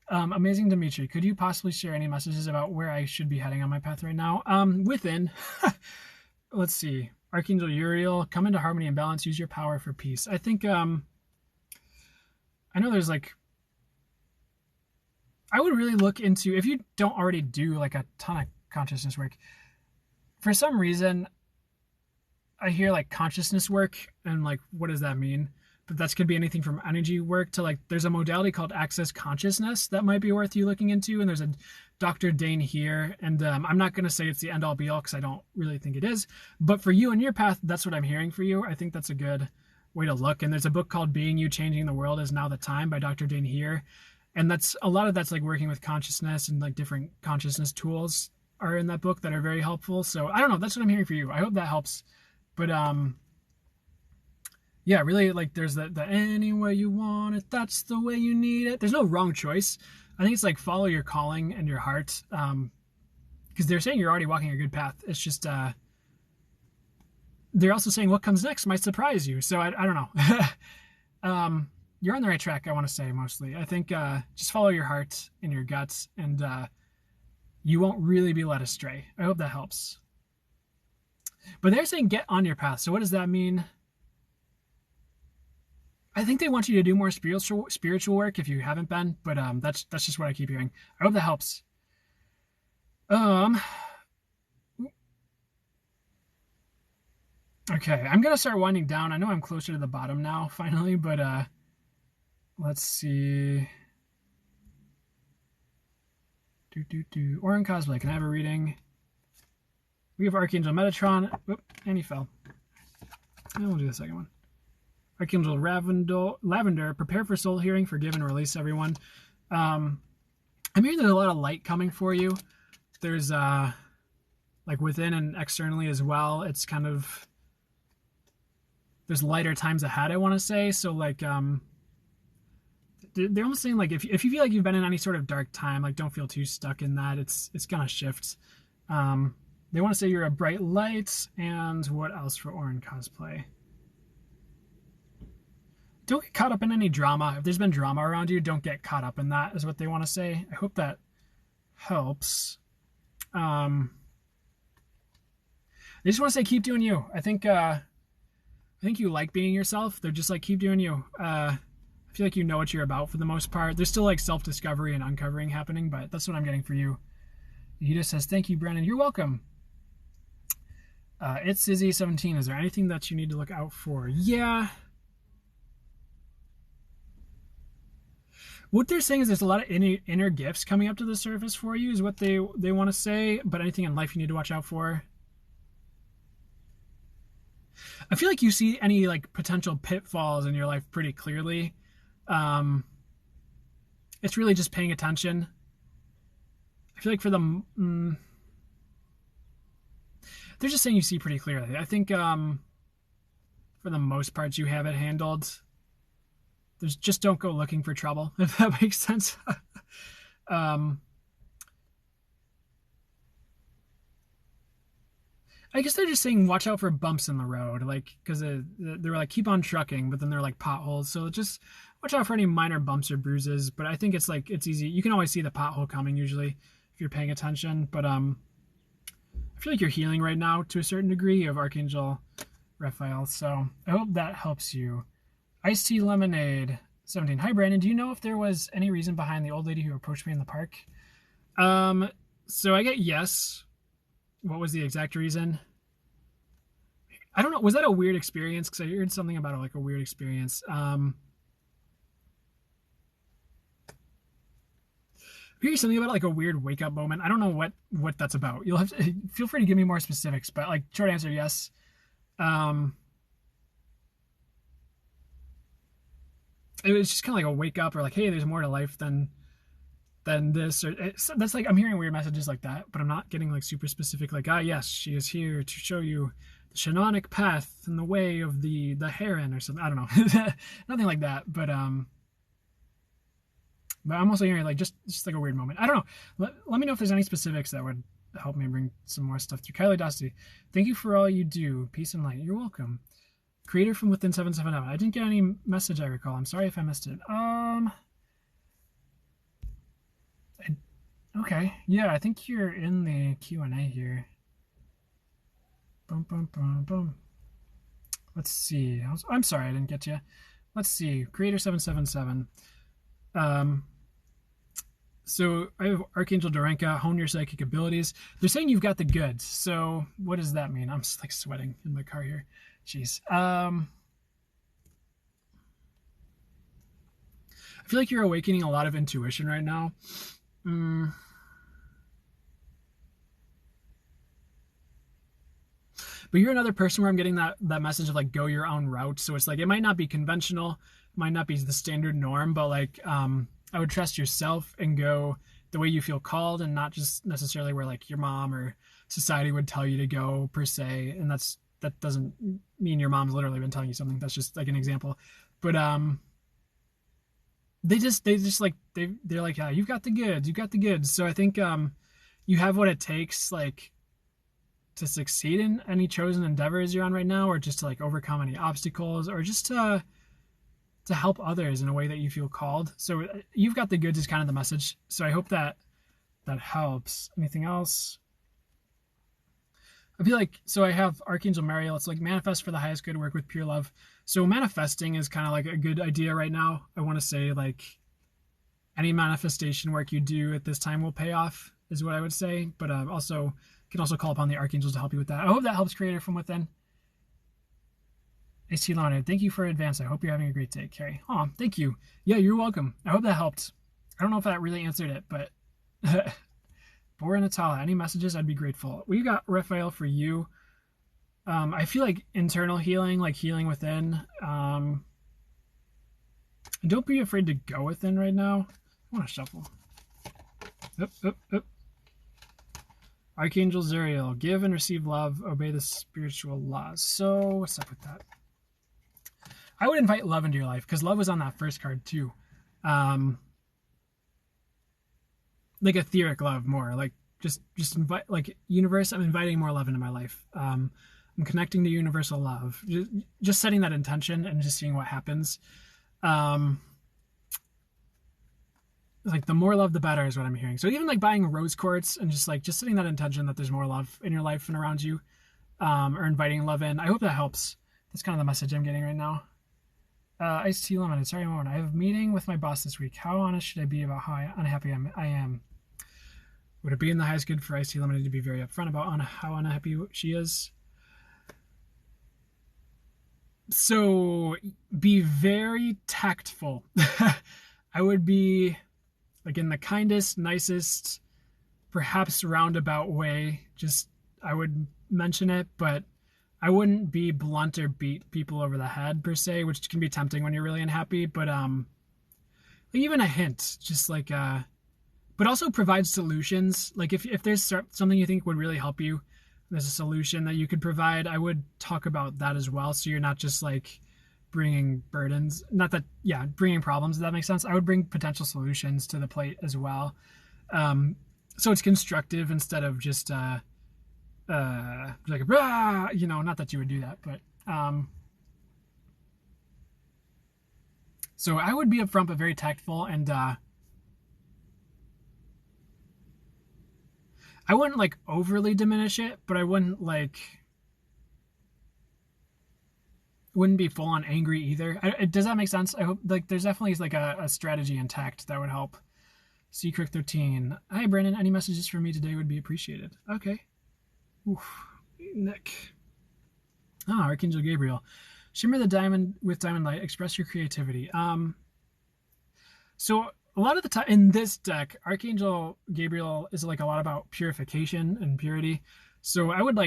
Amazing Dimitri, could you possibly share any messages about where I should be heading on my path right now? Within, let's see, Archangel Uriel, come into harmony and balance. Use your power for peace. I think I know there's like, I would really look into, if you don't already do like a ton of consciousness work, for some reason, I hear like consciousness work and like, what does that mean? But that's could be anything from energy work to like, there's a modality called access consciousness that might be worth you looking into. And there's a Dr. Dane here. And I'm not going to say it's the end all be all because I don't really think it is. But for you and your path, that's what I'm hearing for you. I think that's a good way to look. And there's a book called Being You, Changing the World Is Now the Time by Dr. Dane here. And that's a lot of that's like working with consciousness and like different consciousness tools. are in that book that are very helpful. So I don't know. That's what I'm hearing for you. I hope that helps. But yeah, really, like there's the any way you want it, that's the way you need it. There's no wrong choice. I think it's like follow your calling and your heart. Because they're saying you're already walking a good path. It's just they're also saying what comes next might surprise you. So I don't know. You're on the right track, I want to say, mostly. I think just follow your heart and your guts, and you won't really be led astray. I hope that helps. But they're saying get on your path. So what does that mean? I think they want you to do more spiritual work if you haven't been, but that's just what I keep hearing. I hope that helps. Okay, I'm gonna start winding down. I know I'm closer to the bottom now, finally, but let's see. Orin Cosplay, can I have a reading? We have Archangel Metatron. Oop, and he fell. And we'll do the second one. Archangel Lavender, prepare for soul hearing, forgive and release everyone. I'm hearing there's a lot of light coming for you. There's like within and externally as well. It's kind of, there's lighter times ahead, I want to say. So like they're almost saying like if you feel like you've been in any sort of dark time, like don't feel too stuck in that. It's gonna shift. They want to say you're a bright light. And what else for Orin Cosplay? Don't get caught up in any drama. If there's been drama around you, don't get caught up in that, is what they want to say. I hope that helps. They just want to say keep doing you. I think you like being yourself. They're just like keep doing you. I feel like you know what you're about for the most part. There's still like self-discovery and uncovering happening, but that's what I'm getting for you. Yuta says, thank you, Brennan. You're welcome. It's Izzy17. Is there anything that you need to look out for? Yeah. What they're saying is there's a lot of inner gifts coming up to the surface for you is what they want to say, but anything in life you need to watch out for. I feel like you see any like potential pitfalls in your life pretty clearly. It's really just paying attention. I feel like for them, they're just saying you see pretty clearly. I think for the most part you have it handled. There's just don't go looking for trouble, if that makes sense. I guess they're just saying watch out for bumps in the road, like because they're like keep on trucking, but then they're like potholes. So just watch out for any minor bumps or bruises. But I think it's like it's easy. You can always see the pothole coming usually if you're paying attention. But I feel like you're healing right now to a certain degree of Archangel Raphael. So I hope that helps you. Iced Tea Lemonade 17. Hi, Brandon. Do you know if there was any reason behind the old lady who approached me in the park? So I get yes. What was the exact reason? I don't know. Was that a weird experience? Because I heard something about like a weird experience. I heard something about like a weird wake up moment. I don't know what that's about. You'll have to feel free to give me more specifics. But like short answer, yes. It was just kind of like a wake up or like, hey, there's more to life than this. Or that's like, I'm hearing weird messages like that, but I'm not getting like super specific. Like, yes, she is here to show you the shamanic path and the way of the heron or something. I don't know. Nothing like that. But I'm also hearing like just like a weird moment. I don't know. Let me know if there's any specifics that would help me bring some more stuff through. Kylie Dusty, thank you for all you do. Peace and light. You're welcome. Creator from Within 777. I didn't get any message I recall. I'm sorry if I missed it. Okay. Yeah, I think you're in the Q&A here. Boom, boom, boom, boom. Let's see. I'm sorry I didn't get you. Let's see. Creator 777. So I have Archangel Dorenka, hone your psychic abilities. They're saying you've got the goods. So what does that mean? I'm just like sweating in my car here. Jeez. I feel like you're awakening a lot of intuition right now. But you're another person where I'm getting that message of like go your own route. So it's like it might not be conventional, it might not be the standard norm, but like I would trust yourself and go the way you feel called, and not just necessarily where like your mom or society would tell you to go per se. And that doesn't mean your mom's literally been telling you something. That's just like an example. But they're like, you've got the goods, you've got the goods. So I think you have what it takes, like, to succeed in any chosen endeavors you're on right now, or just to like overcome any obstacles, or just to help others in a way that you feel called. So you've got the goods is kind of the message. So I hope that helps. Anything else? I feel like, so I have Archangel Mariel. It's like manifest for the highest good, work with pure love. So manifesting is kind of like a good idea right now. I want to say like any manifestation work you do at this time will pay off is what I would say. But also can also call upon the archangels to help you with that. I hope that helps, Creator from Within. HT Leonard, thank you for advance. I hope you're having a great day, Carrie. Oh, thank you. Yeah, you're welcome. I hope that helped. I don't know if that really answered it, but Bora Natala, any messages? I'd be grateful. We got Raphael for you. I feel like internal healing, like healing within. Don't be afraid to go within right now. I want to shuffle. Up. Archangel Zuriel, give and receive love, obey the spiritual laws. So what's up with that? I would invite love into your life, because love was on that first card too. Like etheric love more, like just invite, like, universe, I'm inviting more love into my life. I'm connecting to universal love, just setting that intention and just seeing what happens. Like the more love the better is what I'm hearing. So even like buying rose quartz and just setting that intention that there's more love in your life and around you, or inviting love in. I hope that helps. That's kind of the message I'm getting right now. Iced Tea Lemon, sorry, Moen. I have a meeting with my boss this week. How honest should I be about how unhappy I am? Would it be in the highest good for Iced Tea Lemon to be very upfront about how unhappy she is? So be very tactful. I would be like in the kindest, nicest, perhaps roundabout way. Just, I would mention it, but I wouldn't be blunt or beat people over the head per se, which can be tempting when you're really unhappy. But even a hint, just like, but also provide solutions. Like if there's something you think would really help you, there's a solution that you could provide, I would talk about that as well. So you're not just like bringing burdens, bringing problems, if that makes sense. I would bring potential solutions to the plate as well. So it's constructive instead of just, like, not that you would do that, but, so I would be upfront, but very tactful. And, I wouldn't like overly diminish it, but I wouldn't be full on angry either. Does that make sense? I hope, like, there's definitely like a strategy and tact that would help. Secret 13. Hi, Brandon. Any messages for me today would be appreciated. Okay. Oof. Nick. Archangel Gabriel. Shimmer the diamond with diamond light. Express your creativity. So a lot of the time in this deck, Archangel Gabriel is like a lot about purification and purity. So I would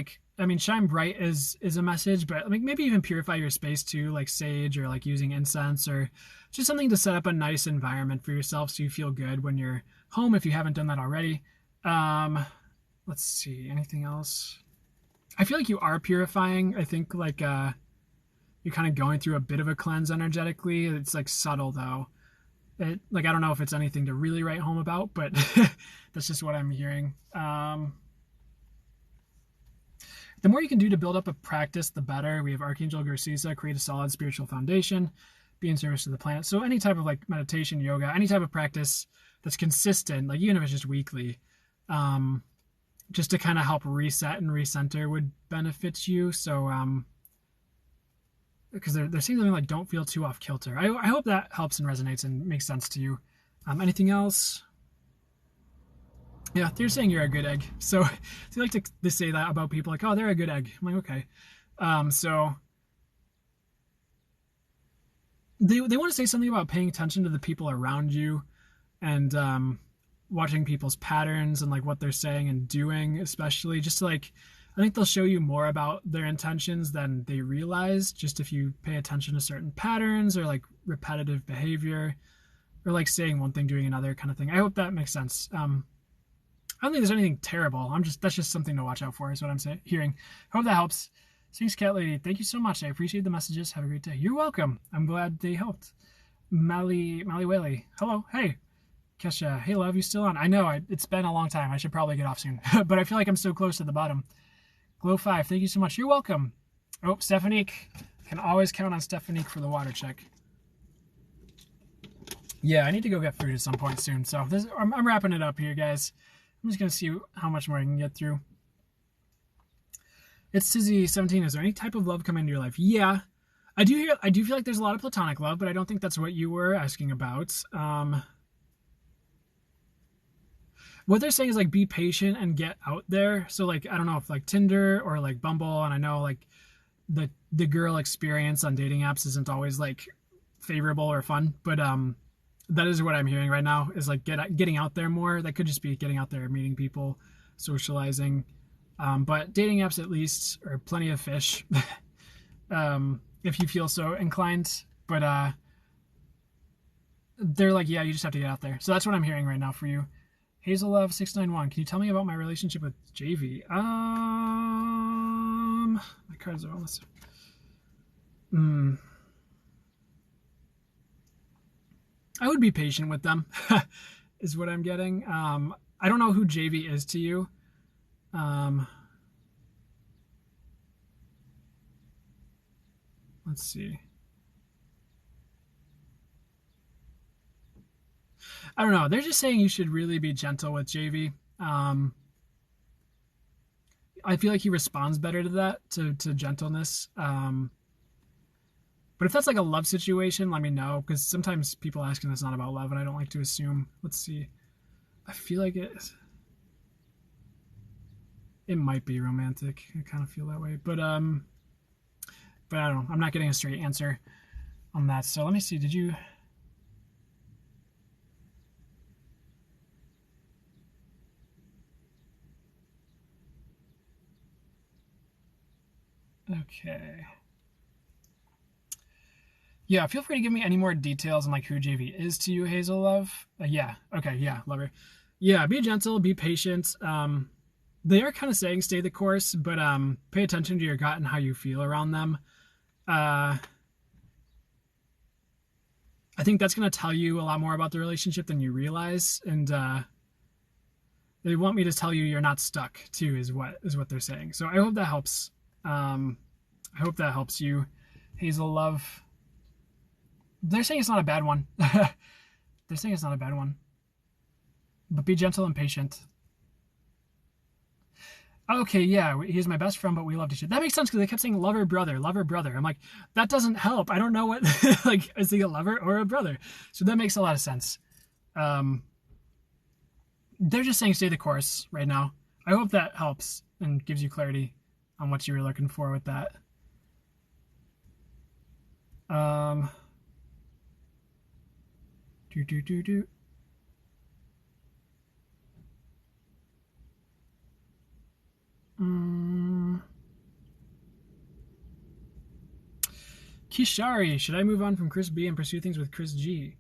shine bright is a message, but like maybe even purify your space too, like sage or like using incense or just something to set up a nice environment for yourself so you feel good when you're home if you haven't done that already. Let's see, anything else? I feel like you are purifying. I think like you're kind of going through a bit of a cleanse energetically. It's like subtle though. I don't know if it's anything to really write home about, but that's just what I'm hearing. The more you can do to build up a practice, the better. We have Archangel Garcisa, create a solid spiritual foundation, be in service to the planet. So any type of like meditation, yoga, any type of practice that's consistent, like even if it's just weekly, just to kind of help reset and recenter would benefit you. So, because they're saying something like, don't feel too off kilter. I hope that helps and resonates and makes sense to you. Anything else? Yeah, they're saying you're a good egg. So they like to say that about people, like, oh, they're a good egg. I'm like, okay. So they want to say something about paying attention to the people around you and watching people's patterns and like what they're saying and doing, especially just to like, I think they'll show you more about their intentions than they realize, just if you pay attention to certain patterns or like repetitive behavior. or like saying one thing, doing another kind of thing. I hope that makes sense. I don't think there's anything terrible. That's just something to watch out for, is what I'm hearing. Hope that helps. Thanks, Cat Lady. Thank you so much. I appreciate the messages. Have a great day. You're welcome. I'm glad they helped. Mally Whaley. Hello. Hey. Kesha. Hey, love. You still on? I know. It's been a long time. I should probably get off soon. But I feel like I'm so close to the bottom. Glow 5. Thank you so much. You're welcome. Oh, Stephanique. Can always count on Stephanique for the water check. Yeah, I need to go get food at some point soon. So I'm wrapping it up here, guys. I'm just going to see how much more I can get through. It's Tizzy17. Is there any type of love coming into your life? Yeah. I do feel like there's a lot of platonic love, but I don't think that's what you were asking about. What they're saying is like be patient and get out there. So like I don't know if like Tinder or like Bumble, and I know like the girl experience on dating apps isn't always like favorable or fun, but that is what I'm hearing right now is like getting out there more. That could just be getting out there, meeting people, socializing. But dating apps at least are plenty of fish if you feel so inclined. But they're like, yeah, you just have to get out there. So that's what I'm hearing right now for you. Hazel Love 691. Can you tell me about my relationship with JV? My cards are almost. I would be patient with them, is what I'm getting. I don't know who JV is to you. Let's see. I don't know. They're just saying you should really be gentle with JV. I feel like he responds better to that, to gentleness. But if that's like a love situation, let me know, because sometimes people ask and it's not about love, and I don't like to assume. Let's see. I feel like it might be romantic. I kind of feel that way, but I don't know. I'm not getting a straight answer on that. So let me see. Did you? Okay. Yeah, feel free to give me any more details on like who JV is to you, Hazel Love. Yeah. Okay. Yeah, love her. Yeah, be gentle, be patient. They are kind of saying stay the course, but pay attention to your gut and how you feel around them. I think that's going to tell you a lot more about the relationship than you realize, and they want me to tell you you're not stuck too, is what they're saying. So I hope that helps. I hope that helps you, Hazel Love. They're saying it's not a bad one. They're saying it's not a bad one. But be gentle and patient. Okay, yeah, he's my best friend, but we loved each other. That makes sense because they kept saying lover, brother, lover, brother. I'm like, that doesn't help. I don't know what, like, is he a lover or a brother? So that makes a lot of sense. They're just saying stay the course right now. I hope that helps and gives you clarity on what you were looking for with that. Kishari, should I move on from Chris B and pursue things with Chris G?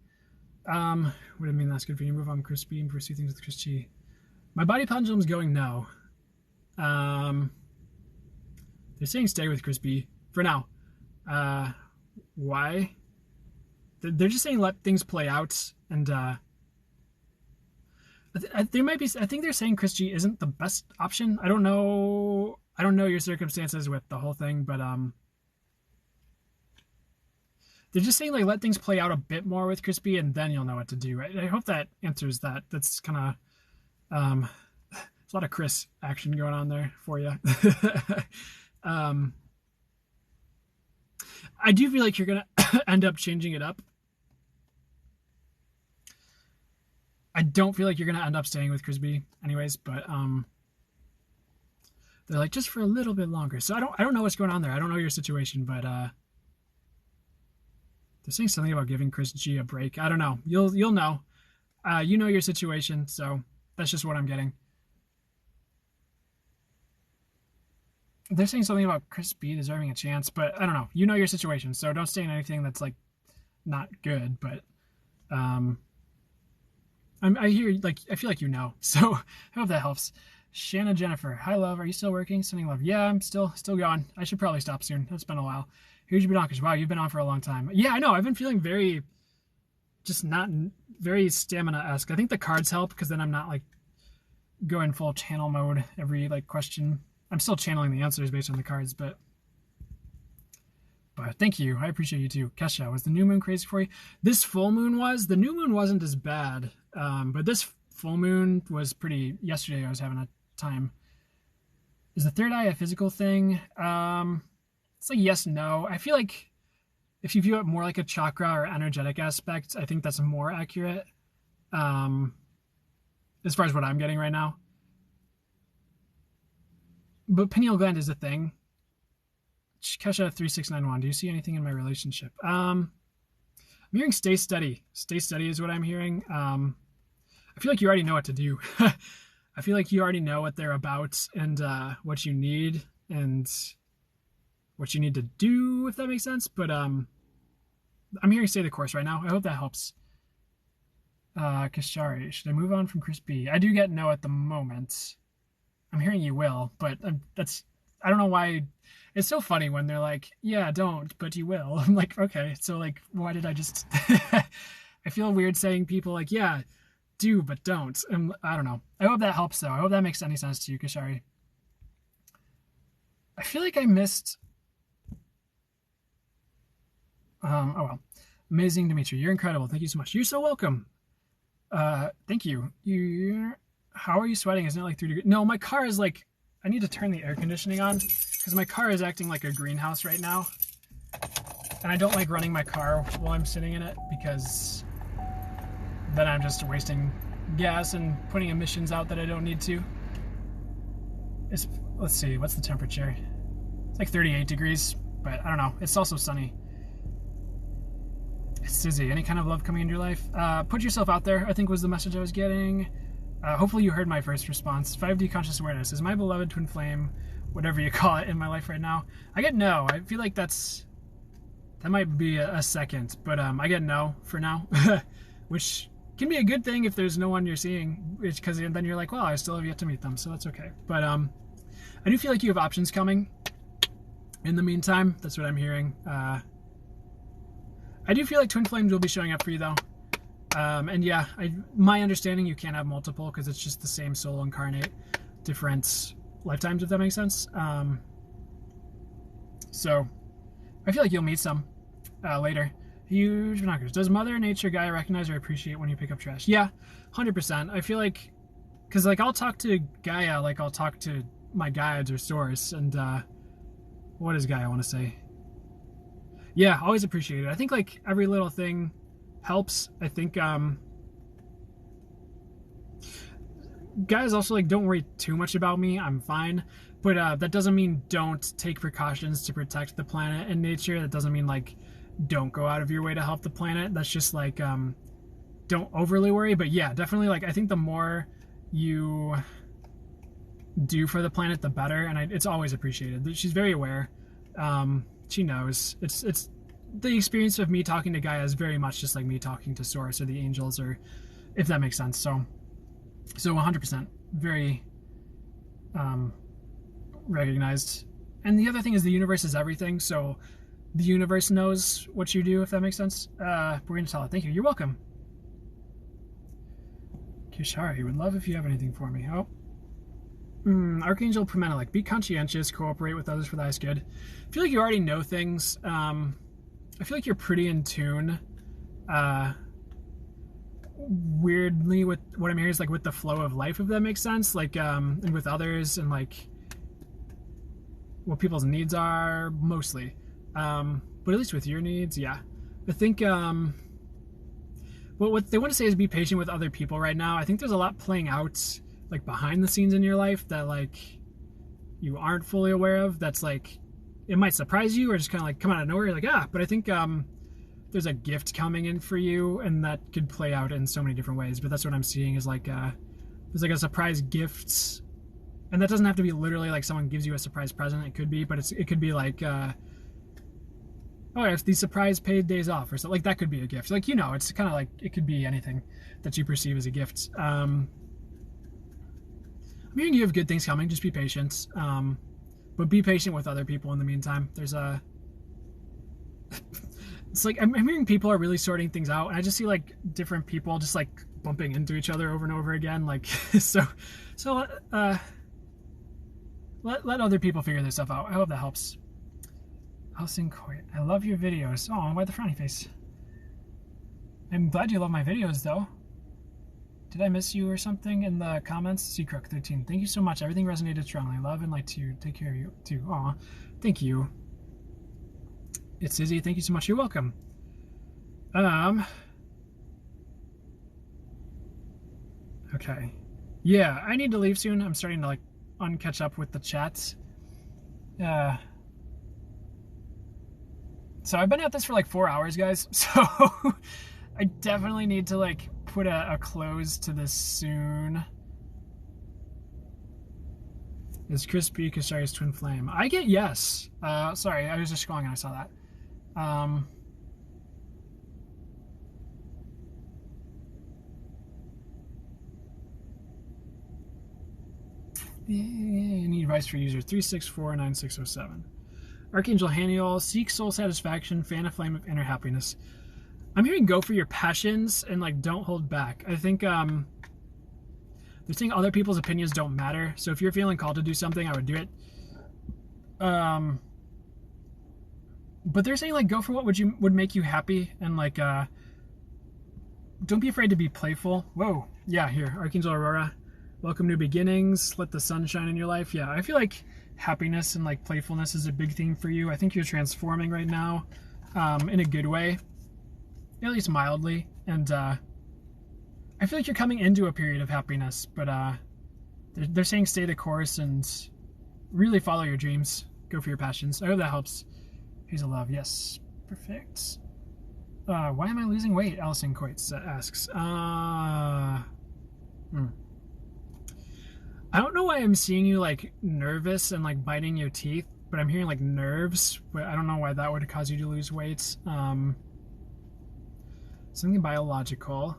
What do you mean that's good for you? Move on from Chris B and pursue things with Chris G. My body pendulum's going no. They're saying stay with Chris B for now. Why? They're just saying let things play out, and there might be. I think they're saying Chris G isn't the best option. I don't know your circumstances with the whole thing, but they're just saying like let things play out a bit more with Chris B, and then you'll know what to do. I hope that answers that. That's kind of there's a lot of Chris action going on there for you. I do feel like you're gonna end up changing it up. I don't feel like you're gonna end up staying with Chris B anyways, but they're like just for a little bit longer. So I don't know what's going on there. I don't know your situation, but they're saying something about giving Chris G a break. I don't know. You'll know. You know your situation, so that's just what I'm getting. They're saying something about Chris B deserving a chance, but I don't know. You know your situation, so don't stay in anything that's like not good. But I hear, like, I feel like you know. So I hope that helps. Shanna Jennifer. Hi, love. Are you still working? Sending love. Yeah, I'm still going. I should probably stop soon. It's been a while. Here's your binoculars. Wow, you've been on for a long time. Yeah, I know. I've been feeling very, just not very stamina-esque. I think the cards help because then I'm not like going full channel mode every like question. I'm still channeling the answers based on the cards, but thank you. I appreciate you too. Kesha, was the new moon crazy for you? This full moon was. The new moon wasn't as bad, but this full moon was pretty. Yesterday I was having a time. Is the third eye a physical thing? It's like yes, no. I feel like if you view it more like a chakra or energetic aspect, I think that's more accurate. As far as what I'm getting right now. But pineal gland is a thing. Kesha 3691. Do you see anything in my relationship? I'm hearing stay steady. Stay steady is what I'm hearing. I feel like you already know what to do. I feel like you already know what they're about and what you need and what you need to do, if that makes sense. But I'm hearing stay the course right now. I hope that helps. Kashari, should I move on from Chris B? I do get no at the moment. I'm hearing you will, but I don't know why. It's so funny when they're like, yeah, don't, but you will. I'm like, okay, so like, why did I just, I feel weird saying people like, yeah, do, but don't. And I don't know. I hope that helps though. I hope that makes any sense to you, Kashari. I feel like I missed, oh well. Amazing, Dimitri. You're incredible. Thank you so much. You're so welcome. Thank you. How are you sweating? Isn't it like 3 degrees? No, my car is like, I need to turn the air conditioning on because my car is acting like a greenhouse right now. And I don't like running my car while I'm sitting in it because then I'm just wasting gas and putting emissions out that I don't need to. Let's see, what's the temperature? It's like 38 degrees, but I don't know. It's also sunny. Sizzy, any kind of love coming into your life? Put yourself out there, I think was the message I was getting. Hopefully you heard my first response. 5D conscious awareness. Is my beloved twin flame, whatever you call it, in my life right now? I get no. I feel like that might be a second, but I get no for now, which can be a good thing if there's no one you're seeing, because then you're like, well, I still have yet to meet them, so that's okay. But I do feel like you have options coming in the meantime. That's what I'm hearing. I do feel like twin flames will be showing up for you, though. And yeah, my understanding, you can't have multiple because it's just the same soul incarnate, different lifetimes, if that makes sense. So I feel like you'll meet some later. Huge binoculars. Does Mother Nature Gaia recognize or appreciate when you pick up trash? Yeah, 100%. I feel like, because like I'll talk to Gaia like I'll talk to my guides or source, and what does Gaia want to say? Yeah, always appreciate it. I think like every little thing helps. I think guys also like don't worry too much about me. I'm fine, but that doesn't mean don't take precautions to protect the planet and nature. That doesn't mean like don't go out of your way to help the planet. That's just like don't overly worry. But yeah, definitely like I think the more you do for the planet, the better, and it's always appreciated. She's very aware. She knows. It's the experience of me talking to Gaia is very much just like me talking to Source or the angels, or if that makes sense. So 100% very recognized. And the other thing is the universe is everything, so the universe knows what you do, if that makes sense. We're gonna tell it. Thank you. You're welcome. Kishari, would love if you have anything for me. Oh. Archangel Permenelik, be conscientious, cooperate with others for the highest good. I feel like you already know things. I feel like you're pretty in tune. Weirdly, with what I'm hearing is like with the flow of life, if that makes sense. Like, and with others, and like what people's needs are mostly. But at least with your needs, yeah. I think what they want to say is be patient with other people right now. I think there's a lot playing out like behind the scenes in your life that like you aren't fully aware of. That's like, it might surprise you or just kind of like come out of nowhere. You're like, but I think there's a gift coming in for you, and that could play out in so many different ways. But that's what I'm seeing is like there's like a surprise gift, and that doesn't have to be literally like someone gives you a surprise present. It could be, but it could be like Oh, yeah, it's these surprise paid days off or something. Like, that could be a gift. Like, you know, it's kind of like, it could be anything that you perceive as a gift. I'm hearing you have good things coming. Just be patient. But be patient with other people in the meantime. There's a... It's like, I'm hearing people are really sorting things out, and I just see, like, different people just, like, bumping into each other over and over again. Like, so let other people figure this stuff out. I hope that helps. Alison Coit, I love your videos. Oh, why the frowny face? I'm glad you love my videos, though. Did I miss you or something in the comments? Seacrook13, thank you so much. Everything resonated strongly. Love and light to you. Take care of you, too. Aw, thank you. It's Izzy. Thank you so much. You're welcome. Okay. Yeah, I need to leave soon. I'm starting to, like, uncatch up with the chats. So I've been at this for like 4 hours, guys. So I definitely need to like put a close to this soon. Is Crispy Kashari's twin flame? I get yes. Sorry, I was just scrolling and I saw that. Any advice for user 3649607? Archangel Haniel, seek soul satisfaction, fan a flame of inner happiness. I'm hearing go for your passions and like don't hold back. I think they're saying other people's opinions don't matter. So if you're feeling called to do something, I would do it. But they're saying like go for what would make you happy and like don't be afraid to be playful. Whoa, yeah, here, Archangel Aurora. Welcome new beginnings. Let the sun shine in your life. Yeah, I feel like happiness and like playfulness is a big theme for you. I think you're transforming right now in a good way, at least mildly. And I feel like you're coming into a period of happiness, but they're saying stay the course and really follow your dreams. Go for your passions. I hope that helps. Hazel Love, yes, perfect. Why am I losing weight? Alison Coitz asks. I don't know why I'm seeing you like nervous and like biting your teeth, but I'm hearing like nerves, but I don't know why that would cause you to lose weight. Something biological.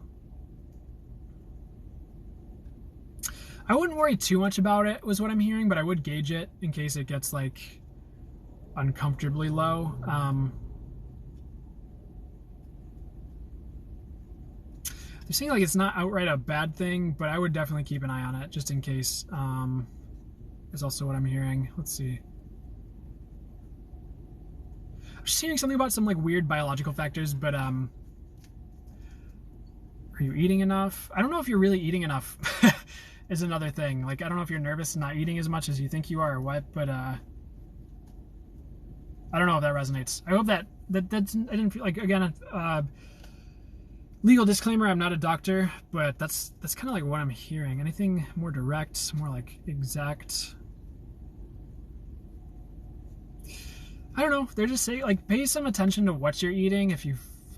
I wouldn't worry too much about it, was what I'm hearing, but I would gauge it in case it gets like uncomfortably low. They're saying like it's not outright a bad thing, but I would definitely keep an eye on it just in case. Is also what I'm hearing. Let's see. I'm just hearing something about some like weird biological factors, but are you eating enough? I don't know if you're really eating enough. Is another thing. Like I don't know if you're nervous and not eating as much as you think you are or what, but I don't know if that resonates. I hope that's I didn't feel like, again, legal disclaimer, I'm not a doctor, but that's kind of like what I'm hearing. Anything more direct, more like exact? I don't know. They're just saying like pay some attention to what you're eating.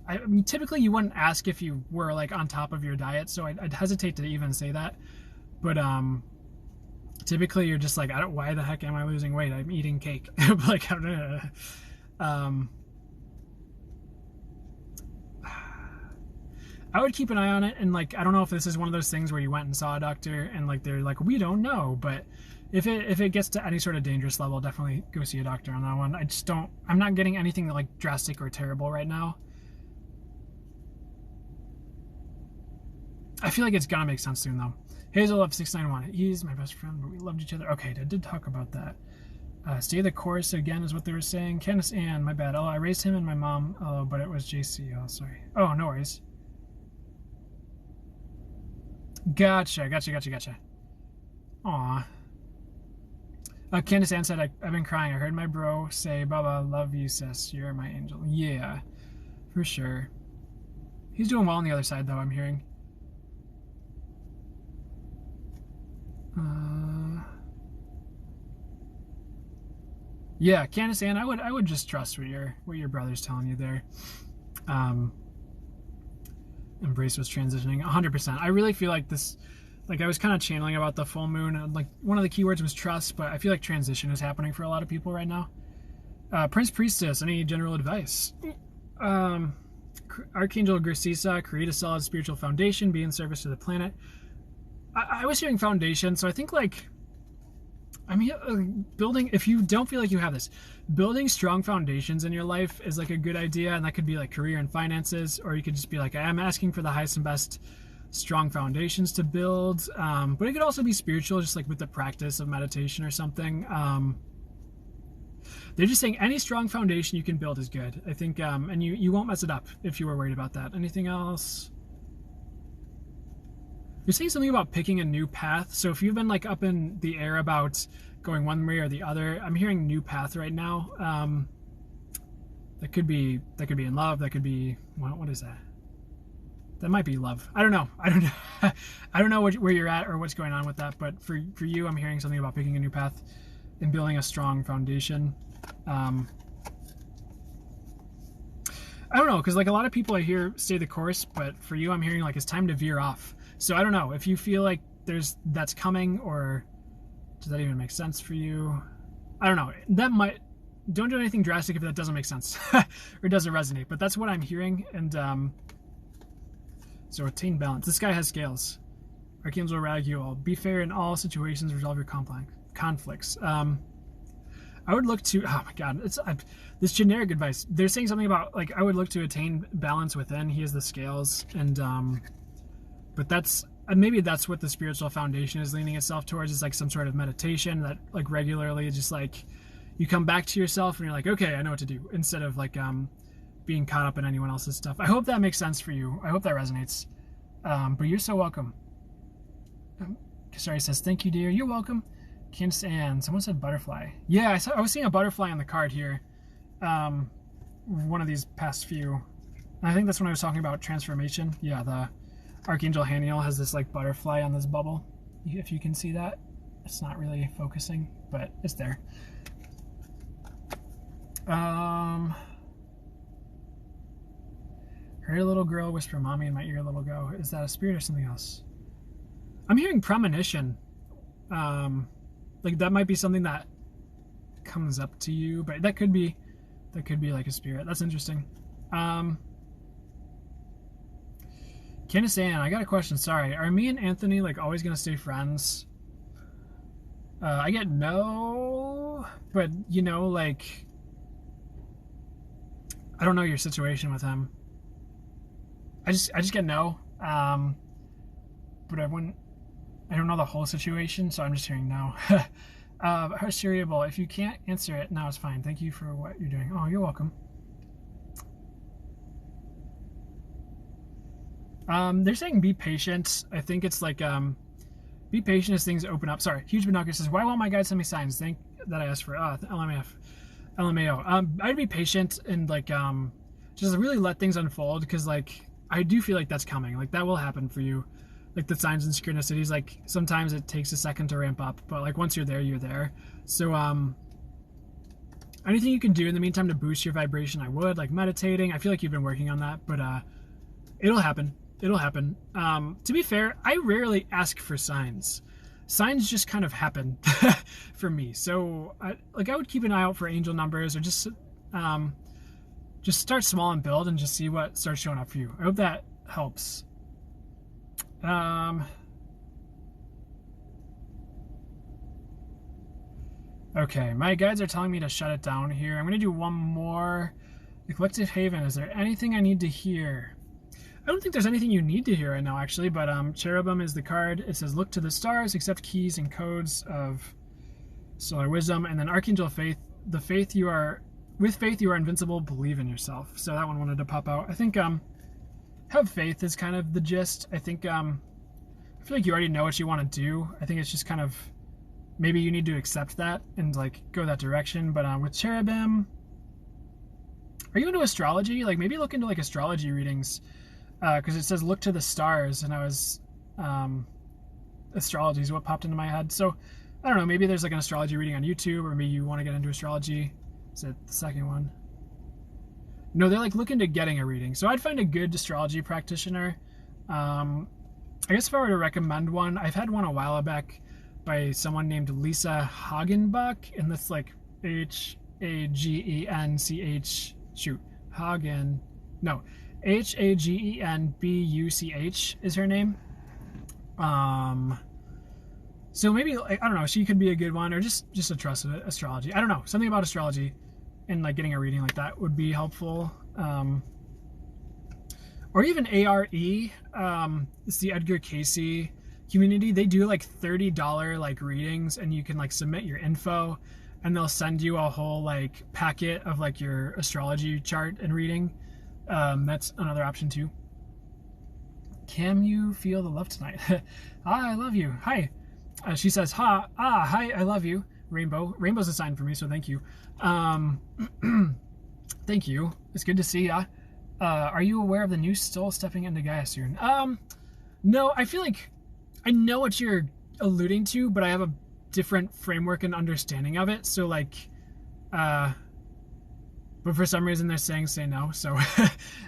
I mean, typically you wouldn't ask if you were like on top of your diet, so I'd hesitate to even say that. But typically you're just like, why the heck am I losing weight? I'm eating cake. Like, I would keep an eye on it, and like I don't know if this is one of those things where you went and saw a doctor and like they're like, we don't know, but if it gets to any sort of dangerous level, definitely go see a doctor on that one. I'm not getting anything like drastic or terrible right now. I feel like it's gonna make sense soon though. Hazel Love 691. He's my best friend, but we loved each other. Okay, I did talk about that. Stay the course again is what they were saying. Candace Ann, my bad. Oh, I raised him and my mom. Oh, but it was JC. Oh, sorry. Oh, no worries. Gotcha. Aw. Candace Ann said, I've been crying. I heard my bro say, Baba, love you, sis. You're my angel. Yeah, for sure. He's doing well on the other side, though, I'm hearing. Yeah, Candace Ann, I would just trust what your brother's telling you there. Embrace was transitioning 100%. I really feel like this, like I was kind of channeling about the full moon, and like one of the keywords was trust, but I feel like transition is happening for a lot of people right now. Prince Priestess, any general advice? Um, Archangel Grisisa, create a solid spiritual foundation, be in service to the planet. I was hearing foundation, so I think like, I mean, building, if you don't feel like you have this, building strong foundations in your life is like a good idea, and that could be like career and finances, or you could just be like, I'm asking for the highest and best strong foundations to build, but it could also be spiritual, just like with the practice of meditation or something. They're just saying any strong foundation you can build is good, I think, and you won't mess it up if you were worried about that. Anything else? You're saying something about picking a new path. So if you've been like up in the air about going one way or the other, I'm hearing new path right now. That could be in love. That could be, what is that? That might be love. I don't know. I don't know where you're at or what's going on with that. But for you, I'm hearing something about picking a new path and building a strong foundation. I don't know, because like a lot of people I hear stay the course, but for you, I'm hearing like it's time to veer off. So I don't know if you feel like that's coming, or does that even make sense for you? I don't know. Don't do anything drastic if that doesn't make sense or doesn't resonate. But that's what I'm hearing, and so attain balance. This guy has scales. Archangel Raguel, be fair in all situations, resolve your conflicts. I would look to, oh my God, this generic advice. They're saying something about like I would look to attain balance within. He has the scales, and but maybe that's what the spiritual foundation is leaning itself towards, is like some sort of meditation that like regularly just like you come back to yourself and you're like, okay, I know what to do, instead of like being caught up in anyone else's stuff. I hope that makes sense for you. I hope that resonates. But you're so welcome. Sorry, says, thank you, dear. You're welcome. Candace Ann, someone said butterfly. Yeah, I was seeing a butterfly on the card here. One of these past few. And I think that's when I was talking about transformation. Yeah, the Archangel Haniel has this like butterfly on this bubble. If you can see that. It's not really focusing, but it's there. Heard a little girl whisper mommy in my ear a little ago. Is that a spirit or something else? I'm hearing premonition. Like that might be something that comes up to you, but that could be like a spirit. That's interesting. Candace Ann, I got a question. Sorry, are me and Anthony like always gonna stay friends? I get no, but you know, like I don't know your situation with him. I just get no. But I don't know the whole situation, so I'm just hearing no. Hysteriable, if you can't answer it, now it's fine. Thank you for what you're doing. Oh, you're welcome. They're saying be patient. I think it's like, be patient as things open up. Sorry, Huge Binocular says, why won't my guide send me signs? Thank that I asked for, LMAO. I'd be patient and like, just really let things unfold, because like, I do feel like that's coming. Like that will happen for you. Like the signs and synchronicities, like sometimes it takes a second to ramp up, but like once you're there, you're there. So anything you can do in the meantime to boost your vibration, I would, like meditating. I feel like you've been working on that, but it'll happen. To be fair, I rarely ask for signs. Signs just kind of happen for me. So I would keep an eye out for angel numbers, or just start small and build and just see what starts showing up for you. I hope that helps. Okay, my guides are telling me to shut it down here. I'm going to do one more. The Collective Haven, is there anything I need to hear? I don't think there's anything you need to hear right now, actually, but Cherubim is the card. It says, look to the stars, accept keys and codes of solar wisdom, and then Archangel Faith. With faith you are invincible, believe in yourself. So that one wanted to pop out. I think have faith is kind of the gist. I think I feel like you already know what you want to do. I think it's just kind of, maybe you need to accept that and like go that direction. But with Cherubim, are you into astrology? Like maybe look into like astrology readings, because it says look to the stars, and I was astrology is what popped into my head. So I don't know, maybe there's like an astrology reading on YouTube, or maybe you want to get into astrology. Is it the second one? No, they're like looking to getting a reading. So I'd find a good astrology practitioner. I guess if I were to recommend one, I've had one a while back by someone named Lisa Hagenbach, and that's like Hagench. Shoot, Hagen. No, Hagenbuch is her name. So maybe, I don't know, she could be a good one, or just a trust astrology. I don't know, something about astrology and like getting a reading like that would be helpful. Or even ARE, it's the Edgar Casey community. They do like $30 like readings, and you can like submit your info, and they'll send you a whole like packet of like your astrology chart and reading. That's another option too. Can you feel the love tonight? I love you. Hi. She says, hi, I love you. Rainbow. Rainbow's a sign for me, so thank you. Thank you. It's good to see ya. Are you aware of the new soul stepping into Gaia soon? No, I feel like I know what you're alluding to, but I have a different framework and understanding of it. So like, but for some reason they're saying say no, so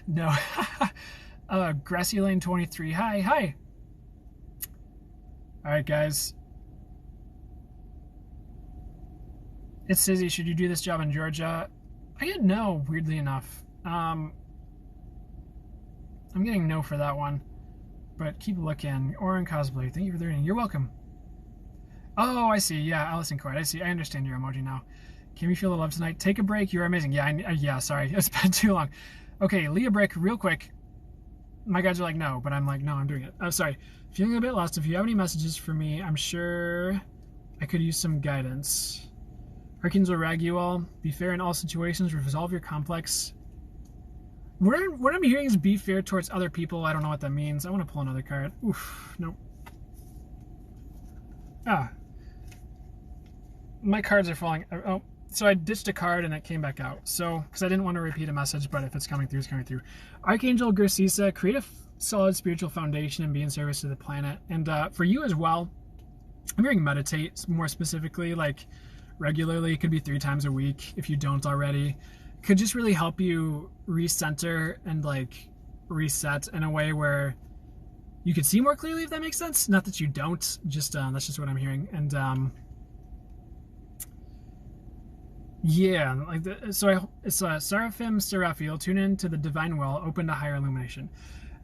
no. Grassy Lane 23. Hi. All right, guys. It's Sizzy. Should you do this job in Georgia? I get no, weirdly enough. I'm getting no for that one. But keep looking. Oren Cosplay. Thank you for the reading. You're welcome. Oh, I see. Yeah, Allison Court. I see. I understand your emoji now. Can we feel the love tonight? Take a break. You're amazing. Yeah, yeah, sorry. It's been too long. Okay, Leah Brick, real quick. My guys are like, no, but I'm like, no, I'm doing it. Oh, sorry. Feeling a bit lost. If you have any messages for me, I'm sure I could use some guidance. Archangel Raguel, be fair in all situations, resolve your complex. What I'm hearing is be fair towards other people. I don't know what that means. I want to pull another card. Oof, nope. My cards are falling. Oh, so I ditched a card and it came back out. So, because I didn't want to repeat a message, but if it's coming through, it's coming through. Archangel Garcisa, create a solid spiritual foundation and be in service to the planet. And for you as well, I'm hearing meditate more specifically, like regularly. It could be 3 times a week if you don't already. Could just really help you recenter and like reset in a way where you could see more clearly, if that makes sense. Not that you don't, just that's just what I'm hearing. And yeah, like it's Seraphim Seraphiel, tune in to the divine will, open to higher illumination.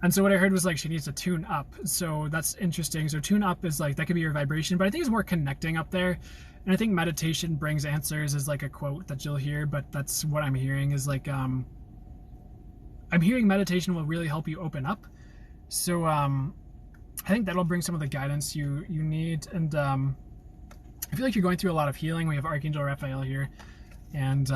And so what I heard was like she needs to tune up. So that's interesting. So tune up is like, that could be your vibration, but I think it's more connecting up there. And I think meditation brings answers is like a quote that you'll hear, but that's what I'm hearing is like, I'm hearing meditation will really help you open up. So I think that'll bring some of the guidance you need. And I feel like you're going through a lot of healing. We have Archangel Raphael here. And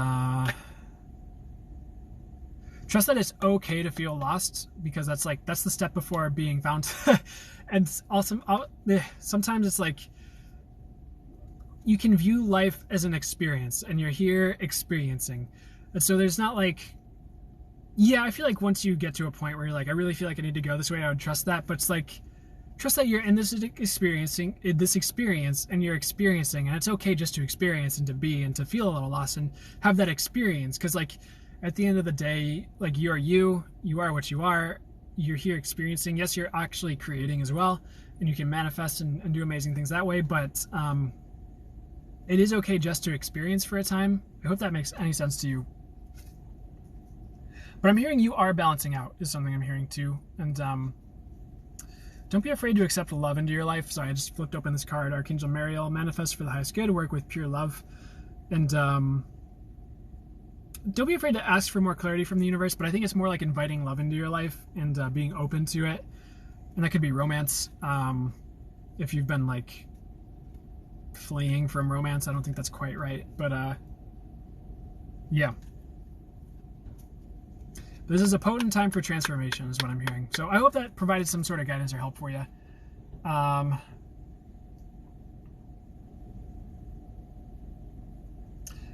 trust that it's okay to feel lost, because that's the step before being found. And also sometimes it's like you can view life as an experience, and you're here experiencing. And so there's not like, yeah, I feel like once you get to a point where you're like, I really feel like I need to go this way, I would trust that. But it's like, trust that you're in this experience, and you're experiencing, and it's okay just to experience and to be and to feel a little lost and have that experience. Because like at the end of the day, like you are what you are, you're here experiencing. Yes, you're actually creating as well, and you can manifest and do amazing things that way, but it is okay just to experience for a time. I hope that makes any sense to you. But I'm hearing you are balancing out is something I'm hearing too. And don't be afraid to accept love into your life. Sorry, I just flipped open this card. Archangel Mariel, manifest for the highest good, work with pure love. And don't be afraid to ask for more clarity from the universe, but I think it's more like inviting love into your life and being open to it. And that could be romance. If you've been like fleeing from romance, I don't think that's quite right. But yeah. This is a potent time for transformation is what I'm hearing. So I hope that provided some sort of guidance or help for you.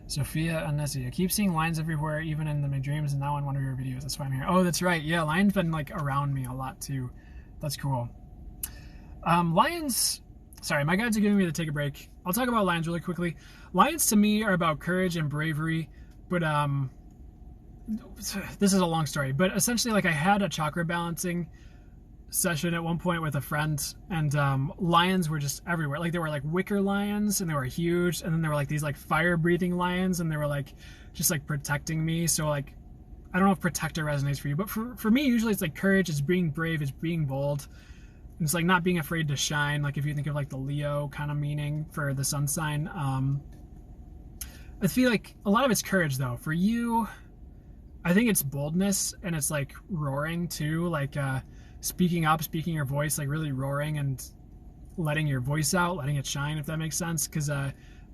Sophia Anesia, I keep seeing lions everywhere, even in my dreams, and now in one of your videos. That's why I'm here. Oh, that's right. Yeah, lions been like around me a lot too. That's cool. Lions, sorry, my guides are giving me to take a break. I'll talk about lions really quickly. Lions to me are about courage and bravery, but this is a long story, but essentially like I had a chakra balancing session at one point with a friend, and lions were just everywhere. Like, there were like wicker lions, and they were huge, and then there were like these like fire breathing lions, and they were like just like protecting me. So like, I don't know if protector resonates for you, but for me, usually it's like courage, it's being brave, it's being bold. And it's like not being afraid to shine. Like, if you think of like the Leo kind of meaning for the sun sign, I feel like a lot of it's courage though. For you, I think it's boldness, and it's like roaring too, like speaking up, speaking your voice, like really roaring and letting your voice out, letting it shine, if that makes sense. Because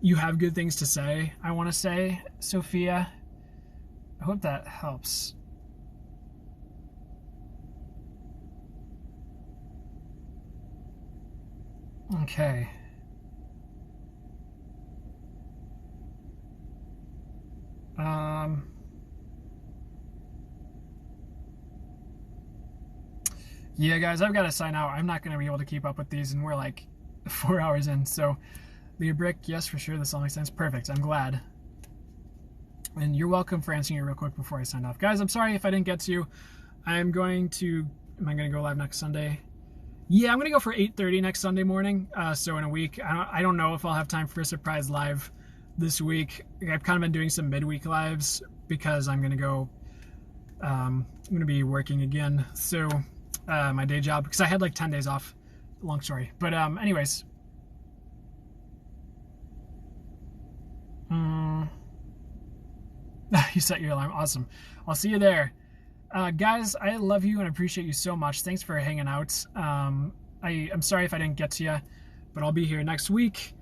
you have good things to say, I want to say, Sophia. I hope that helps. Okay. Yeah, guys, I've got to sign out. I'm not going to be able to keep up with these, and we're like 4 hours in. So, Leah Brick, yes, for sure. This all makes sense. Perfect. I'm glad. And you're welcome for answering it real quick before I sign off. Guys, I'm sorry if I didn't get to you. Am I going to go live next Sunday? Yeah, I'm going to go for 8:30 next Sunday morning. So in a week, I don't know if I'll have time for a surprise live this week. I've kind of been doing some midweek lives because I'm going to go, I'm going to be working again. So my day job, because I had like 10 days off. Long story. But anyways. You set your alarm. Awesome. I'll see you there. Guys, I love you and appreciate you so much. Thanks for hanging out. I'm sorry if I didn't get to you, but I'll be here next week.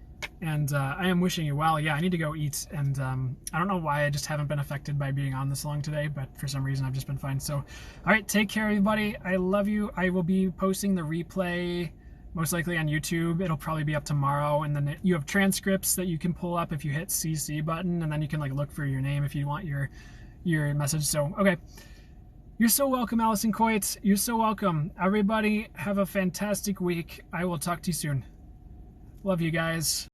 And I am wishing you well. Yeah, I need to go eat. And I don't know why I just haven't been affected by being on this long today, but for some reason I've just been fine. So, all right, take care, everybody. I love you. I will be posting the replay most likely on YouTube. It'll probably be up tomorrow. And then you have transcripts that you can pull up if you hit CC button. And then you can like look for your name if you want your message. So, okay. You're so welcome, Allison Coit. You're so welcome. Everybody, have a fantastic week. I will talk to you soon. Love you guys.